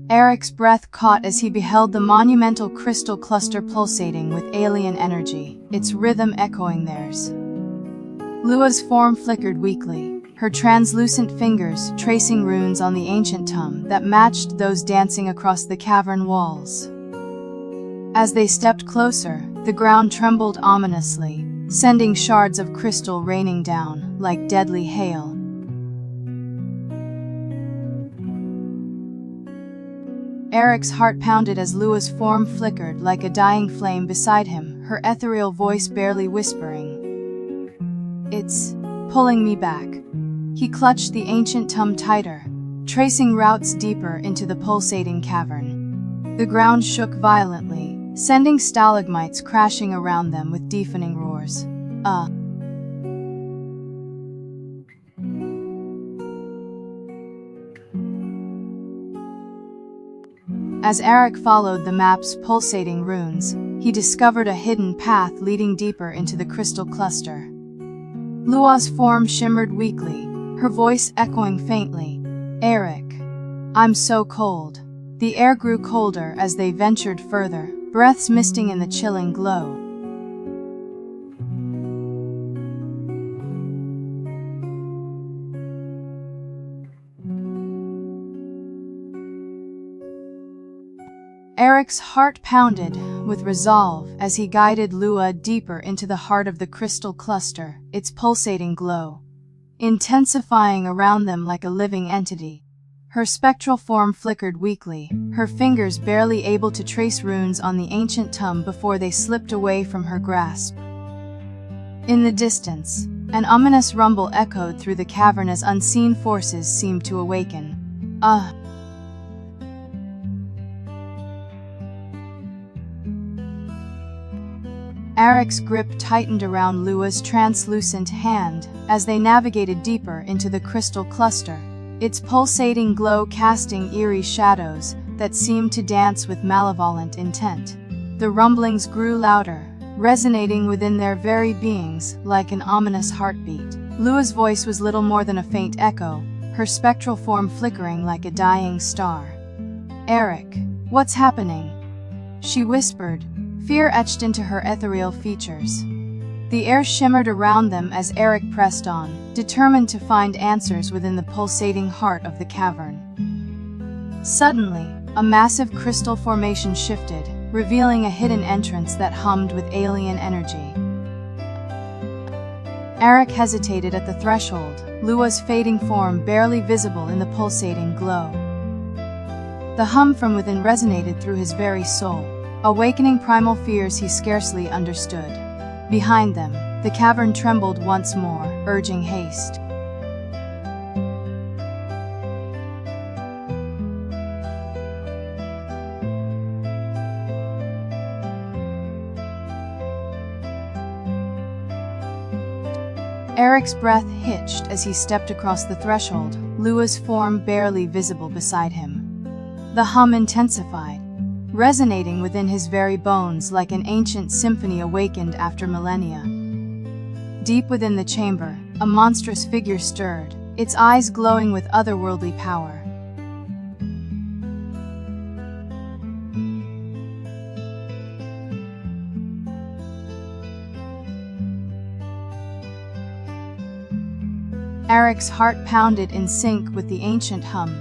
Eric's breath caught as he beheld the monumental crystal cluster pulsating with alien energy, its rhythm echoing theirs. Lua's form flickered weakly, her translucent fingers tracing runes on the ancient tome that matched those dancing across the cavern walls. As they stepped closer, the ground trembled ominously, sending shards of crystal raining down like deadly hail. Eric's heart pounded as Lua's form flickered like a dying flame beside him, her ethereal voice barely whispering. "It's pulling me back." He clutched the ancient tomb tighter, tracing routes deeper into the pulsating cavern. The ground shook violently, sending stalagmites crashing around them with deafening roars. As Eric followed the map's pulsating runes, he discovered a hidden path leading deeper into the crystal cluster. Lua's form shimmered weakly, her voice echoing faintly. "Eric, I'm so cold." The air grew colder as they ventured further, breaths misting in the chilling glow. Eric's heart pounded with resolve as he guided Lua deeper into the heart of the crystal cluster, its pulsating glow intensifying around them like a living entity. Her spectral form flickered weakly, her fingers barely able to trace runes on the ancient tomb before they slipped away from her grasp. In the distance, an ominous rumble echoed through the cavern as unseen forces seemed to awaken. Eric's grip tightened around Lua's translucent hand as they navigated deeper into the crystal cluster, its pulsating glow casting eerie shadows that seemed to dance with malevolent intent. The rumblings grew louder, resonating within their very beings like an ominous heartbeat. Lua's voice was little more than a faint echo, her spectral form flickering like a dying star. "Eric, what's happening?" she whispered, fear etched into her ethereal features. The air shimmered around them as Eric pressed on, determined to find answers within the pulsating heart of the cavern. Suddenly, a massive crystal formation shifted, revealing a hidden entrance that hummed with alien energy. Eric hesitated at the threshold, Lua's fading form barely visible in the pulsating glow. The hum from within resonated through his very soul, awakening primal fears he scarcely understood. Behind them, the cavern trembled once more, urging haste. Eric's breath hitched as he stepped across the threshold, Lua's form barely visible beside him. The hum intensified, resonating within his very bones like an ancient symphony awakened after millennia. Deep within the chamber, a monstrous figure stirred, its eyes glowing with otherworldly power. Eric's heart pounded in sync with the ancient hum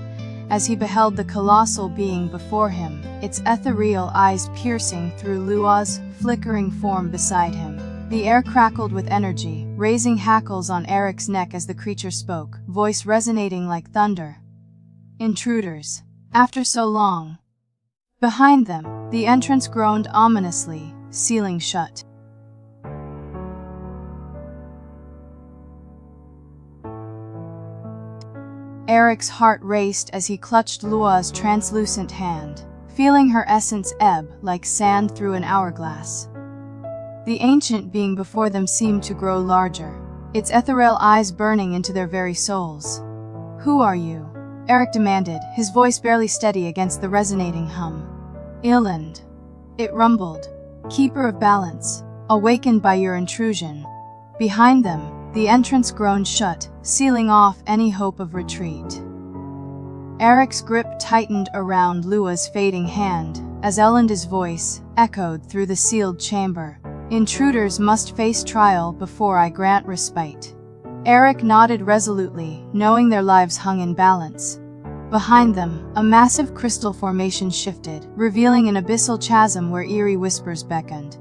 as he beheld the colossal being before him, its ethereal eyes piercing through Lua's flickering form beside him. The air crackled with energy, raising hackles on Eric's neck as the creature spoke, voice resonating like thunder. "Intruders. After so long." Behind them, the entrance groaned ominously, sealing shut. Eric's heart raced as he clutched Lua's translucent hand, feeling her essence ebb like sand through an hourglass. The ancient being before them seemed to grow larger, its ethereal eyes burning into their very souls. "Who are you?" Eric demanded, his voice barely steady against the resonating hum. "Iland," it rumbled, "keeper of balance, awakened by your intrusion." Behind them, the entrance groaned shut, sealing off any hope of retreat. Eric's grip tightened around Lua's fading hand, as Elanda's voice echoed through the sealed chamber. "Intruders must face trial before I grant respite." Eric nodded resolutely, knowing their lives hung in balance. Behind them, a massive crystal formation shifted, revealing an abyssal chasm where eerie whispers beckoned.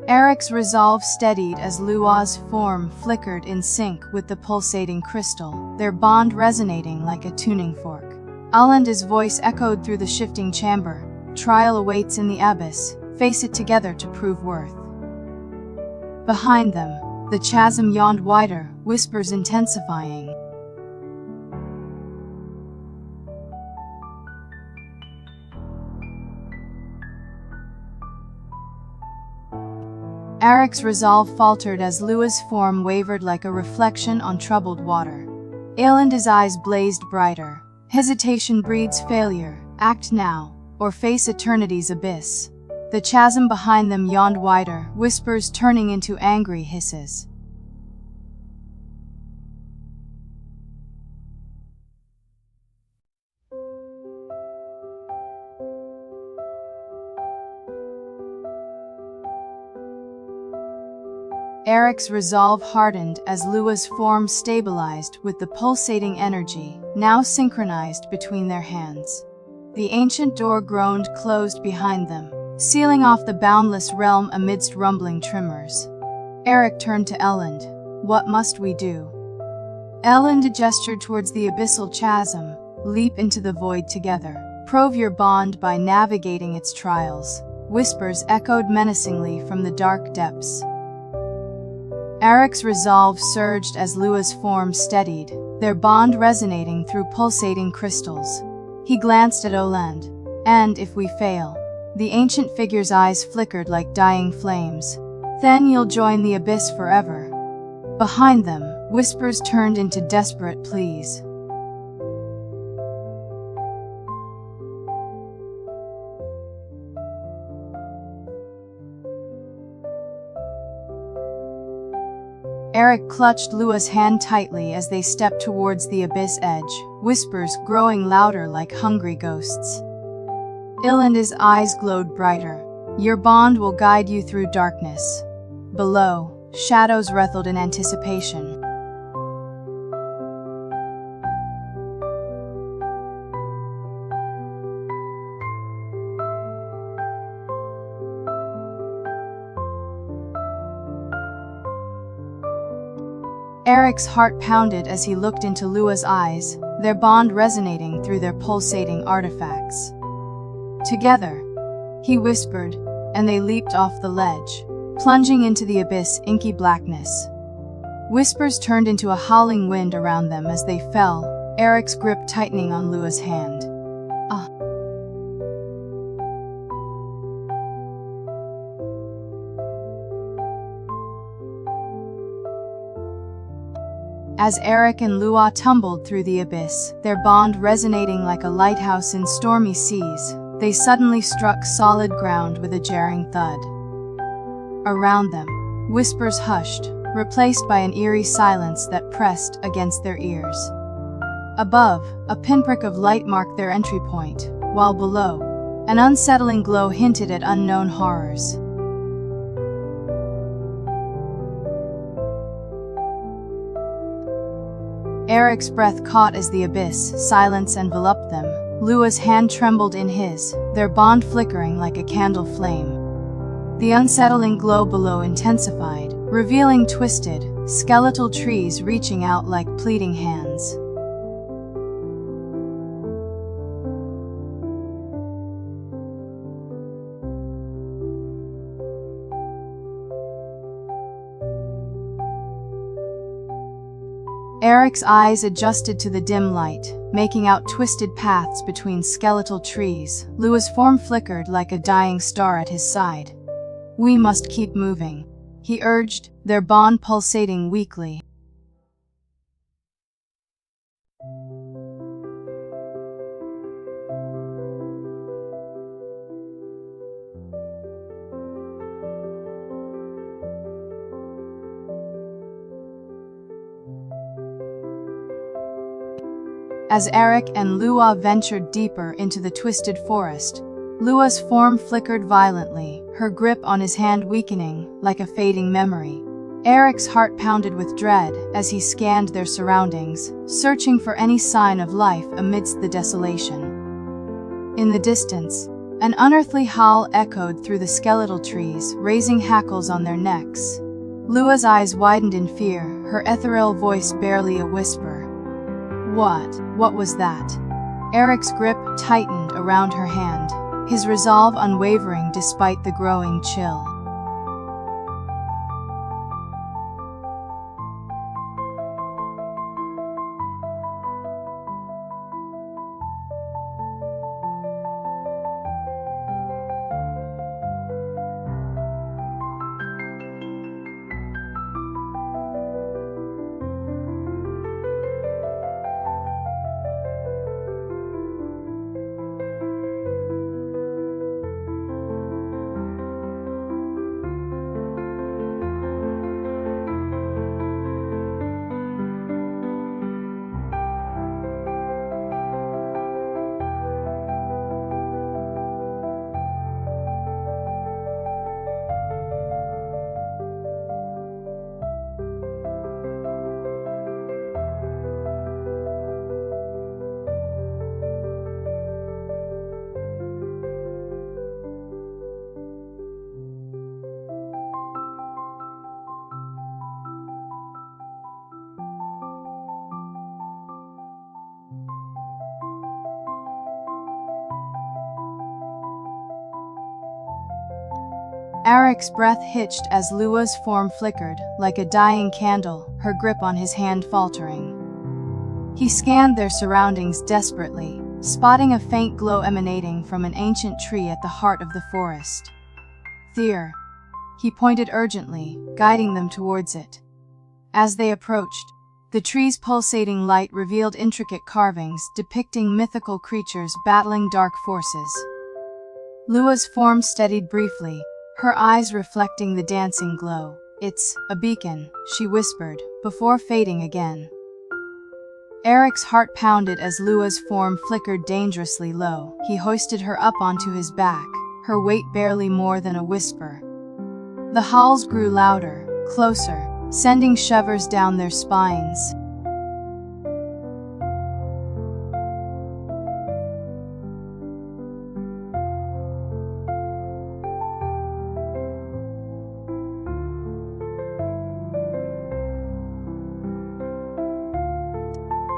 Eric's resolve steadied as Lua's form flickered in sync with the pulsating crystal, their bond resonating like a tuning fork. Alanda's voice echoed through the shifting chamber. Trial awaits in the abyss. Face it together to prove worth. Behind them, the chasm yawned wider, whispers intensifying. Eric's resolve faltered as Lua's form wavered like a reflection on troubled water. Alanda's eyes blazed brighter. Hesitation breeds failure. Act now, or face eternity's abyss. The chasm behind them yawned wider, whispers turning into angry hisses. Eric's resolve hardened as Lua's form stabilized with the pulsating energy, now synchronized between their hands. The ancient door groaned closed behind them, sealing off the boundless realm amidst rumbling tremors. Eric turned to Elend. What must we do? Elend gestured towards the abyssal chasm. Leap into the void together. Prove your bond by navigating its trials. Whispers echoed menacingly from the dark depths. Eric's resolve surged as Lua's form steadied, their bond resonating through pulsating crystals. He glanced at Oland. And if we fail? The ancient figure's eyes flickered like dying flames. Then you'll join the abyss forever. Behind them, whispers turned into desperate pleas. Eric clutched Lua's hand tightly as they stepped towards the abyss edge, whispers growing louder like hungry ghosts. Ilanda's eyes glowed brighter. Your bond will guide you through darkness. Below, shadows writhed in anticipation. Eric's heart pounded as he looked into Lua's eyes, their bond resonating through their pulsating artifacts. Together, he whispered, and they leaped off the ledge, plunging into the abyss' inky blackness. Whispers turned into a howling wind around them as they fell, Eric's grip tightening on Lua's hand. As Eric and Lua tumbled through the abyss, their bond resonating like a lighthouse in stormy seas, they suddenly struck solid ground with a jarring thud. Around them, whispers hushed, replaced by an eerie silence that pressed against their ears. Above, a pinprick of light marked their entry point, while below, an unsettling glow hinted at unknown horrors. Eric's breath caught as the abyss, silence enveloped them. Lua's hand trembled in his, their bond flickering like a candle flame. The unsettling glow below intensified, revealing twisted, skeletal trees reaching out like pleading hands. Eric's eyes adjusted to the dim light, making out twisted paths between skeletal trees. Lua's form flickered like a dying star at his side. We must keep moving, he urged, their bond pulsating weakly. As Eric and Lua ventured deeper into the twisted forest, Lua's form flickered violently, her grip on his hand weakening, like a fading memory. Eric's heart pounded with dread as he scanned their surroundings, searching for any sign of life amidst the desolation. In the distance, An unearthly howl echoed through the skeletal trees, raising hackles on their necks. Lua's eyes widened in fear, her ethereal voice barely a whisper. What was that? Eric's grip tightened around her hand, his resolve unwavering despite the growing chill. Eric's breath hitched as Lua's form flickered, like a dying candle, her grip on his hand faltering. He scanned their surroundings desperately, spotting a faint glow emanating from an ancient tree at the heart of the forest. "There," he pointed urgently, guiding them towards it. As they approached, the tree's pulsating light revealed intricate carvings depicting mythical creatures battling dark forces. Lua's form steadied briefly, her eyes reflecting the dancing glow. "It's a beacon," she whispered, before fading again. Eric's heart pounded as Lua's form flickered dangerously low. He hoisted her up onto his back, her weight barely more than a whisper. The howls grew louder, closer, sending shivers down their spines.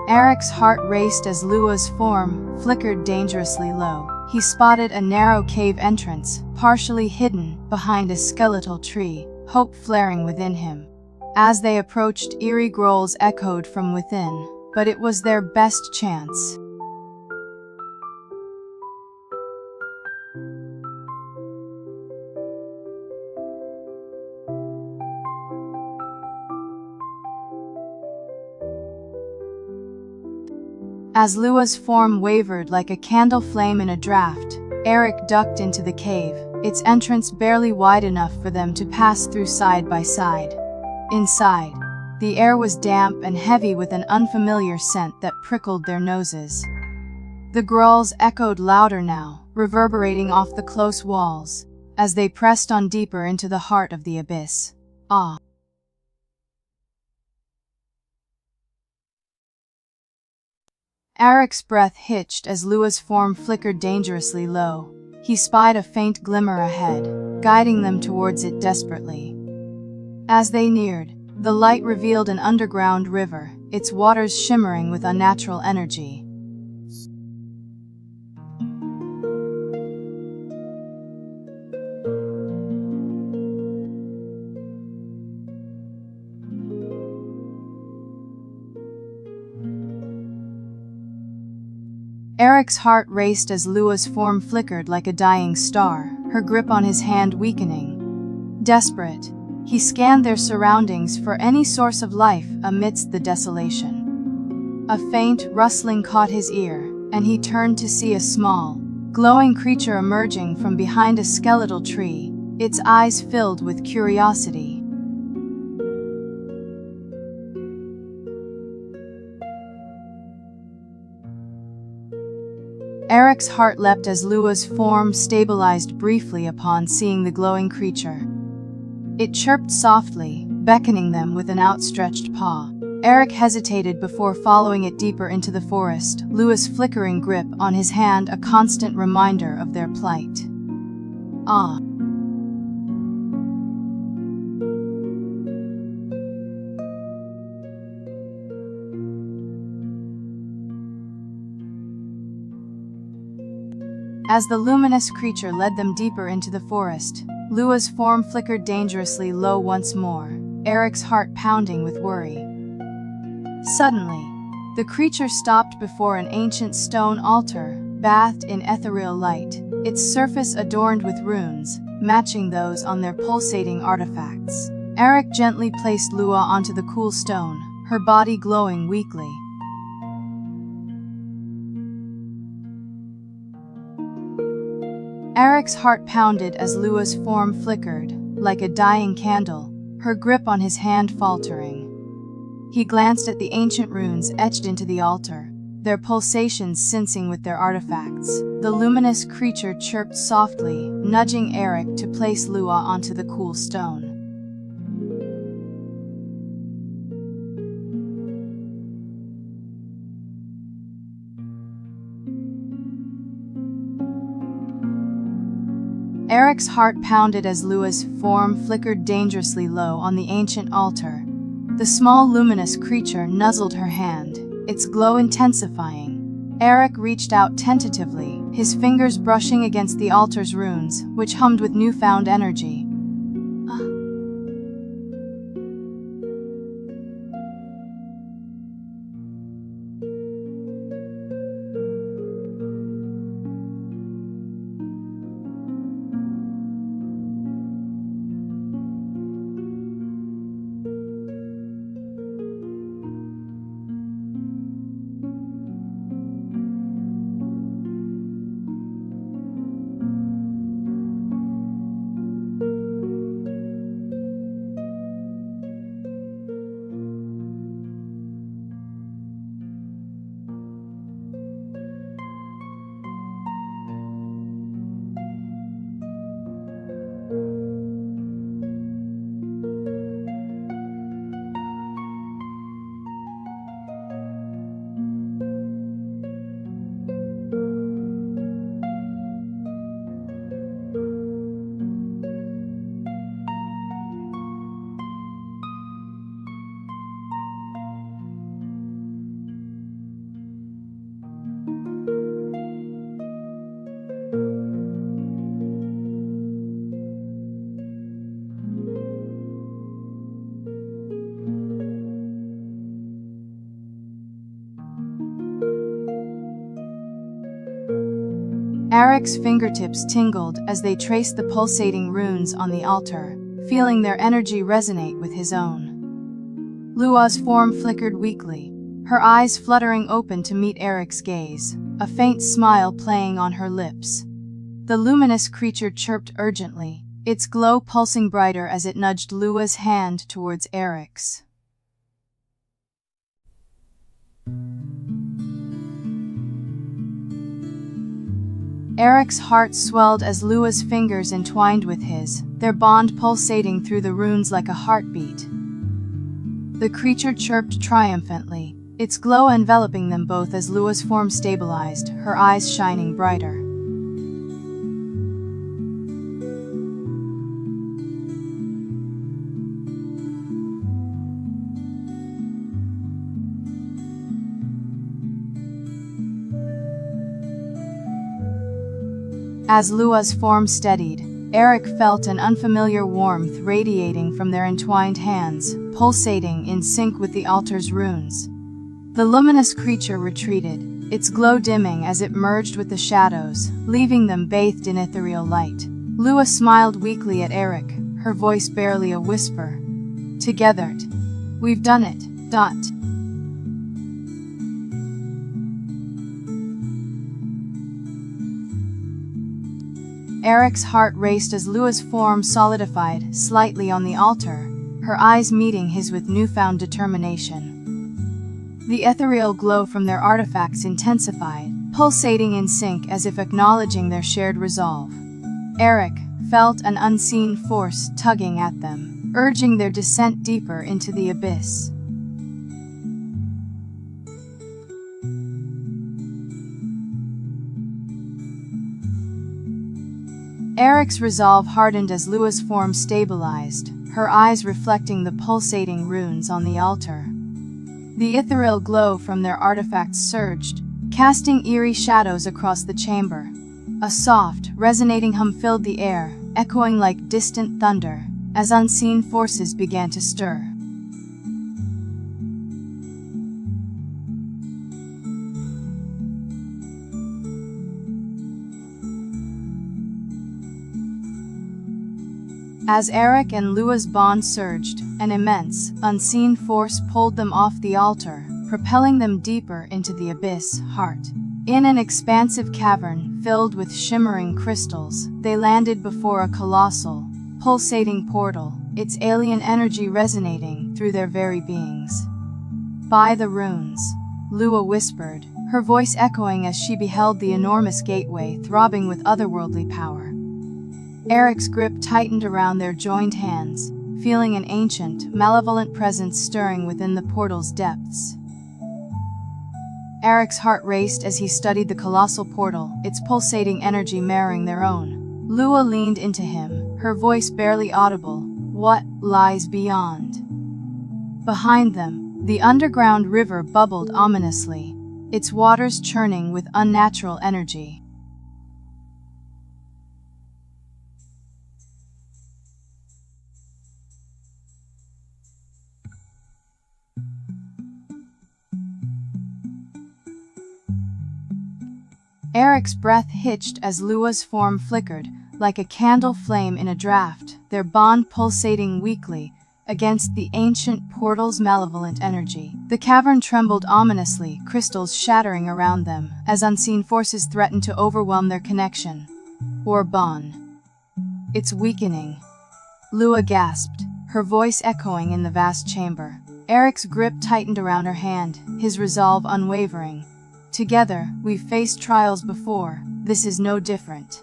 Eric's heart raced as Lua's form flickered dangerously low. He spotted a narrow cave entrance, partially hidden behind a skeletal tree, hope flaring within him. As they approached, eerie growls echoed from within, but it was their best chance. As Lua's form wavered like a candle flame in a draft, Eric ducked into the cave, its entrance barely wide enough for them to pass through side by side. Inside, the air was damp and heavy with an unfamiliar scent that prickled their noses. The growls echoed louder now, reverberating off the close walls, as they pressed on deeper into the heart of the abyss. Ah! Eric's breath hitched as Lua's form flickered dangerously low. He spied a faint glimmer ahead, guiding them towards it desperately. As they neared, the light revealed an underground river, its waters shimmering with unnatural energy. Eric's heart raced as Lua's form flickered like a dying star, her grip on his hand weakening. Desperate, he scanned their surroundings for any source of life amidst the desolation. A faint rustling caught his ear, and he turned to see a small, glowing creature emerging from behind a skeletal tree, its eyes filled with curiosity. Eric's heart leapt as Lua's form stabilized briefly upon seeing the glowing creature. It chirped softly, beckoning them with an outstretched paw. Eric hesitated before following it deeper into the forest, Lua's flickering grip on his hand a constant reminder of their plight. Ah. As the luminous creature led them deeper into the forest, Lua's form flickered dangerously low once more, Eric's heart pounding with worry. Suddenly, the creature stopped before an ancient stone altar, bathed in ethereal light, its surface adorned with runes, matching those on their pulsating artifacts. Eric gently placed Lua onto the cool stone, her body glowing weakly. Eric's heart pounded as Lua's form flickered, like a dying candle, her grip on his hand faltering. He glanced at the ancient runes etched into the altar, their pulsations syncing with their artifacts. The luminous creature chirped softly, nudging Eric to place Lua onto the cool stone. Eric's heart pounded as Lua's form flickered dangerously low on the ancient altar. The small luminous creature nuzzled her hand, its glow intensifying. Eric reached out tentatively, his fingers brushing against the altar's runes, which hummed with newfound energy. Eric's fingertips tingled as they traced the pulsating runes on the altar, feeling their energy resonate with his own. Lua's form flickered weakly, her eyes fluttering open to meet Eric's gaze, a faint smile playing on her lips. The luminous creature chirped urgently, its glow pulsing brighter as it nudged Lua's hand towards Eric's. Eric's heart swelled as Lua's fingers entwined with his, their bond pulsating through the runes like a heartbeat. The creature chirped triumphantly, its glow enveloping them both as Lua's form stabilized, her eyes shining brighter. As Lua's form steadied, Eric felt an unfamiliar warmth radiating from their entwined hands, pulsating in sync with the altar's runes. The luminous creature retreated, its glow dimming as it merged with the shadows, leaving them bathed in ethereal light. Lua smiled weakly at Eric, her voice barely a whisper. "Together. We've done it. Dot." Eric's heart raced as Lua's form solidified slightly on the altar, her eyes meeting his with newfound determination. The ethereal glow from their artifacts intensified, pulsating in sync as if acknowledging their shared resolve. Eric felt an unseen force tugging at them, urging their descent deeper into the abyss. Eric's resolve hardened as Lua's form stabilized, her eyes reflecting the pulsating runes on the altar. The ethereal glow from their artifacts surged, casting eerie shadows across the chamber. A soft, resonating hum filled the air, echoing like distant thunder, as unseen forces began to stir. As Eric and Lua's bond surged, an immense, unseen force pulled them off the altar, propelling them deeper into the abyss heart. In an expansive cavern filled with shimmering crystals, they landed before a colossal, pulsating portal, its alien energy resonating through their very beings. "By the runes," Lua whispered, her voice echoing as she beheld the enormous gateway throbbing with otherworldly power. Eric's grip tightened around their joined hands, feeling an ancient, malevolent presence stirring within the portal's depths. Eric's heart raced as he studied the colossal portal, its pulsating energy mirroring their own. Lua leaned into him, her voice barely audible. "What lies beyond?" Behind them, the underground river bubbled ominously, its waters churning with unnatural energy. Eric's breath hitched as Lua's form flickered, like a candle flame in a draft, their bond pulsating weakly against the ancient portal's malevolent energy. The cavern trembled ominously, crystals shattering around them, as unseen forces threatened to overwhelm their connection. Or bond. "It's weakening," Lua gasped, her voice echoing in the vast chamber. Eric's grip tightened around her hand, his resolve unwavering. "Together, we've faced trials before, this is no different."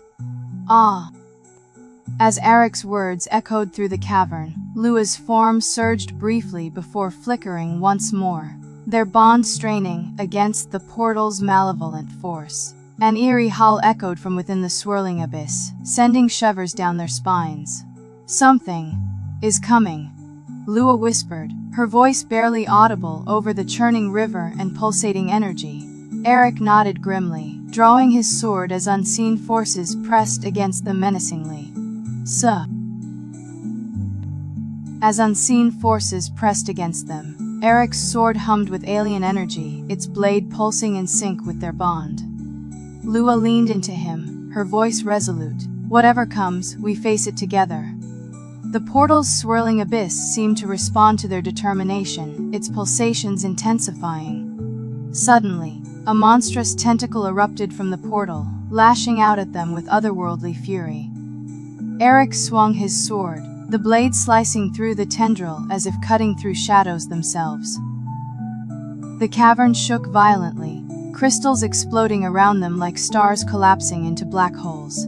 "Ah." As Eric's words echoed through the cavern, Lua's form surged briefly before flickering once more, their bond straining against the portal's malevolent force. An eerie howl echoed from within the swirling abyss, sending shivers down their spines. "Something is coming," Lua whispered, her voice barely audible over the churning river and pulsating energy. Eric nodded grimly, drawing his sword as unseen forces pressed against them menacingly. "Suh." As unseen forces pressed against them, Eric's sword hummed with alien energy, its blade pulsing in sync with their bond. Lua leaned into him, her voice resolute. "Whatever comes, we face it together." The portal's swirling abyss seemed to respond to their determination, its pulsations intensifying. Suddenly, a monstrous tentacle erupted from the portal, lashing out at them with otherworldly fury. Eric swung his sword, the blade slicing through the tendril as if cutting through shadows themselves. The cavern shook violently, crystals exploding around them like stars collapsing into black holes.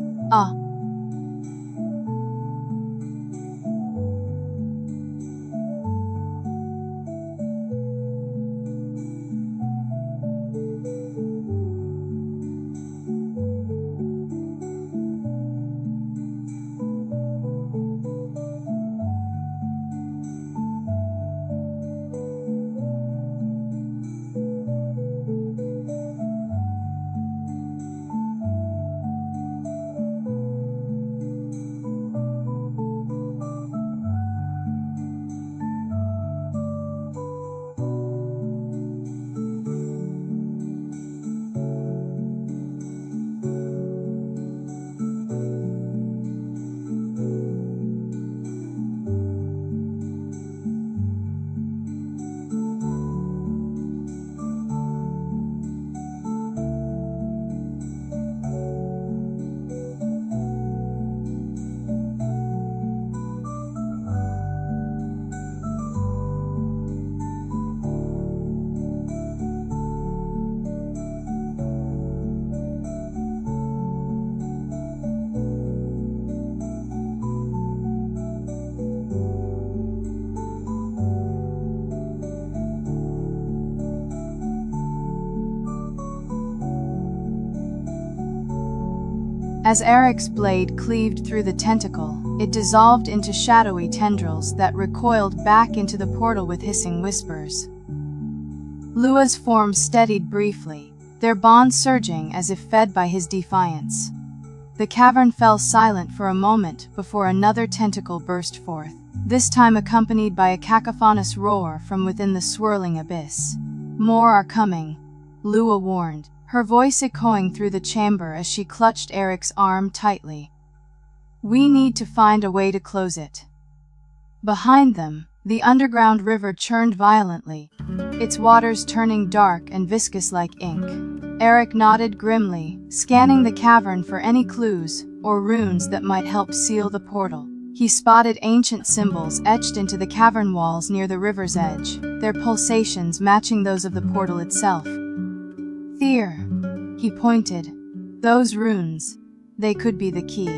As Eric's blade cleaved through the tentacle, it dissolved into shadowy tendrils that recoiled back into the portal with hissing whispers. Lua's form steadied briefly, their bond surging as if fed by his defiance. The cavern fell silent for a moment before another tentacle burst forth, this time accompanied by a cacophonous roar from within the swirling abyss. "More are coming," Lua warned, her voice echoing through the chamber as she clutched Eric's arm tightly. "We need to find a way to close it." Behind them, the underground river churned violently, its waters turning dark and viscous like ink. Eric nodded grimly, scanning the cavern for any clues or runes that might help seal the portal. He spotted ancient symbols etched into the cavern walls near the river's edge, their pulsations matching those of the portal itself. "There," he pointed. "Those runes. They could be the key."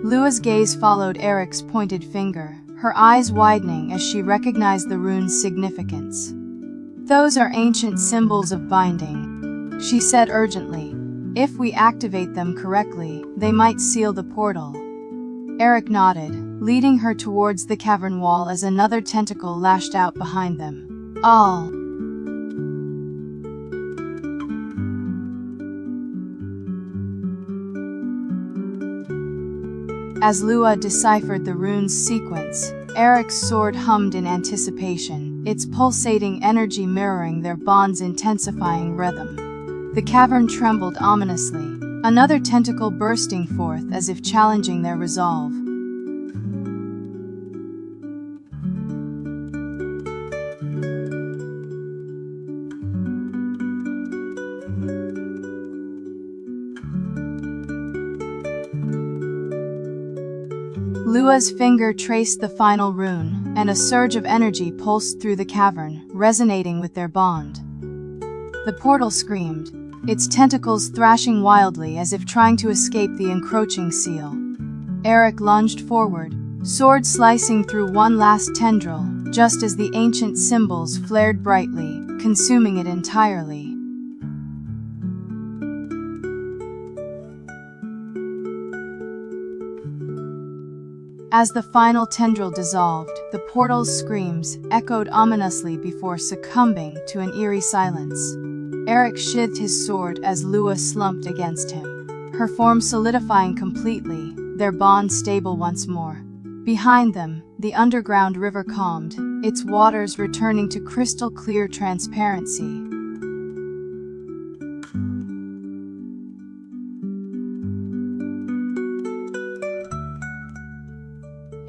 Lua's gaze followed Eric's pointed finger, her eyes widening as she recognized the rune's significance. "Those are ancient symbols of binding," she said urgently. "If we activate them correctly, they might seal the portal." Eric nodded, leading her towards the cavern wall as another tentacle lashed out behind them. "All." As Lua deciphered the rune's sequence, Eric's sword hummed in anticipation, its pulsating energy mirroring their bond's intensifying rhythm. The cavern trembled ominously, another tentacle bursting forth as if challenging their resolve. Lua's finger traced the final rune, and a surge of energy pulsed through the cavern, resonating with their bond. The portal screamed, its tentacles thrashing wildly as if trying to escape the encroaching seal. Eric lunged forward, sword slicing through one last tendril, just as the ancient symbols flared brightly, consuming it entirely. As the final tendril dissolved, the portal's screams echoed ominously before succumbing to an eerie silence. Eric sheathed his sword as Lua slumped against him, her form solidifying completely, their bond stable once more. Behind them, the underground river calmed, its waters returning to crystal-clear transparency.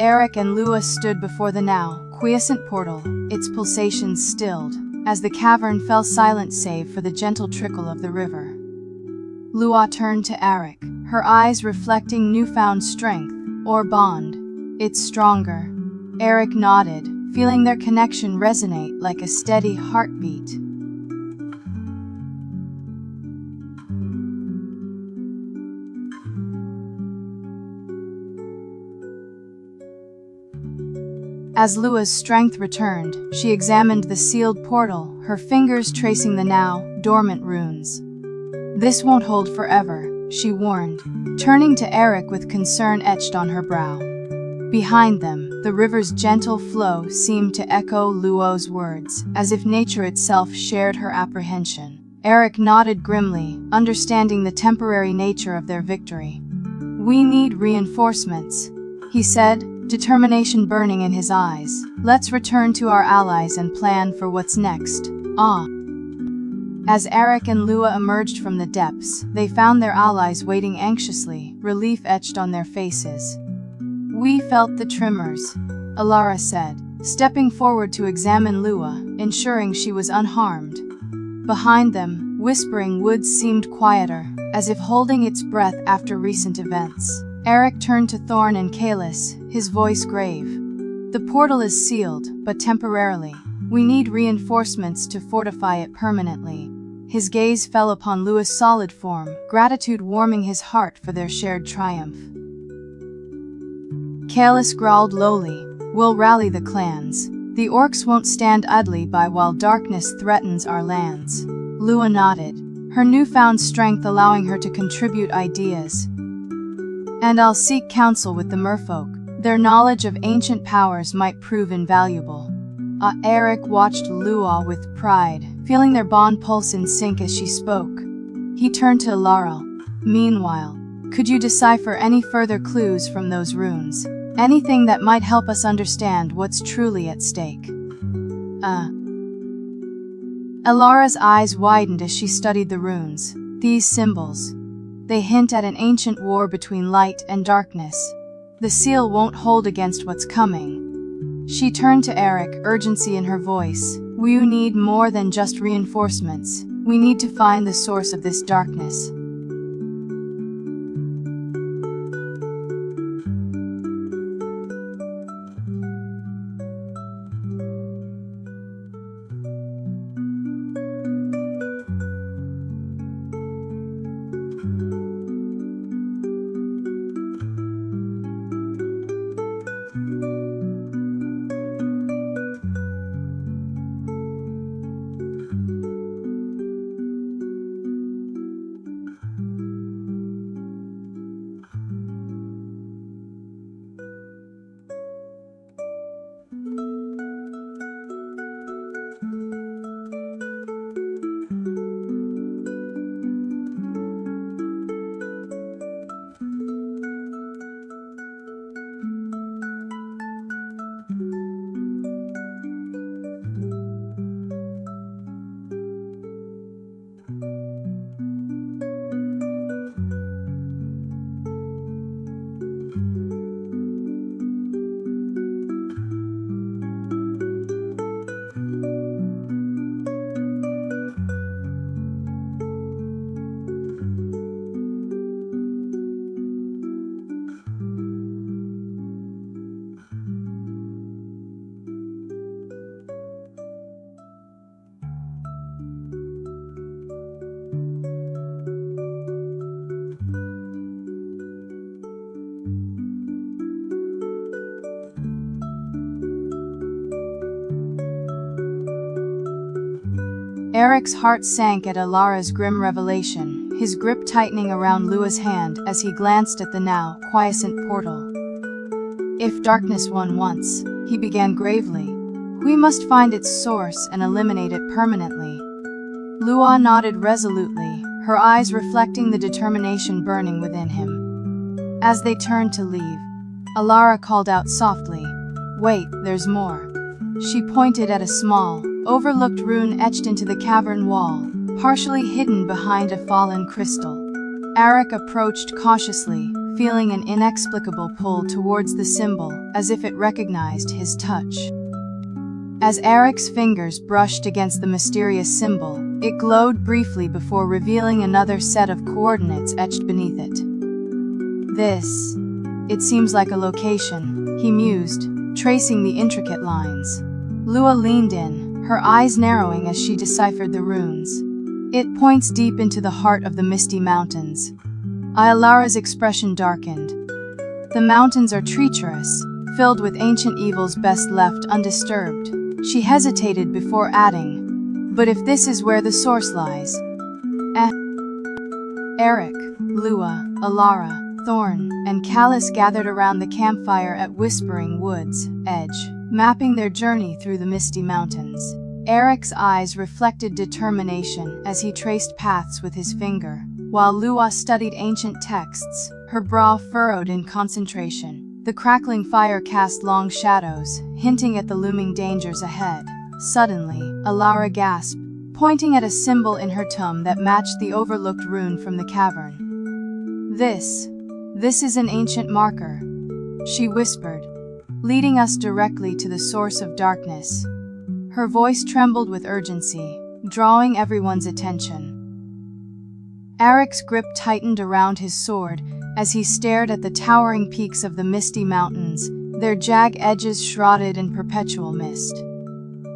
Eric and Lua stood before the now quiescent portal, its pulsations stilled, as the cavern fell silent save for the gentle trickle of the river. Lua turned to Eric, her eyes reflecting newfound strength, or bond. "It's stronger." Eric nodded, feeling their connection resonate like a steady heartbeat. As Lua's strength returned, she examined the sealed portal, her fingers tracing the now dormant runes. "This won't hold forever," she warned, turning to Eric with concern etched on her brow. Behind them, the river's gentle flow seemed to echo Lua's words, as if nature itself shared her apprehension. Eric nodded grimly, understanding the temporary nature of their victory. "We need reinforcements," he said, determination burning in his eyes. "Let's return to our allies and plan for what's next." As Eric and Lua emerged from the depths, they found their allies waiting anxiously, relief etched on their faces. "We felt the tremors," Alara said, stepping forward to examine Lua, ensuring she was unharmed. Behind them, Whispering Woods seemed quieter, as if holding its breath after recent events. Eric turned to Thorn and Kalis, his voice grave. "The portal is sealed, but temporarily. We need reinforcements to fortify it permanently." His gaze fell upon Lua's solid form, gratitude warming his heart for their shared triumph. Kalis growled lowly, "We'll rally the clans. The orcs won't stand idly by while darkness threatens our lands." Lua nodded. her newfound strength allowing her to contribute ideas. And I'll seek counsel with the merfolk. Their knowledge of ancient powers might prove invaluable. Eric watched Lua with pride, feeling their bond pulse in sync as she spoke. He turned to Alara. Meanwhile, could you decipher any further clues from those runes? Anything that might help us understand what's truly at stake? Alara's eyes widened as she studied the runes. These symbols. They hint at an ancient war between light and darkness. The seal won't hold against what's coming. She turned to Eric, urgency in her voice. We need more than just reinforcements. We need to find the source of this darkness. Eric's heart sank at Alara's grim revelation, his grip tightening around Lua's hand as he glanced at the now quiescent portal. If darkness won once, he began gravely, we must find its source and eliminate it permanently. Lua nodded resolutely, her eyes reflecting the determination burning within him. As they turned to leave, Alara called out softly, "Wait, there's more." She pointed at a small, overlooked rune etched into the cavern wall, partially hidden behind a fallen crystal. Eric approached cautiously, feeling an inexplicable pull towards the symbol, as if it recognized his touch. As Eric's fingers brushed against the mysterious symbol, it glowed briefly before revealing another set of coordinates etched beneath it. It seems like a location, he mused, tracing the intricate lines. Lua leaned in, her eyes narrowing as she deciphered the runes. It points deep into the heart of the misty mountains. Alara's expression darkened. The mountains are treacherous, filled with ancient evils best left undisturbed. She hesitated before adding, but if this is where the source lies. Eric, Lua, Alara, Thorn, and Callus gathered around the campfire at Whispering Wood's edge, mapping their journey through the misty mountains. Eric's eyes reflected determination as he traced paths with his finger, while Lua studied ancient texts, her brow furrowed in concentration. The crackling fire cast long shadows, hinting at the looming dangers ahead. Suddenly, Alara gasped, pointing at a symbol in her tomb that matched the overlooked rune from the cavern. This is an ancient marker," she whispered, leading us directly to the source of darkness. Her voice trembled with urgency, drawing everyone's attention. Eric's grip tightened around his sword as he stared at the towering peaks of the misty mountains, their jagged edges shrouded in perpetual mist.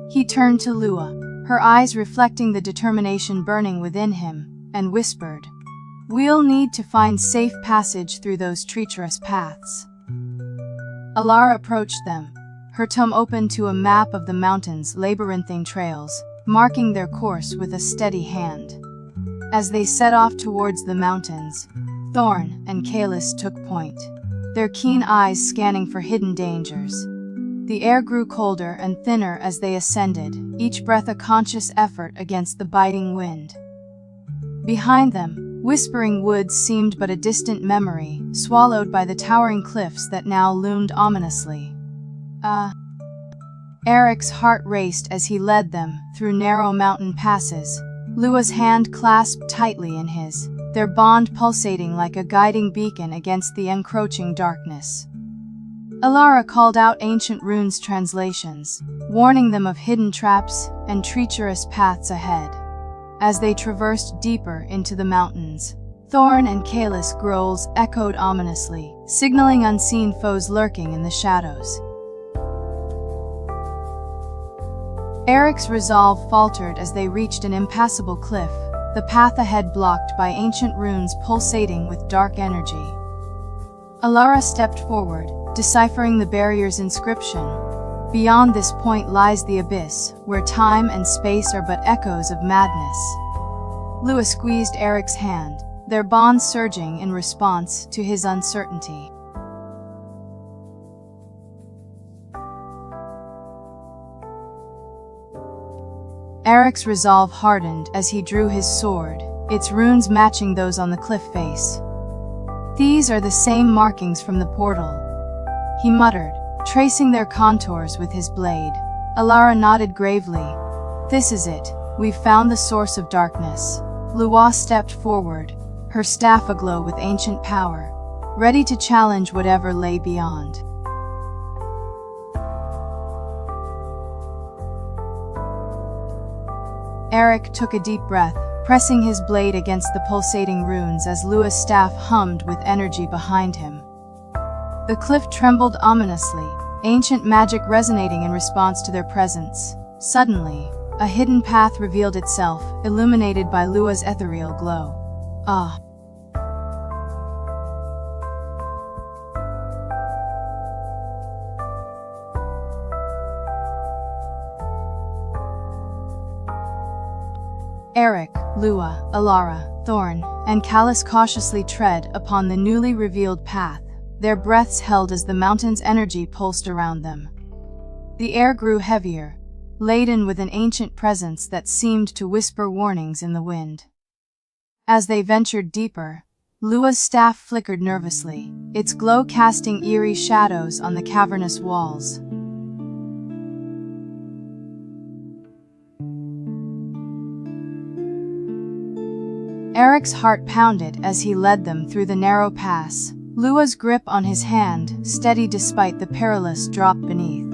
He turned to Lua, her eyes reflecting the determination burning within him, and whispered, "We'll need to find safe passage through those treacherous paths." Alara approached them, her tomb open to a map of the mountain's labyrinthine trails, marking their course with a steady hand. As they set off towards the mountains, Thorn and Kalis took point, their keen eyes scanning for hidden dangers. The air grew colder and thinner as they ascended, each breath a conscious effort against the biting wind. Behind them, whispering woods seemed but a distant memory, swallowed by the towering cliffs that now loomed ominously. Eric's heart raced as he led them through narrow mountain passes, Lua's hand clasped tightly in his, their bond pulsating like a guiding beacon against the encroaching darkness. Alara called out ancient runes translations, warning them of hidden traps and treacherous paths ahead. As they traversed deeper into the mountains, Thorn and Kalis' growls echoed ominously, signaling unseen foes lurking in the shadows. Eric's resolve faltered as they reached an impassable cliff, the path ahead blocked by ancient runes pulsating with dark energy. Alara stepped forward, deciphering the barrier's inscription. Beyond this point lies the abyss, where time and space are but echoes of madness. Lua squeezed Eric's hand, their bond surging in response to his uncertainty. Eric's resolve hardened as he drew his sword, its runes matching those on the cliff face. "These are the same markings from the portal," he muttered, tracing their contours with his blade. Alara nodded gravely. "This is it. We've found the source of darkness." Lua stepped forward, her staff aglow with ancient power, ready to challenge whatever lay beyond. Eric took a deep breath, pressing his blade against the pulsating runes as Lua's staff hummed with energy behind him. The cliff trembled ominously, ancient magic resonating in response to their presence. Suddenly, a hidden path revealed itself, illuminated by Lua's ethereal glow. Ah! Eric, Lua, Alara, Thorn, and Kalis cautiously tread upon the newly revealed path, their breaths held as the mountain's energy pulsed around them. The air grew heavier, laden with an ancient presence that seemed to whisper warnings in the wind. As they ventured deeper, Lua's staff flickered nervously, its glow casting eerie shadows on the cavernous walls. Eric's heart pounded as he led them through the narrow pass, Lua's grip on his hand steady despite the perilous drop beneath.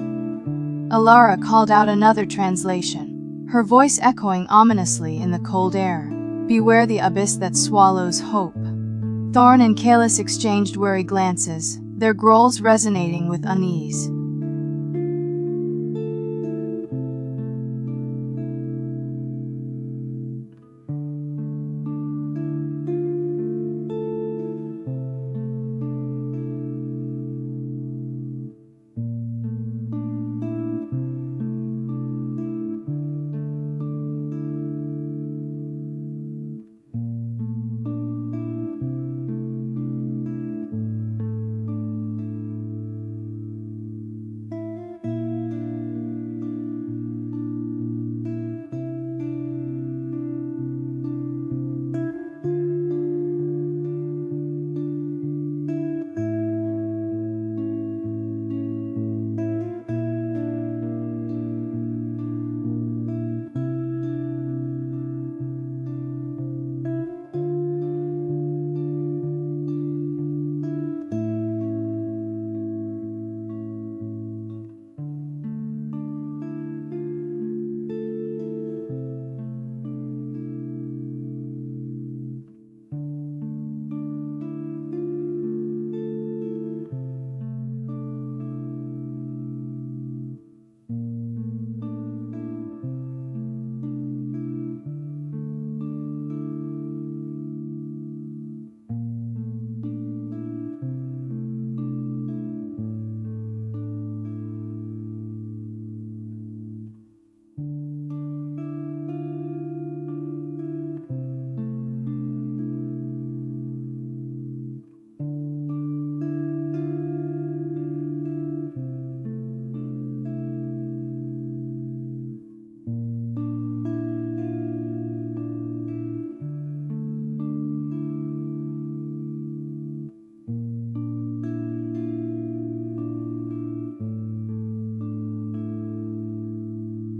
Alara called out another translation, her voice echoing ominously in the cold air. "Beware the abyss that swallows hope." Thorn and Kalis exchanged wary glances, their growls resonating with unease.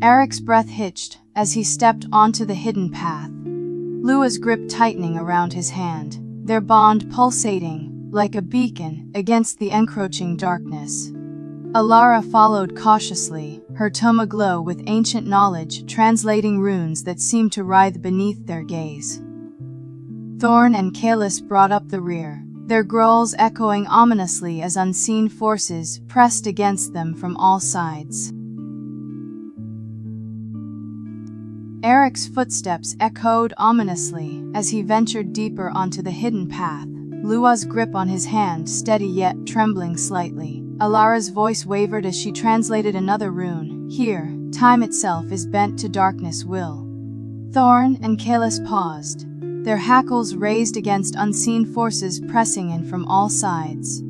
Eric's breath hitched as he stepped onto the hidden path, Lua's grip tightening around his hand, their bond pulsating like a beacon against the encroaching darkness. Alara followed cautiously, her tome aglow with ancient knowledge translating runes that seemed to writhe beneath their gaze. Thorn and Kalis brought up the rear, their growls echoing ominously as unseen forces pressed against them from all sides. Eric's footsteps echoed ominously as he ventured deeper onto the hidden path, Lua's grip on his hand steady yet trembling slightly. Alara's voice wavered as she translated another rune. Here, time itself is bent to darkness will. Thorn and Kalis paused, their hackles raised against unseen forces pressing in from all sides.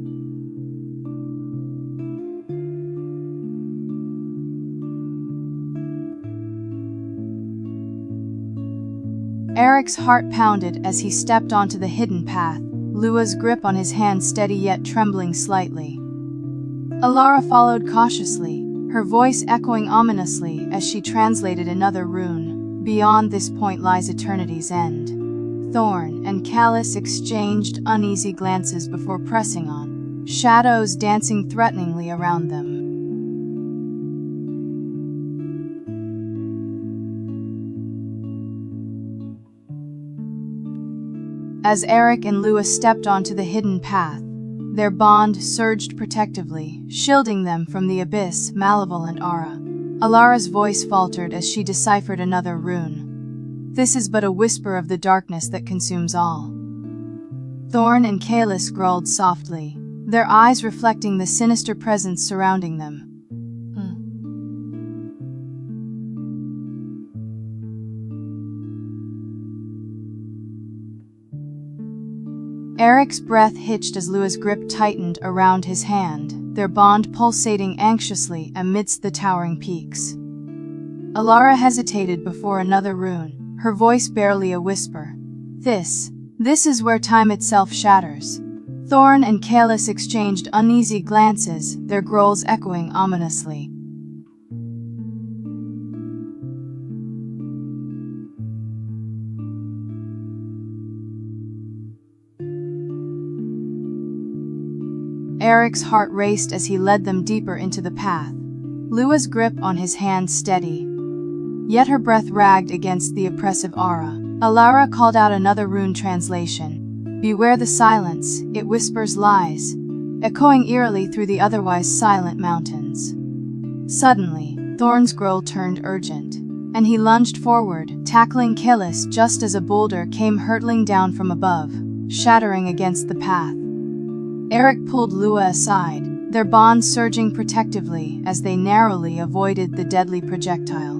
Eric's heart pounded as he stepped onto the hidden path, Lua's grip on his hand steady yet trembling slightly. Alara followed cautiously, her voice echoing ominously as she translated another rune. Beyond this point lies eternity's end. Thorn and Kalis exchanged uneasy glances before pressing on, shadows dancing threateningly around them. As Eric and Lua stepped onto the hidden path, their bond surged protectively, shielding them from the abyss' malevolent aura. Alara's voice faltered as she deciphered another rune. This is but a whisper of the darkness that consumes all. Thorn and Kalis growled softly, their eyes reflecting the sinister presence surrounding them. Eric's breath hitched as Lua's grip tightened around his hand, their bond pulsating anxiously amidst the towering peaks. Alara hesitated before another rune, her voice barely a whisper. This is where time itself shatters. Thorn and Kalis exchanged uneasy glances, their growls echoing ominously. Eric's heart raced as he led them deeper into the path, Lua's grip on his hand steady. Yet her breath ragged against the oppressive aura. Alara called out another rune translation. Beware the silence, it whispers lies, echoing eerily through the otherwise silent mountains. Suddenly, Thorn's growl turned urgent, and he lunged forward, tackling Kalis just as a boulder came hurtling down from above, shattering against the path. Eric pulled Lua aside, their bond surging protectively as they narrowly avoided the deadly projectile.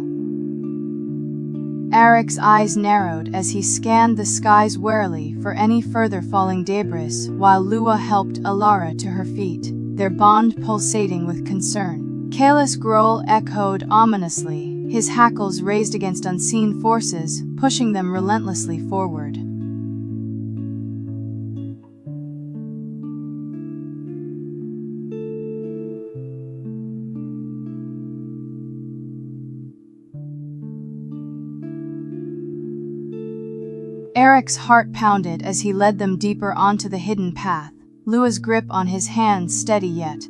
Eric's eyes narrowed as he scanned the skies warily for any further falling debris, while Lua helped Alara to her feet, their bond pulsating with concern. Kalis' growl echoed ominously, his hackles raised against unseen forces, pushing them relentlessly forward. Eric's heart pounded as he led them deeper onto the hidden path, Lua's grip on his hand steady yet.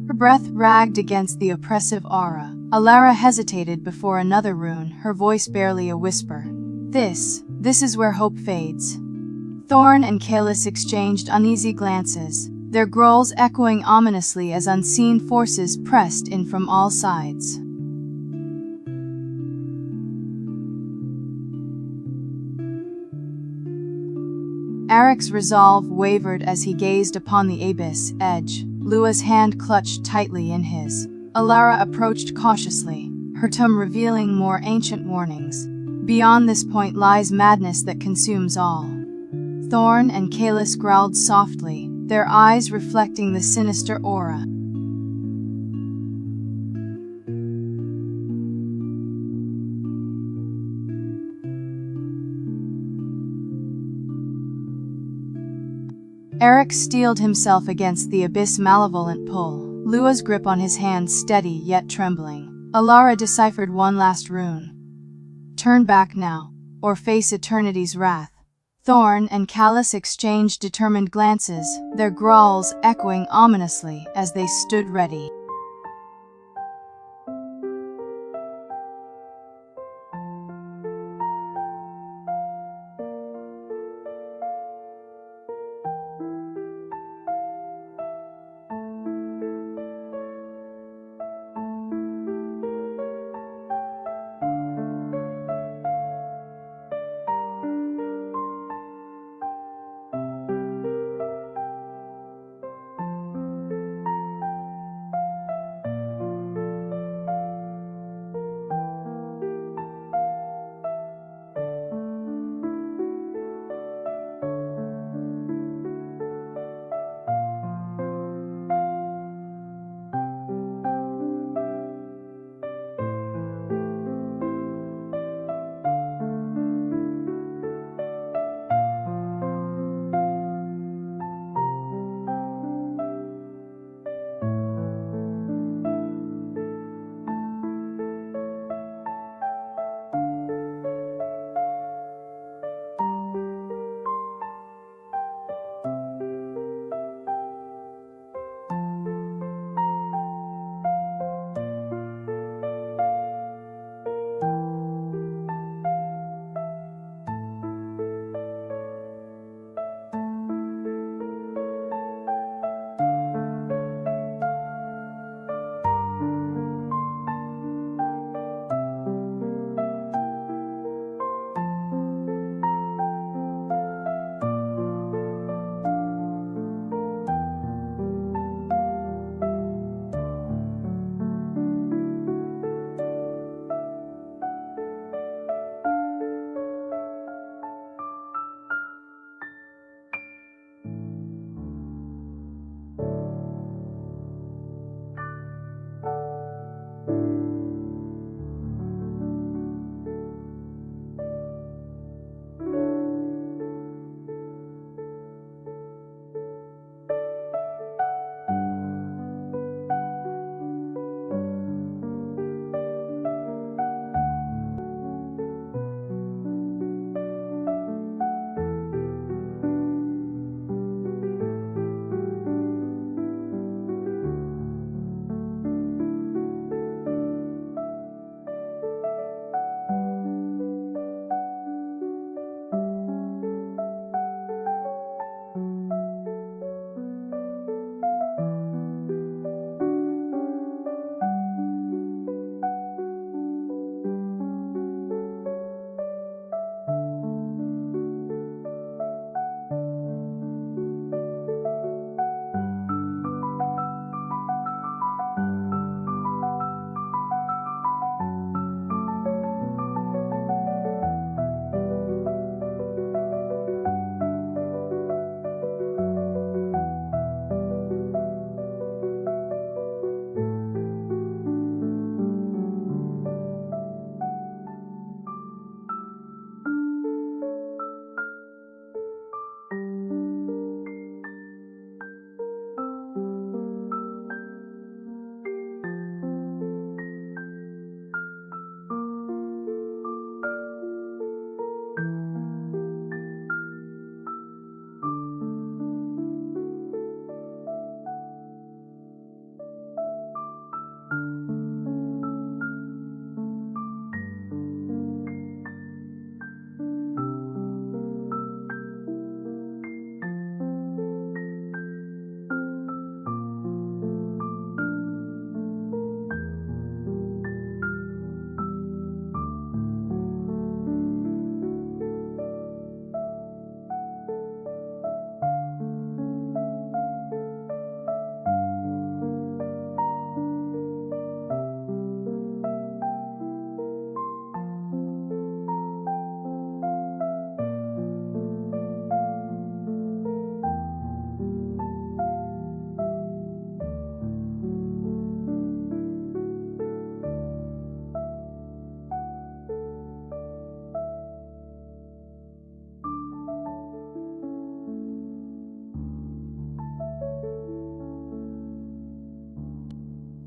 Her breath ragged against the oppressive aura. Alara hesitated before another rune, her voice barely a whisper. This is where hope fades. Thorn and Kalis exchanged uneasy glances, their growls echoing ominously as unseen forces pressed in from all sides. Eric's resolve wavered as he gazed upon the abyss edge, Lua's hand clutched tightly in his. Alara approached cautiously, her tome revealing more ancient warnings. Beyond this point lies madness that consumes all. Thorn and Kalis growled softly, their eyes reflecting the sinister aura. Eric steeled himself against the abyss' malevolent pull, Lua's grip on his hand steady yet trembling. Alara deciphered one last rune. Turn back now, or face eternity's wrath. Thorn and Callus exchanged determined glances, their growls echoing ominously as they stood ready.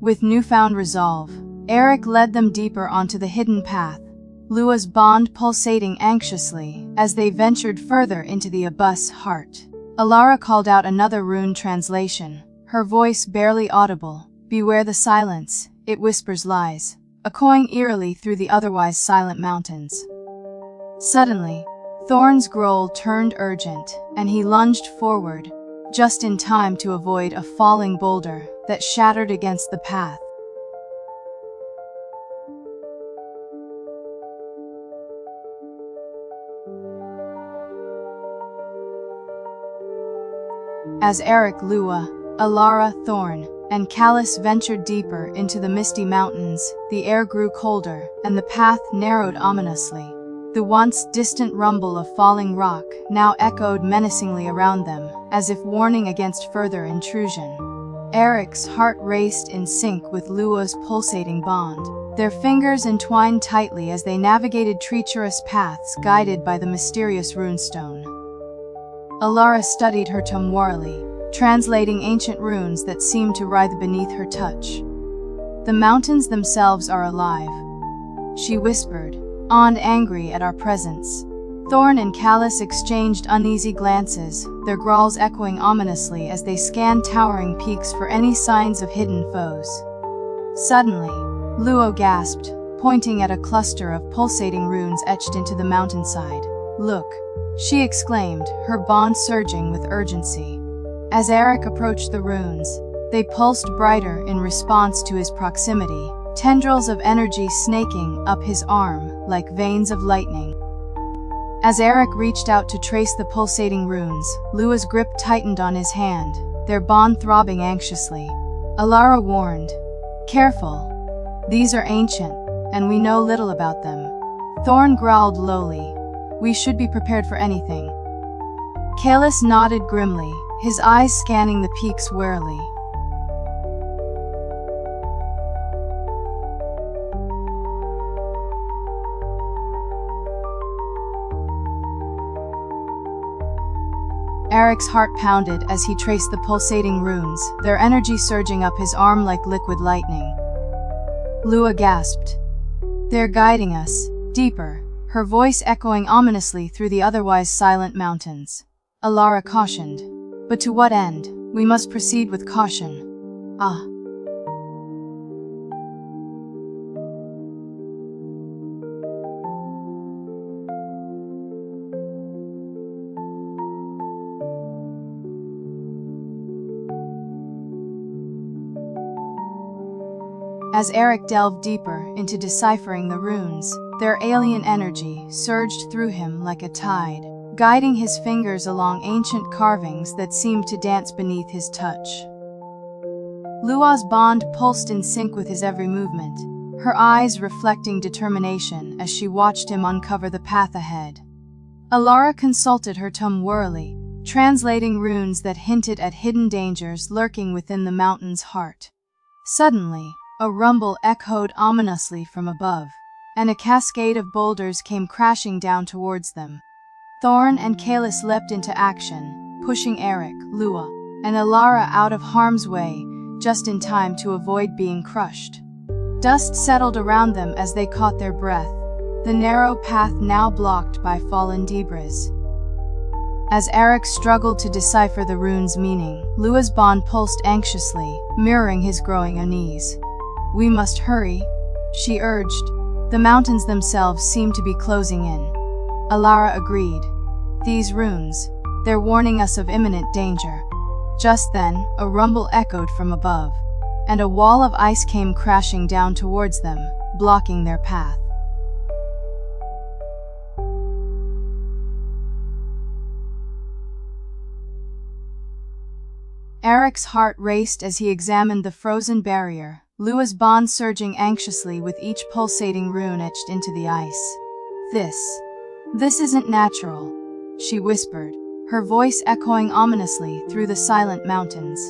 With newfound resolve, Eric led them deeper onto the hidden path, Lua's bond pulsating anxiously as they ventured further into the abyss heart. Alara called out another rune translation, her voice barely audible. "Beware the silence, it whispers lies," echoing eerily through the otherwise silent mountains. Suddenly, Thorn's growl turned urgent, and he lunged forward, just in time to avoid a falling boulder that shattered against the path. As Eric, Lua, Alara, Thorn, and Callus ventured deeper into the misty mountains, the air grew colder, and the path narrowed ominously. The once distant rumble of falling rock now echoed menacingly around them, as if warning against further intrusion. Eric's heart raced in sync with Lua's pulsating bond, their fingers entwined tightly as they navigated treacherous paths guided by the mysterious runestone. Alara studied her tome warily, translating ancient runes that seemed to writhe beneath her touch. "The mountains themselves are alive," she whispered, awed angry at our presence. Thorn and Callus exchanged uneasy glances, their growls echoing ominously as they scanned towering peaks for any signs of hidden foes. Suddenly, Luo gasped, pointing at a cluster of pulsating runes etched into the mountainside. "Look," she exclaimed, her bond surging with urgency. As Eric approached the runes, they pulsed brighter in response to his proximity, tendrils of energy snaking up his arm like veins of lightning. As Eric reached out to trace the pulsating runes, Lua's grip tightened on his hand, their bond throbbing anxiously. Alara warned, "Careful. These are ancient, and we know little about them." Thorn growled lowly, "We should be prepared for anything." Callus nodded grimly, his eyes scanning the peaks warily. Eric's heart pounded as he traced the pulsating runes, their energy surging up his arm like liquid lightning. Lua gasped. "They're guiding us, deeper," her voice echoing ominously through the otherwise silent mountains. Alara cautioned, "But to what end? We must proceed with caution." "Ah." As Eric delved deeper into deciphering the runes, their alien energy surged through him like a tide, guiding his fingers along ancient carvings that seemed to dance beneath his touch. Lua's bond pulsed in sync with his every movement, her eyes reflecting determination as she watched him uncover the path ahead. Alara consulted her tome warily, translating runes that hinted at hidden dangers lurking within the mountain's heart. Suddenly, a rumble echoed ominously from above, and a cascade of boulders came crashing down towards them. Thorn and Callus leapt into action, pushing Eric, Lua, and Alara out of harm's way, just in time to avoid being crushed. Dust settled around them as they caught their breath, the narrow path now blocked by fallen debris. As Eric struggled to decipher the rune's meaning, Lua's bond pulsed anxiously, mirroring his growing unease. "We must hurry," she urged. The mountains themselves seemed to be closing in. Alara agreed. "These runes, they're warning us of imminent danger." Just then, a rumble echoed from above, and a wall of ice came crashing down towards them, blocking their path. Eric's heart raced as he examined the frozen barrier, Lua's bond surging anxiously with each pulsating rune etched into the ice. This isn't natural," she whispered, her voice echoing ominously through the silent mountains.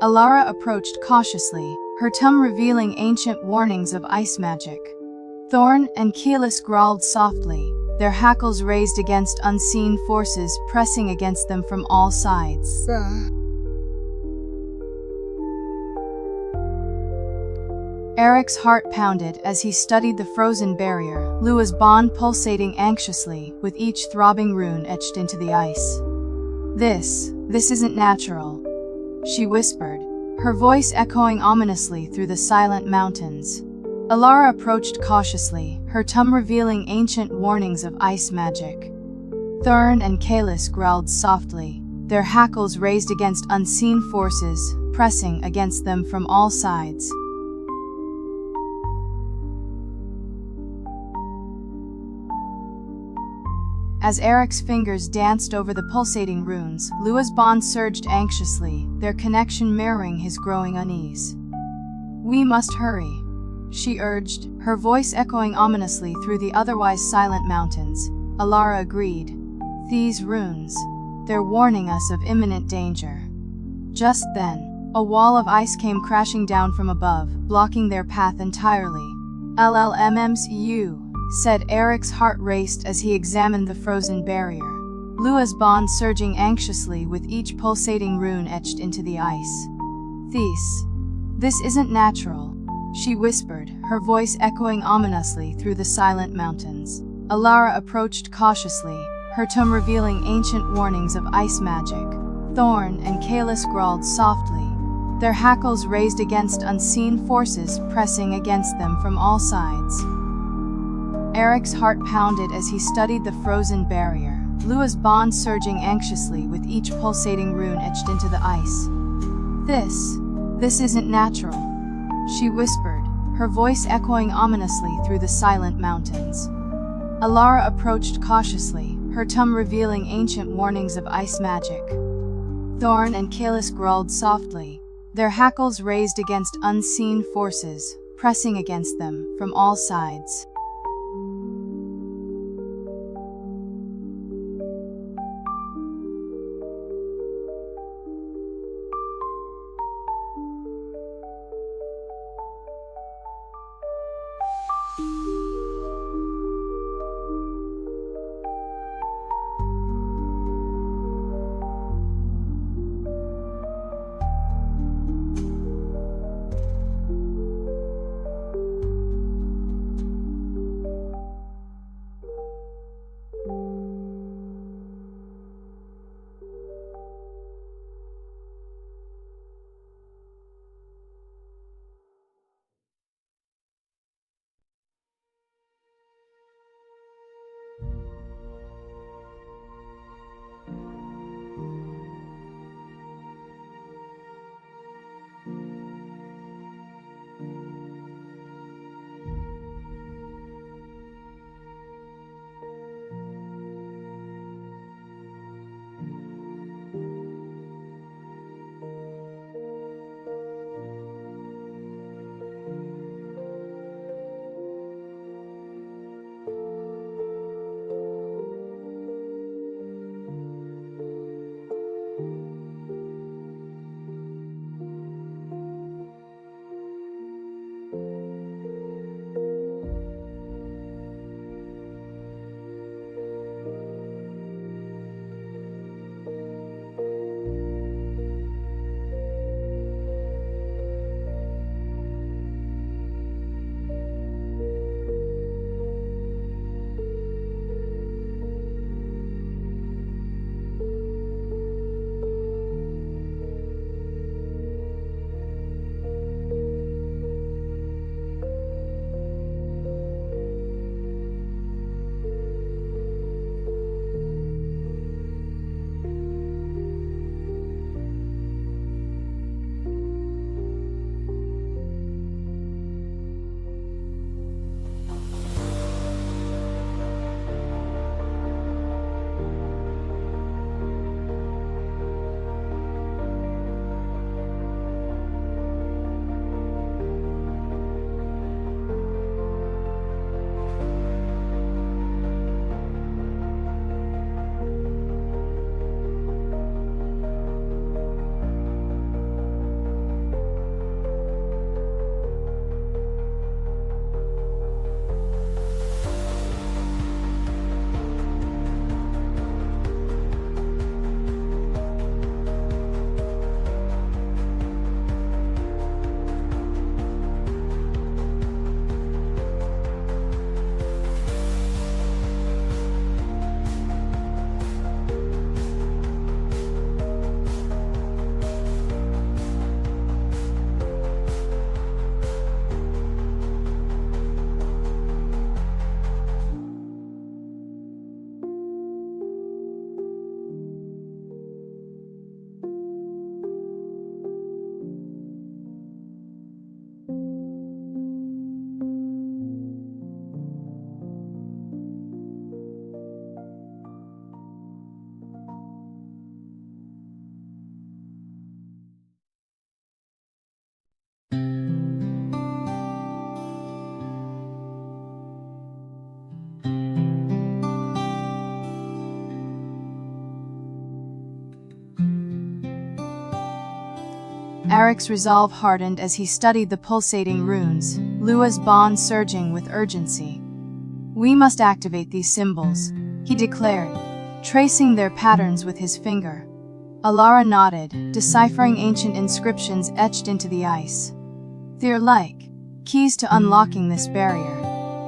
Alara approached cautiously, her tongue revealing ancient warnings of ice magic. Thorn and Callus growled softly, their hackles raised against unseen forces pressing against them from all sides. Eric's heart pounded as he studied the frozen barrier, Lua's bond pulsating anxiously, with each throbbing rune etched into the ice. This isn't natural," she whispered, her voice echoing ominously through the silent mountains. Alara approached cautiously, her tongue revealing ancient warnings of ice magic. Thorn and Kalis growled softly, their hackles raised against unseen forces, pressing against them from all sides. As Eric's fingers danced over the pulsating runes, Lua's bond surged anxiously, their connection mirroring his growing unease. "We must hurry," she urged, her voice echoing ominously through the otherwise silent mountains. Alara agreed. "These runes, they're warning us of imminent danger." Just then, a wall of ice came crashing down from above, blocking their path entirely. "LLMMSU," said Eric's heart raced as he examined the frozen barrier. Lua's bond surging anxiously with each pulsating rune etched into the ice. This isn't natural," she whispered, her voice echoing ominously through the silent mountains. Alara approached cautiously, her tongue revealing ancient warnings of ice magic. Thorn and Kalis growled softly, their hackles raised against unseen forces pressing against them from all sides. Eric's heart pounded as he studied the frozen barrier, Lua's bond surging anxiously with each pulsating rune etched into the ice. This isn't natural," she whispered, her voice echoing ominously through the silent mountains. Alara approached cautiously, her tongue revealing ancient warnings of ice magic. Thorn and Kalis growled softly, their hackles raised against unseen forces, pressing against them from all sides. Eric's resolve hardened as he studied the pulsating runes, Lua's bond surging with urgency. "We must activate these symbols," he declared, tracing their patterns with his finger. Alara nodded, deciphering ancient inscriptions etched into the ice. "They're like keys to unlocking this barrier."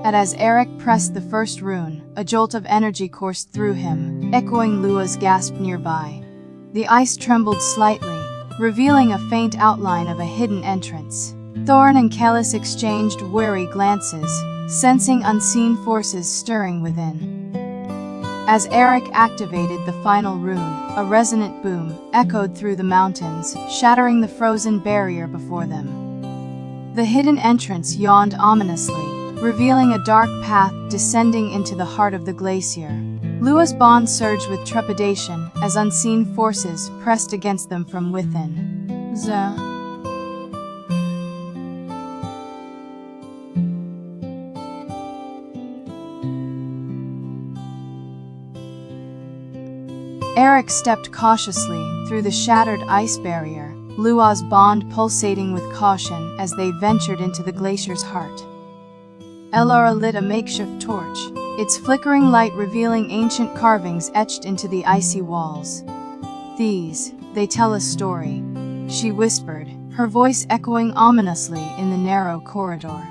And as Eric pressed the first rune, a jolt of energy coursed through him, echoing Lua's gasp nearby. The ice trembled slightly, revealing a faint outline of a hidden entrance. Thorn and Kalis exchanged wary glances, sensing unseen forces stirring within. As Eric activated the final rune, a resonant boom echoed through the mountains, shattering the frozen barrier before them. The hidden entrance yawned ominously, revealing a dark path descending into the heart of the glacier. Lua's bond surged with trepidation as unseen forces pressed against them from within. Eric stepped cautiously through the shattered ice barrier, Lua's bond pulsating with caution as they ventured into the glacier's heart. Alara lit a makeshift torch, its flickering light revealing ancient carvings etched into the icy walls. They tell a story," she whispered, her voice echoing ominously in the narrow corridor.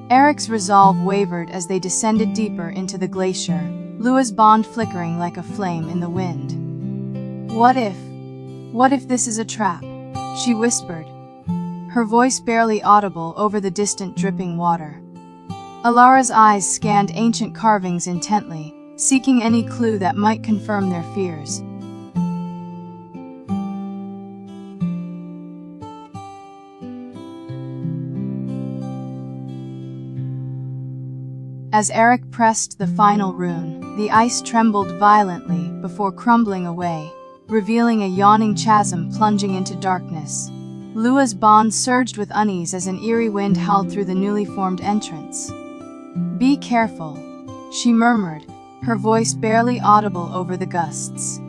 Eric's resolve wavered as they descended deeper into the glacier, Lua's bond flickering like a flame in the wind. What if this is a trap?" she whispered, her voice barely audible over the distant dripping water. Alara's eyes scanned ancient carvings intently, seeking any clue that might confirm their fears. As Eric pressed the final rune, the ice trembled violently before crumbling away, revealing a yawning chasm plunging into darkness. Lua's bond surged with unease as an eerie wind howled through the newly formed entrance. "Be careful," she murmured, her voice barely audible over the gusts.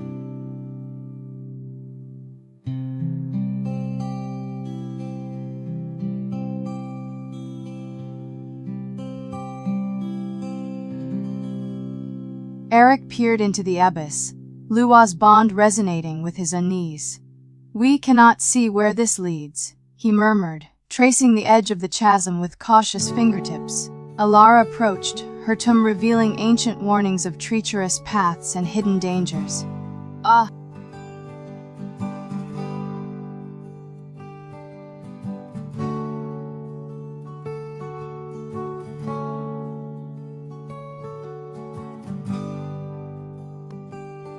Eric peered into the abyss, Lua's bond resonating with his unease. "We cannot see where this leads," he murmured, tracing the edge of the chasm with cautious fingertips. Alara approached, her tome revealing ancient warnings of treacherous paths and hidden dangers.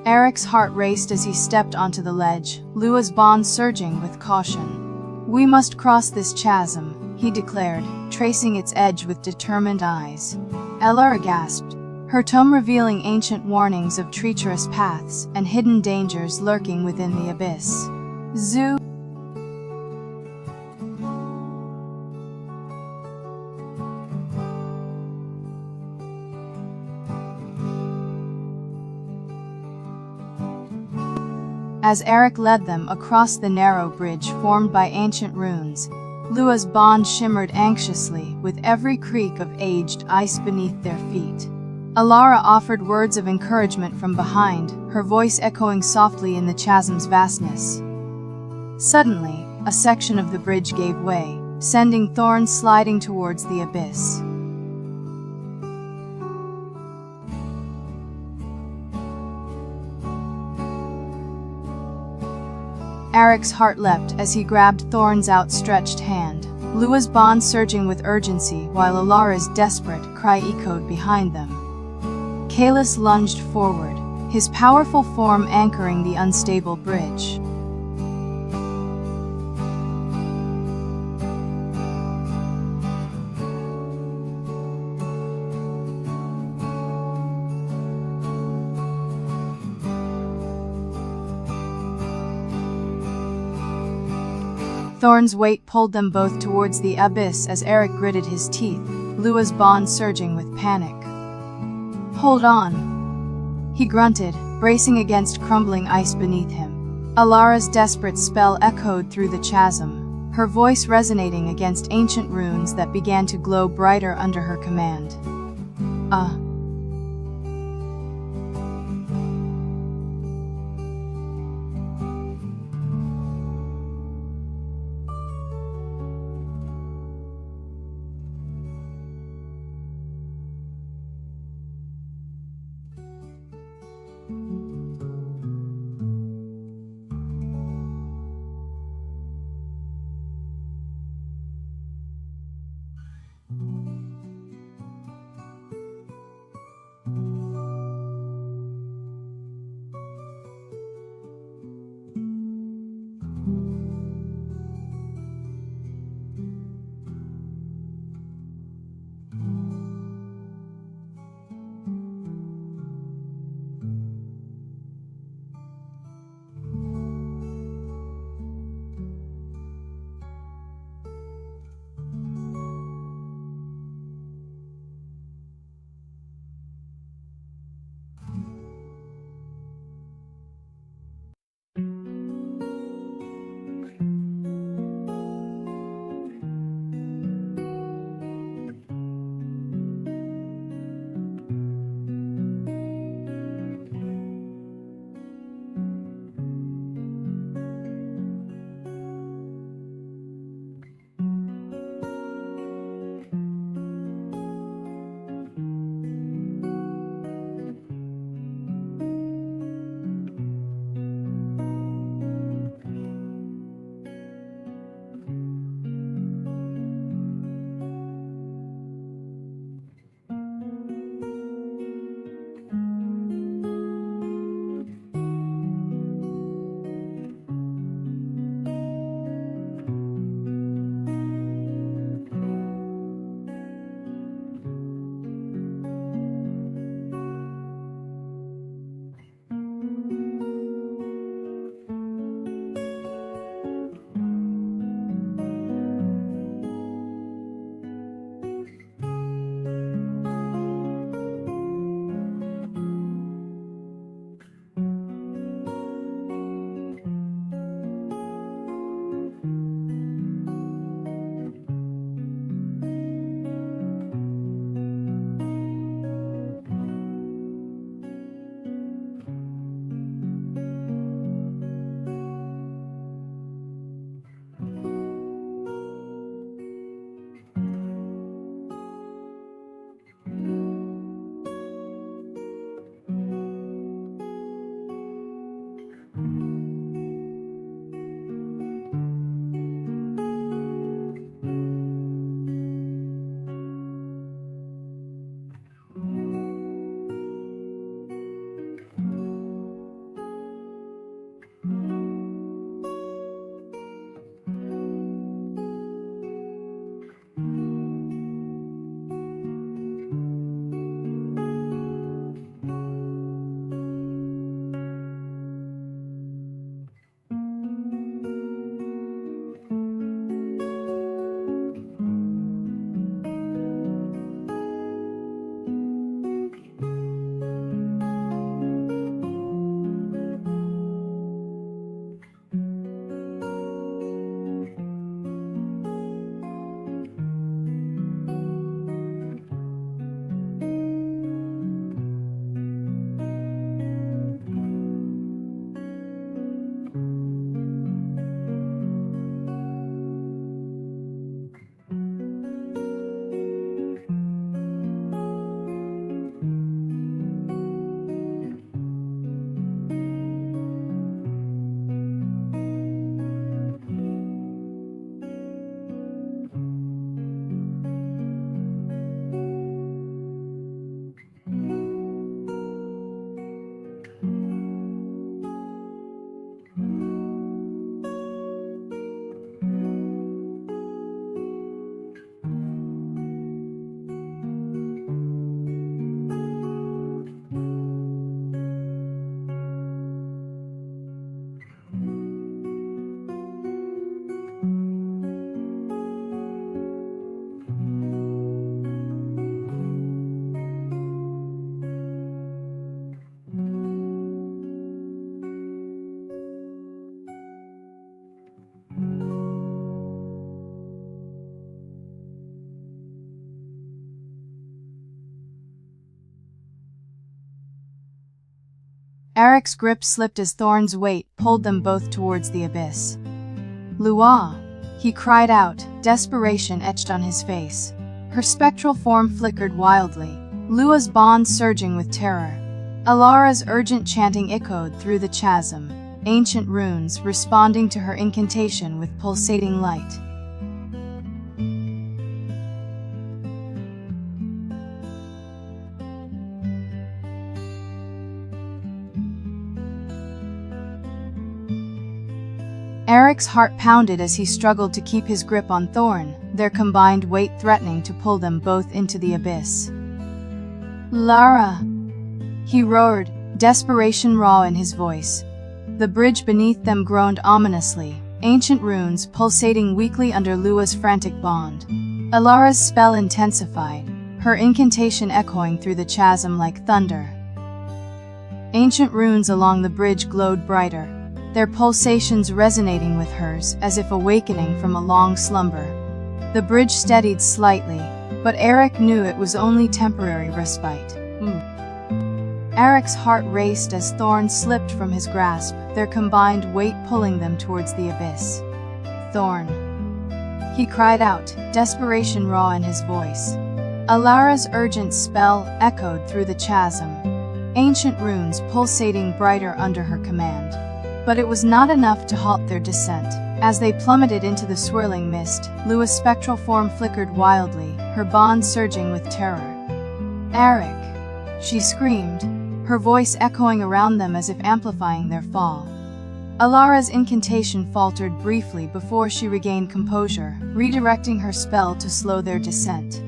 Eric's heart raced as he stepped onto the ledge, Lua's bond surging with caution. "We must cross this chasm," he declared, tracing its edge with determined eyes. Alara gasped, her tome revealing ancient warnings of treacherous paths and hidden dangers lurking within the abyss. Zoo. As Eric led them across the narrow bridge formed by ancient runes, Lua's bond shimmered anxiously with every creak of aged ice beneath their feet. Alara offered words of encouragement from behind, her voice echoing softly in the chasm's vastness. Suddenly, a section of the bridge gave way, sending Thorn sliding towards the abyss. Eric's heart leapt as he grabbed Thorn's outstretched hand, Lua's bond surging with urgency while Alara's desperate cry echoed behind them. Kalis lunged forward, his powerful form anchoring the unstable bridge. Thorn's weight pulled them both towards the abyss as Eric gritted his teeth, Lua's bond surging with panic. "Hold on," he grunted, bracing against crumbling ice beneath him. Alara's desperate spell echoed through the chasm, her voice resonating against ancient runes that began to glow brighter under her command. Eric's grip slipped as Thorn's weight pulled them both towards the abyss. "Lua!" he cried out, desperation etched on his face. Her spectral form flickered wildly, Lua's bond surging with terror. Alara's urgent chanting echoed through the chasm, ancient runes responding to her incantation with pulsating light. Eric's heart pounded as he struggled to keep his grip on Thorn, their combined weight threatening to pull them both into the abyss. "Lara!" he roared, desperation raw in his voice. The bridge beneath them groaned ominously, ancient runes pulsating weakly under Lua's frantic bond. Alara's spell intensified, her incantation echoing through the chasm like thunder. Ancient runes along the bridge glowed brighter, their pulsations resonating with hers as if awakening from a long slumber. The bridge steadied slightly, but Eric knew it was only temporary respite. Eric's heart raced as Thorn slipped from his grasp, their combined weight pulling them towards the abyss. "Thorn!" he cried out, desperation raw in his voice. Alara's urgent spell echoed through the chasm, ancient runes pulsating brighter under her command. But it was not enough to halt their descent. As they plummeted into the swirling mist, Lua's spectral form flickered wildly, her bond surging with terror. "Eric!" she screamed, her voice echoing around them as if amplifying their fall. Alara's incantation faltered briefly before she regained composure, redirecting her spell to slow their descent.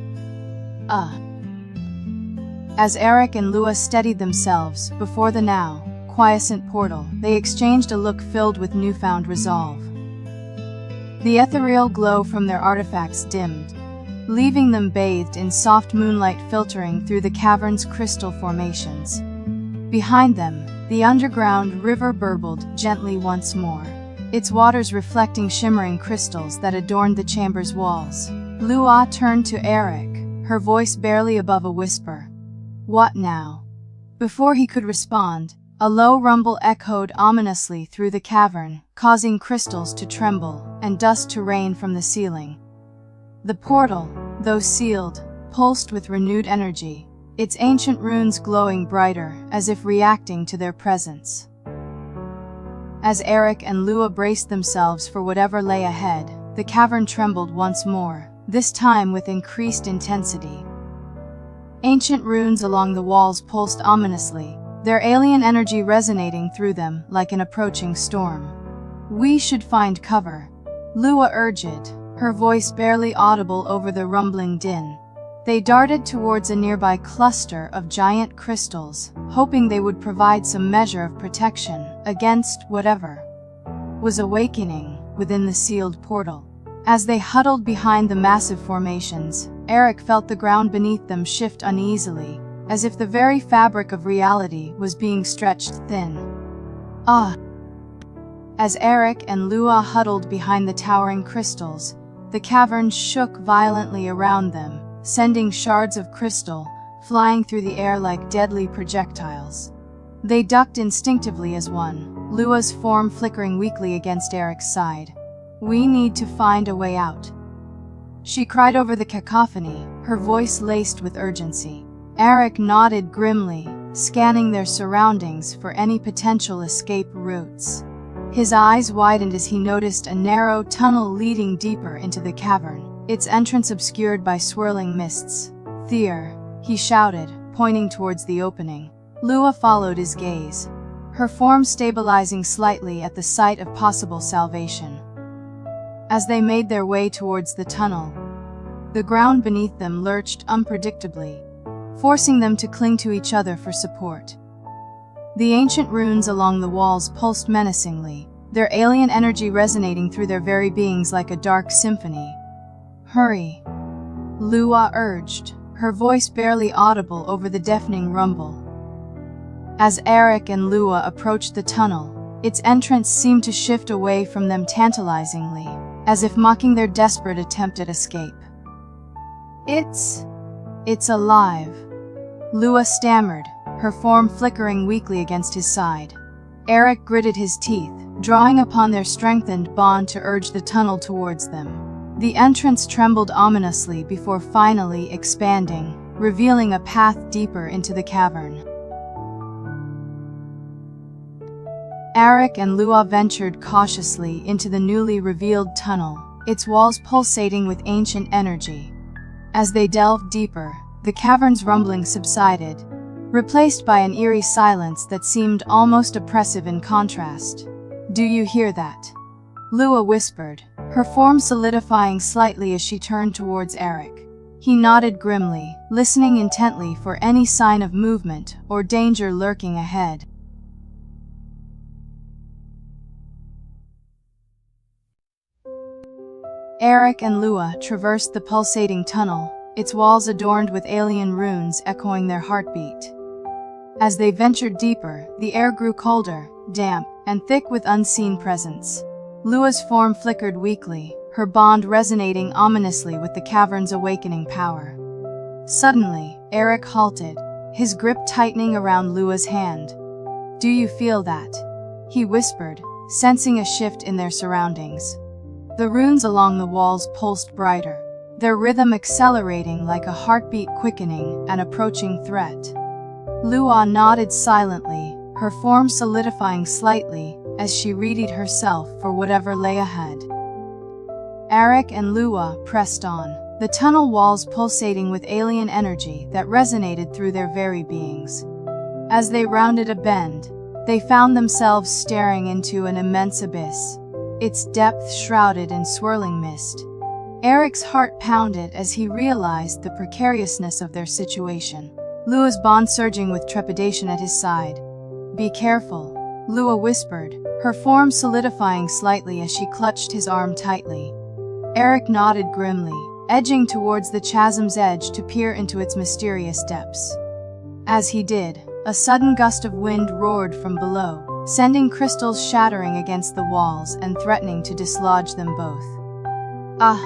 As Eric and Lua steadied themselves before the now quiescent portal, they exchanged a look filled with newfound resolve. The ethereal glow from their artifacts dimmed, leaving them bathed in soft moonlight filtering through the cavern's crystal formations. Behind them, the underground river burbled gently once more, its waters reflecting shimmering crystals that adorned the chamber's walls. Lua turned to Eric, her voice barely above a whisper. "What now?" Before he could respond, a low rumble echoed ominously through the cavern, causing crystals to tremble and dust to rain from the ceiling. The portal, though sealed, pulsed with renewed energy, its ancient runes glowing brighter as if reacting to their presence. As Eric and Lua braced themselves for whatever lay ahead, the cavern trembled once more, this time with increased intensity. Ancient runes along the walls pulsed ominously, their alien energy resonating through them like an approaching storm. "We should find cover," Lua urged, her voice barely audible over the rumbling din. They darted towards a nearby cluster of giant crystals, hoping they would provide some measure of protection against whatever was awakening within the sealed portal. As they huddled behind the massive formations, Eric felt the ground beneath them shift uneasily, as if the very fabric of reality was being stretched thin. As Eric and Lua huddled behind the towering crystals, the cavern shook violently around them, sending shards of crystal flying through the air like deadly projectiles. They ducked instinctively as one, Lua's form flickering weakly against Eric's side. "We need to find a way out," she cried over the cacophony, her voice laced with urgency. Eric nodded grimly, scanning their surroundings for any potential escape routes. His eyes widened as he noticed a narrow tunnel leading deeper into the cavern, its entrance obscured by swirling mists. "There," he shouted, pointing towards the opening. Lua followed his gaze, her form stabilizing slightly at the sight of possible salvation. As they made their way towards the tunnel, the ground beneath them lurched unpredictably, forcing them to cling to each other for support. The ancient runes along the walls pulsed menacingly, their alien energy resonating through their very beings like a dark symphony. "Hurry," Lua urged, her voice barely audible over the deafening rumble. As Eric and Lua approached the tunnel, its entrance seemed to shift away from them tantalizingly, as if mocking their desperate attempt at escape. It's alive," Lua stammered, her form flickering weakly against his side. Eric gritted his teeth, drawing upon their strengthened bond to urge the tunnel towards them. The entrance trembled ominously before finally expanding, revealing a path deeper into the cavern. Eric and Lua ventured cautiously into the newly revealed tunnel, its walls pulsating with ancient energy. As they delved deeper, the cavern's rumbling subsided, replaced by an eerie silence that seemed almost oppressive in contrast. "Do you hear that?" Lua whispered, her form solidifying slightly as she turned towards Eric. He nodded grimly, listening intently for any sign of movement or danger lurking ahead. Eric and Lua traversed the pulsating tunnel, its walls adorned with alien runes echoing their heartbeat. As they ventured deeper, the air grew colder, damp, and thick with unseen presence. Lua's form flickered weakly, her bond resonating ominously with the cavern's awakening power. Suddenly, Eric halted, his grip tightening around Lua's hand. "Do you feel that?" he whispered, sensing a shift in their surroundings. The runes along the walls pulsed brighter, their rhythm accelerating like a heartbeat quickening an approaching threat. Lua nodded silently, her form solidifying slightly as she readied herself for whatever lay ahead. Eric and Lua pressed on, the tunnel walls pulsating with alien energy that resonated through their very beings. As they rounded a bend, they found themselves staring into an immense abyss, its depth shrouded in swirling mist. Eric's heart pounded as he realized the precariousness of their situation. Lua's bond surging with trepidation at his side. "Be careful," Lua whispered, her form solidifying slightly as she clutched his arm tightly. Eric nodded grimly, edging towards the chasm's edge to peer into its mysterious depths. As he did, a sudden gust of wind roared from below, sending crystals shattering against the walls and threatening to dislodge them both. "Ah!"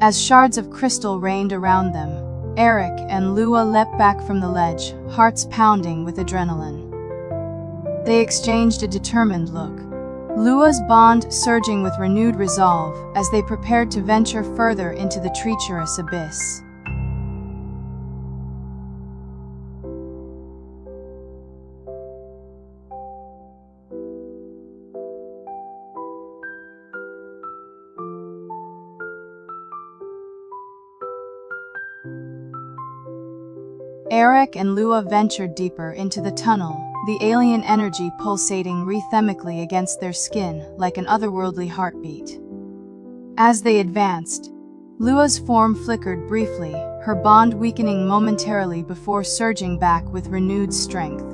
As shards of crystal rained around them, Eric and Lua leapt back from the ledge, hearts pounding with adrenaline. They exchanged a determined look, Lua's bond surging with renewed resolve as they prepared to venture further into the treacherous abyss. Eric and Lua ventured deeper into the tunnel, the alien energy pulsating rhythmically against their skin like an otherworldly heartbeat. As they advanced, Lua's form flickered briefly, her bond weakening momentarily before surging back with renewed strength.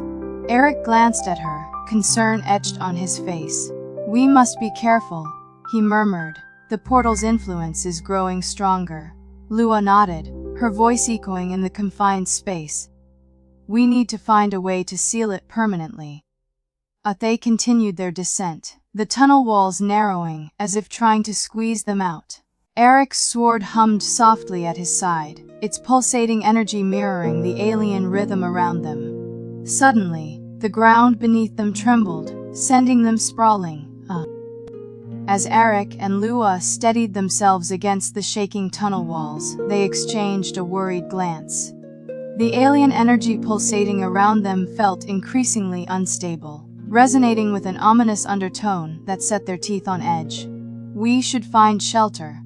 Eric glanced at her, concern etched on his face. "We must be careful," he murmured. "The portal's influence is growing stronger." Lua nodded, her voice echoing in the confined space. "We need to find a way to seal it permanently." They continued their descent, the tunnel walls narrowing as if trying to squeeze them out. Eric's sword hummed softly at his side, its pulsating energy mirroring the alien rhythm around them. Suddenly, the ground beneath them trembled, sending them sprawling. As Eric and Lua steadied themselves against the shaking tunnel walls, they exchanged a worried glance. The alien energy pulsating around them felt increasingly unstable, resonating with an ominous undertone that set their teeth on edge. "We should find shelter,"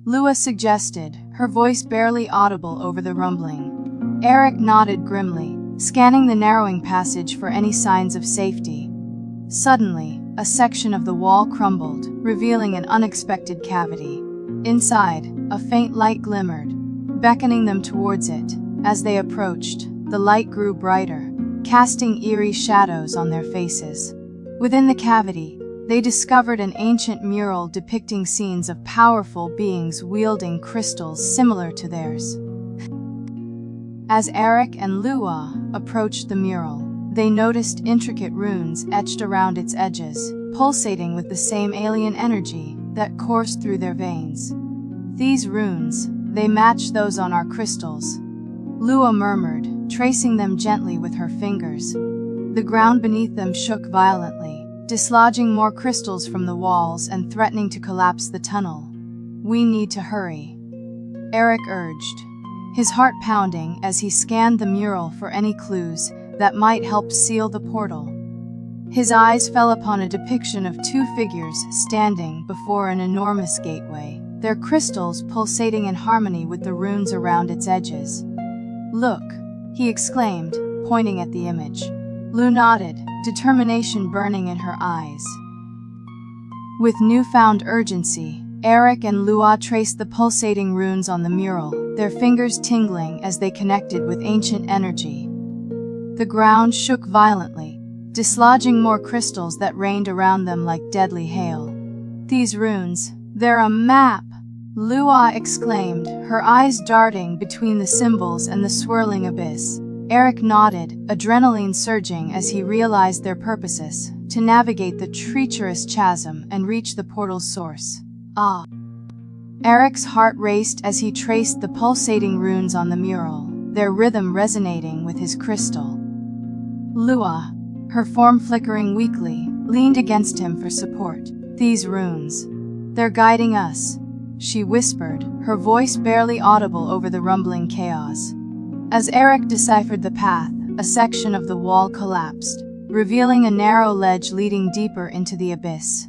Lua suggested, her voice barely audible over the rumbling. Eric nodded grimly, scanning the narrowing passage for any signs of safety. Suddenly, a section of the wall crumbled, revealing an unexpected cavity. Inside, a faint light glimmered, beckoning them towards it. As they approached, the light grew brighter, casting eerie shadows on their faces. Within the cavity, they discovered an ancient mural depicting scenes of powerful beings wielding crystals similar to theirs. As Eric and Lua approached the mural, they noticed intricate runes etched around its edges, pulsating with the same alien energy that coursed through their veins. "These runes, they match those on our crystals," Lua murmured, tracing them gently with her fingers. The ground beneath them shook violently, dislodging more crystals from the walls and threatening to collapse the tunnel. "We need to hurry," Eric urged, his heart pounding as he scanned the mural for any clues that might help seal the portal. His eyes fell upon a depiction of two figures standing before an enormous gateway, their crystals pulsating in harmony with the runes around its edges. "Look," he exclaimed, pointing at the image. Lua nodded, determination burning in her eyes. With newfound urgency, Eric and Lua traced the pulsating runes on the mural, their fingers tingling as they connected with ancient energy. The ground shook violently, dislodging more crystals that rained around them like deadly hail. "These runes, they're a map!" Lua exclaimed, her eyes darting between the symbols and the swirling abyss. Eric nodded, adrenaline surging as he realized their purposes, to navigate the treacherous chasm and reach the portal's source. Eric's heart raced as he traced the pulsating runes on the mural, their rhythm resonating with his crystal. Lua, her form flickering weakly, leaned against him for support. "These runes, they're guiding us," she whispered, her voice barely audible over the rumbling chaos. As Eric deciphered the path, a section of the wall collapsed, revealing a narrow ledge leading deeper into the abyss.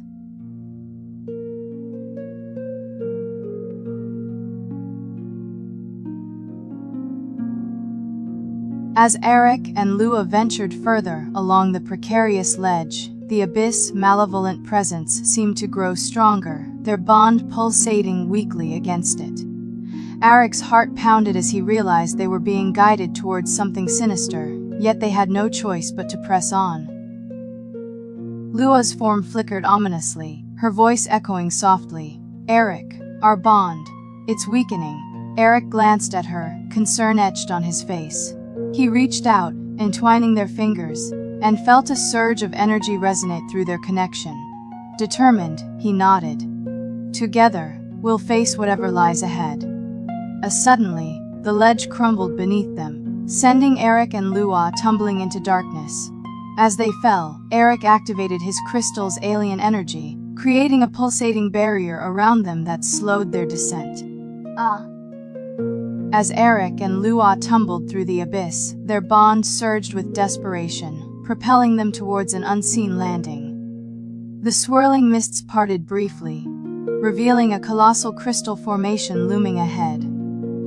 As Eric and Lua ventured further along the precarious ledge, the abyss' malevolent presence seemed to grow stronger, their bond pulsating weakly against it. Eric's heart pounded as he realized they were being guided towards something sinister, yet they had no choice but to press on. Lua's form flickered ominously, her voice echoing softly. "Eric, our bond, it's weakening." Eric glanced at her, concern etched on his face. He reached out, entwining their fingers, and felt a surge of energy resonate through their connection. Determined, he nodded. Together, We'll face whatever lies ahead. As suddenly, the ledge crumbled beneath them, sending Eric and Lua tumbling into darkness. As they fell, Eric activated his crystal's alien energy, creating a pulsating barrier around them that slowed their descent. As Eric and Lua tumbled through the abyss, their bond surged with desperation, propelling them towards an unseen landing. The swirling mists parted briefly, revealing a colossal crystal formation looming ahead.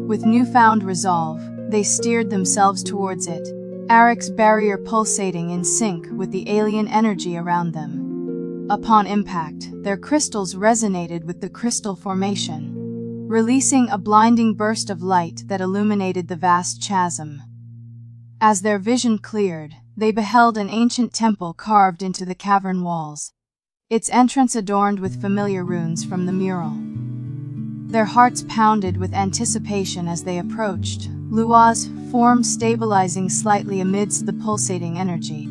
With newfound resolve, they steered themselves towards it, Eric's barrier pulsating in sync with the alien energy around them. Upon impact, their crystals resonated with the crystal formation, releasing a blinding burst of light that illuminated the vast chasm. As their vision cleared, they beheld an ancient temple carved into the cavern walls, its entrance adorned with familiar runes from the mural. Their hearts pounded with anticipation as they approached, Lua's form stabilizing slightly amidst the pulsating energy.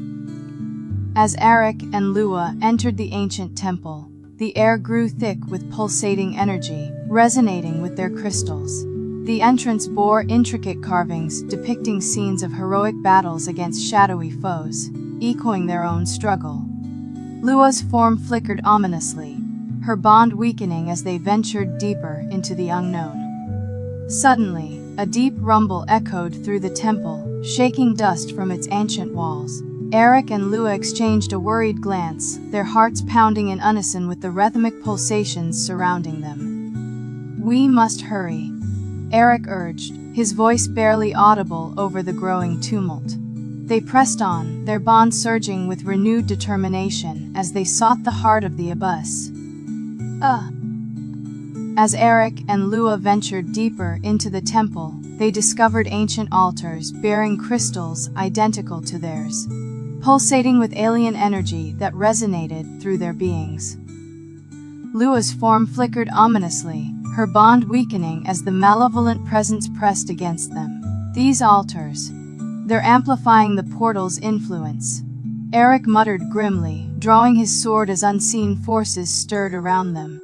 As Eric and Lua entered the ancient temple, the air grew thick with pulsating energy, resonating with their crystals. The entrance bore intricate carvings depicting scenes of heroic battles against shadowy foes, echoing their own struggle. Lua's form flickered ominously, her bond weakening as they ventured deeper into the unknown. Suddenly, a deep rumble echoed through the temple, shaking dust from its ancient walls. Eric and Lua exchanged a worried glance, their hearts pounding in unison with the rhythmic pulsations surrounding them. "We must hurry," Eric urged, his voice barely audible over the growing tumult. They pressed on, their bond surging with renewed determination as they sought the heart of the abyss. As Eric and Lua ventured deeper into the temple, they discovered ancient altars bearing crystals identical to theirs, pulsating with alien energy that resonated through their beings. Lua's form flickered ominously, her bond weakening as the malevolent presence pressed against them. "These altars, they're amplifying the portal's influence," Eric muttered grimly, drawing his sword as unseen forces stirred around them.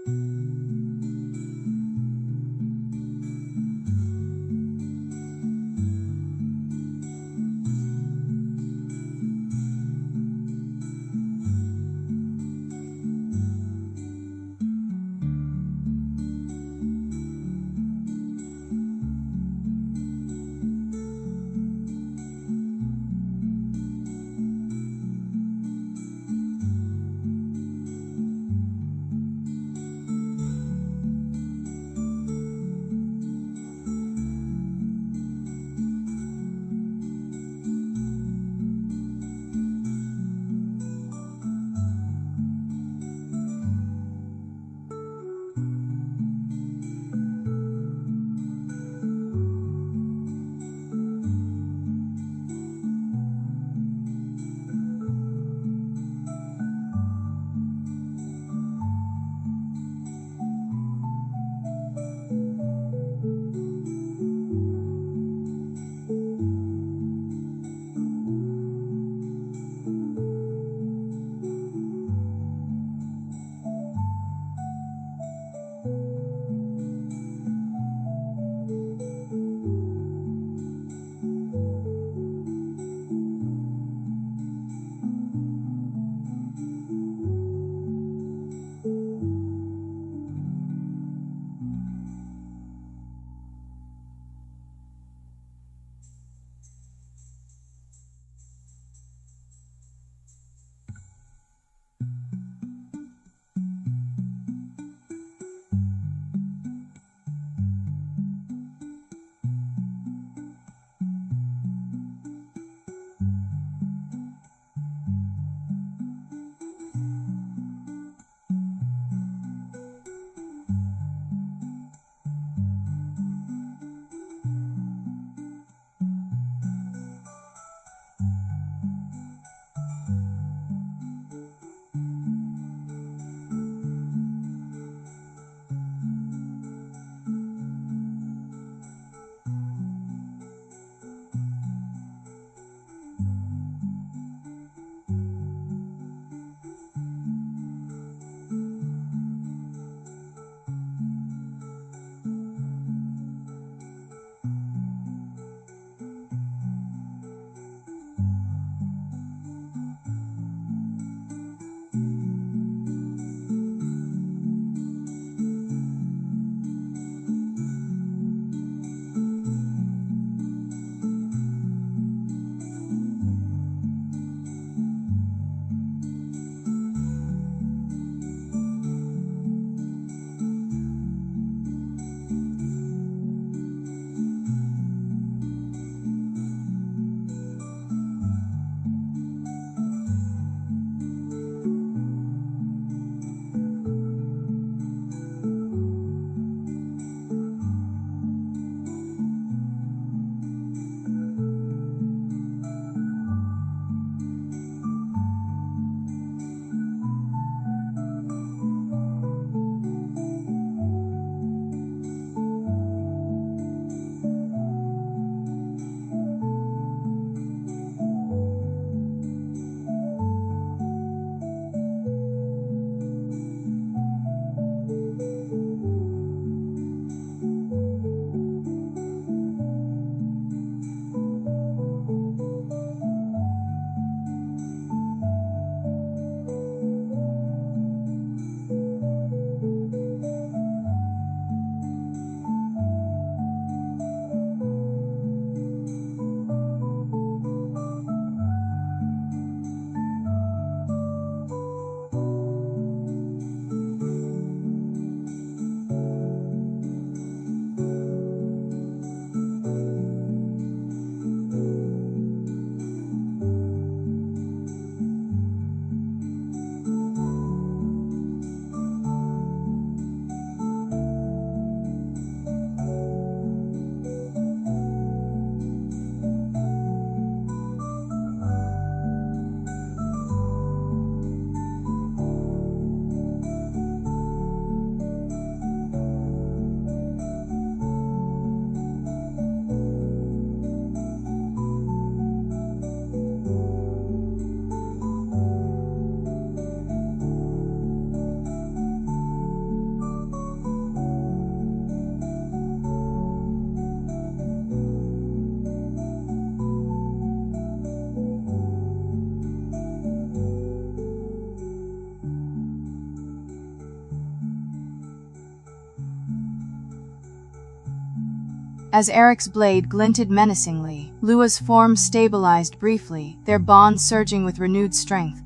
As Eric's blade glinted menacingly, Lua's form stabilized briefly, their bond surging with renewed strength.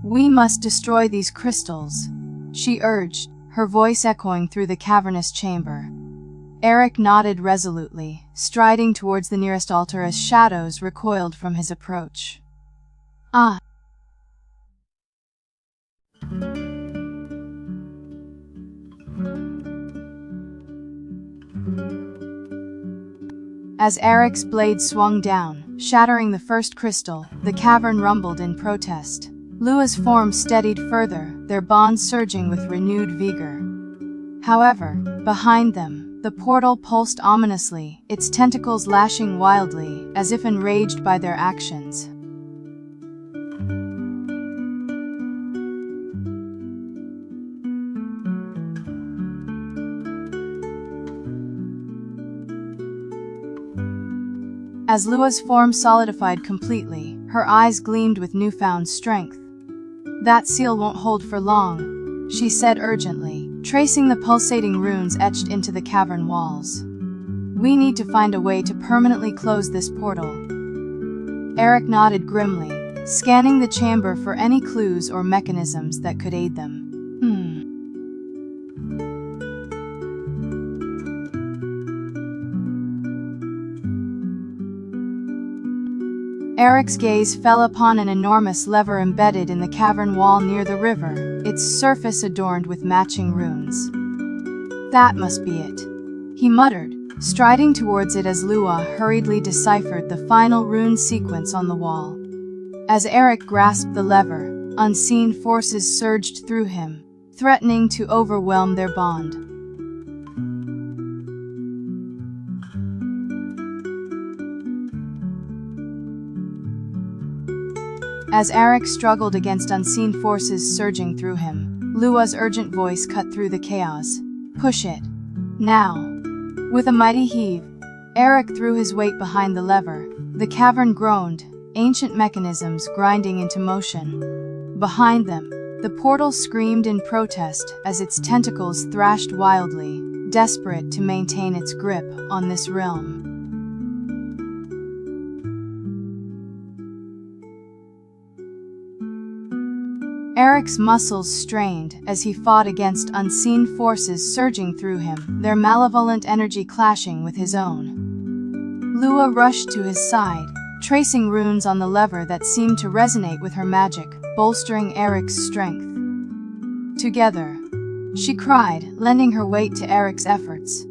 "We must destroy these crystals," she urged, her voice echoing through the cavernous chamber. Eric nodded resolutely, striding towards the nearest altar as shadows recoiled from his approach. "Ah!" As Eric's blade swung down, shattering the first crystal, the cavern rumbled in protest. Lua's form steadied further, their bond surging with renewed vigor. However, behind them, the portal pulsed ominously, its tentacles lashing wildly, as if enraged by their actions. As Lua's form solidified completely, her eyes gleamed with newfound strength. "That seal won't hold for long," she said urgently, tracing the pulsating runes etched into the cavern walls. "We need to find a way to permanently close this portal." Eric nodded grimly, scanning the chamber for any clues or mechanisms that could aid them. Eric's gaze fell upon an enormous lever embedded in the cavern wall near the river, its surface adorned with matching runes. "That must be it," he muttered, striding towards it as Lua hurriedly deciphered the final rune sequence on the wall. As Eric grasped the lever, unseen forces surged through him, threatening to overwhelm their bond. As Eric struggled against unseen forces surging through him, Lua's urgent voice cut through the chaos. "Push it. Now." With a mighty heave, Eric threw his weight behind the lever. The cavern groaned, ancient mechanisms grinding into motion. Behind them, the portal screamed in protest as its tentacles thrashed wildly, desperate to maintain its grip on this realm. Eric's muscles strained as he fought against unseen forces surging through him, their malevolent energy clashing with his own. Lua rushed to his side, tracing runes on the lever that seemed to resonate with her magic, bolstering Eric's strength. "Together," she cried, lending her weight to Eric's efforts.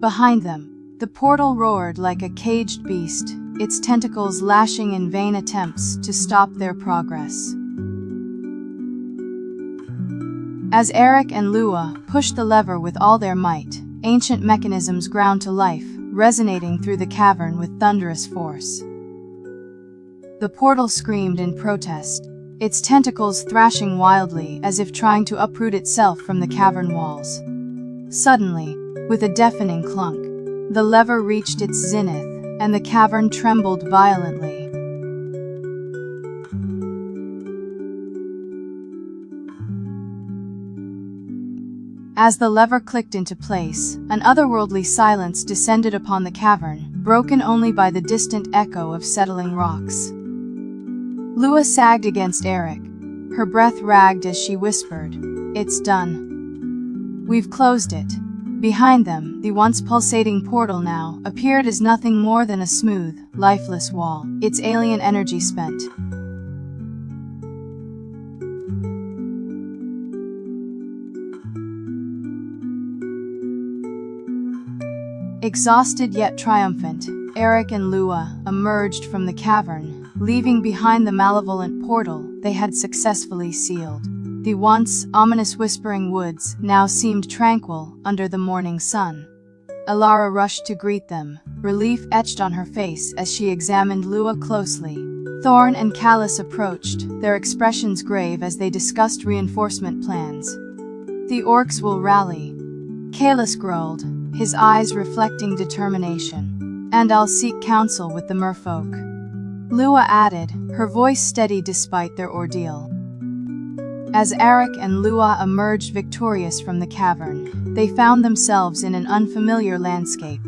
Behind them, the portal roared like a caged beast, its tentacles lashing in vain attempts to stop their progress. As Eric and Lua pushed the lever with all their might, ancient mechanisms ground to life, resonating through the cavern with thunderous force. The portal screamed in protest, its tentacles thrashing wildly as if trying to uproot itself from the cavern walls. Suddenly, with a deafening clunk, the lever reached its zenith, and the cavern trembled violently. As the lever clicked into place, an otherworldly silence descended upon the cavern, broken only by the distant echo of settling rocks. Lua sagged against Eric, her breath ragged as she whispered, "It's done. We've closed it." Behind them, the once pulsating portal now appeared as nothing more than a smooth, lifeless wall, its alien energy spent. Exhausted yet triumphant, Eric and Lua emerged from the cavern, leaving behind the malevolent portal they had successfully sealed. The once ominous whispering woods now seemed tranquil under the morning sun. Alara rushed to greet them, relief etched on her face as she examined Lua closely. Thorn and Callus approached, their expressions grave as they discussed reinforcement plans. "The orcs will rally," Callus growled, his eyes reflecting determination. "And I'll seek counsel with the merfolk," Lua added, her voice steady despite their ordeal. As Eric and Lua emerged victorious from the cavern, they found themselves in an unfamiliar landscape.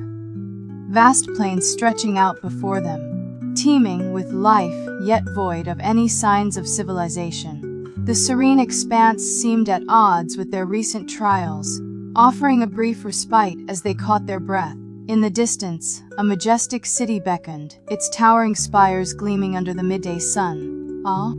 vast plains stretching out before them, teeming with life yet void of any signs of civilization. The serene expanse seemed at odds with their recent trials, offering a brief respite as they caught their breath. In the distance, a majestic city beckoned, its towering spires gleaming under the midday sun. Ah?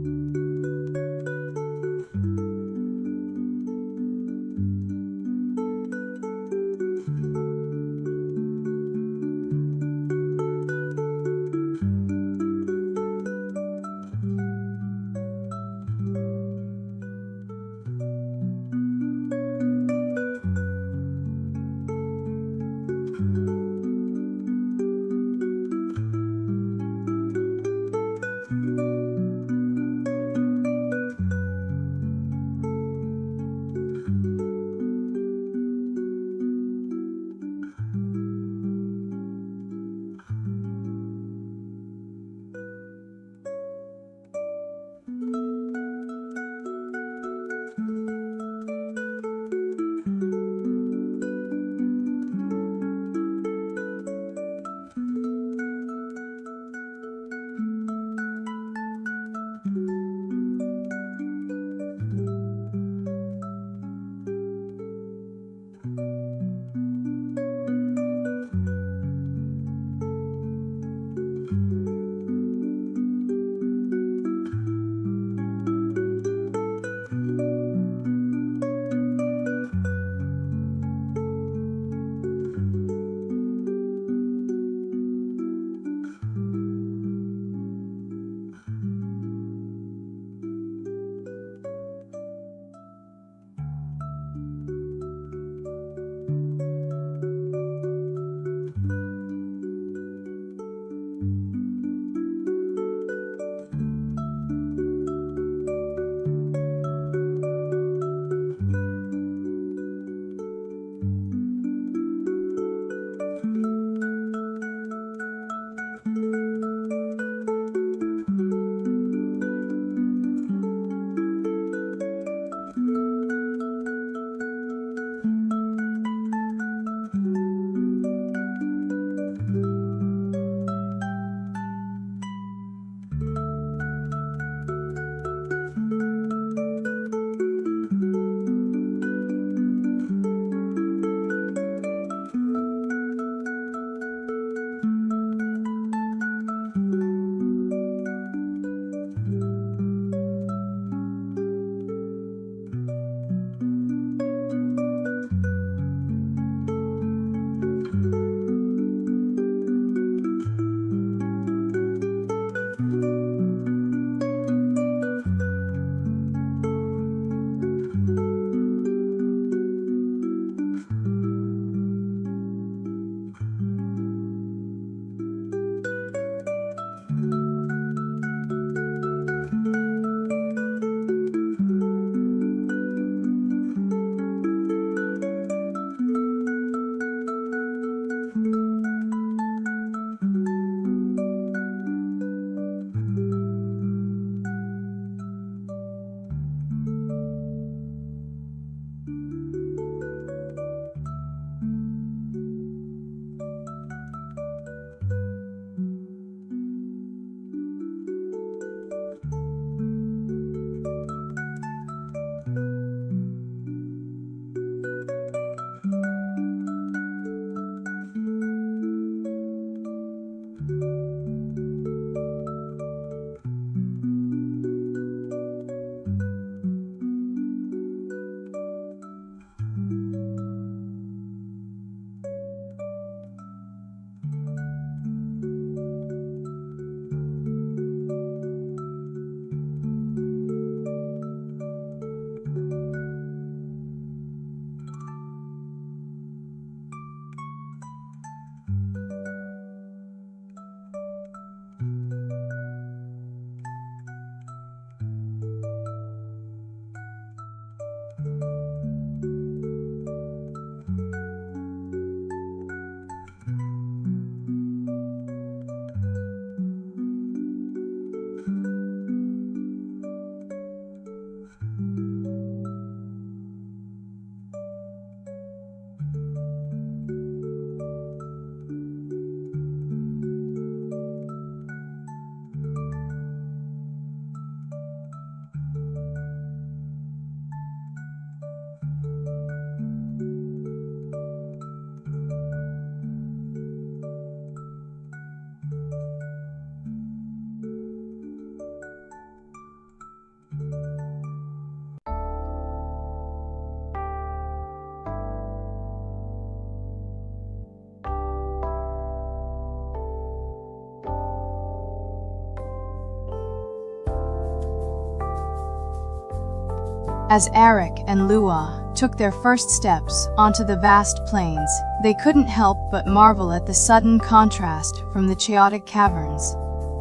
As Eric and Lua took their first steps onto the vast plains, they couldn't help but marvel at the sudden contrast from the chaotic caverns.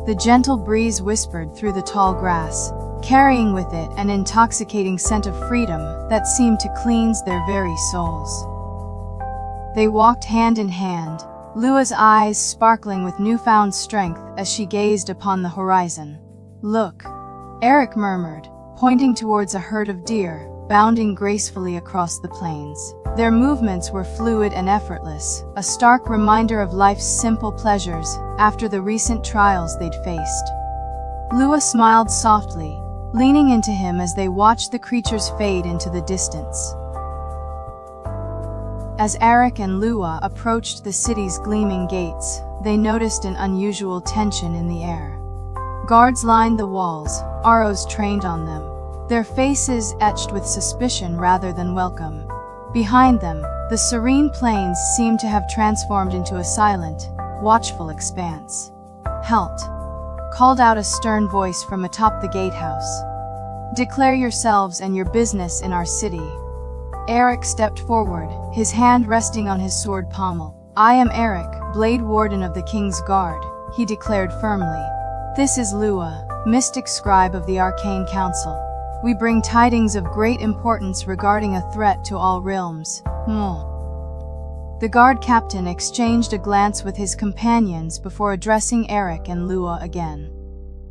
The gentle breeze whispered through the tall grass, carrying with it an intoxicating scent of freedom that seemed to cleanse their very souls. They walked hand in hand, Lua's eyes sparkling with newfound strength as she gazed upon the horizon. "Look," Eric murmured, pointing towards a herd of deer, bounding gracefully across the plains. Their movements were fluid and effortless, a stark reminder of life's simple pleasures after the recent trials they'd faced. Lua smiled softly, leaning into him as they watched the creatures fade into the distance. As Eric and Lua approached the city's gleaming gates, they noticed an unusual tension in the air. Guards lined the walls, arrows trained on them, their faces etched with suspicion rather than welcome. Behind them, the serene plains seemed to have transformed into a silent, watchful expanse. "Halt!" called out a stern voice from atop the gatehouse. "Declare yourselves and your business in our city." Eric stepped forward, his hand resting on his sword pommel. "I am Eric, Blade Warden of the King's Guard," he declared firmly. "This is Lua, Mystic Scribe of the Arcane Council. We bring tidings of great importance regarding a threat to all realms." The guard captain exchanged a glance with his companions before addressing Eric and Lua again.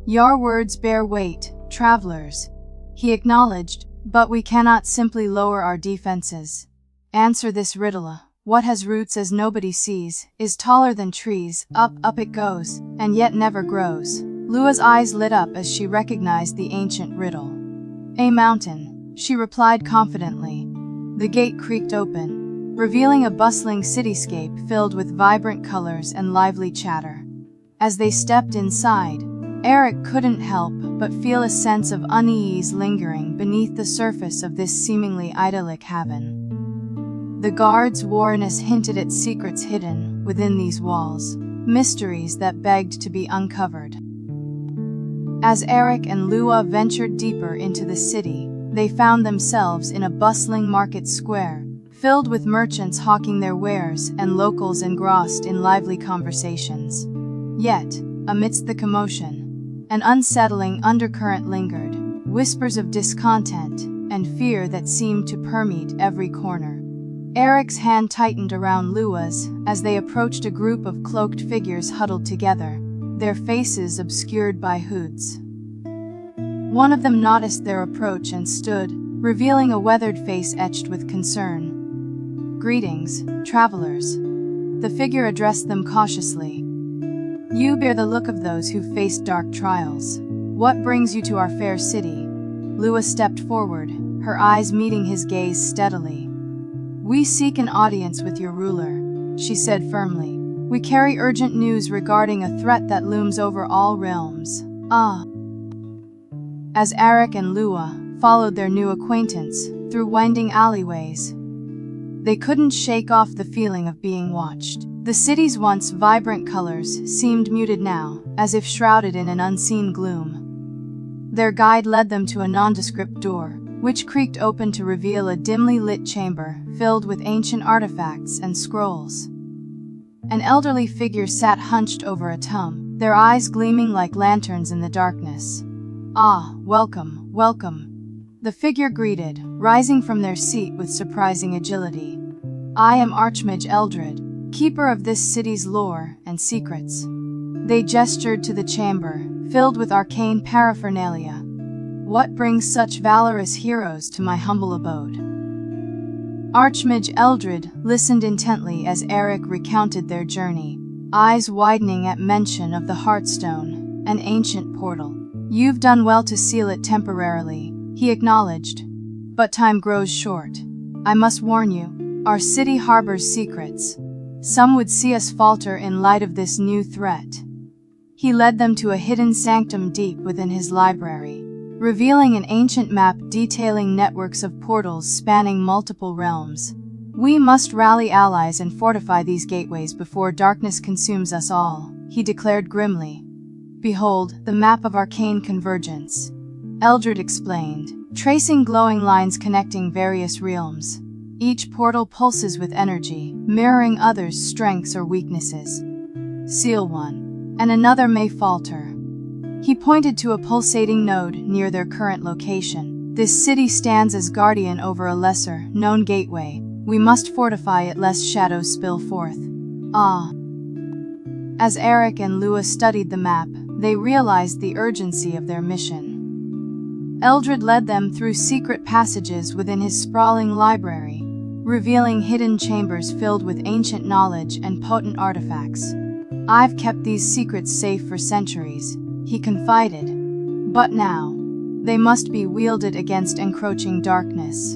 "Your words bear weight, travelers," he acknowledged, "but we cannot simply lower our defenses. Answer this riddle. What has roots as nobody sees, is taller than trees, up it goes, and yet never grows?" Lua's eyes lit up as she recognized the ancient riddle. "A mountain," she replied confidently. The gate creaked open, revealing a bustling cityscape filled with vibrant colors and lively chatter. As they stepped inside, Eric couldn't help but feel a sense of unease lingering beneath the surface of this seemingly idyllic haven. The guard's wariness hinted at secrets hidden within these walls, mysteries that begged to be uncovered. As Eric and Lua ventured deeper into the city, they found themselves in a bustling market square, filled with merchants hawking their wares and locals engrossed in lively conversations. Yet, amidst the commotion, an unsettling undercurrent lingered, whispers of discontent and fear that seemed to permeate every corner. Eric's hand tightened around Lua's as they approached a group of cloaked figures huddled together, their faces obscured by hoods. One of them noticed their approach and stood, revealing a weathered face etched with concern. "Greetings, travelers." The figure addressed them cautiously. "You bear the look of those who faced dark trials. What brings you to our fair city?" Lua stepped forward, her eyes meeting his gaze steadily. "We seek an audience with your ruler," she said firmly. "We carry urgent news regarding a threat that looms over all realms." As Eric and Lua followed their new acquaintance through winding alleyways, they couldn't shake off the feeling of being watched. The city's once vibrant colors seemed muted now, as if shrouded in an unseen gloom. Their guide led them to a nondescript door, which creaked open to reveal a dimly lit chamber filled with ancient artifacts and scrolls. An elderly figure sat hunched over a tome, their eyes gleaming like lanterns in the darkness. "Welcome, welcome," the figure greeted, rising from their seat with surprising agility. "I am Archmage Eldred, keeper of this city's lore and secrets." They gestured to the chamber, filled with arcane paraphernalia. "What brings such valorous heroes to my humble abode?" Archmage Eldred listened intently as Eric recounted their journey, eyes widening at mention of the Heartstone, an ancient portal. "You've done well to seal it temporarily," he acknowledged. "But time grows short. I must warn you, our city harbors secrets. Some would see us falter in light of this new threat." He led them to a hidden sanctum deep within his library, revealing an ancient map detailing networks of portals spanning multiple realms. "We must rally allies and fortify these gateways before darkness consumes us all," he declared grimly. "Behold, the map of arcane convergence," Eldred explained, tracing glowing lines connecting various realms. Each portal pulses with energy, mirroring others' strengths or weaknesses. Seal one, and another may falter. He pointed to a pulsating node near their current location. This city stands as guardian over a lesser, known gateway. We must fortify it lest shadows spill forth. Ah. As Eric and Lua studied the map, they realized the urgency of their mission. Eldred led them through secret passages within his sprawling library, revealing hidden chambers filled with ancient knowledge and potent artifacts. I've kept these secrets safe for centuries, he confided. But now, they must be wielded against encroaching darkness.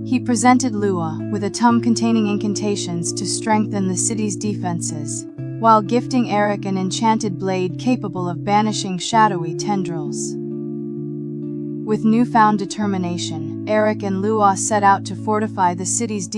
He presented Lua with a tome containing incantations to strengthen the city's defenses, while gifting Eric an enchanted blade capable of banishing shadowy tendrils. With newfound determination, Eric and Lua set out to fortify the city's defenses.